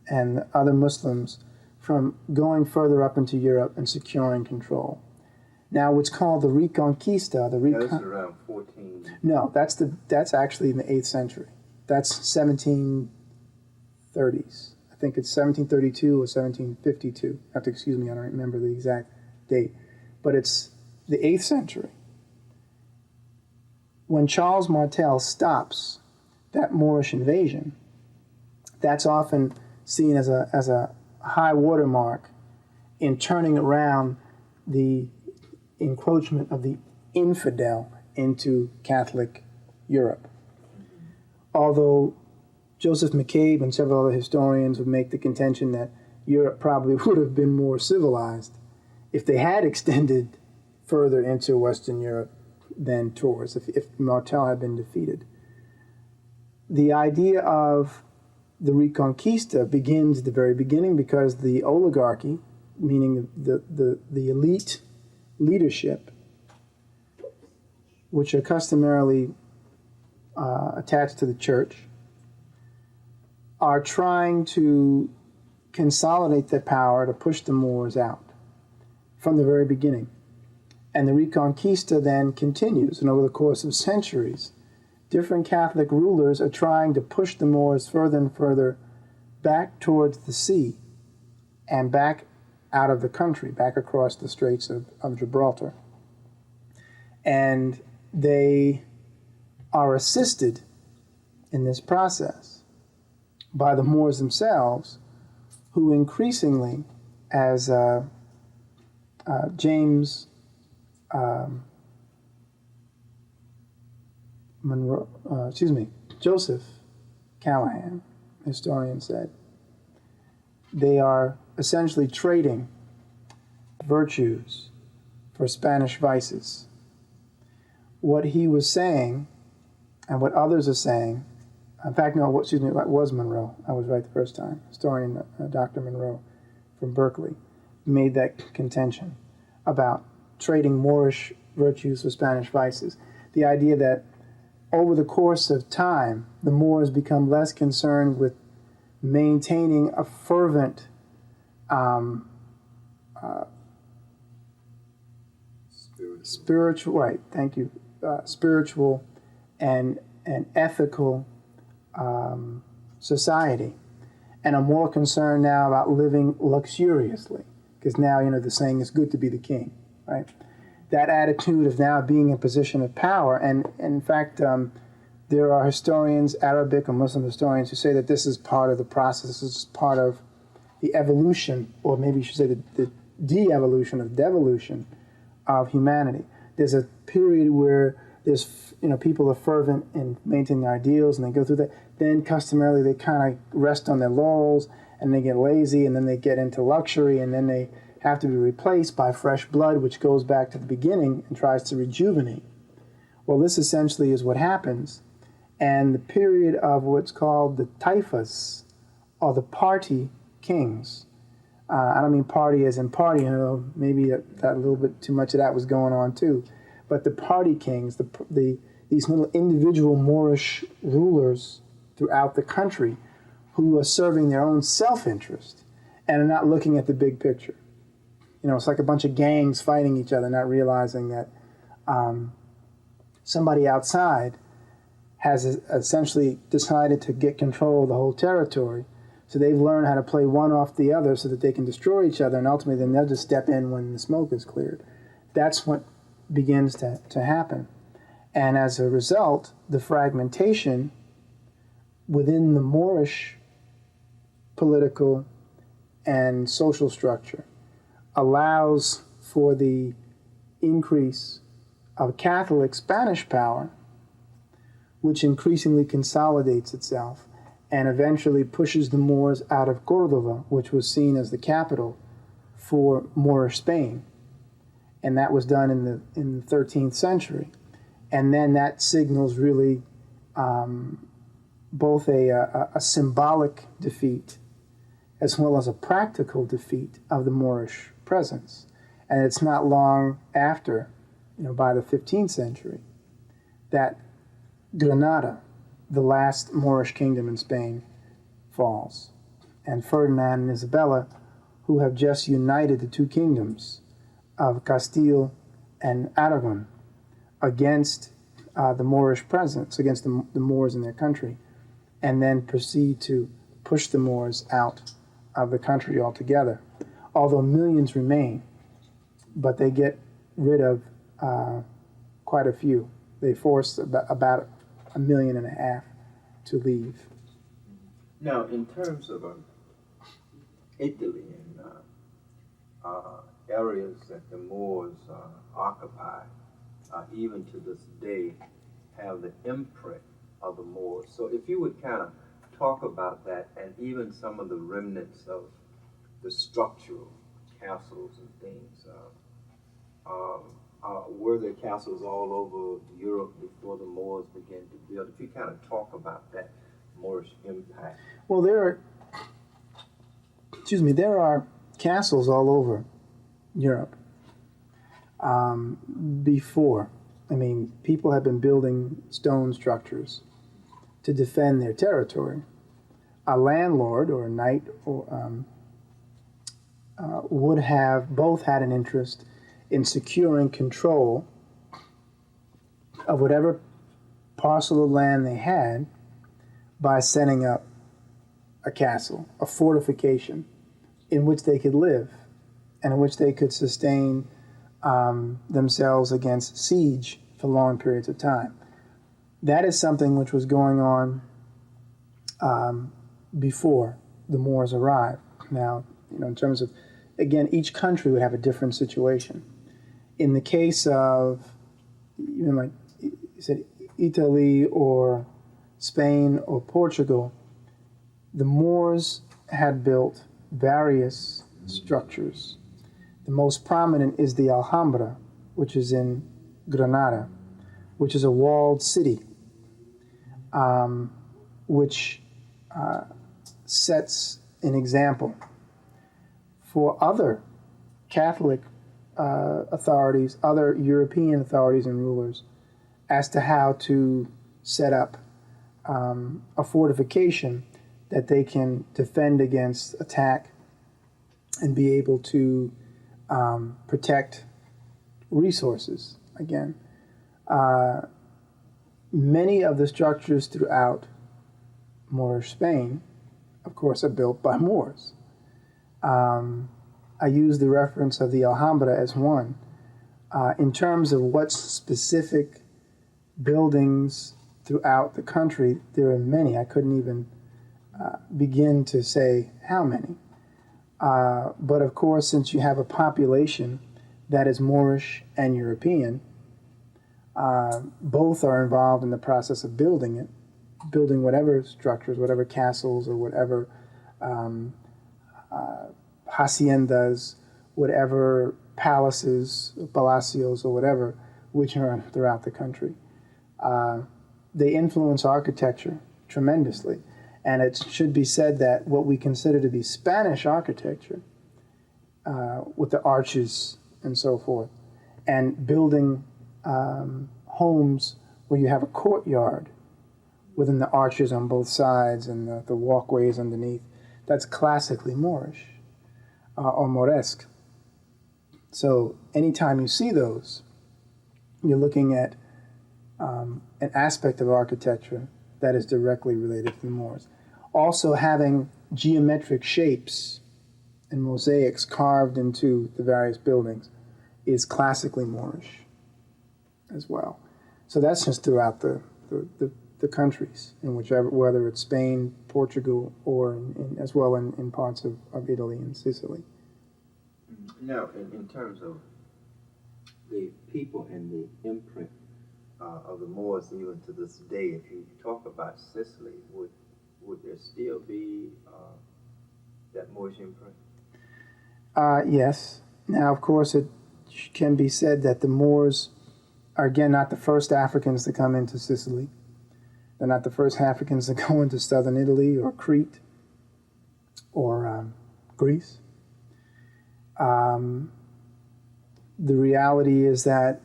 and other Muslims from going further up into Europe and securing control. Now, what's called the Reconquista, That's around 14. No, that's actually in the 8th century. That's 1730s. I think it's 1732 or 1752. You have to excuse me, I don't remember the exact date. But it's the 8th century. When Charles Martel stops that Moorish invasion, that's often seen as a high watermark in turning around the encroachment of the infidel into Catholic Europe. Although Joseph McCabe and several other historians would make the contention that Europe probably would have been more civilized if they had extended further into Western Europe than Tours, if Martel had been defeated. The idea of the Reconquista begins at the very beginning because the oligarchy, meaning the elite leadership, which are customarily attached to the church, are trying to consolidate their power to push the Moors out from the very beginning. And the Reconquista then continues, and over the course of centuries, different Catholic rulers are trying to push the Moors further and further back towards the sea and back out of the country, back across the Straits of Gibraltar. And they are assisted in this process by the Moors themselves, who increasingly, as Joseph Callahan, historian, said, they are essentially trading virtues for Spanish vices. What he was saying, and what others are saying, in fact, no, excuse me, it was Monroe. I was right the first time. Historian Dr. Monroe from Berkeley made that contention about trading Moorish virtues for Spanish vices. The idea that over the course of time, the Moors become less concerned with maintaining a fervent spiritual, right, thank you, spiritual and ethical society, and are more concerned now about living luxuriously, because now, the saying is good to be the king, right? That attitude of now being in a position of power, and in fact, there are historians, Arabic and Muslim historians, who say that this is part of the process, this is part of the evolution, or maybe you should say the de-evolution of devolution of humanity. There's a period where there's people are fervent in maintaining their ideals, and they go through that. Then customarily they kind of rest on their laurels, and they get lazy, and then they get into luxury, and then they have to be replaced by fresh blood, which goes back to the beginning and tries to rejuvenate. Well, this essentially is what happens, and the period of what's called the taifas, or the party kings. I don't mean party as in party, maybe that a little bit too much of that was going on too. But the party kings, these little individual Moorish rulers throughout the country who are serving their own self-interest and are not looking at the big picture. It's like a bunch of gangs fighting each other, not realizing that somebody outside has essentially decided to get control of the whole territory. So they've learned how to play one off the other so that they can destroy each other, and ultimately then they'll just step in when the smoke is cleared. That's what begins to happen. And as a result, the fragmentation within the Moorish political and social structure allows for the increase of Catholic Spanish power, which increasingly consolidates itself and eventually pushes the Moors out of Cordova, which was seen as the capital for Moorish Spain. And that was done in the 13th century. And then that signals really both a symbolic defeat as well as a practical defeat of the Moorish presence. And it's not long after, by the 15th century, that Granada, the last Moorish kingdom in Spain, falls. And Ferdinand and Isabella, who have just united the two kingdoms of Castile and Aragon against the Moorish presence, against the Moors in their country, and then proceed to push the Moors out of the country altogether. Although millions remain, but they get rid of quite a few. They force about 1.5 million to leave. Now, in terms of Italy and areas that the Moors occupy, even to this day, have the imprint of the Moors. So if you would kind of talk about that, and even some of the remnants of the structural castles and things. Were there castles all over Europe before the Moors began to build? If you kind of talk about that Moorish impact. Well, there are castles all over Europe before. I mean, people have been building stone structures to defend their territory. A landlord or a knight or, would have both had an interest in securing control of whatever parcel of land they had by setting up a castle, a fortification in which they could live and in which they could sustain themselves against siege for long periods of time. That is something which was going on before the Moors arrived. Now, in terms of, again, each country would have a different situation. In the case of, like you said, Italy or Spain or Portugal, the Moors had built various structures. The most prominent is the Alhambra, which is in Granada, which is a walled city, which sets an example for other Catholic authorities, other European authorities and rulers, as to how to set up a fortification that they can defend against attack and be able to protect resources. Again, many of the structures throughout Moorish Spain, of course, are built by Moors. I use the reference of the Alhambra as one. In terms of what specific buildings throughout the country, there are many. I couldn't even begin to say how many. But of course, since you have a population that is Moorish and European, both are involved in the process of building it, building whatever structures, whatever castles or whatever haciendas, whatever palaces, palacios or whatever, which are throughout the country. They influence architecture tremendously. And it should be said that what we consider to be Spanish architecture, with the arches and so forth, and building homes where you have a courtyard within the arches on both sides and the walkways underneath, that's classically Moorish or Moresque. So anytime you see those, you're looking at an aspect of architecture that is directly related to the Moors. Also having geometric shapes and mosaics carved into the various buildings is classically Moorish as well. So that's just throughout the countries, in whichever, whether it's Spain, Portugal, or as well in parts of Italy and Sicily. Now, in terms of the people and the imprint of the Moors, even to this day, if you talk about Sicily, would there still be that Moorish imprint? Yes. Now, of course, it can be said that the Moors are, again, not the first Africans to come into Sicily. They're not the first Africans to go into southern Italy or Crete or Greece. The reality is that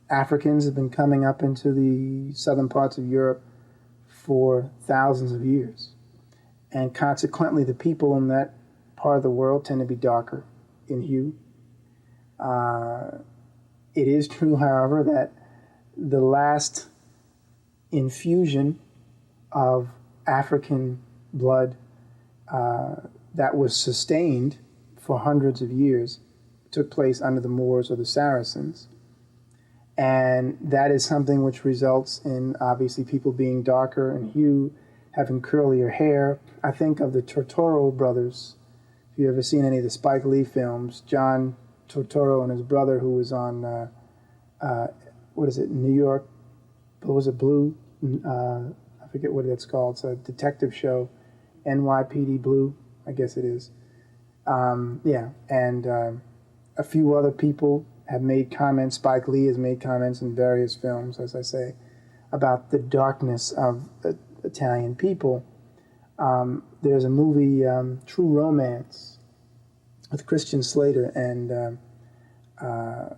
Africans have been coming up into the southern parts of Europe for thousands of years. And consequently, the people in that part of the world tend to be darker in hue. It is true, however, that the last infusion of African blood that was sustained for hundreds of years took place under the Moors or the Saracens. And that is something which results in, obviously, people being darker in hue, having curlier hair. I think of the Turturro brothers. If you've ever seen any of the Spike Lee films, John Turturro and his brother, who was on, New York, what was it, Blue? I forget what it's called. It's a detective show, NYPD Blue, I guess it is. And a few other people have made comments. Spike Lee has made comments in various films, as I say, about the darkness of Italian people. There's a movie, True Romance, with Christian Slater and I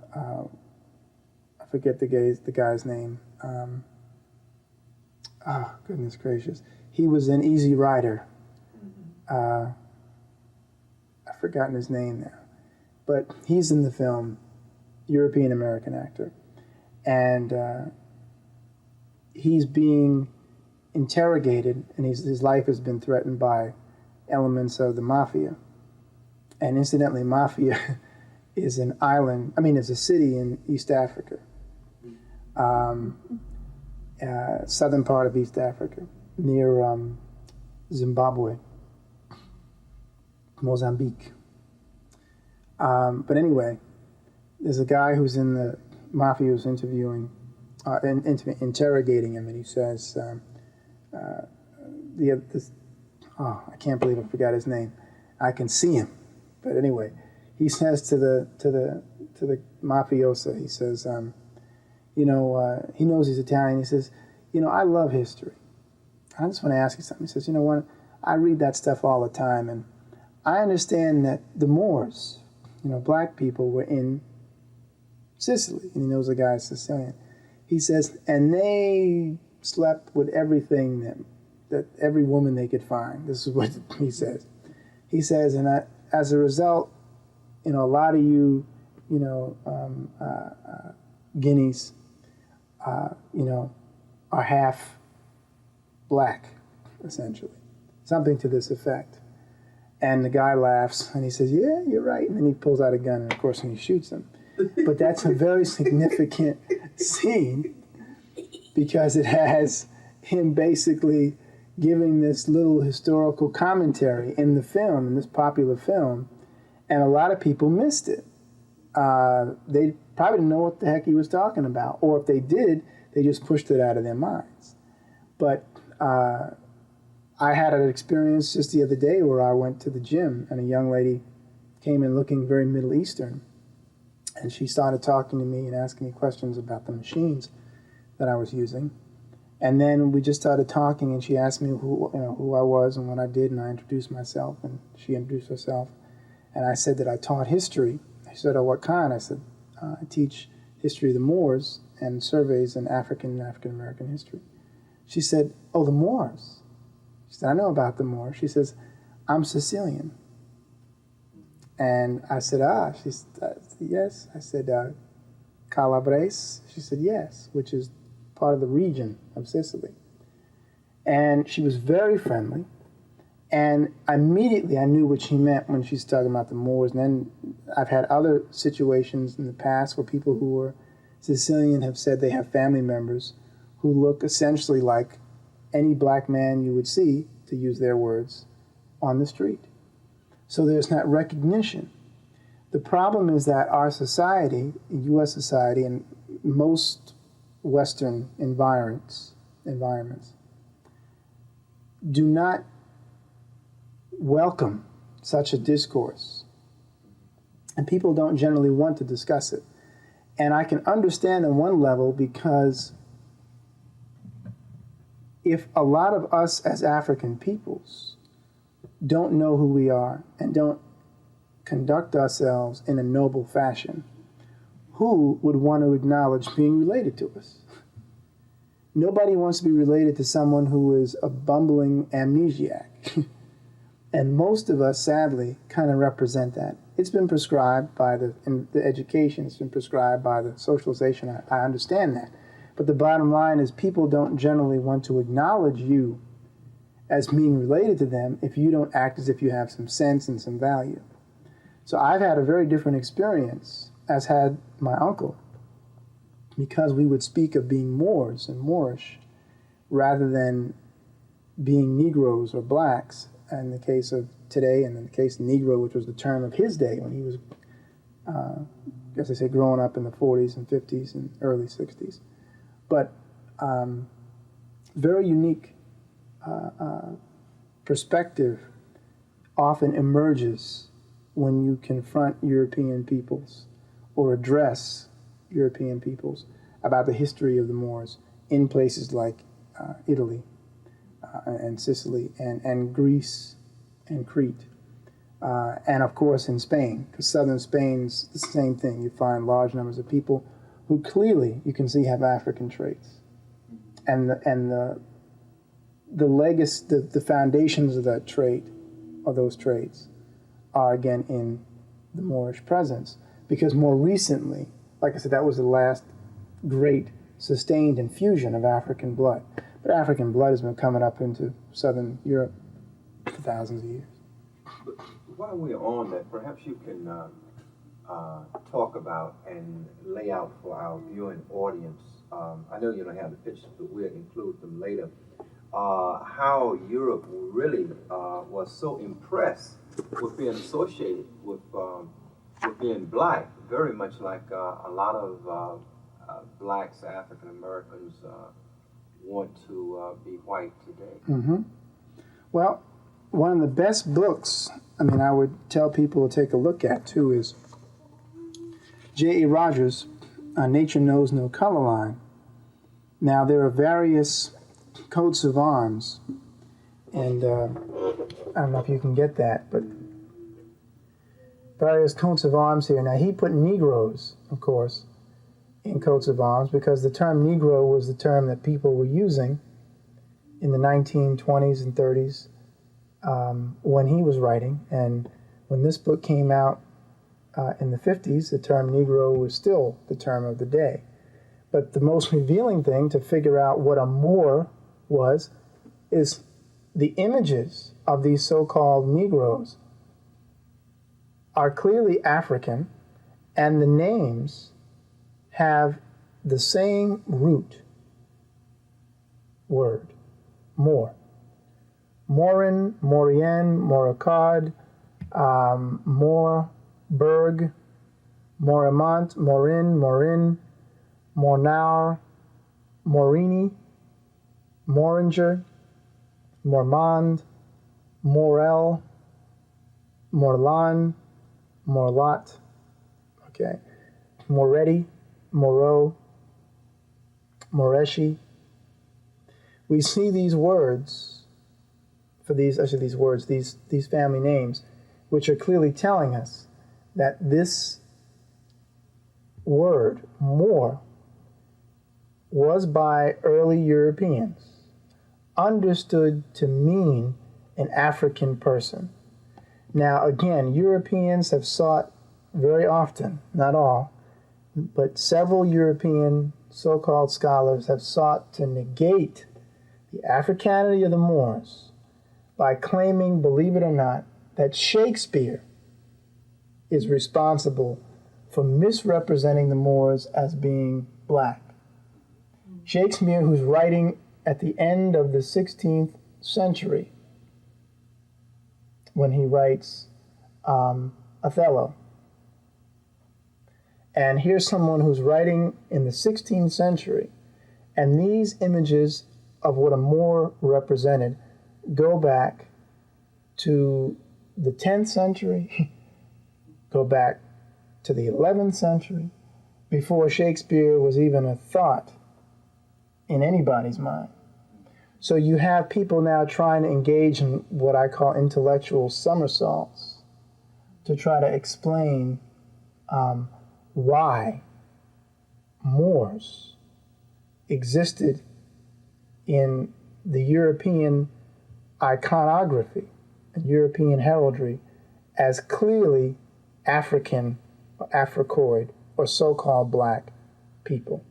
forget the guy's name. Oh, goodness gracious. He was in Easy Rider. I've forgotten his name now. But he's in the film, European American actor. And he's being interrogated, and his life has been threatened by elements of the mafia. And incidentally, mafia is an island, it's a city in East Africa. Southern part of East Africa, near Zimbabwe, Mozambique. But anyway, there's a guy who's in the mafia who's interrogating him, and he says, I can't believe I forgot his name. I can see him, but anyway, he says to the mafioso, he says, he knows he's Italian. He says, I love history. I just want to ask you something. He says, what? I read that stuff all the time, and I understand that the Moors, black people, were in Sicily, and he knows the guy's Sicilian. He says, and they slept with everything that every woman they could find. This is what he says. He says, and as a result, a lot of you, Guineas, are half black, essentially. Something to this effect. And the guy laughs, and he says, yeah, you're right. And then he pulls out a gun, and of course, he shoots him. But that's a very significant scene because it has him basically giving this little historical commentary in the film, in this popular film, and a lot of people missed it. They probably didn't know what the heck he was talking about, or if they did, they just pushed it out of their minds. But I had an experience just the other day where I went to the gym, and a young lady came in looking very Middle Eastern, and she started talking to me and asking me questions about the machines that I was using. And then we just started talking, and she asked me who I was and what I did, and I introduced myself, and she introduced herself. And I said that I taught history. She said, oh, what kind? I said, I teach history of the Moors and surveys in African and African-American history. She said, oh, the Moors. She said, I know about the Moors. She says, I'm Sicilian. And I said, she said, yes. I said, Calabrese? She said, yes, which is part of the region of Sicily. And she was very friendly. And immediately I knew what she meant when she's talking about the Moors. And then I've had other situations in the past where people who were Sicilian have said they have family members who look essentially like any black man you would see, to use their words, on the street. So there's not recognition. The problem is that our society, U.S. society, and most Western environments do not welcome such a discourse. And people don't generally want to discuss it. And I can understand on one level, because if a lot of us as African peoples don't know who we are and don't conduct ourselves in a noble fashion, who would want to acknowledge being related to us? Nobody wants to be related to someone who is a bumbling amnesiac. And most of us, sadly, kind of represent that. It's been prescribed by the education, it's been prescribed by the socialization. I understand that. But the bottom line is people don't generally want to acknowledge you as being related to them if you don't act as if you have some sense and some value. So I've had a very different experience, as had my uncle, because we would speak of being Moors and Moorish rather than being Negroes or blacks, in the case of today, and in the case of Negro, which was the term of his day when he was, as I say, growing up in the 40s and 50s and early 60s. But very unique perspective often emerges when you confront European peoples or address European peoples about the history of the Moors in places like Italy and Sicily and Greece and Crete. and of course in Spain, because southern Spain's the same thing. You find large numbers of people who clearly you can see have African traits, and the legacy, the foundations of that trait, or those traits, are again in the Moorish presence. Because more recently, like I said, that was the last great sustained infusion of African blood. But African blood has been coming up into southern Europe for thousands of years. But while we're on that, perhaps you can talk about and lay out for our viewing audience, I know you don't have the pictures, but we'll include them later, how Europe really was so impressed with being associated with being black, very much like a lot of blacks, African Americans, want to be white today. Mm-hmm. Well, one of the best books, I would tell people to take a look at too, is J.E. Rogers' Nature Knows No Color Line. Now, there are various coats of arms, and I don't know if you can get that, but various coats of arms here. Now, he put Negroes, of course, in coats of arms because the term Negro was the term that people were using in the 1920s and 30s when he was writing. And when this book came out in the 50s, the term Negro was still the term of the day. But the most revealing thing to figure out what a Moor was is the images of these so-called Negroes are clearly African, and the names have the same root word, Moor. Morin, Morien, Moricard, Morberg, Morimont, Morin, Morin, Mornaur, Morini, Moringer, Mormond, Morel, Morlan, Morlot, okay, Moretti, Moreau, Moreshi. We see these words for these family names, which are clearly telling us that this word, Moor, was by early Europeans understood to mean an African person. Now, again, Europeans have sought very often, not all, but several European so-called scholars have sought to negate the Africanity of the Moors by claiming, believe it or not, that Shakespeare is responsible for misrepresenting the Moors as being black. Shakespeare, who's writing at the end of the 16th century, when he writes Othello. And here's someone who's writing in the 16th century, and these images of what a Moor represented go back to the 10th century, go back to the 11th century, before Shakespeare was even a thought in anybody's mind. So you have people now trying to engage in what I call intellectual somersaults to try to explain why Moors existed in the European iconography and European heraldry as clearly African or Africoid or so-called black people.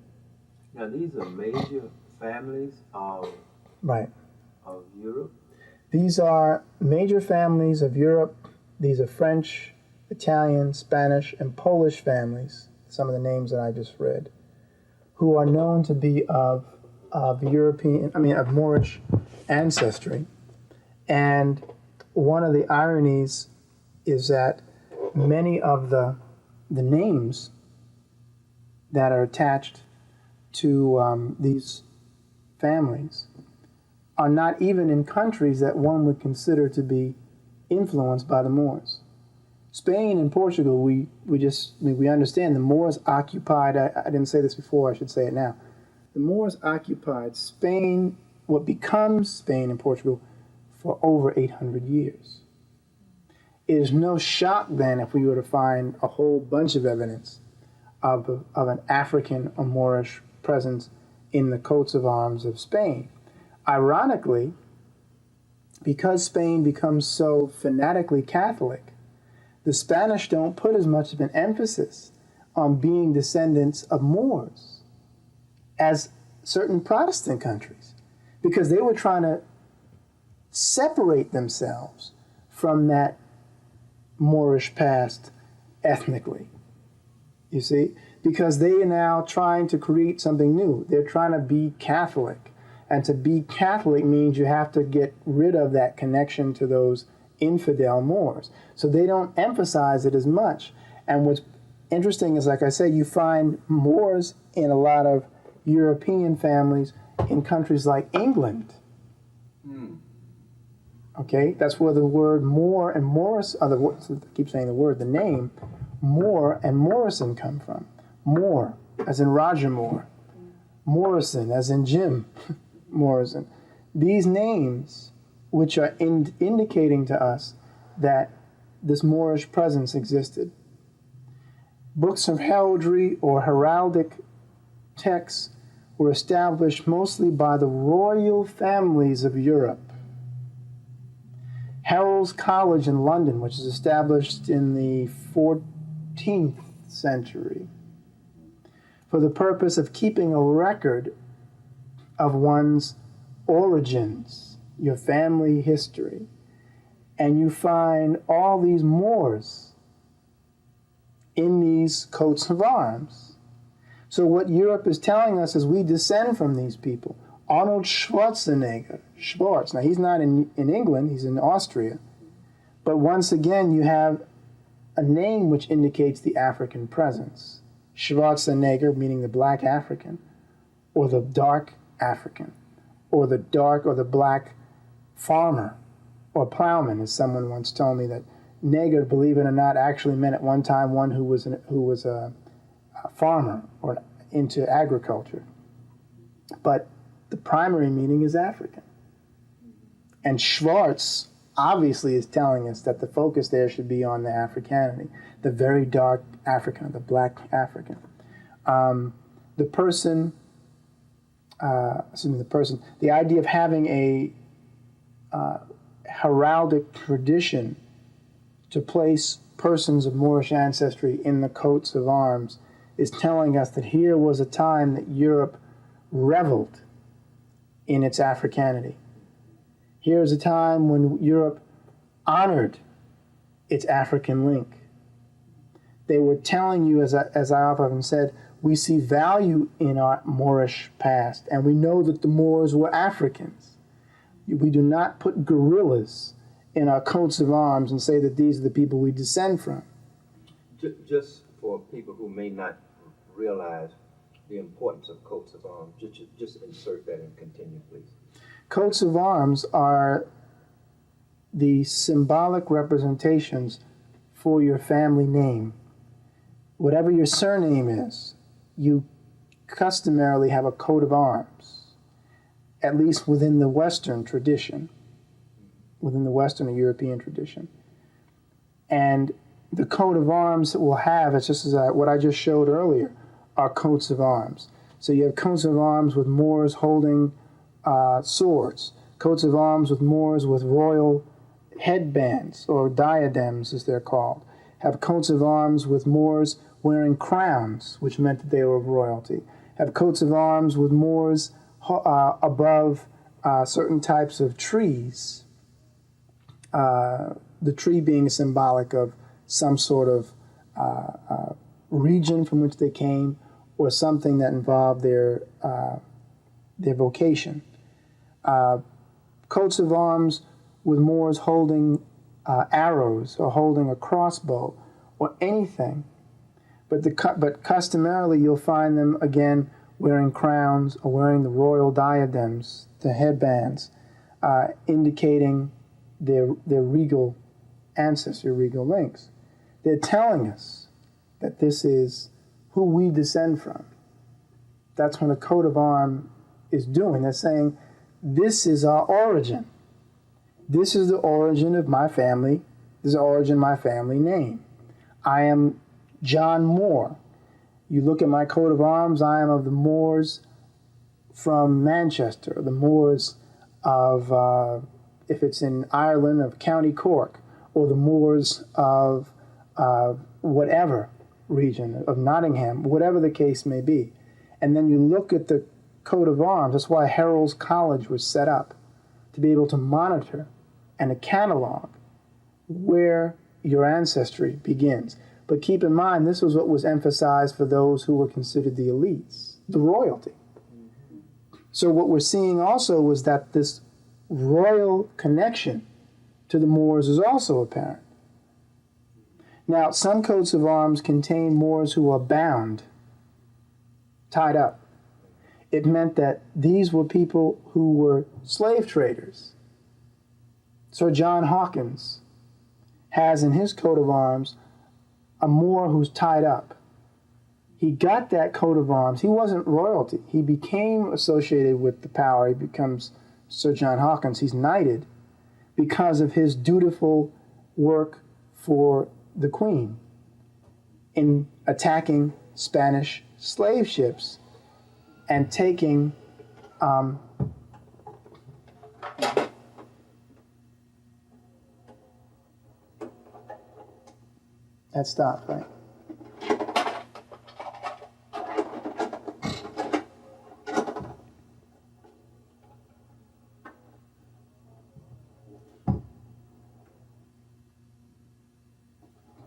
Now, these are major families of Europe? These are major families of Europe. These are French, Italian, Spanish, and Polish families, some of the names that I just read, who are known to be of Moorish ancestry. And one of the ironies is that many of the names that are attached to these families are not even in countries that one would consider to be influenced by the Moors. Spain and Portugal, we understand the Moors occupied, I didn't say this before, I should say it now. The Moors occupied Spain, what becomes Spain and Portugal, for over 800 years. It is no shock then if we were to find a whole bunch of evidence of an African or Moorish presence in the coats of arms of Spain. Ironically, because Spain becomes so fanatically Catholic, the Spanish don't put as much of an emphasis on being descendants of Moors as certain Protestant countries, because they were trying to separate themselves from that Moorish past ethnically. You see? Because they are now trying to create something new. They're trying to be Catholic. And to be Catholic means you have to get rid of that connection to those infidel Moors. So they don't emphasize it as much. And what's interesting is, like I said, you find Moors in a lot of European families in countries like England. Okay, that's where the word Moor and Morris, I keep saying the word, the name, Moor and Morrison come from. Moor, as in Roger Moore. Morrison, as in Jim Morrison. These names, which are indicating to us that this Moorish presence existed. Books of heraldry or heraldic texts were established mostly by the royal families of Europe. Herald's College in London, which is established in the 14th century, for the purpose of keeping a record of one's origins, your family history. And you find all these Moors in these coats of arms. So what Europe is telling us is we descend from these people. Arnold Schwarzenegger, Schwarz, now he's not in England, he's in Austria. But once again, you have a name which indicates the African presence. Schwarzenegger, meaning the black African, or the dark African, or the dark or the black farmer, or plowman, as someone once told me that Neger, believe it or not, actually meant at one time one who was a farmer or into agriculture. But the primary meaning is African. And Schwarz obviously is telling us that the focus there should be on the Africanity, the very dark African, the black African. The idea of having a heraldic tradition to place persons of Moorish ancestry in the coats of arms is telling us that here was a time that Europe reveled in its Africanity. Here's a time when Europe honored its African link. They were telling you, as I often said, we see value in our Moorish past, and we know that the Moors were Africans. We do not put gorillas in our coats of arms and say that these are the people we descend from. Just for people who may not realize the importance of coats of arms, just insert that and continue, please. Coats of arms are the symbolic representations for your family name. Whatever your surname is, you customarily have a coat of arms, at least within the Western tradition, within the Western or European tradition. And the coat of arms that we'll have, it's just as what I just showed earlier, are coats of arms. So you have coats of arms with Moors holding swords, coats of arms with Moors with royal headbands, or diadems as they're called. Have coats of arms with Moors wearing crowns, which meant that they were of royalty. Have coats of arms with Moors above certain types of trees, the tree being symbolic of some sort of region from which they came, or something that involved their vocation. Coats of arms with Moors holding arrows or holding a crossbow or anything. But customarily you'll find them again wearing crowns or wearing the royal diadems, the headbands, indicating their regal ancestry, regal links. They're telling us that this is who we descend from. That's what a coat of arms is doing. They're saying, this is our origin. This is the origin of my family This is the origin of my family name. I am John Moore. You look at my coat of arms, I am of the Moors from Manchester, the Moors of, if it's in Ireland, of County Cork, or the Moors of whatever region, of Nottingham, whatever the case may be. And then you look at the coat of arms. That's why Herald's College was set up, to be able to monitor and to catalog where your ancestry begins. But keep in mind, this was what was emphasized for those who were considered the elites, the royalty. So what we're seeing also was that this royal connection to the Moors is also apparent. Now, some coats of arms contain Moors who are bound, tied up. It meant that these were people who were slave traders. Sir John Hawkins has in his coat of arms a Moor who's tied up. He got that coat of arms. He wasn't royalty. He became associated with the power. He becomes Sir John Hawkins. He's knighted because of his dutiful work for the Queen in attacking Spanish slave ships and taking that stopped, right?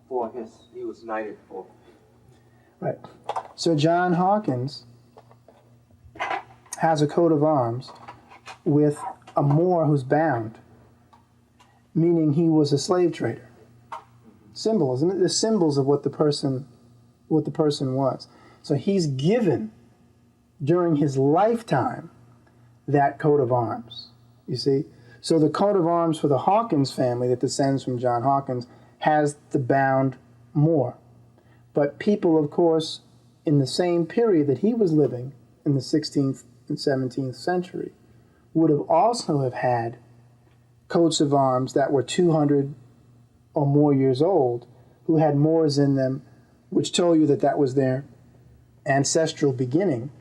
For he was knighted for. Right. So John Hawkins has a coat of arms with a Moor who's bound, meaning he was a slave trader. Symbolism, the symbols of what the person was. So he's given during his lifetime that coat of arms. You see? So the coat of arms for the Hawkins family that descends from John Hawkins has the bound Moor. But people, of course, in the same period that he was living, in the 16th and 17th century, would have also have had coats of arms that were 200 or more years old, who had Moors in them, which told you that that was their ancestral beginning,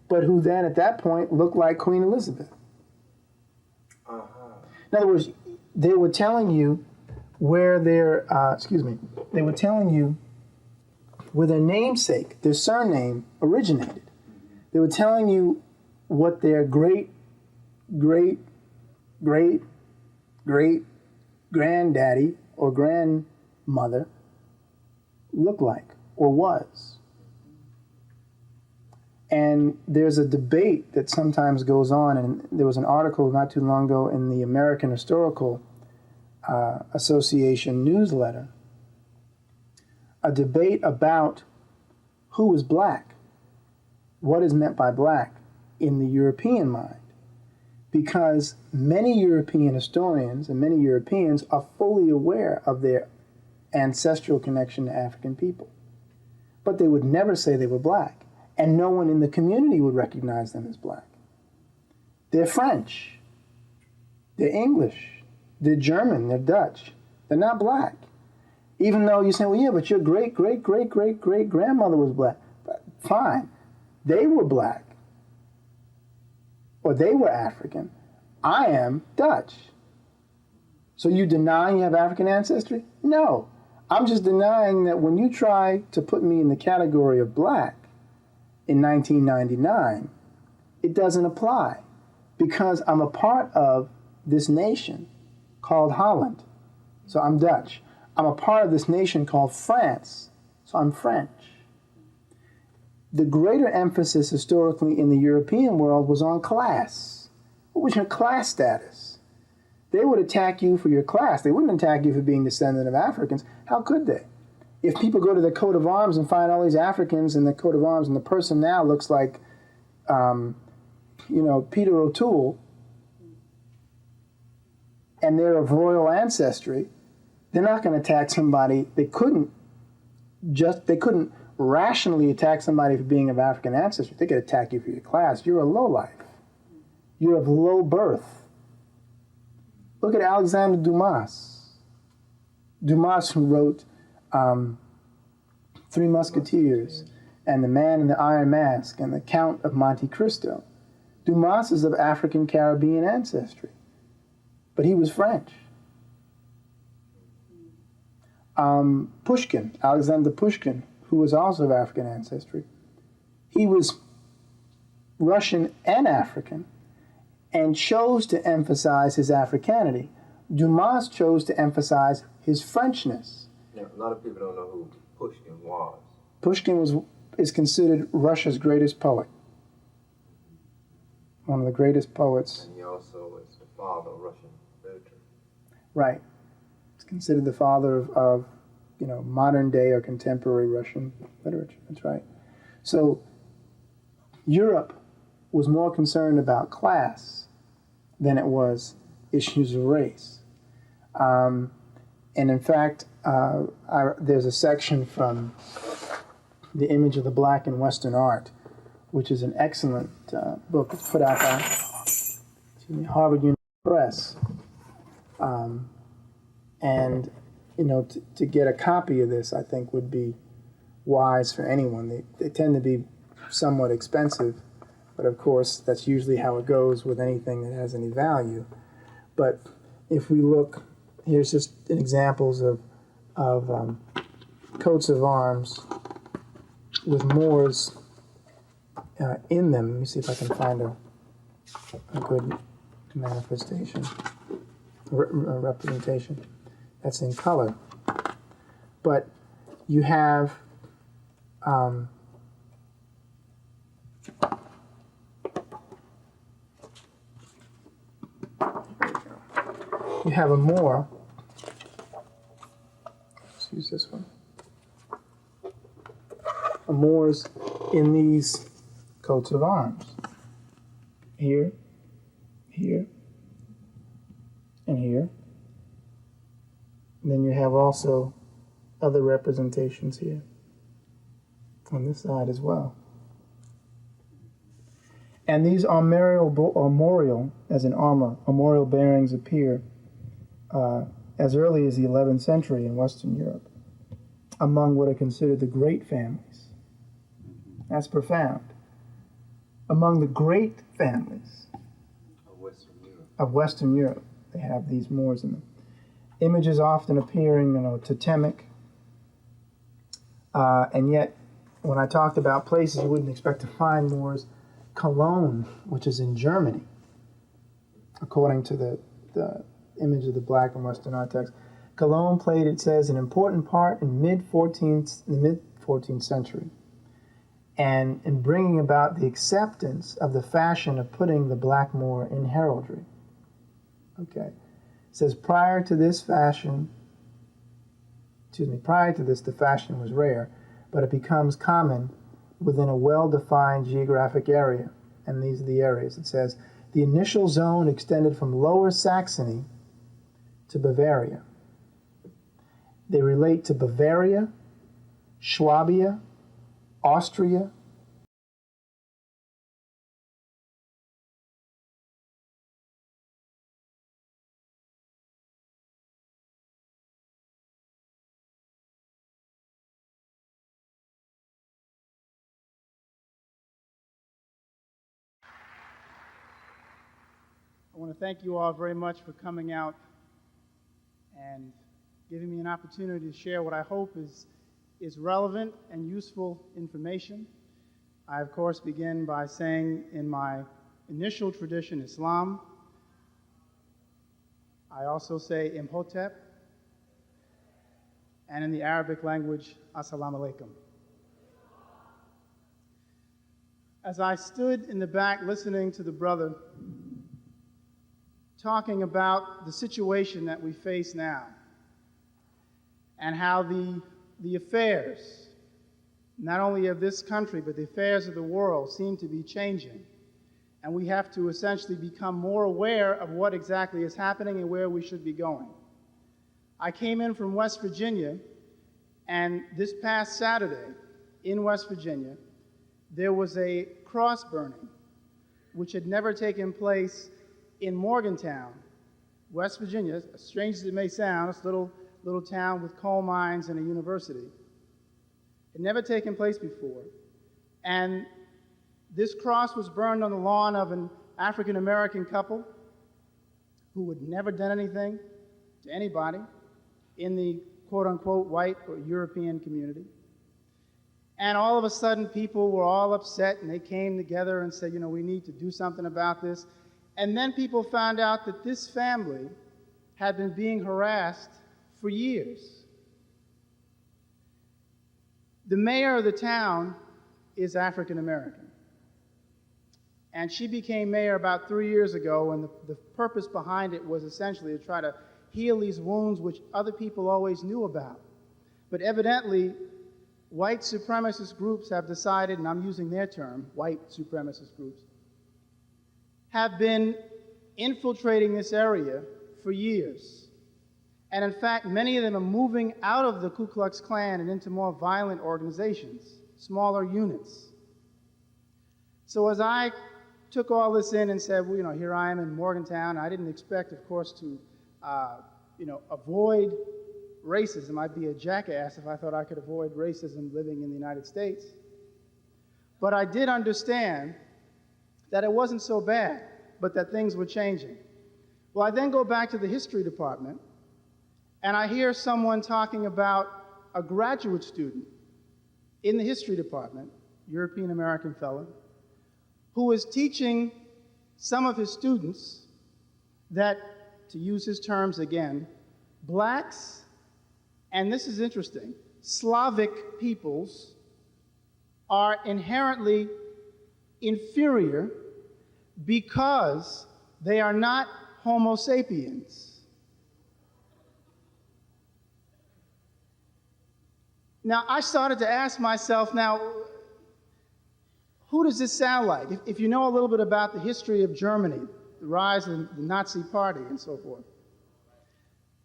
but who then at that point looked like Queen Elizabeth. In other words, they were telling you where their, they were telling you where their namesake, their surname originated. They were telling you what their great, great, great, great granddaddy or grandmother looked like or was. And there's a debate that sometimes goes on, and there was an article not too long ago in the American Historical Association newsletter, a debate about who is black, what is meant by black in the European mind, because many European historians and many Europeans are fully aware of their ancestral connection to African people, but they would never say they were black, and no one in the community would recognize them as black. They're French, they're English, they're German, they're Dutch. They're not black. Even though you say, well, yeah, but your great-great-great-great-great-grandmother was black. But fine. They were black. Or they were African. I am Dutch. So you denying you have African ancestry? No. I'm just denying that when you try to put me in the category of black in 1999, it doesn't apply, because I'm a part of this nation called Holland, so I'm Dutch. I'm a part of this nation called France, so I'm French. The greater emphasis historically in the European world was on class. What was your class status? They would attack you for your class. They wouldn't attack you for being descendant of Africans. How could they? If people go to the coat of arms and find all these Africans in the coat of arms, and the person now looks like, Peter O'Toole, and they're of royal ancestry, they're not going to attack somebody. They couldn't rationally attack somebody for being of African ancestry. They could attack you for your class. You're a lowlife. You're of low birth. Look at Alexander Dumas. Dumas, who wrote Three Musketeers and The Man in the Iron Mask and The Count of Monte Cristo. Dumas is of African Caribbean ancestry, but he was French. Pushkin, Alexander Pushkin, who was also of African ancestry, he was Russian and African and chose to emphasize his Africanity. Dumas chose to emphasize his Frenchness. Now, a lot of people don't know who Pushkin was. Pushkin is considered Russia's greatest poet. One of the greatest poets. And he also is the father of Russian literature. Right. He's considered the father of modern day or contemporary Russian literature. That's right. So Europe was more concerned about class than it was issues of race. And in fact, there's a section from The Image of the Black in Western Art, which is an excellent book. It's put out by Harvard University Press. And, to get a copy of this, I think, would be wise for anyone. They tend to be somewhat expensive, but of course, that's usually how it goes with anything that has any value. But if we look, here's just examples of coats of arms with Moors in them. Let me see if I can find a good manifestation, a representation that's in color. But you have you have a Moor. Let's use this one. A Moors in these coats of arms. Here, here, and here. And then you have also other representations here on this side as well. And these armorial, as in armor, armorial bearings appear as early as the 11th century in Western Europe, among what are considered the great families. That's profound. Among the great families of Western Europe, they have these Moors in them. Images often appearing, totemic, and yet, when I talked about places you wouldn't expect to find Moors, Cologne, which is in Germany, according to the Image of the Black and Western Art text, Cologne played, it says, an important part in the mid-14th century, and in bringing about the acceptance of the fashion of putting the black Moor in heraldry. Okay. It says, prior to this, the fashion was rare, but it becomes common within a well-defined geographic area. And these are the areas. It says, the initial zone extended from Lower Saxony to Bavaria. They relate to Bavaria, Swabia, Austria, I want to thank you all very much for coming out and giving me an opportunity to share what I hope is relevant and useful information. I, of course, begin by saying in my initial tradition, Islam, I also say Imhotep, and in the Arabic language, Assalamu alaikum. As I stood in the back listening to the brother talking about the situation that we face now and how the affairs, not only of this country, but the affairs of the world seem to be changing. And we have to essentially become more aware of what exactly is happening and where we should be going. I came in from West Virginia, and this past Saturday in West Virginia, there was a cross burning, which had never taken place in Morgantown, West Virginia, as strange as it may sound, this little little town with coal mines and a university. It had never taken place before. And this cross was burned on the lawn of an African-American couple who had never done anything to anybody in the quote-unquote white or European community. And all of a sudden, people were all upset, and they came together and said, you know, we need to do something about this. And then people found out that this family had been being harassed for years. The mayor of the town is African American. And she became mayor about 3 years ago, and the purpose behind it was essentially to try to heal these wounds which other people always knew about. But evidently, white supremacist groups have decided, and I'm using their term, white supremacist groups, have been infiltrating this area for years. And in fact, many of them are moving out of the Ku Klux Klan and into more violent organizations, smaller units. So as I took all this in and said, well, you know, here I am in Morgantown. I didn't expect, of course, to, avoid racism. I'd be a jackass if I thought I could avoid racism living in the United States. But I did understand that it wasn't so bad, but that things were changing. Well, I then go back to the history department, and I hear someone talking about a graduate student in the history department, European American fellow, who is teaching some of his students that, to use his terms again, blacks, and this is interesting, Slavic peoples are inherently inferior because they are not Homo sapiens. Now, I started to ask myself, now, who does this sound like? If you know a little bit about the history of Germany, the rise of the Nazi Party and so forth,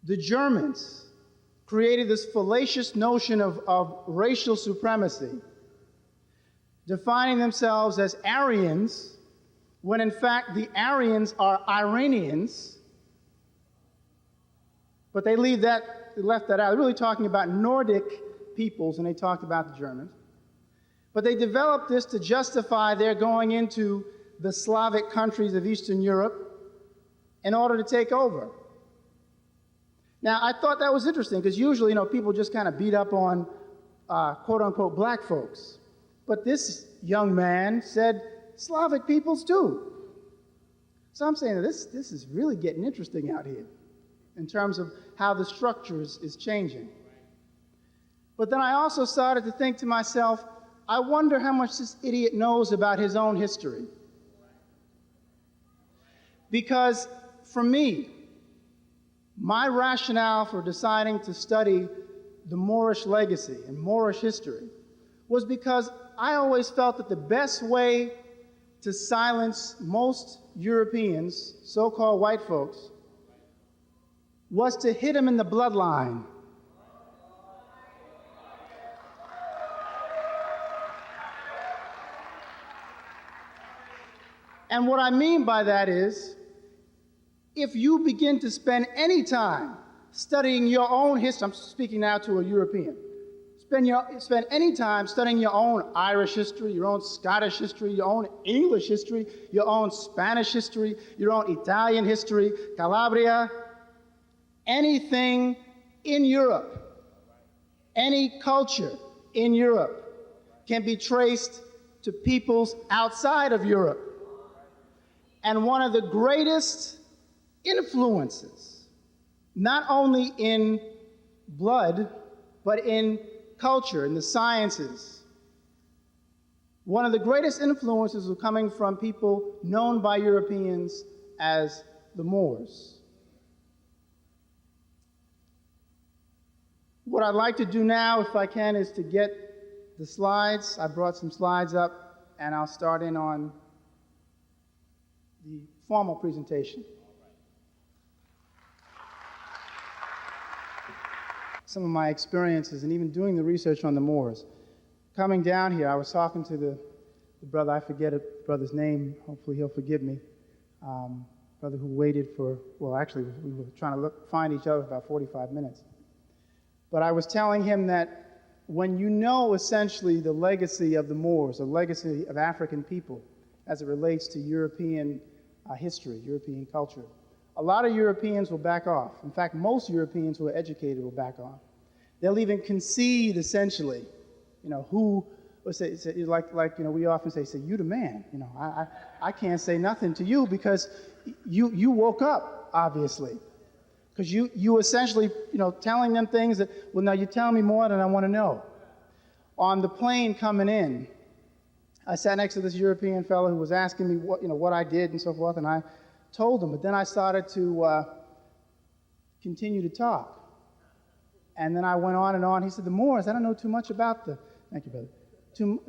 the Germans created this fallacious notion of racial supremacy, defining themselves as Aryans, when in fact the Aryans are Iranians, but they left that out. They're really talking about Nordic peoples, and they talked about the Germans. But they developed this to justify their going into the Slavic countries of Eastern Europe in order to take over. Now, I thought that was interesting, because usually, people just kind of beat up on quote-unquote black folks. But this young man said, Slavic peoples too. So I'm saying that this is really getting interesting out here in terms of how the structure is changing. But then I also started to think to myself, I wonder how much this idiot knows about his own history. Because for me, my rationale for deciding to study the Moorish legacy and Moorish history was because I always felt that the best way to silence most Europeans, so-called white folks, was to hit them in the bloodline. And what I mean by that is, if you begin to spend any time studying your own history, I'm speaking now to a European, spend any time studying your own Irish history, your own Scottish history, your own English history, your own Spanish history, your own Italian history, Calabria, anything in Europe, any culture in Europe can be traced to peoples outside of Europe. And one of the greatest influences, not only in blood, but in culture, in the sciences, one of the greatest influences are coming from people known by Europeans as the Moors. What I'd like to do now, if I can, is to get the slides. I brought some slides up, and I'll start in on the formal presentation. Some of my experiences, and even doing the research on the Moors. Coming down here, I was talking to the brother, I forget the brother's name, hopefully he'll forgive me, brother who waited for, well, actually, we were trying to find each other for about 45 minutes. But I was telling him that when you know essentially the legacy of the Moors, the legacy of African people as it relates to European history, European culture, a lot of Europeans will back off. In fact, most Europeans who are educated will back off. They'll even concede essentially, who, say, we often say, you the man. I can't say nothing to you because you woke up, obviously. Because you essentially, telling them things that, well, now you tell me more than I want to know. On the plane coming in, I sat next to this European fellow who was asking me what I did and so forth, and I told him, but then I started to continue to talk. And then I went on and on. He said, the Moors, I don't know too much about thank you, brother,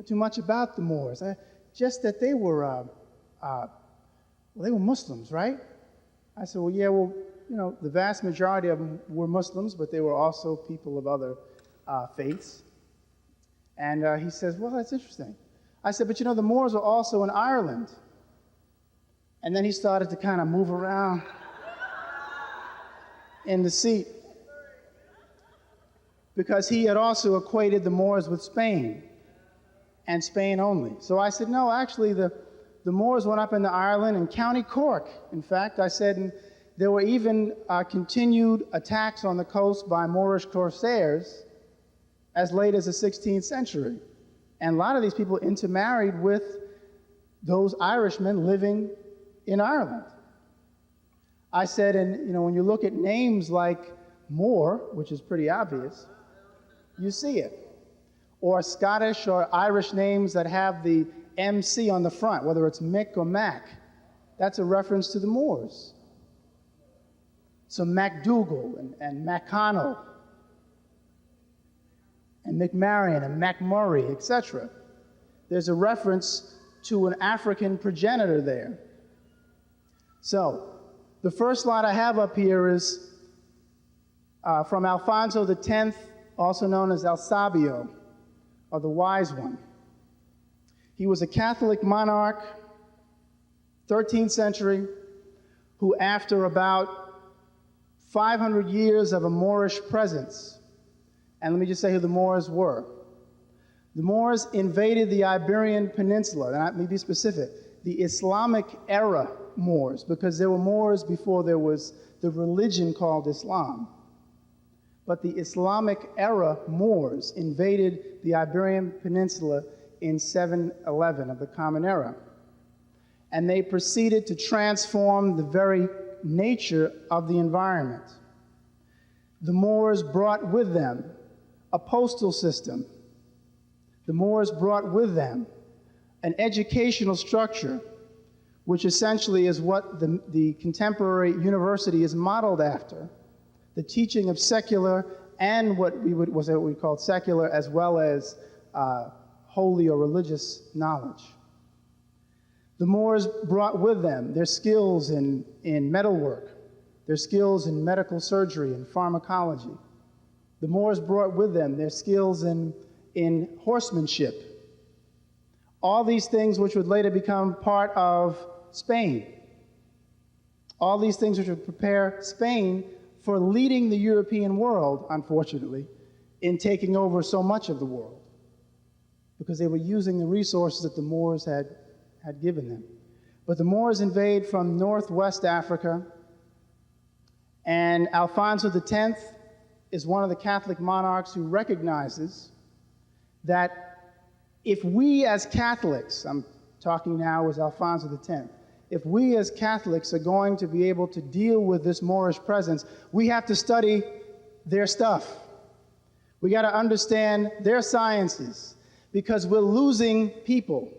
too much about the Moors. Just that they were Muslims, right? I said, well, yeah, the vast majority of them were Muslims, but they were also people of other faiths. And he says, well, that's interesting. I said, but the Moors were also in Ireland. And then he started to kind of move around in the seat because he had also equated the Moors with Spain and Spain only. So I said, no, actually the Moors went up into Ireland and County Cork. In fact, I said, and there were even continued attacks on the coast by Moorish corsairs as late as the 16th century. And a lot of these people intermarried with those Irishmen living in Ireland. I said, and when you look at names like Moor, which is pretty obvious, you see it. Or Scottish or Irish names that have the MC on the front, whether it's Mick or Mac, that's a reference to the Moors. So MacDougall and McConnell and McMarion and McMurray, etc. There's a reference to an African progenitor there. So, the first slide I have up here is from Alfonso X, also known as El Sabio, or the Wise One. He was a Catholic monarch, 13th century, who after about 500 years of a Moorish presence, and let me just say who the Moors were. The Moors invaded the Iberian Peninsula, and let me be specific, the Islamic era Moors, because there were Moors before there was the religion called Islam. But the Islamic era Moors invaded the Iberian Peninsula in 711 of the Common Era. And they proceeded to transform the very nature of the environment. The Moors brought with them a postal system. The Moors brought with them an educational structure, which essentially is what the contemporary university is modeled after, the teaching of secular and what we called secular, as well as holy or religious knowledge. The Moors brought with them their skills in metalwork, their skills in medical surgery and pharmacology. The Moors brought with them their skills in horsemanship. All these things which would later become part of Spain. All these things which would prepare Spain for leading the European world, unfortunately, in taking over so much of the world, because they were using the resources that the Moors had given them. But the Moors invade from northwest Africa, and Alfonso X is one of the Catholic monarchs who recognizes that if we as Catholics, I'm talking now as Alfonso X, if we as Catholics are going to be able to deal with this Moorish presence, we have to study their stuff. We got to understand their sciences, because we're losing people.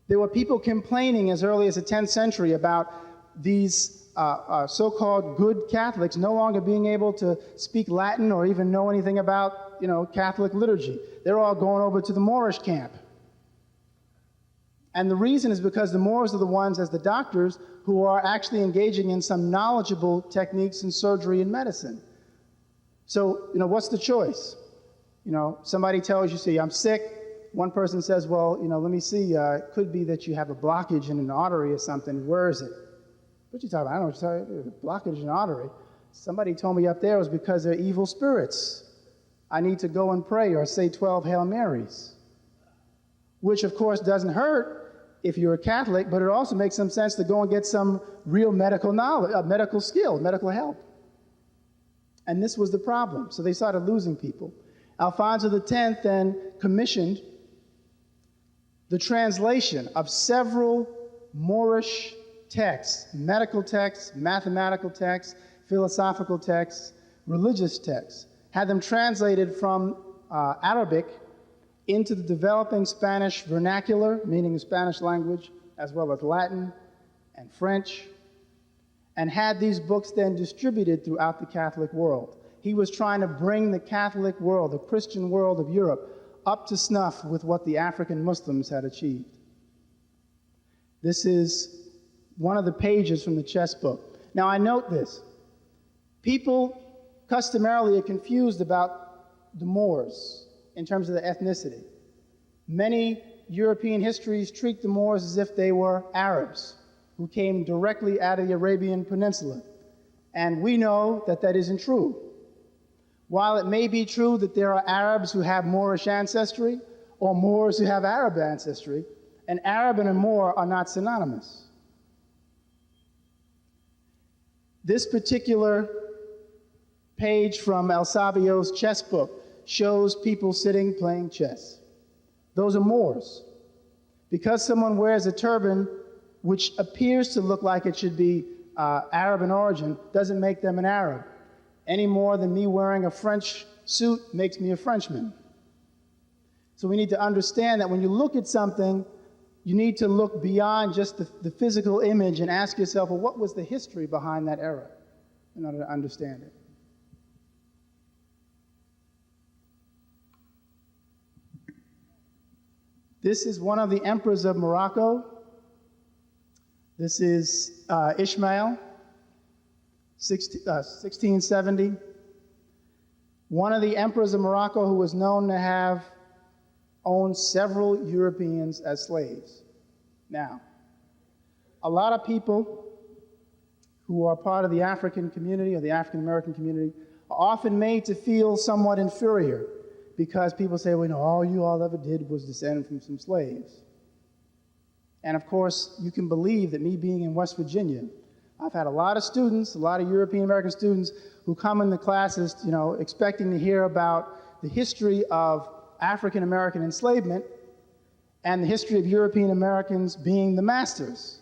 There were people complaining as early as the 10th century about these so-called good Catholics no longer being able to speak Latin or even know anything about, Catholic liturgy. They're all going over to the Moorish camp. And the reason is because the Moors are the ones, as the doctors, who are actually engaging in some knowledgeable techniques in surgery and medicine. So, what's the choice? Somebody tells you, see, I'm sick. One person says, well, let me see, it could be that you have a blockage in an artery or something. Where is it? What you talking about? I don't know what you're talking about. Blockage in an artery. Somebody told me up there it was because they're evil spirits. I need to go and pray or say 12 Hail Marys, which of course doesn't hurt if you're a Catholic, but it also makes some sense to go and get some real medical knowledge, medical skill, medical help. And this was the problem. So they started losing people. Alfonso X then commissioned the translation of several Moorish texts, medical texts, mathematical texts, philosophical texts, religious texts, had them translated from Arabic into the developing Spanish vernacular, meaning the Spanish language, as well as Latin and French, and had these books then distributed throughout the Catholic world. He was trying to bring the Catholic world, the Christian world of Europe, up to snuff with what the African Muslims had achieved. This is one of the pages from the chess book. Now I note this. People customarily are confused about the Moors in terms of the ethnicity. Many European histories treat the Moors as if they were Arabs who came directly out of the Arabian Peninsula. And we know that that isn't true. While it may be true that there are Arabs who have Moorish ancestry or Moors who have Arab ancestry, an Arab and a Moor are not synonymous. This particular page from El Sabio's chess book shows people sitting playing chess. Those are Moors. Because someone wears a turban, which appears to look like it should be Arab in origin, doesn't make them an Arab, any more than me wearing a French suit makes me a Frenchman. So we need to understand that when you look at something, you need to look beyond just the physical image and ask yourself, well, what was the history behind that era in order to understand it? This is one of the emperors of Morocco. This is Ishmael, 1670. One of the emperors of Morocco who was known to have owned several Europeans as slaves. Now, a lot of people who are part of the African community or the African American community are often made to feel somewhat inferior because people say, well, you know, all you all ever did was descend from some slaves. And of course, you can believe that me being in West Virginia, I've had a lot of students, a lot of European American students who come in the classes, you know, expecting to hear about the history of African American enslavement and the history of European Americans being the masters.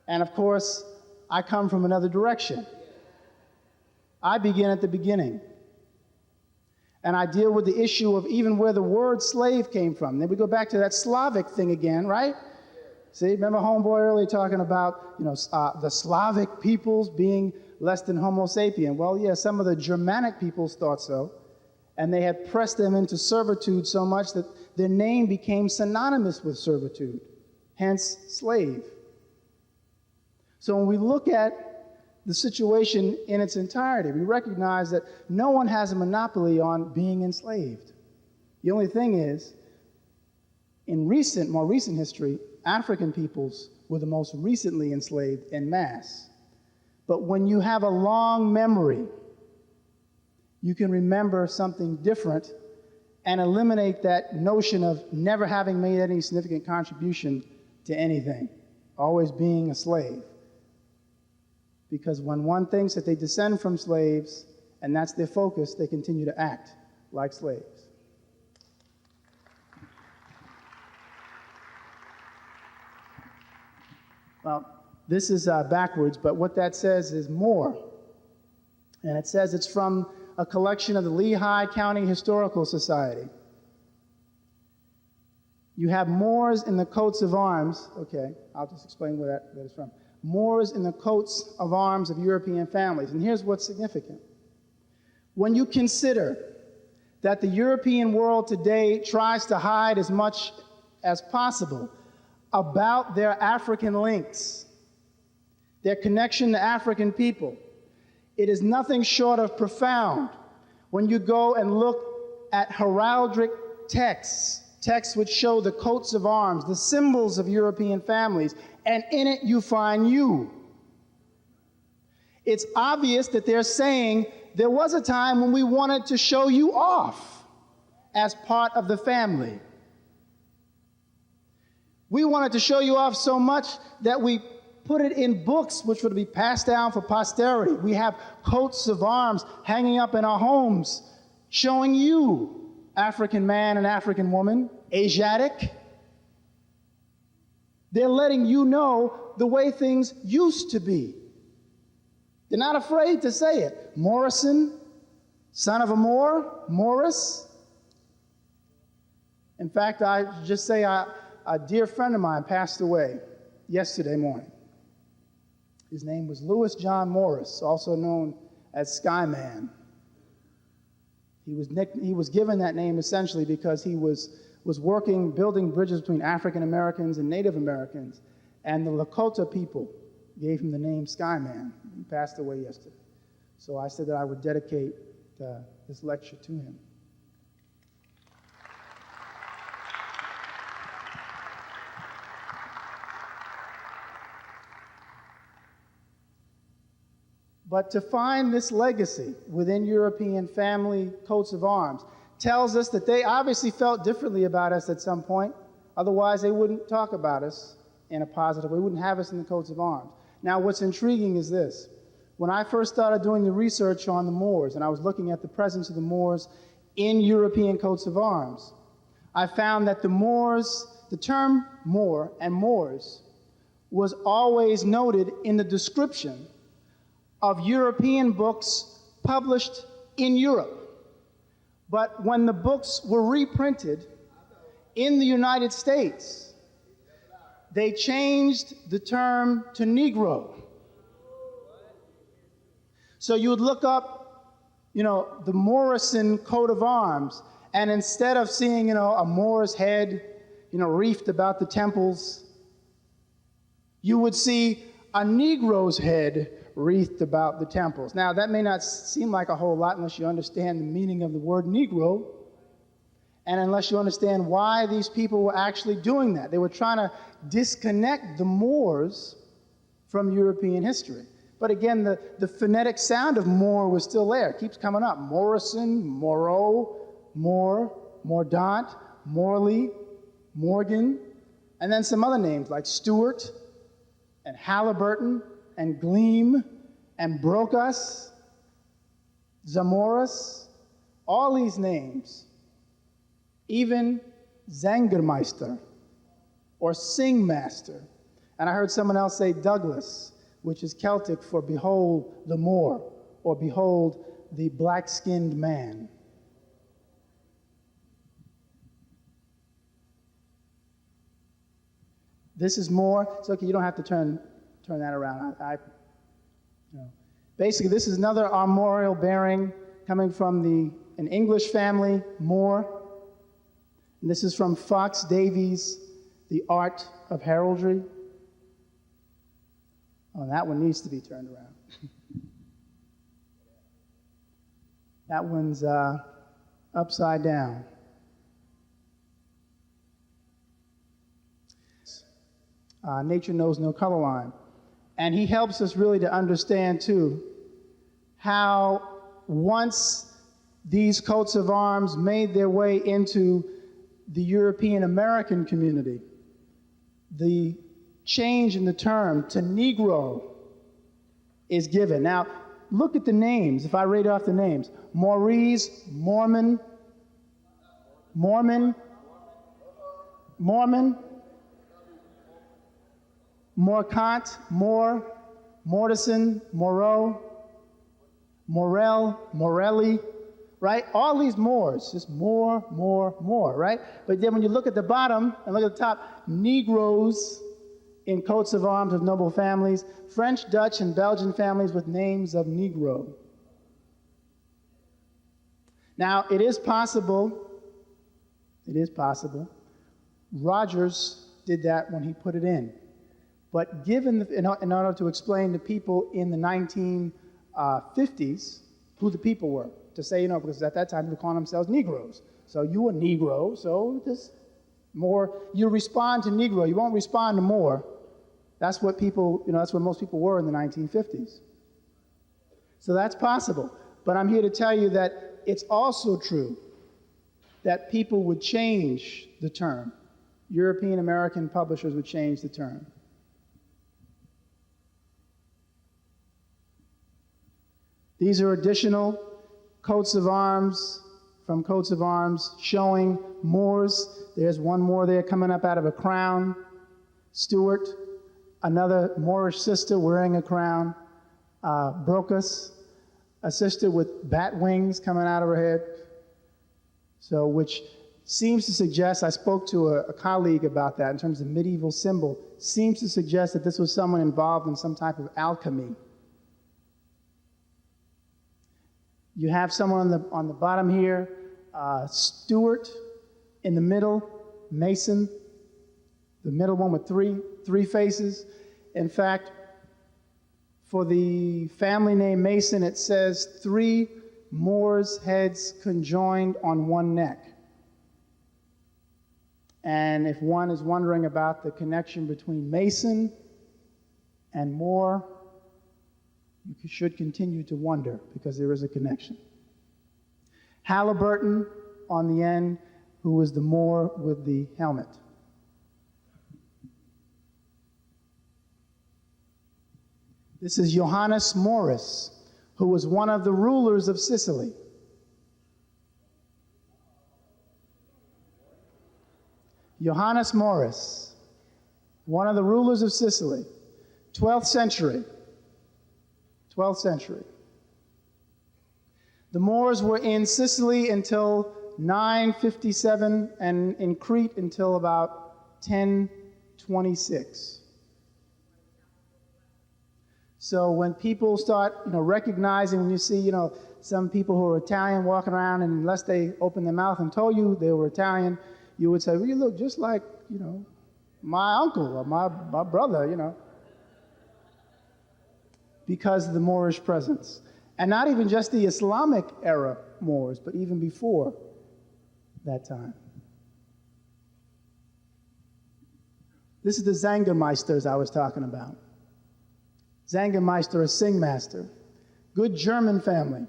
And of course, I come from another direction. I begin at the beginning. And I deal with the issue of even where the word slave came from. Then we go back to that Slavic thing again, right? See, remember homeboy earlier talking about, you know, the Slavic peoples being less than Homo sapien. Well, yeah, some of the Germanic peoples thought so. And they had pressed them into servitude so much that their name became synonymous with servitude, hence slave. So when we look at the situation in its entirety, we recognize that no one has a monopoly on being enslaved. The only thing is, in more recent history, African peoples were the most recently enslaved en masse. But when you have a long memory, you can remember something different and eliminate that notion of never having made any significant contribution to anything, always being a slave. Because when one thinks that they descend from slaves, and that's their focus, they continue to act like slaves. Well, this is backwards, but what that says is more. And it says it's from a collection of the Lehigh County Historical Society. You have Moors in the coats of arms. Okay, I'll just explain where that is from. Moors in the coats of arms of European families. And here's what's significant. When you consider that the European world today tries to hide as much as possible about their African links, their connection to African people, it is nothing short of profound when you go and look at heraldic texts which show the coats of arms, the symbols of European families, and in it you find you. It's obvious that they're saying there was a time when we wanted to show you off as part of the family. We wanted to show you off so much that we put it in books which would be passed down for posterity. We have coats of arms hanging up in our homes showing you, African man and African woman, Asiatic. They're letting you know the way things used to be. They're not afraid to say it. Morrison, son of a Moor, Morris. In fact, I just say a dear friend of mine passed away yesterday morning. His name was Louis John Morris, also known as Skyman. He was given that name essentially because he was working, building bridges between African Americans and Native Americans, and the Lakota people gave him the name Skyman. He passed away yesterday. So I said that I would dedicate this lecture to him. But to find this legacy within European family coats of arms tells us that they obviously felt differently about us at some point. Otherwise, they wouldn't talk about us in a positive way. They wouldn't have us in the coats of arms. Now, what's intriguing is this. When I first started doing the research on the Moors, and I was looking at the presence of the Moors in European coats of arms, I found that the Moors, the term Moor and Moors, was always noted in the description of European books published in Europe. But when the books were reprinted in the United States, they changed the term to Negro. So you would look up, the Morrison coat of arms, and instead of seeing, a Moor's head, wreathed about the temples, you would see a Negro's head wreathed about the temples. Now, that may not seem like a whole lot unless you understand the meaning of the word Negro, and unless you understand why these people were actually doing that. They were trying to disconnect the Moors from European history. But again, the phonetic sound of Moor was still there. It keeps coming up. Morrison, Moreau, Moore, Mordaunt, Morley, Morgan, and then some other names like Stewart and Halliburton and Gleam and Brocas, Zamoras, all these names, even Zangermeister or Singmaster. And I heard someone else say Douglas, which is Celtic for behold the Moor, or behold the black-skinned man. This is more, it's okay, you don't have to turn that around. Basically, this is another armorial bearing coming from an English family, Moore. And this is from Fox Davies, The Art of Heraldry. Oh, that one needs to be turned around. That one's upside down. Nature Knows No Color Line. And he helps us really to understand, too, how once these coats of arms made their way into the European American community, the change in the term to Negro is given. Now, look at the names, if I read off the names. Maurice, Mormon, Morcant, Moore, Mortison, Moreau, Morel, Morelli, right? All these Moors, just more, right? But then when you look at the bottom and look at the top, Negroes in coats of arms of noble families, French, Dutch, and Belgian families with names of Negro. Now, it is possible, Rogers did that when he put it in. But given, in order to explain to people in the 1950s who the people were, to say, because at that time they were calling themselves Negroes. So you a Negro, so just more, you respond to Negro, you won't respond to Moor. That's what people, that's what most people were in the 1950s. So that's possible. But I'm here to tell you that it's also true that people would change the term. European American publishers would change the term. These are additional coats of arms from coats of arms showing Moors. There's one Moor there coming up out of a crown. Stuart, another Moorish sister wearing a crown. Brocas, a sister with bat wings coming out of her head. So, which seems to suggest, I spoke to a colleague about that in terms of medieval symbol, seems to suggest that this was someone involved in some type of alchemy. You have someone on the bottom here, Stuart, in the middle, Mason, the middle one with three faces. In fact, for the family name Mason, it says 3 Moors' heads conjoined on one neck. And if one is wondering about the connection between Mason and Moor, you should continue to wonder, because there is a connection. Halliburton on the end, who was the Moor with the helmet. This is Johannes Maurus, who was one of the rulers of Sicily. Johannes Maurus, one of the rulers of Sicily, 12th century. 12th century. The Moors were in Sicily until 957 and in Crete until about 1026. So when people start, recognizing, when you see, some people who are Italian walking around, and unless they opened their mouth and told you they were Italian, you would say, well, you look just like, my uncle or my brother, because of the Moorish presence. And not even just the Islamic era Moors, but even before that time. This is the Zangermeisters I was talking about. Zangermeister, a singmaster. Good German family.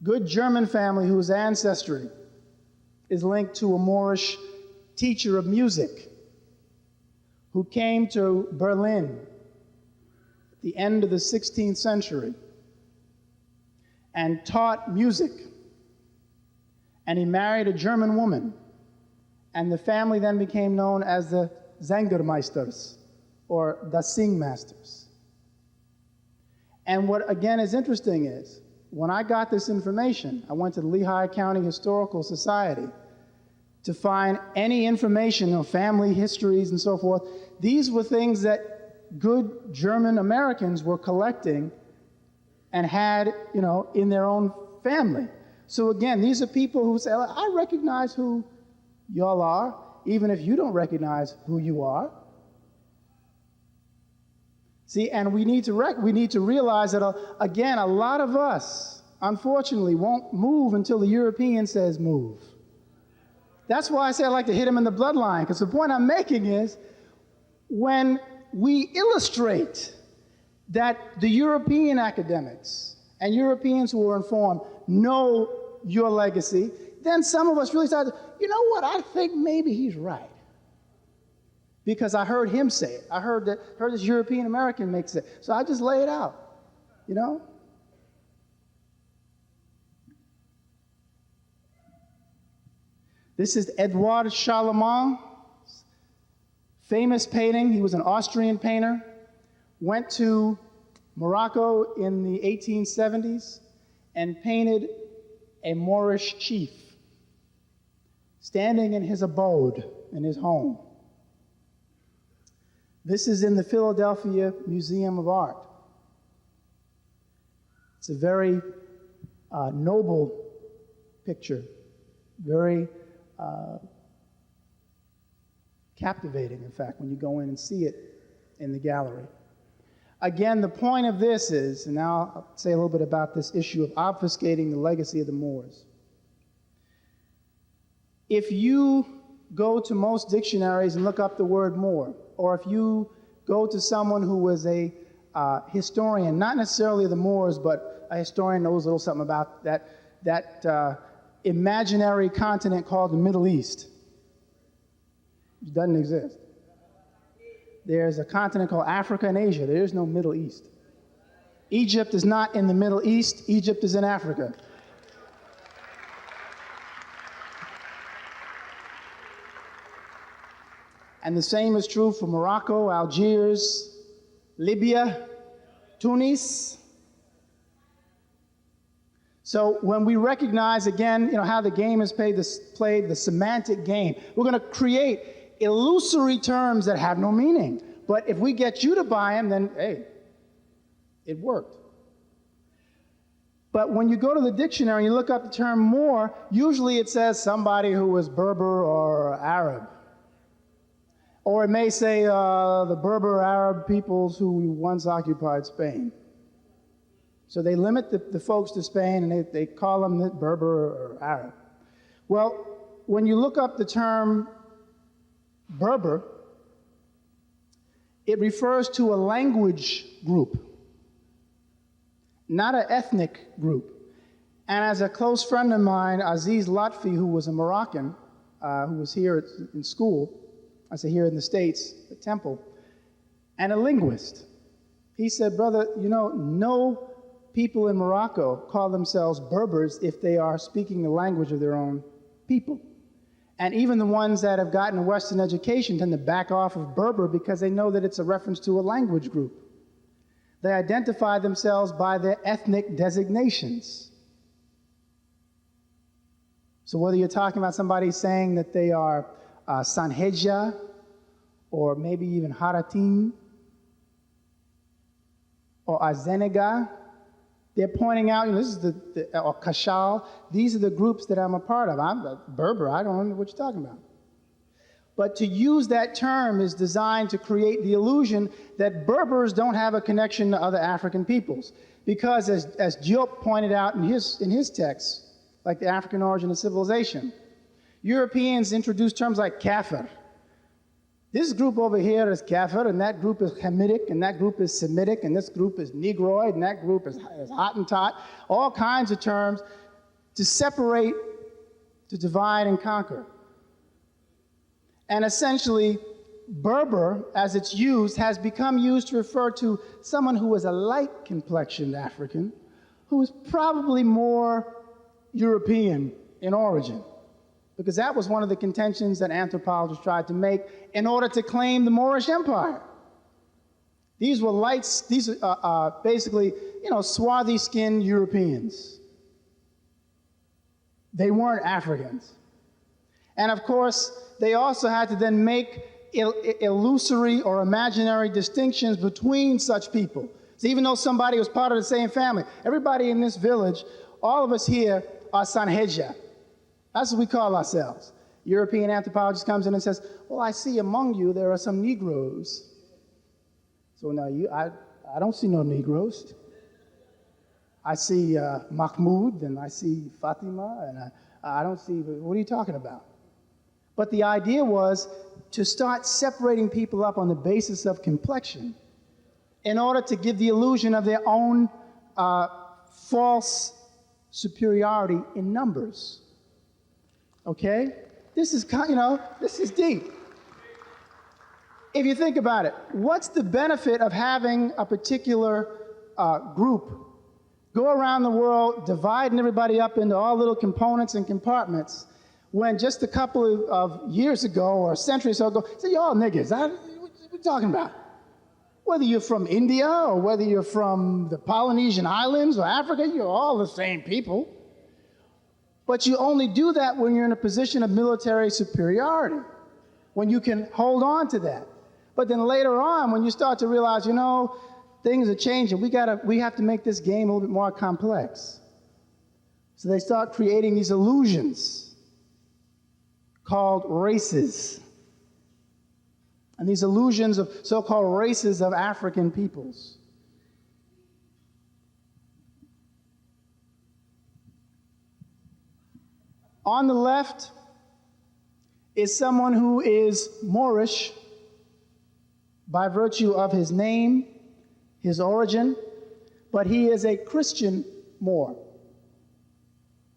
Good German family whose ancestry is linked to a Moorish teacher of music who came to Berlin at the end of the 16th century and taught music. And he married a German woman. And the family then became known as the Zangermeisters, or the Singmasters. And what, again, is interesting is, when I got this information, I went to the Lehigh County Historical Society to find any information on family histories and so forth. These were things that good German Americans were collecting and had, in their own family. So again, these are people who say, I recognize who y'all are, even if you don't recognize who you are. See, and we need to realize that, again, a lot of us, unfortunately, won't move until the European says move. That's why I say I like to hit them in the bloodline, because the point I'm making is, when we illustrate that the European academics and Europeans who are informed know your legacy, then some of us really start to, you know what, I think maybe he's right. Because I heard him say it. I heard this European American make it. So I just lay it out, This is Edouard Charlemagne, famous painting. He was an Austrian painter. Went to Morocco in the 1870s and painted a Moorish chief standing in his abode, in his home. This is in the Philadelphia Museum of Art. It's a very noble picture, very captivating, in fact, when you go in and see it in the gallery. Again, the point of this is, and now I'll say a little bit about this issue of obfuscating the legacy of the Moors. If you go to most dictionaries and look up the word Moor, or if you go to someone who was a historian, not necessarily the Moors, but a historian knows a little something about that imaginary continent called the Middle East. It doesn't exist. There's a continent called Africa and Asia. There is no Middle East. Egypt is not in the Middle East. Egypt is in Africa. And the same is true for Morocco, Algiers, Libya, Tunis. So when we recognize again, how the game is played, the semantic game, we're going to create illusory terms that have no meaning. But if we get you to buy them, then hey, it worked. But when you go to the dictionary and you look up the term Moor, usually it says somebody who was Berber or Arab. Or it may say the Berber Arab peoples who once occupied Spain. So they limit the folks to Spain and they call them the Berber or Arab. Well, when you look up the term Berber, it refers to a language group, not an ethnic group. And as a close friend of mine, Aziz Lotfi, who was a Moroccan, who was here in school, I say here in the States, at Temple, and a linguist, he said, brother, no people in Morocco call themselves Berbers if they are speaking the language of their own people. And even the ones that have gotten a Western education tend to back off of Berber because they know that it's a reference to a language group. They identify themselves by their ethnic designations. So whether you're talking about somebody saying that they are Sanheja, or maybe even Haratin, or Azenega, they're pointing out, this is or Kashal, these are the groups that I'm a part of. I'm a Berber, I don't know what you're talking about. But to use that term is designed to create the illusion that Berbers don't have a connection to other African peoples. Because as Diop pointed out in his text, like the African origin of civilization, Europeans introduced terms like Kafir. This group over here is Kafir, and that group is Hamitic, and that group is Semitic, and this group is Negroid, and that group is Hottentot. All kinds of terms to separate, to divide and conquer. And essentially, Berber, as it's used, has become used to refer to someone who is a light-complexioned African, who is probably more European in origin. Because that was one of the contentions that anthropologists tried to make in order to claim the Moorish Empire. These were basically, swarthy-skinned Europeans. They weren't Africans. And of course, they also had to then make illusory or imaginary distinctions between such people. So even though somebody was part of the same family, everybody in this village, all of us here are Sanheja. That's what we call ourselves. European anthropologist comes in and says, well, I see among you there are some Negroes. So now I don't see no Negroes. I see Mahmoud and I see Fatima and I don't see, what are you talking about? But the idea was to start separating people up on the basis of complexion in order to give the illusion of their own false superiority in numbers. Okay? This is, this is deep. If you think about it, what's the benefit of having a particular group go around the world, dividing everybody up into all little components and compartments, when just a couple of years ago or a century or so ago, say, y'all niggas, what are you talking about? Whether you're from India or whether you're from the Polynesian Islands or Africa, you're all the same people. But you only do that when you're in a position of military superiority, when you can hold on to that. But then later on, when you start to realize, things are changing, we have to make this game a little bit more complex. So they start creating these illusions called races. And these illusions of so-called races of African peoples. On the left is someone who is Moorish by virtue of his name, his origin, but he is a Christian Moor.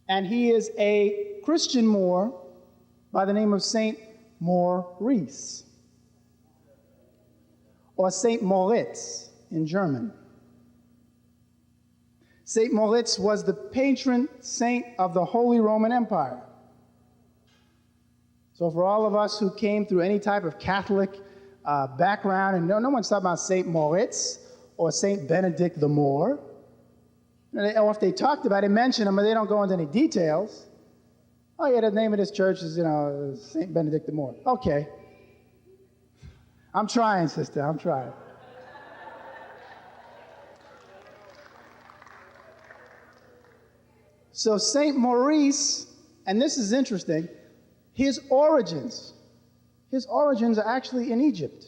And he is a Christian Moor by the name of Saint Maurice, or Saint Moritz in German. Saint Moritz was the patron saint of the Holy Roman Empire. So for all of us who came through any type of Catholic background, and no one's talking about Saint Moritz or Saint Benedict the Moor, or if they talked about it, mentioned them, but they don't go into any details. Oh yeah, the name of this church is, Saint Benedict the Moor. Okay. I'm trying, sister, I'm trying. So Saint Maurice, and this is interesting, his origins are actually in Egypt.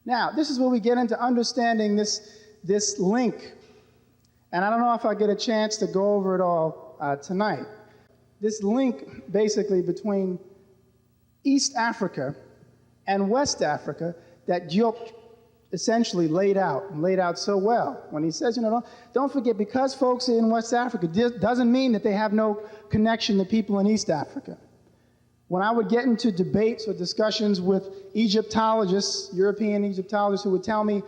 Now, this is where we get into understanding this link. And I don't know if I get a chance to go over it all tonight. This link basically between East Africa and West Africa that Diop essentially laid out so well. When he says, don't forget, because folks are in West Africa doesn't mean that they have no connection to people in East Africa. When I would get into debates or discussions with Egyptologists, European Egyptologists, who would tell me,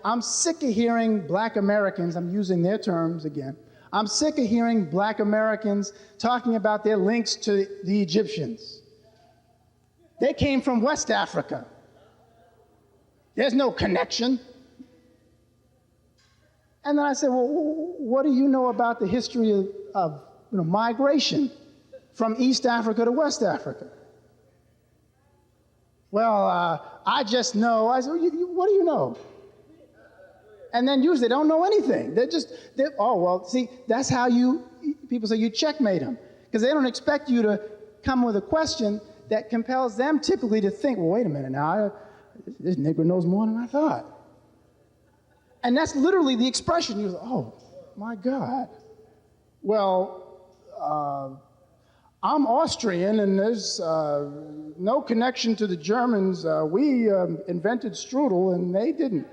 I'm sick of hearing black Americans, I'm using their terms again, I'm sick of hearing black Americans talking about their links to the Egyptians. They came from West Africa. There's no connection. And then I said, well, what do you know about the history of migration from East Africa to West Africa? Well, I just know. I said, what do you know? And then usually they don't know anything. See, that's how people say you checkmate them. Because they don't expect you to come with a question that compels them typically to think, well, wait a minute now, this Negro knows more than I thought. And that's literally the expression. You're like, oh, my God. Well, I'm Austrian, and there's no connection to the Germans. We invented strudel, and they didn't.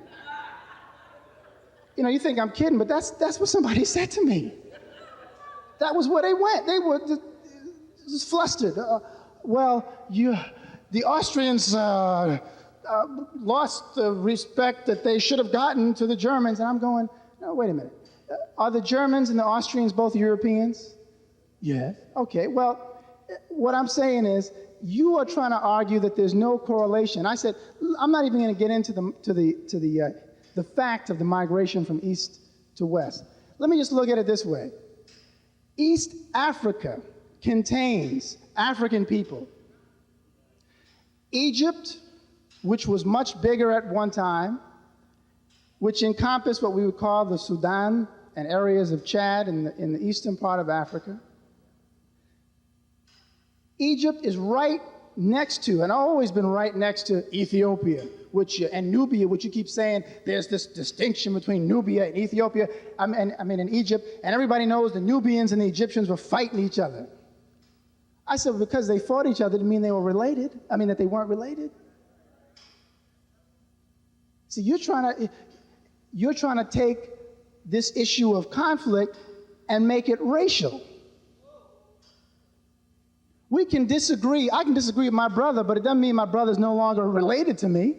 You think I'm kidding, but that's what somebody said to me. That was where they went. They were just flustered. The Austrians lost the respect that they should have gotten to the Germans. And I'm going, no, wait a minute. Are the Germans and the Austrians both Europeans? Yes. Okay, well, what I'm saying is, you are trying to argue that there's no correlation. I said, I'm not even going to get into the fact of the migration from east to west. Let me just look at it this way. East Africa contains African people. Egypt, which was much bigger at one time, which encompassed what we would call the Sudan and areas of Chad in the eastern part of Africa. Egypt is right next to, and always been right next to, Ethiopia, and Nubia, which you keep saying there's this distinction between Nubia and Ethiopia, in Egypt, and everybody knows the Nubians and the Egyptians were fighting each other. I said, because they fought each other didn't mean they were related. That they weren't related. See, you're trying to take this issue of conflict and make it racial. We can disagree. I can disagree with my brother, but it doesn't mean my brother's no longer related to me.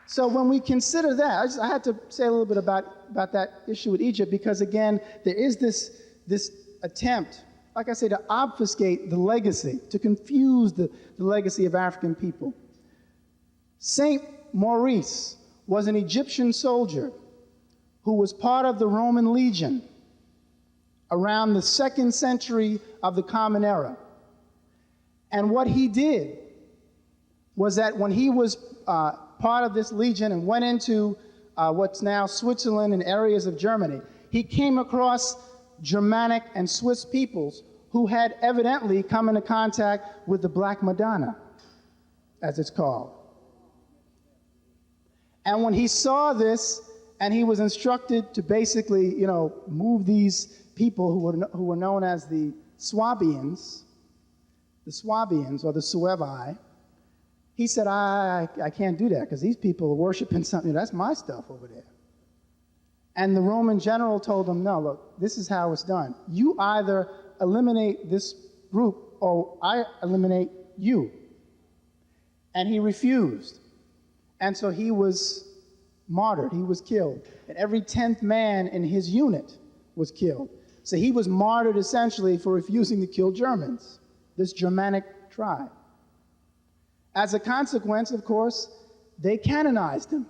So when we consider that, I had to say a little bit about that issue with Egypt, because again, there is this attempt, like I say, to obfuscate the legacy, to confuse the legacy of African people. Saint Maurice was an Egyptian soldier who was part of the Roman legion around the 2nd century of the Common Era. And what he did was that when he was part of this legion and went into what's now Switzerland and areas of Germany, he came across Germanic and Swiss peoples who had evidently come into contact with the Black Madonna, as it's called. And when he saw this, and he was instructed to basically, move these people who were known as the Swabians, the Swabians or the Suevi, he said, I can't do that because these people are worshiping something. That's my stuff over there. And the Roman general told him, no, look, this is how it's done. You either eliminate this group or I eliminate you. And he refused. And so he was martyred. He was killed. And every 10th man in his unit was killed. So he was martyred essentially for refusing to kill Germans, this Germanic tribe. As a consequence, of course, they canonized him.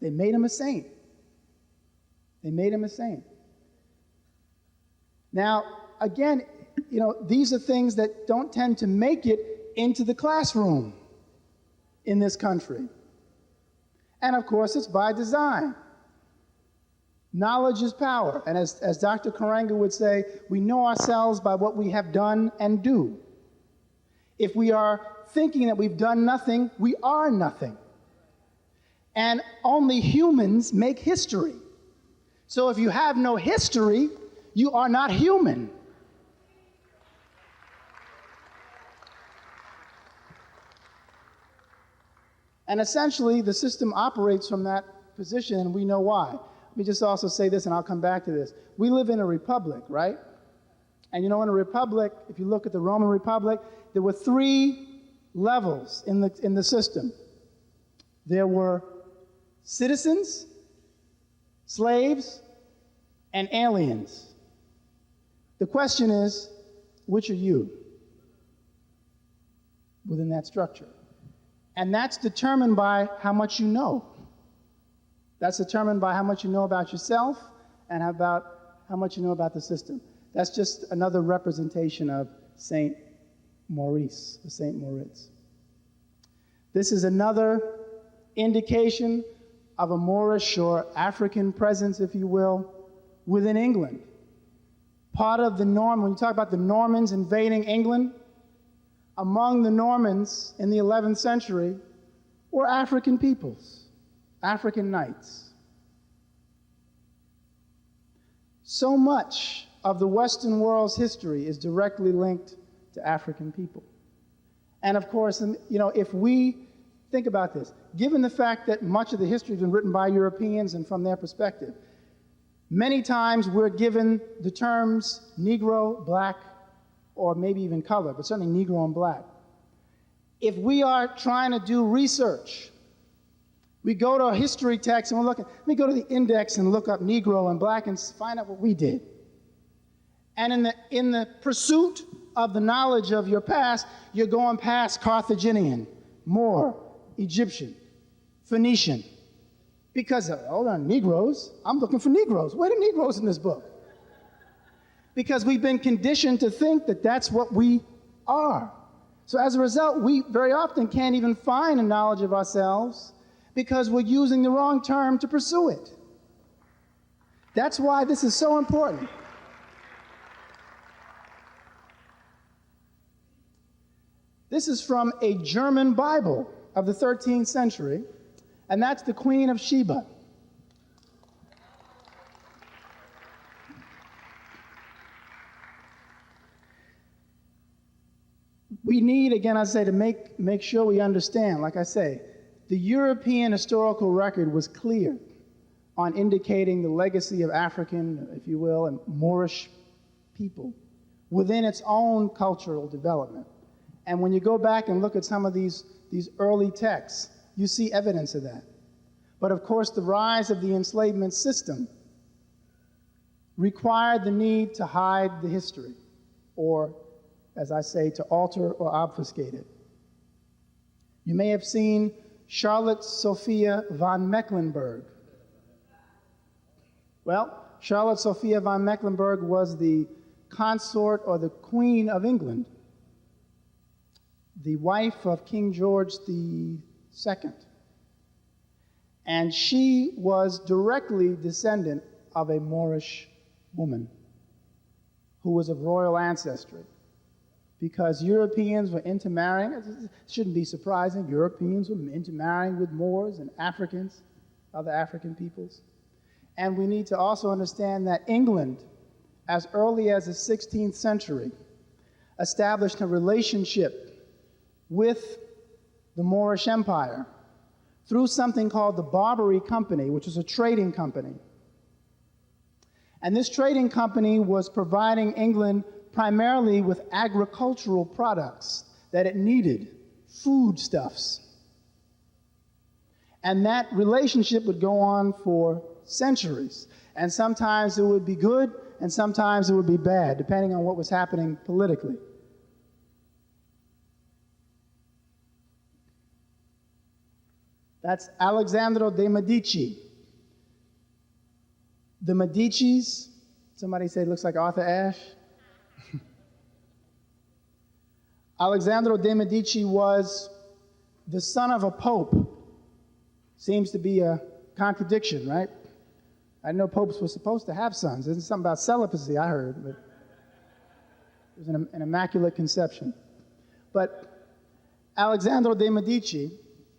They made him a saint. They made him a saint. Now, again, these are things that don't tend to make it into the classroom in this country. And of course, it's by design. Knowledge is power. And as Dr. Karenga would say, we know ourselves by what we have done and do. If we are thinking that we've done nothing, we are nothing. And only humans make history. So if you have no history, you are not human. And essentially, the system operates from that position, and we know why. Let me just also say this, and I'll come back to this. We live in a republic, right? And in a republic, if you look at the Roman Republic, there were 3 levels in the system. There were citizens, slaves, and aliens. The question is, which are you within that structure? And that's determined by how much you know. That's determined by how much you know about yourself and about how much you know about the system. That's just another representation of Saint Maurice, or Saint Moritz. This is another indication of a Moorish or African presence, if you will, within England. Part of the when you talk about the Normans invading England, among the Normans in the 11th century were African peoples, African knights. So much of the Western world's history is directly linked to African people. And of course, if we think about this, given the fact that much of the history has been written by Europeans and from their perspective, many times we're given the terms Negro, Black, or maybe even color, but certainly Negro and Black. If we are trying to do research, we go to a history text and we're looking, let me go to the index and look up Negro and Black and find out what we did. And in the pursuit of the knowledge of your past, you're going past Carthaginian, Moor, Egyptian, Phoenician. Because, hold on, Negroes, I'm looking for Negroes. Where are the Negroes in this book? Because we've been conditioned to think that that's what we are. So as a result, we very often can't even find a knowledge of ourselves because we're using the wrong term to pursue it. That's why this is so important. This is from a German Bible of the 13th century, and that's the Queen of Sheba. We need, again, I say, to make sure we understand, like I say, the European historical record was clear on indicating the legacy of African, if you will, and Moorish people within its own cultural development. And when you go back and look at some of these early texts, you see evidence of that. But of course, the rise of the enslavement system required the need to hide the history, or, as I say, to alter or obfuscate it. You may have seen Charlotte Sophia von Mecklenburg. Well, Charlotte Sophia von Mecklenburg was the consort or the Queen of England, the wife of King George II. And she was directly descendant of a Moorish woman who was of royal ancestry. Because Europeans were intermarrying, it shouldn't be surprising, Europeans were intermarrying with Moors and Africans, other African peoples. And we need to also understand that England, as early as the 16th century, established a relationship with the Moorish Empire through something called the Barbary Company, which was a trading company. And this trading company was providing England primarily with agricultural products that it needed, foodstuffs. And that relationship would go on for centuries. And sometimes it would be good, and sometimes it would be bad, depending on what was happening politically. That's Alessandro de' Medici. The Medicis, somebody said it looks like Arthur Ashe. Alessandro de' Medici was the son of a pope. Seems to be a contradiction, right? I know popes were supposed to have sons. There's something about celibacy I heard, but it was an immaculate conception. But Alessandro de' Medici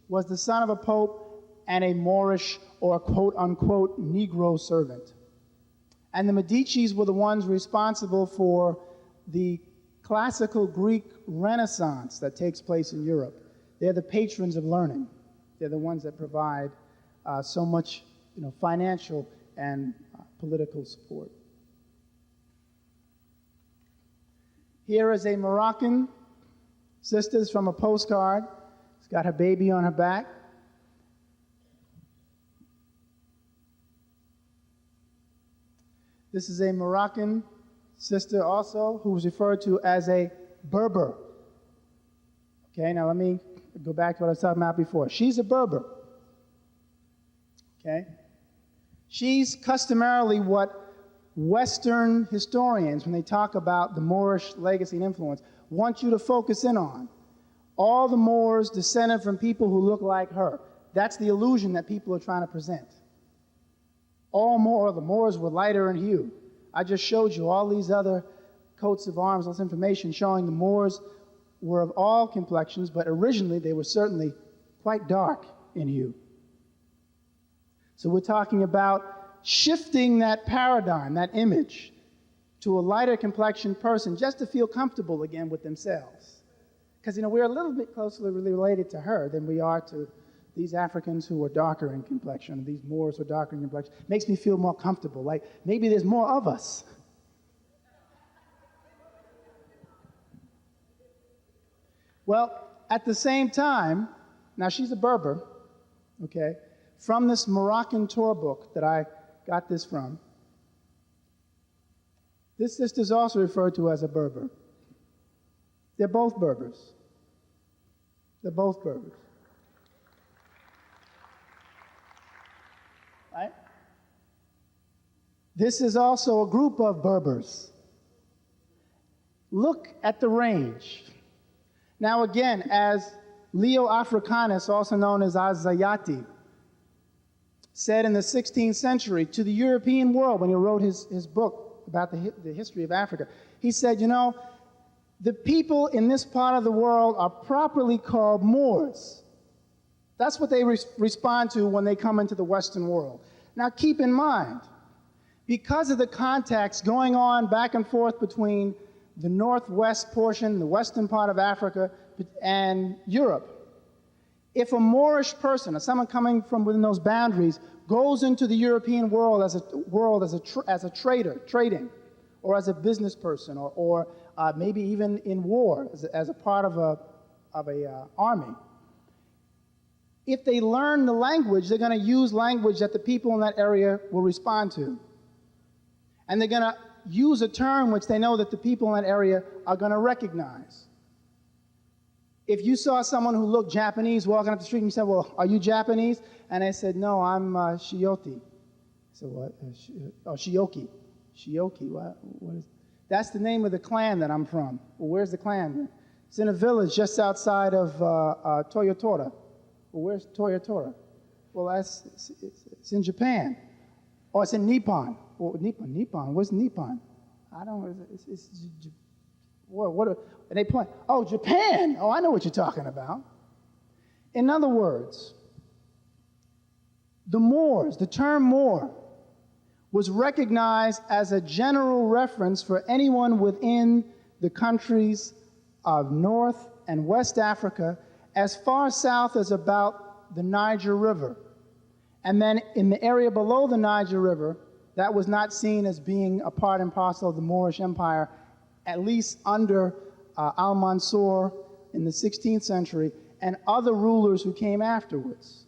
was the son of a pope and a Moorish or quote-unquote Negro servant. And the Medicis were the ones responsible for the classical Greek Renaissance that takes place in Europe. They're the patrons of learning. They're the ones that provide so much, financial and political support. Here is a Moroccan sister from a postcard. She's got her baby on her back. This is a Moroccan sister also who was referred to as a Berber. Okay, now let me go back to what I was talking about before. She's a Berber. Okay? She's customarily what Western historians, when they talk about the Moorish legacy and influence, want you to focus in on. All the Moors descended from people who look like her. That's the illusion that people are trying to present. The Moors were lighter in hue. I just showed you all these other coats of arms, all this information showing the Moors were of all complexions, but originally they were certainly quite dark in hue. So we're talking about shifting that paradigm, that image, to a lighter complexion person just to feel comfortable again with themselves. Because, we're a little bit closely related to her than we are to these Africans who are darker in complexion, these Moors who are darker in complexion. Makes me feel more comfortable, like maybe there's more of us. Well, at the same time, now she's a Berber, okay, from this Moroccan tour book that I got this from. This sister is also referred to as a Berber. They're both Berbers. They're both Berbers. Right? This is also a group of Berbers. Look at the range. Now again, as Leo Africanus, also known as Azayati, said in the 16th century to the European world when he wrote his book about the history of Africa, he said, the people in this part of the world are properly called Moors. That's what they respond to when they come into the Western world. Now keep in mind, because of the contacts going on back and forth between the northwest portion, the western part of Africa, and Europe, if a Moorish person, or someone coming from within those boundaries, goes into the European world as a trader, trading, or as a business person, or maybe even in war, as a part of a army, if they learn the language, they're going to use language that the people in that area will respond to. And they're going to use a term which they know that the people in that area are going to recognize. If you saw someone who looked Japanese walking up the street and you said, well, are you Japanese? And they said, no, I'm Shioti. I said, what? Oh, Shioki. Shioki, what is? That's the name of the clan that I'm from. Well, where's the clan? It's in a village just outside of Toyotora. Well, where's Toyotora? Well, it's in Japan. Oh, it's in Nippon. Well, Nippon. Where's Nippon? I don't know. And they point, oh, Japan. Oh, I know what you're talking about. In other words, the Moors, the term Moor, was recognized as a general reference for anyone within the countries of North and West Africa as far south as about the Niger River. And then in the area below the Niger River, that was not seen as being a part and parcel of the Moorish Empire, at least under Al-Mansur in the 16th century and other rulers who came afterwards.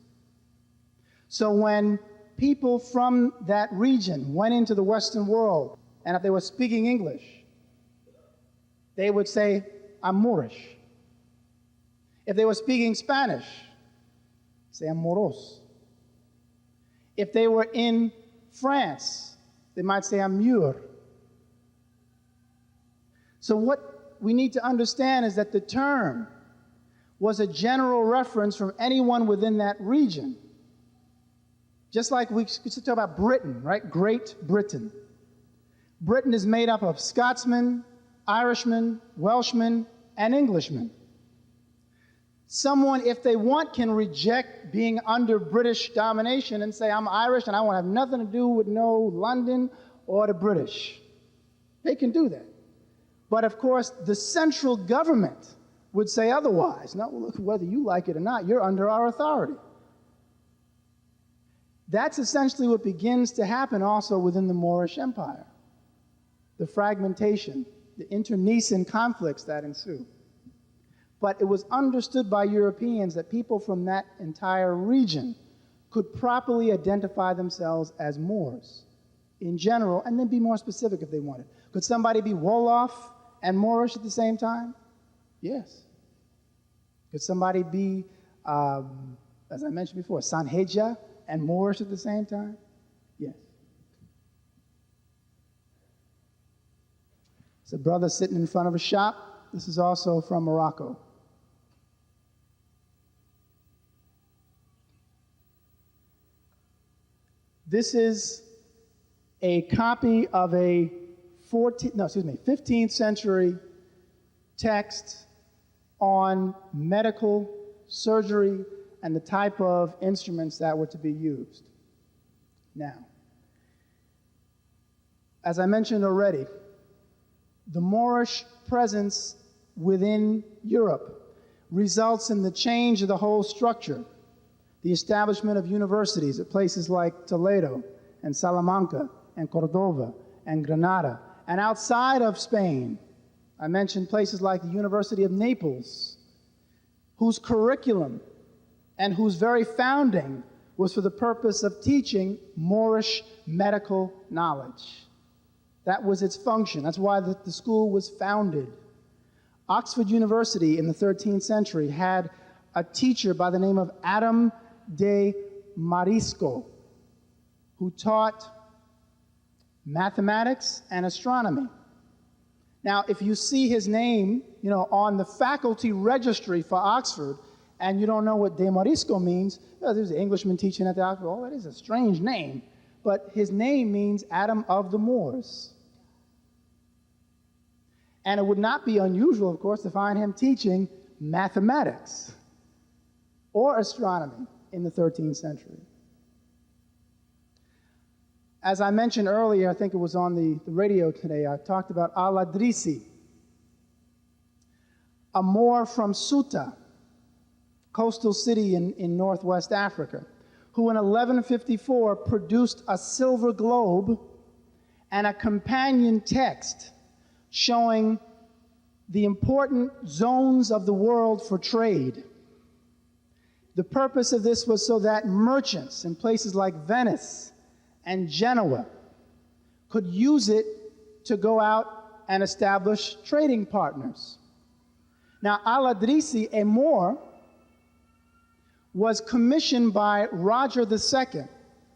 So when people from that region went into the Western world, and if they were speaking English, they would say, I'm Moorish. If they were speaking Spanish, say, I'm Moros. If they were in France, they might say, I'm Mur. So what we need to understand is that the term was a general reference from anyone within that region. Just like we used to talk about Britain, right? Great Britain. Britain is made up of Scotsmen, Irishmen, Welshmen, and Englishmen. Someone, if they want, can reject being under British domination and say, I'm Irish and I want to have nothing to do with no London or the British. They can do that. But of course, the central government would say otherwise. No, look, whether you like it or not, you're under our authority. That's essentially what begins to happen also within the Moorish Empire. The fragmentation, the internecine conflicts that ensue. But it was understood by Europeans that people from that entire region could properly identify themselves as Moors in general, and then be more specific if they wanted. Could somebody be Wolof and Moorish at the same time? Yes. Could somebody be, as I mentioned before, Sanheja and Moorish at the same time? Yes. It's a brother sitting in front of a shop. This is also from Morocco. This is a copy of a 15th century text on medical surgery and the type of instruments that were to be used. Now, as I mentioned already, the Moorish presence within Europe results in the change of the whole structure, the establishment of universities at places like Toledo and Salamanca and Cordova and Granada. And outside of Spain, I mentioned places like the University of Naples, whose curriculum and whose very founding was for the purpose of teaching Moorish medical knowledge. That was its function. That's why the school was founded. Oxford University in the 13th century had a teacher by the name of Adam de Marisco, who taught mathematics and astronomy. Now, if you see his name, on the faculty registry for Oxford, and you don't know what de Marisco means, there's an Englishman teaching at the Oxford. Oh, that is a strange name. But his name means Adam of the Moors. And it would not be unusual, of course, to find him teaching mathematics or astronomy in the 13th century. As I mentioned earlier, I think it was on the radio today, I talked about Al-Adrisi, a Moor from Ceuta, coastal city in northwest Africa, who in 1154 produced a silver globe and a companion text showing the important zones of the world for trade. The purpose of this was so that merchants in places like Venice and Genoa could use it to go out and establish trading partners. Now, Al-Adrisi, a Moor, was commissioned by Roger II,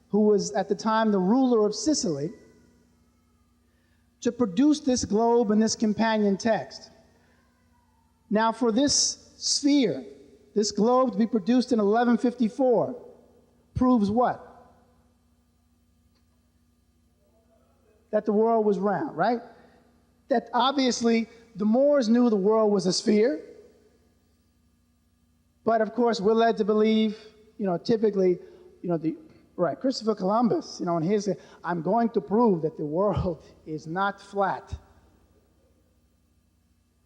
who was at the time the ruler of Sicily, to produce this globe and this companion text. Now, for this sphere, this globe to be produced in 1154, proves what? That the world was round, right? That obviously the Moors knew the world was a sphere, but of course we're led to believe, typically, right, Christopher Columbus, in his, I'm going to prove that the world is not flat.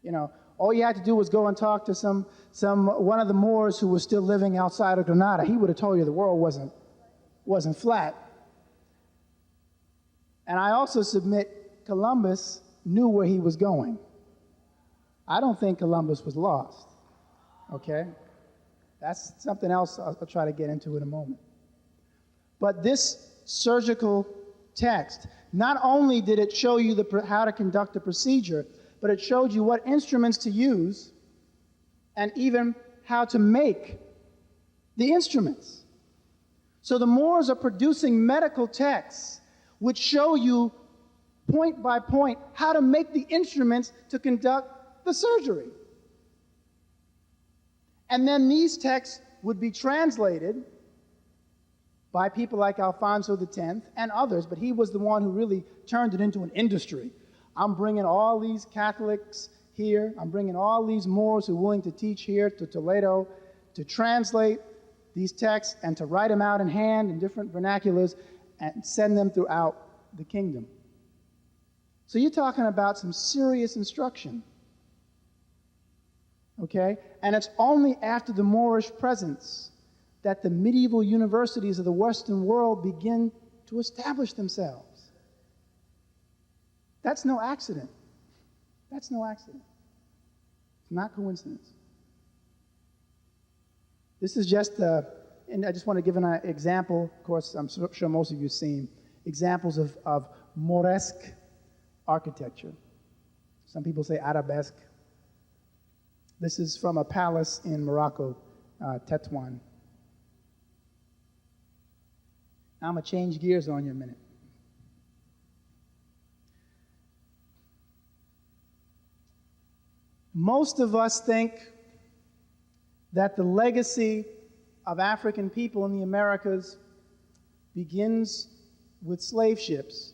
You know, all you had to do was go and talk to one of the Moors who was still living outside of Granada. He would have told you the world wasn't flat. And I also submit Columbus knew where he was going. I don't think Columbus was lost, okay? That's something else I'll try to get into in a moment. But this surgical text, not only did it show you how to conduct the procedure, but it showed you what instruments to use and even how to make the instruments. So the Moors are producing medical texts which show you point by point how to make the instruments to conduct the surgery. And then these texts would be translated by people like Alfonso X and others, but he was the one who really turned it into an industry. I'm bringing all these Catholics here, I'm bringing all these Moors who are willing to teach here to Toledo to translate these texts and to write them out in hand in different vernaculars and send them throughout the kingdom. So you're talking about some serious instruction, okay? And it's only after the Moorish presence that the medieval universities of the Western world begin to establish themselves. That's no accident. That's no accident. It's not coincidence. This is just, and I just want to give an example. Of course, I'm sure most of you have seen examples of Moresque architecture. Some people say arabesque. This is from a palace in Morocco, Tetuan. I'm going to change gears on you a minute. Most of us think that the legacy of African people in the Americas begins with slave ships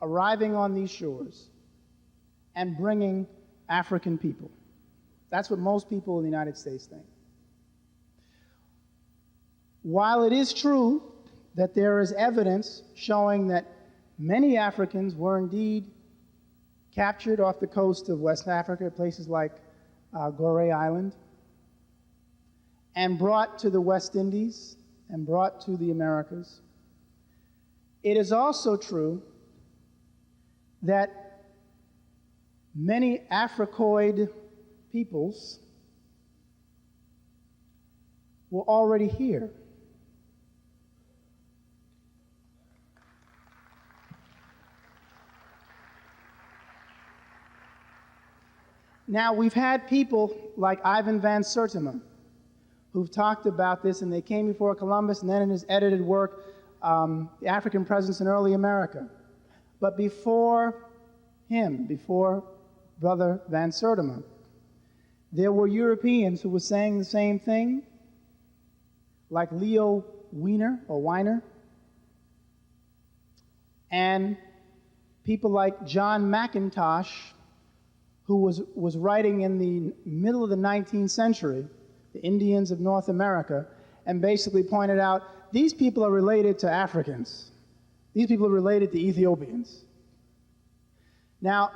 arriving on these shores and bringing African people. That's what most people in the United States think. While it is true that there is evidence showing that many Africans were indeed captured off the coast of West Africa, places like Gorée Island, and brought to the West Indies and brought to the Americas, it is also true that many Africoid peoples were already here. Now, we've had people like Ivan van Sertima who've talked about this, and they came before Columbus, and then in his edited work, The African Presence in Early America. But before him, before Brother van Sertima, there were Europeans who were saying the same thing, like Leo Weiner, and people like John McIntosh, who was writing in the middle of the 19th century, the Indians of North America, and basically pointed out, these people are related to Africans. These people are related to Ethiopians. Now,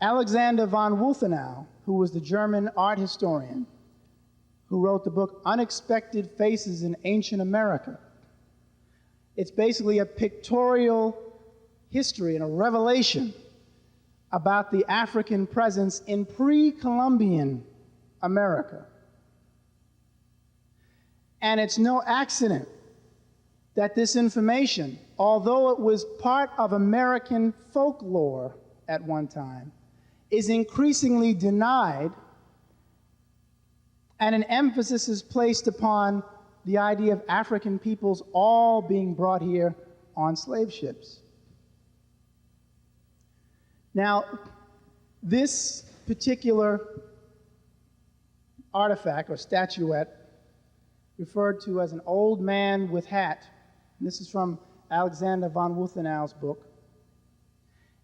Alexander von Wulfenau, who was the German art historian, who wrote the book Unexpected Faces in Ancient America. It's basically a pictorial history and a revelation about the African presence in pre-Columbian America. And it's no accident that this information, although it was part of American folklore at one time, is increasingly denied, and an emphasis is placed upon the idea of African peoples all being brought here on slave ships. Now, this particular artifact or statuette, referred to as an old man with hat, and this is from Alexander von Wulfenau's book,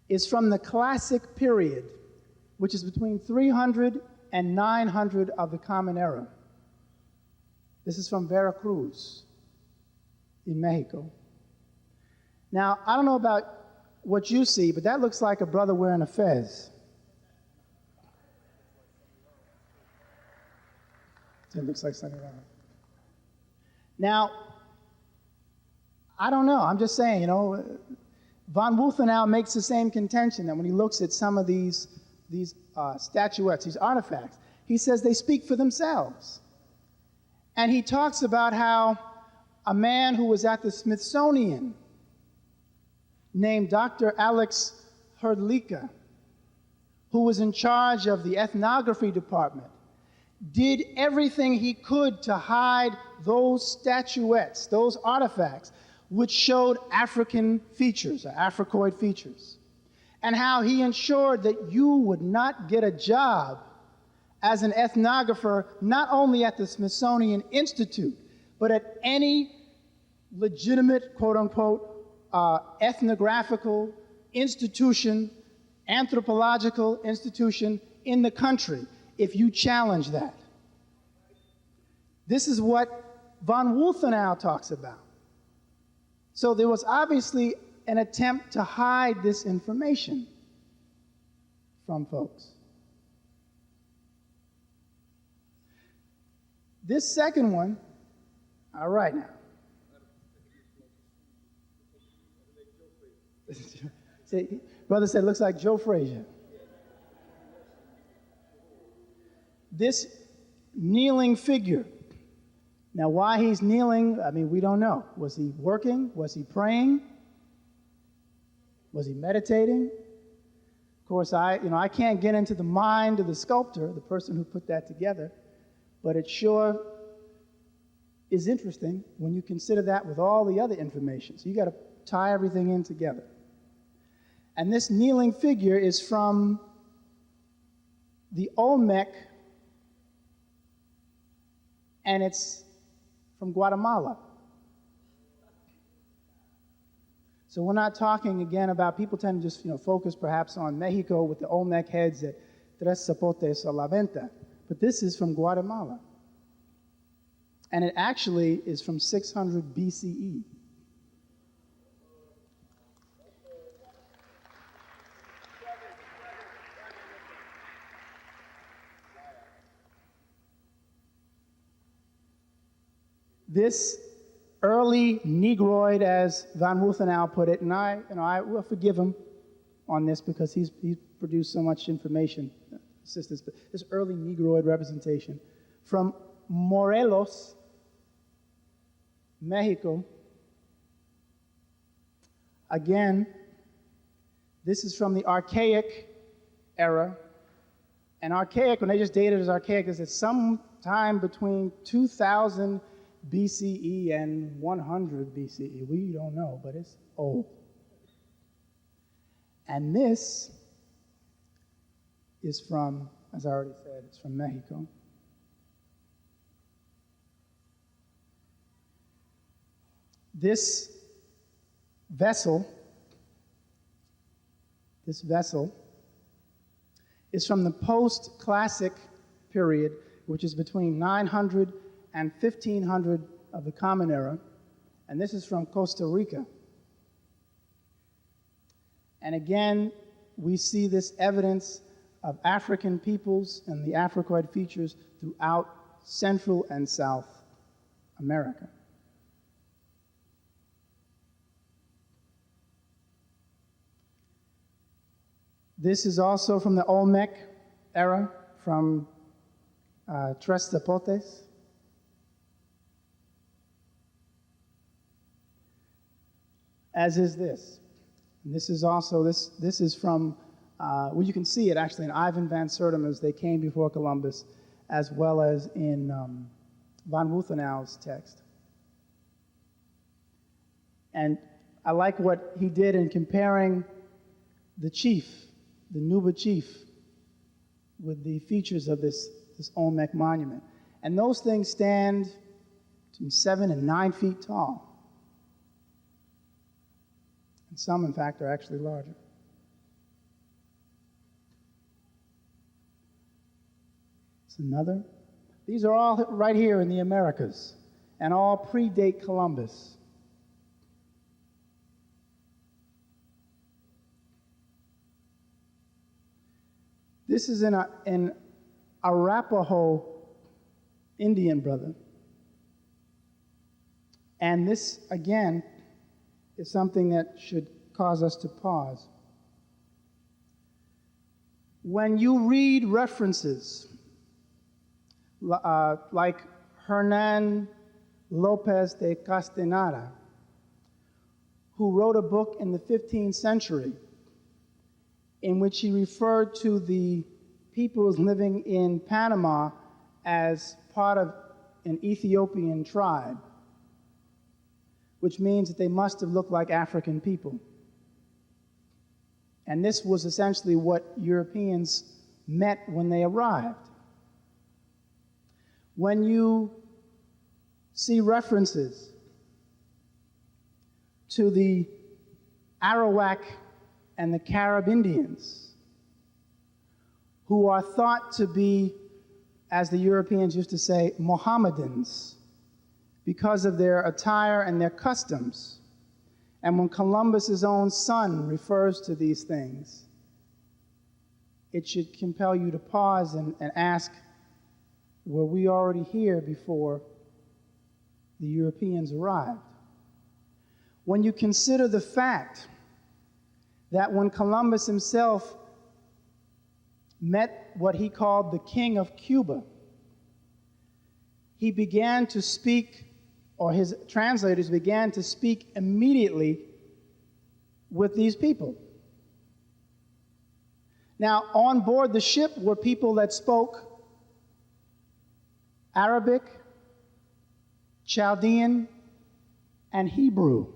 is from the classic period, which is between 300 and 900 of the Common Era. This is from Veracruz in Mexico. Now, I don't know about what you see, but that looks like a brother wearing a fez. So it looks like Sunny Island. Now, I don't know. I'm just saying, von Wulfenau makes the same contention that when he looks at some of these statuettes, these artifacts, he says they speak for themselves. And he talks about how a man who was at the Smithsonian named Dr. Alex Hrdlicka, who was in charge of the ethnography department, did everything he could to hide those statuettes, those artifacts, which showed African features, or Africoid features, and how he ensured that you would not get a job as an ethnographer, not only at the Smithsonian Institute, but at any legitimate, quote unquote, ethnographical institution, anthropological institution in the country, if you challenge that. This is what von Wulfenau talks about. So there was obviously an attempt to hide this information from folks. This second one, all right now. See, brother said, looks like Joe Frazier. This kneeling figure. Now, why he's kneeling, we don't know. Was he working? Was he praying? Was he meditating? Of course, I can't get into the mind of the sculptor, the person who put that together, but it sure is interesting when you consider that with all the other information. So you got to tie everything in together. And this kneeling figure is from the Olmec, and it's from Guatemala. So we're not talking again about, people tend to just focus perhaps on Mexico with the Olmec heads at Tres Zapotes or La Venta, but this is from Guatemala. And it actually is from 600 BCE. This early Negroid, as von Wulfenau put it, and I will forgive him on this because he's produced so much information, assistance, but this early Negroid representation from Morelos, Mexico. Again, this is from the Archaic era. And Archaic, when they just dated as Archaic, is at some time between 2000 BCE and 100 BCE. We don't know, but it's old. And this is from, as I already said, it's from Mexico. This vessel is from the post-classic period, which is between 900 and 1500 of the Common Era, and this is from Costa Rica. And again, we see this evidence of African peoples and the Africoid features throughout Central and South America. This is also from the Olmec era, from Tres Zapotes. As is this. And this is also, this is from, well, you can see it actually in Ivan van Sertima's They Came Before Columbus, as well as in von Wulfenau's text. And I like what he did in comparing the chief, the Nuba chief, with the features of this Olmec monument. And those things stand between 7 and 9 feet tall. And some, in fact, are actually larger. It's another. These are all right here in the Americas, and all predate Columbus. This is in Arapaho Indian brother. And this, again, is something that should cause us to pause. When you read references like Hernan Lopez de Castaneda, who wrote a book in the 15th century in which he referred to the peoples living in Panama as part of an Ethiopian tribe, which means that they must have looked like African people. And this was essentially what Europeans meant when they arrived. When you see references to the Arawak and the Carib Indians, who are thought to be, as the Europeans used to say, Mohammedans, because of their attire and their customs. And when Columbus's own son refers to these things, it should compel you to pause and ask, were we already here before the Europeans arrived? When you consider the fact that when Columbus himself met what he called the King of Cuba, he began to speak, or his translators began to speak immediately with these people. Now, on board the ship were people that spoke Arabic, Chaldean, and Hebrew.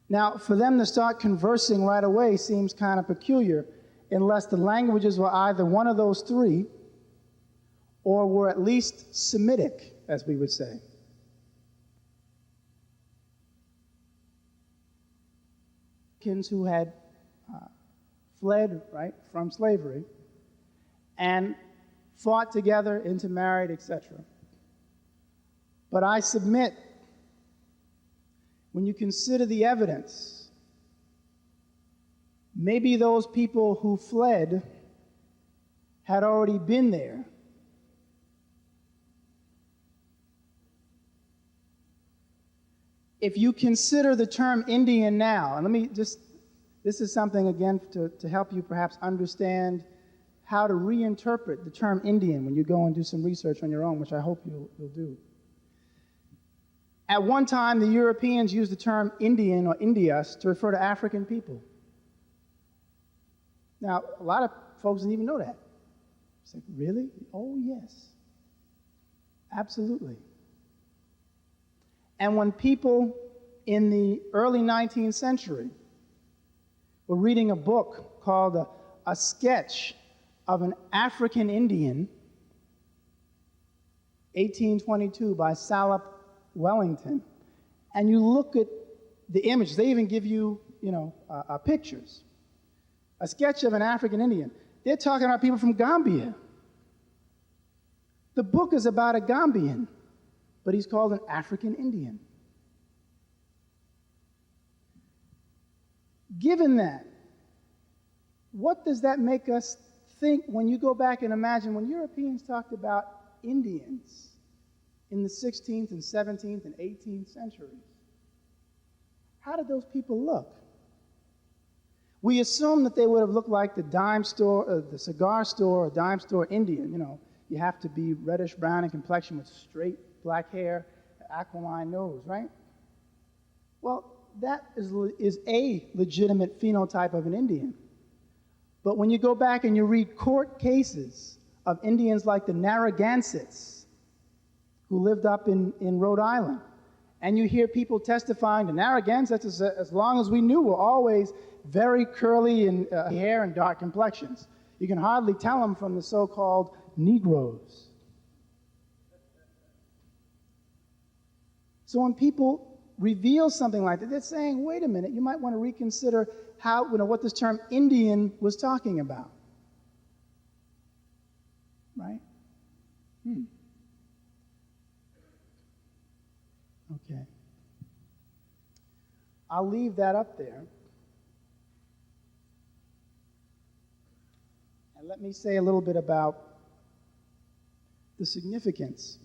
Now, for them to start conversing right away seems kind of peculiar, unless the languages were either one of those three or were at least Semitic, as we would say. Who had fled, right, from slavery and fought together, intermarried, etc. But I submit, when you consider the evidence, maybe those people who fled had already been there. If you consider the term Indian now, and this is something again to help you perhaps understand how to reinterpret the term Indian when you go and do some research on your own, which I hope you'll do. At one time, the Europeans used the term Indian or Indias to refer to African people. Now, a lot of folks didn't even know that. It's like, really? Oh, yes. Absolutely. And when people in the early 19th century were reading a book called A Sketch of an African Indian, 1822, by Salop Wellington, and you look at the images, they even give you, pictures. A sketch of an African Indian. They're talking about people from Gambia. The book is about a Gambian, but he's called an African Indian. Given that, what does that make us think when you go back and imagine when Europeans talked about Indians in the 16th and 17th and 18th centuries? How did those people look? We assume that they would have looked like the dime store, the cigar store or dime store Indian. You have to be reddish brown in complexion with straight black hair, aquiline nose, right? Well, that is a legitimate phenotype of an Indian. But when you go back and you read court cases of Indians like the Narragansetts, who lived up in Rhode Island, and you hear people testifying, the Narragansetts, as long as we knew, were always very curly in hair and dark complexions. You can hardly tell them from the so-called Negroes. So when people reveal something like that, they're saying, wait a minute, you might want to reconsider what this term Indian was talking about. Right? Okay. I'll leave that up there. And let me say a little bit about the significance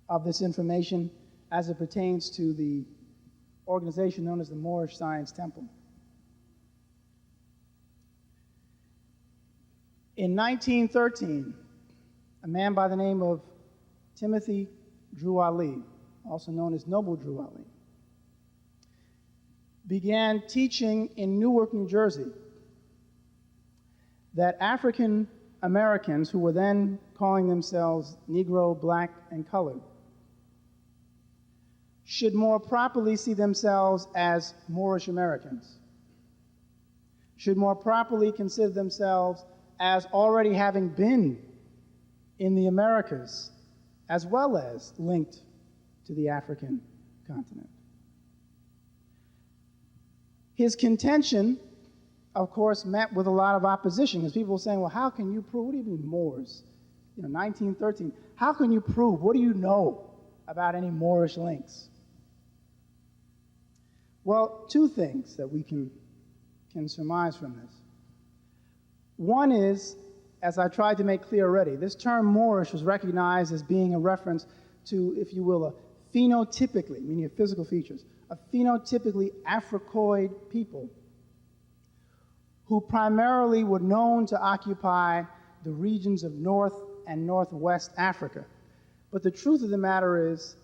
of this information as it pertains to the organization known as the Moorish Science Temple. In 1913, a man by the name of Timothy Drew Ali, also known as Noble Drew Ali, began teaching in Newark, New Jersey, that African Americans, who were then calling themselves Negro, Black, and Colored, should more properly see themselves as Moorish Americans, should more properly consider themselves as already having been in the Americas, as well as linked to the African continent. His contention, of course, met with a lot of opposition, because people were saying, well, how can you prove, what do you mean Moors? 1913, how can you prove, what do you know about any Moorish links? Well, two things that we can surmise from this. One is, as I tried to make clear already, this term Moorish was recognized as being a reference to, if you will, a phenotypically, meaning your physical features, a phenotypically Africoid people who primarily were known to occupy the regions of North and Northwest Africa. But the truth of the matter is,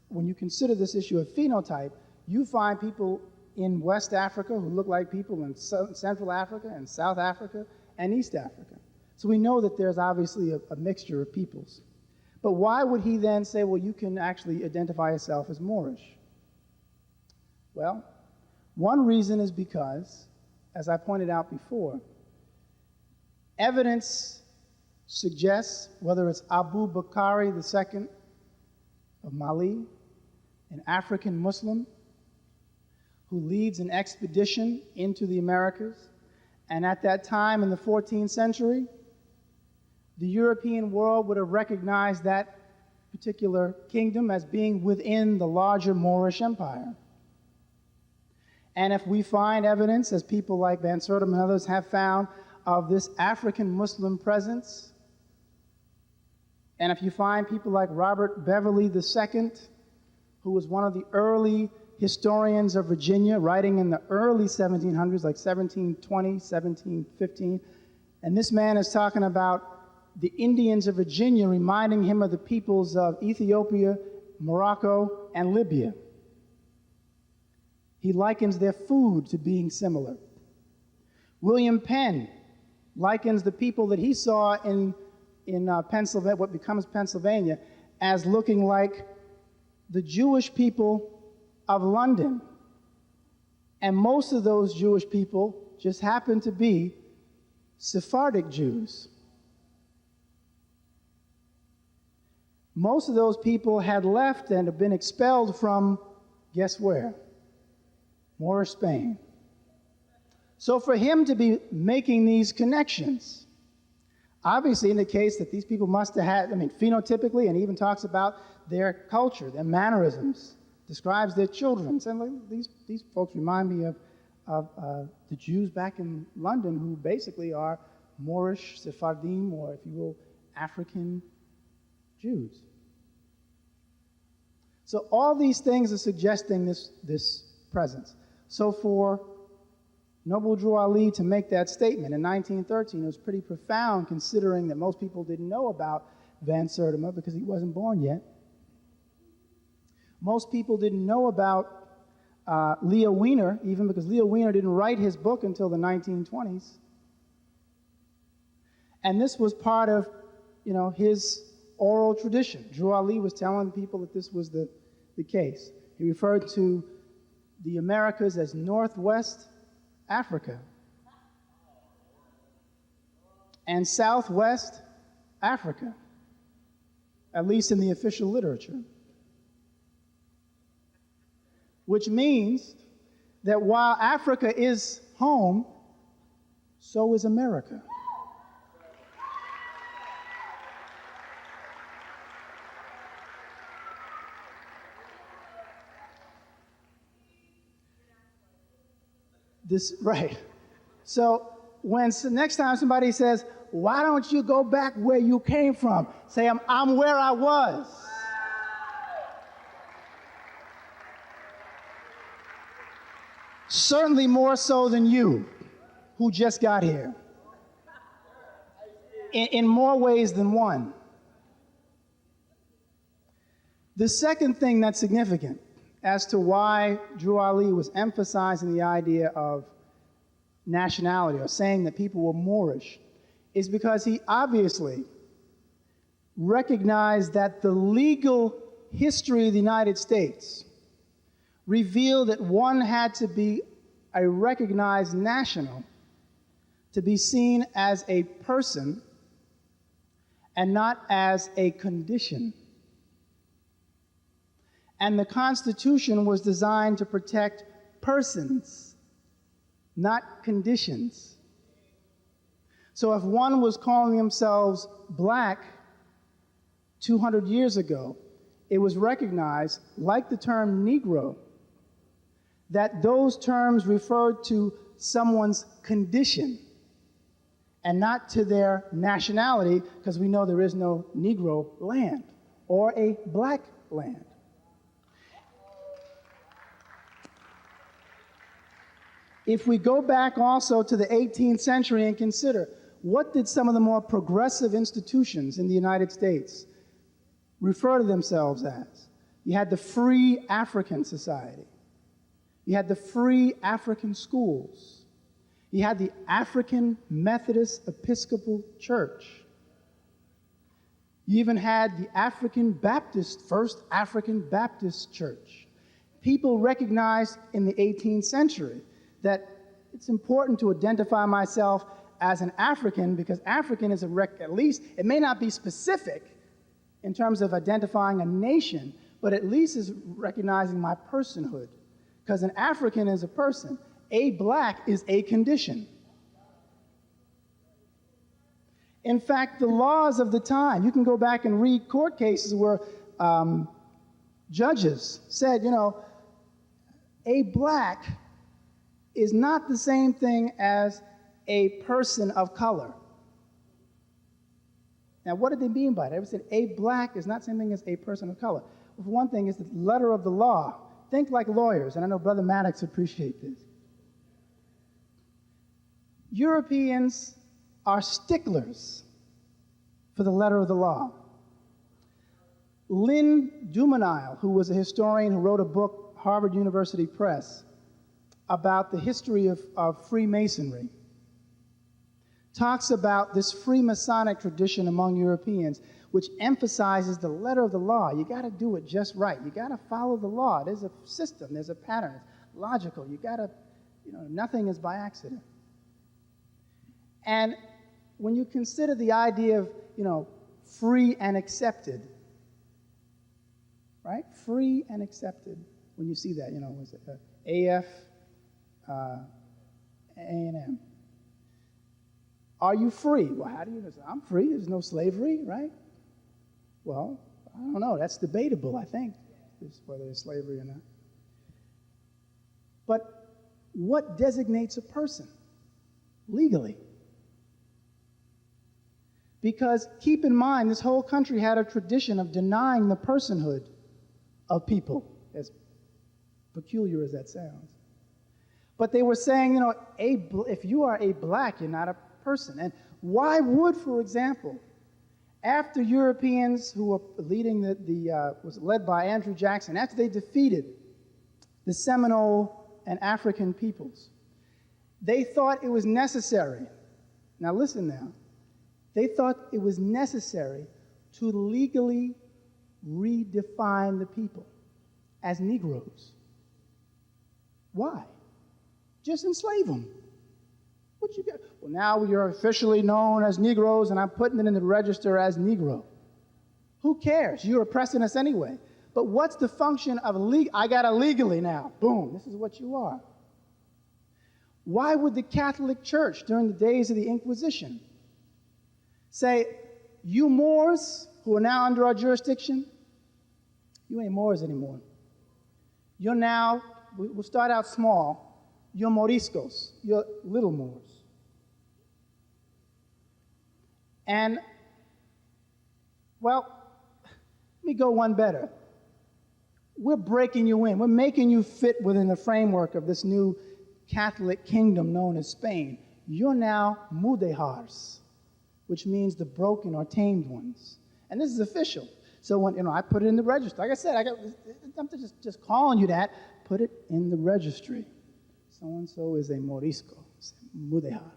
when you consider this issue of phenotype, you find people in West Africa who look like people in Central Africa and South Africa and East Africa. So we know that there's obviously a mixture of peoples. But why would he then say, well, you can actually identify yourself as Moorish? Well, one reason is because, as I pointed out before, evidence suggests, whether it's Abu Bakari II of Mali, an African Muslim who leads an expedition into the Americas, and at that time in the 14th century, the European world would have recognized that particular kingdom as being within the larger Moorish Empire. And if we find evidence, as people like Van Sertim and others have found, of this African Muslim presence, and if you find people like Robert Beverly II, who was one of the early historians of Virginia, writing in the early 1700s, like 1720, 1715, and this man is talking about the Indians of Virginia, reminding him of the peoples of Ethiopia, Morocco, and Libya. He likens their food to being similar. William Penn likens the people that he saw in Pennsylvania, what becomes Pennsylvania, as looking like the Jewish people of London. And most of those Jewish people just happen to be Sephardic Jews. Most of those people had left and have been expelled from, guess where? Moorish Spain. So for him to be making these connections obviously indicates that these people must have had, phenotypically, and even talks about their culture, their mannerisms, describes their children. And these folks remind me of the Jews back in London, who basically are Moorish, Sephardim, or if you will, African Jews. So all these things are suggesting this presence. So for Noble Drew Ali to make that statement in 1913, it was pretty profound, considering that most people didn't know about Van Sertima because he wasn't born yet. Most people didn't know about Leo Wiener, even because Leo Wiener didn't write his book until the 1920s. And this was part of, his oral tradition. Drew Ali was telling people that this was the case. He referred to the Americas as Northwest Africa and Southwest Africa, at least in the official literature. Which means that while Africa is home, so is America. Right. So next time somebody says, why don't you go back where you came from? Say, I'm where I was. Certainly more so than you, who just got here. In more ways than one. The second thing that's significant as to why Drew Ali was emphasizing the idea of nationality, or saying that people were Moorish, is because he obviously recognized that the legal history of the United States revealed that one had to be a recognized national to be seen as a person and not as a condition. And the Constitution was designed to protect persons, not conditions. So if one was calling themselves black 200 years ago, it was recognized, like the term Negro, that those terms referred to someone's condition and not to their nationality, because we know there is no Negro land or a black land. If we go back also to the 18th century and consider, what did some of the more progressive institutions in the United States refer to themselves as? You had the Free African Society. You had the Free African Schools. You had the African Methodist Episcopal Church. You even had the First African Baptist Church. People recognized in the 18th century that it's important to identify myself as an African, because African is at least, it may not be specific in terms of identifying a nation, but at least is recognizing my personhood. Because an African is a person. A black is a condition. In fact, the laws of the time, you can go back and read court cases where judges said, a black is not the same thing as a person of color. Now, what did they mean by that? They said a black is not the same thing as a person of color. Well, for one thing, it's the letter of the law. Think like lawyers, and I know Brother Maddox appreciates this. Europeans are sticklers for the letter of the law. Lynn Dumenil, who was a historian who wrote a book, Harvard University Press, about the history of Freemasonry, talks about this Freemasonic tradition among Europeans, which emphasizes the letter of the law. You got to do it just right. You got to follow the law. There's a system. There's a pattern. It's logical. You got to, nothing is by accident. And when you consider the idea of, free and accepted, right? Free and accepted. When you see that, was it AF, A&M. Are you free? Well, how do you know? I'm free. There's no slavery, right? Well, I don't know. That's debatable, I think, whether there's slavery or not. But what designates a person legally? Because keep in mind, this whole country had a tradition of denying the personhood of people, as peculiar as that sounds. But they were saying, if you are a black, you're not a person. And why would, for example, after Europeans who were leading was led by Andrew Jackson, after they defeated the Seminole and African peoples, they thought it was necessary. Now listen now. They thought it was necessary to legally redefine the people as Negroes. Why? Just enslave them. What you got? Well, now you're officially known as Negroes, and I'm putting it in the register as Negro. Who cares? You're oppressing us anyway. But what's the function of I got it legally now. Boom, this is what you are. Why would the Catholic Church during the days of the Inquisition say, you Moors who are now under our jurisdiction, you ain't Moors anymore. You're now, we'll start out small, you're Moriscos, you're little Moors. And, well, let me go one better. We're breaking you in. We're making you fit within the framework of this new Catholic kingdom known as Spain. You're now mudejars, which means the broken or tamed ones. And this is official. So when I put it in the registry, like I said, I'm just calling you that. Put it in the registry. So-and-so is a morisco, mudejar.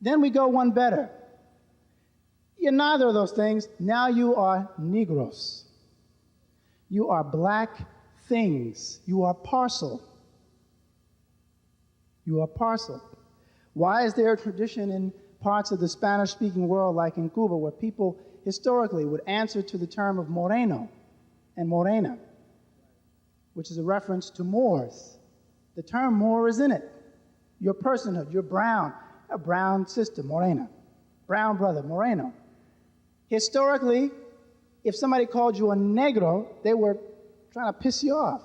Then we go one better. You're neither of those things. Now you are negros. You are black things. You are parcel. You are parcel. Why is there a tradition in parts of the Spanish-speaking world, like in Cuba, where people historically would answer to the term of moreno and morena, which is a reference to Moors? The term Moor is in it. Your personhood, you're brown, a brown sister, morena, brown brother, moreno. Historically, if somebody called you a negro, they were trying to piss you off,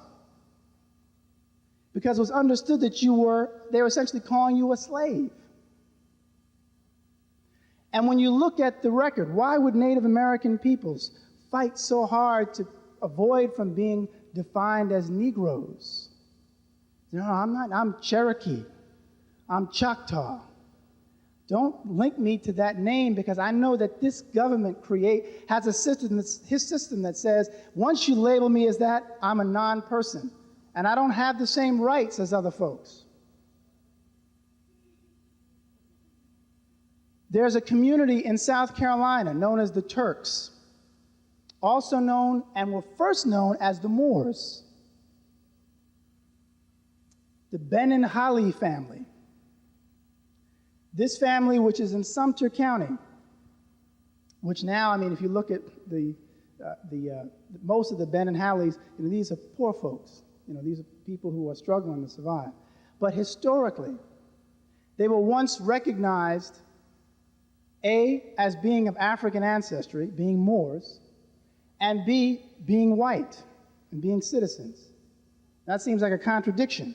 because it was understood that they were essentially calling you a slave. And when you look at the record, why would Native American peoples fight so hard to avoid from being defined as Negroes? No, I'm not. I'm Cherokee. I'm Choctaw. Don't link me to that name, because I know that this government has a system, his system that says, once you label me as that, I'm a non-person, and I don't have the same rights as other folks. There's a community in South Carolina known as the Turks, also known and were first known as the Moors. The Benin-Hali family. This family, which is in Sumter County, which now, if you look at most of the Benin-Halis, these are poor folks. These are people who are struggling to survive. But historically, they were once recognized, A, as being of African ancestry, being Moors, and B, being white and being citizens. That seems like a contradiction.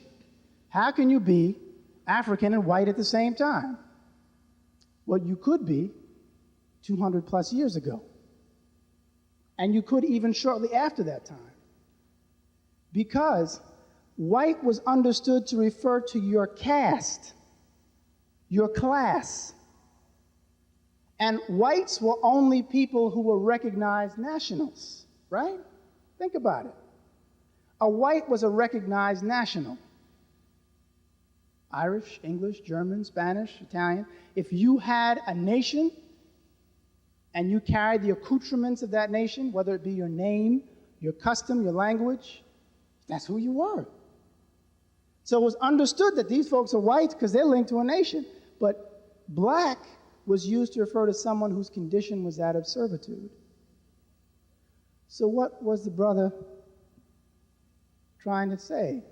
How can you be African and white at the same time? Well, you could be 200 plus years ago. And you could even shortly after that time. Because white was understood to refer to your caste, your class. And whites were only people who were recognized nationals, right? Think about it. A white was a recognized national. Irish, English, German, Spanish, Italian. If you had a nation and you carried the accoutrements of that nation, whether it be your name, your custom, your language, that's who you were. So it was understood that these folks are white because they're linked to a nation. But black was used to refer to someone whose condition was that of servitude. So what was the brother trying to say?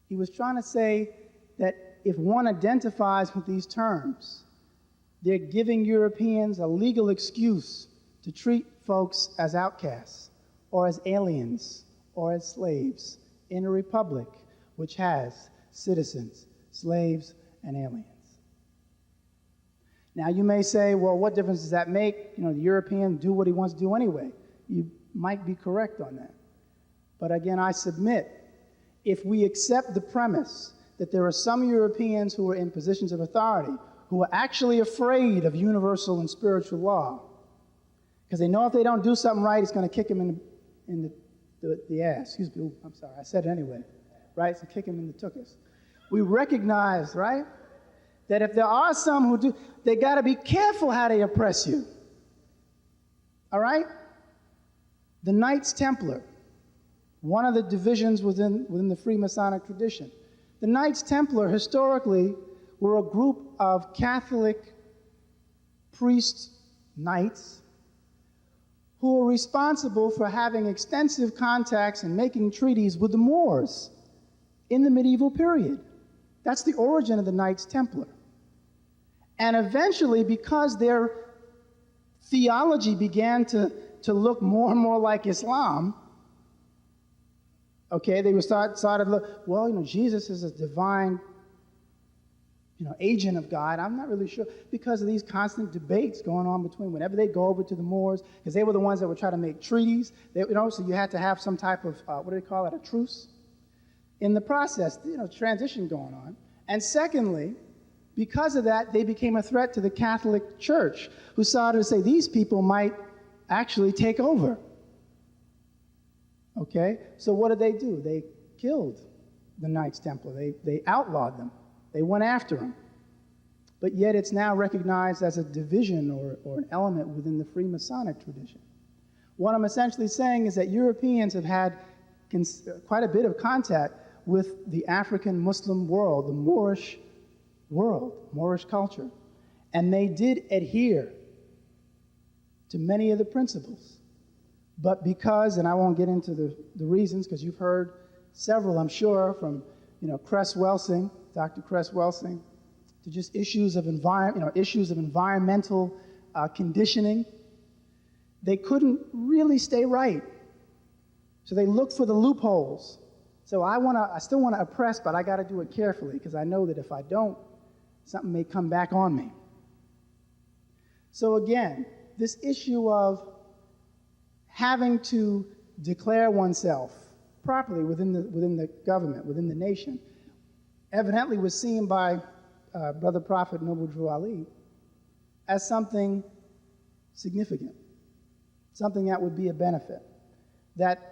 He was trying to say that if one identifies with these terms, they're giving Europeans a legal excuse to treat folks as outcasts, or as aliens, or as slaves in a republic which has citizens, slaves, and aliens. Now you may say, well, what difference does that make? The European do what he wants to do anyway. You might be correct on that. But again, I submit, if we accept the premise that there are some Europeans who are in positions of authority who are actually afraid of universal and spiritual law, because they know if they don't do something right, it's going to kick them in the ass. Excuse me. I'm sorry. I said it anyway. Right? So kick them in the tuchus. We recognize, right, that if there are some who do, they got to be careful how they oppress you. All right? The Knights Templar, one of the divisions within the Freemasonic tradition. The Knights Templar historically were a group of Catholic priest knights who were responsible for having extensive contacts and making treaties with the Moors in the medieval period. That's the origin of the Knights Templar. And eventually, because their theology began to look more and more like Islam, okay, they would started look, well, Jesus is a divine, agent of God. I'm not really sure, because of these constant debates going on between whenever they go over to the Moors, because they were the ones that would try to make treaties. So you had to have some type of, what do they call it, a truce? In the process, transition going on. And secondly, because of that, they became a threat to the Catholic Church, who started to say these people might actually take over. Okay? So what did they do? They killed the Knights Templar. They outlawed them. They went after them. But yet it's now recognized as a division or an element within the Freemasonic tradition. What I'm essentially saying is that Europeans have had quite a bit of contact with the African Muslim world, the Moorish world, Moorish culture. And they did adhere to many of the principles. But because, and I won't get into the reasons, because you've heard several, I'm sure, from Cress Welsing, Dr. Cress Welsing, to just issues of environmental conditioning, they couldn't really stay right. So they looked for the loopholes. So I still want to oppress, but I got to do it carefully, because I know that if I don't, something may come back on me. So again, this issue of having to declare oneself properly within the government, within the nation, evidently was seen by Brother Prophet Noble Drew Ali as something significant, something that would be a benefit, that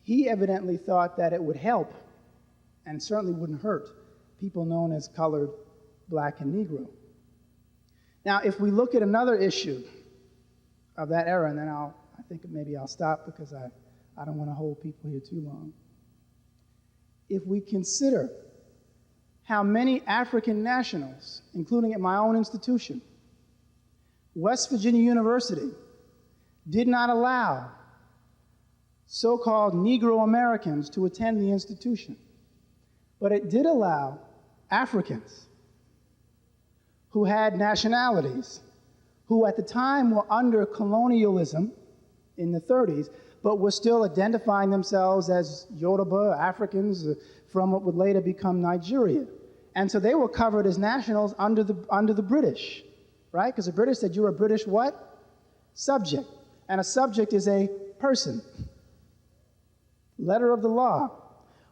he evidently thought that it would help, and certainly wouldn't hurt, people known as colored, black, and Negro. Now, if we look at another issue of that era, and then I think maybe I'll stop, because I don't want to hold people here too long. If we consider how many African nationals, including at my own institution, West Virginia University, did not allow so-called Negro Americans to attend the institution, but it did allow Africans who had nationalities, who at the time were under colonialism in the 30s, but were still identifying themselves as Yoruba Africans from what would later become Nigeria. And so they were covered as nationals under the British, right? Because the British said you're a British what? Subject. And a subject is a person. Letter of the law.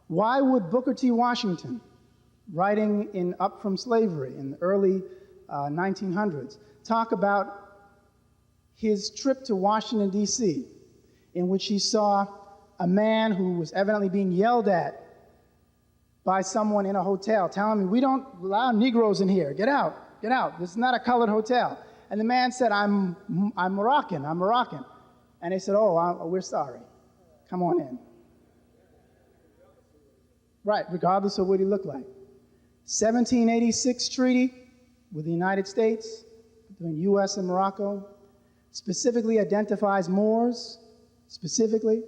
Why would Booker T. Washington, writing in Up From Slavery in the early 1900s, talk about his trip to Washington, D.C., in which he saw a man who was evidently being yelled at by someone in a hotel, telling me, "We don't allow Negroes in here. Get out, get out. This is not a colored hotel." And the man said, I'm Moroccan, I'm Moroccan. And they said, "Oh, we're sorry. Come on in." Right, regardless of what he looked like. 1786 treaty with the United States, between U.S. and Morocco, specifically identifies Moors, specifically,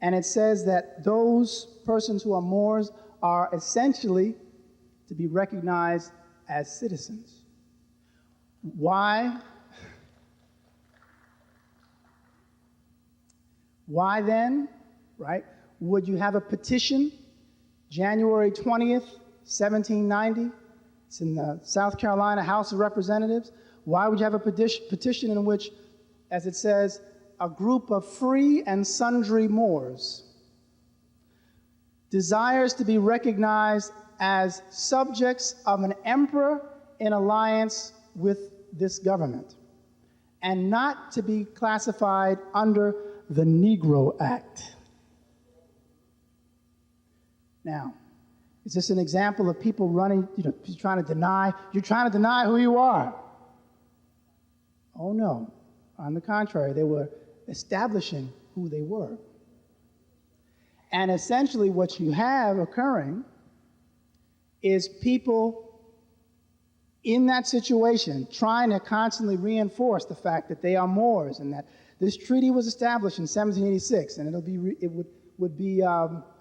and it says that those persons who are Moors are essentially to be recognized as citizens. Why? Why then, right, would you have a petition, January 20th, 1790, it's in the South Carolina House of Representatives. Why would you have a petition in which, as it says, a group of free and sundry Moors desires to be recognized as subjects of an emperor in alliance with this government, and not to be classified under the Negro Act? Now, is this an example of people running, trying to deny who you are? Oh no, on the contrary, they were establishing who they were. And essentially what you have occurring is people in that situation trying to constantly reinforce the fact that they are Moors, and that this treaty was established in 1786, and it would be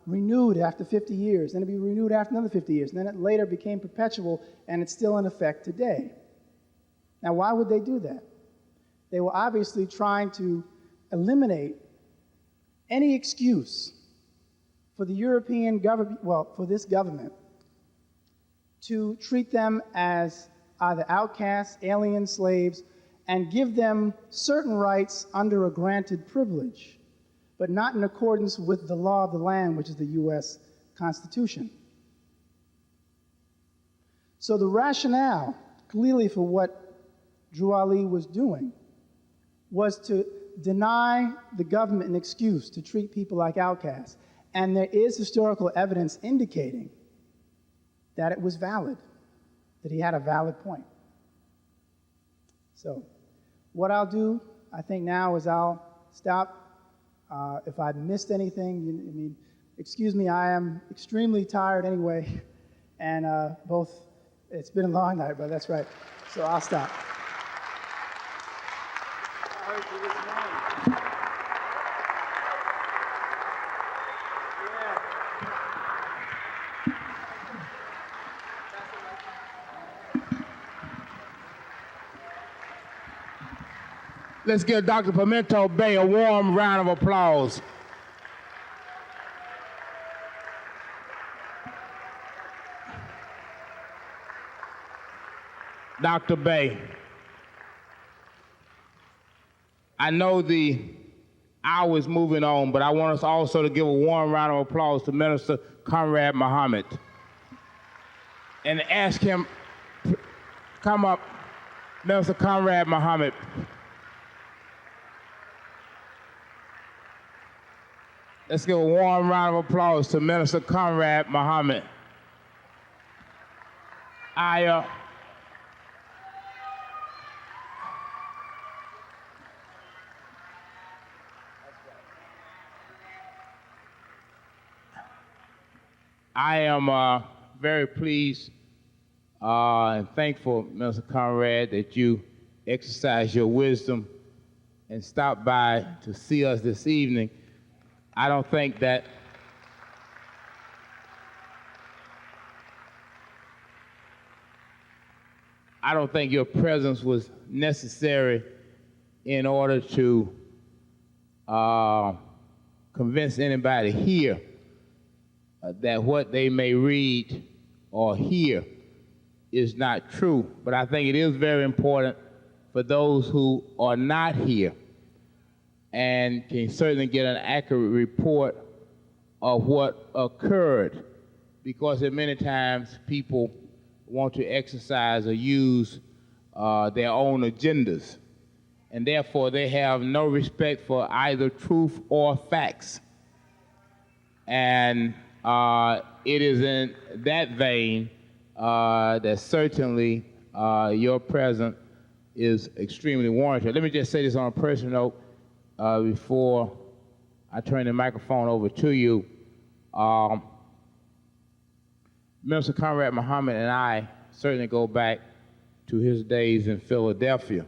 renewed after 50 years, then it'd be renewed after another 50 years, and then it later became perpetual, and it's still in effect today. Now, why would they do that? They were obviously trying to eliminate any excuse for the European government, for this government, to treat them as either outcasts, alien slaves, and give them certain rights under a granted privilege, but not in accordance with the law of the land, which is the U.S. Constitution. So the rationale, clearly, for what Drew Ali was doing was to deny the government an excuse to treat people like outcasts. And there is historical evidence indicating that it was valid, that he had a valid point. So what I'll do, I think now, is I'll stop. If I've missed anything, excuse me, I am extremely tired anyway, and it's been a long night, but that's right. So I'll stop. Let's give Dr. Pimienta Bey a warm round of applause. Dr. Bey, I know the hour is moving on, but I want us also to give a warm round of applause to Minister Conrad Muhammad and ask him, come up, Minister Conrad Muhammad. Let's give a warm round of applause to Minister Conrad Muhammad. I am very pleased and thankful, Minister Conrad, that you exercised your wisdom and stopped by to see us this evening. I don't think your presence was necessary in order to convince anybody here that what they may read or hear is not true. But I think it is very important for those who are not here and can certainly get an accurate report of what occurred, because many times people want to exercise or use their own agendas, and therefore they have no respect for either truth or facts. And it is in that vein that certainly your presence is extremely warranted. Let me just say this on a personal note before I turn the microphone over to you. Minister Conrad Muhammad and I certainly go back to his days in Philadelphia.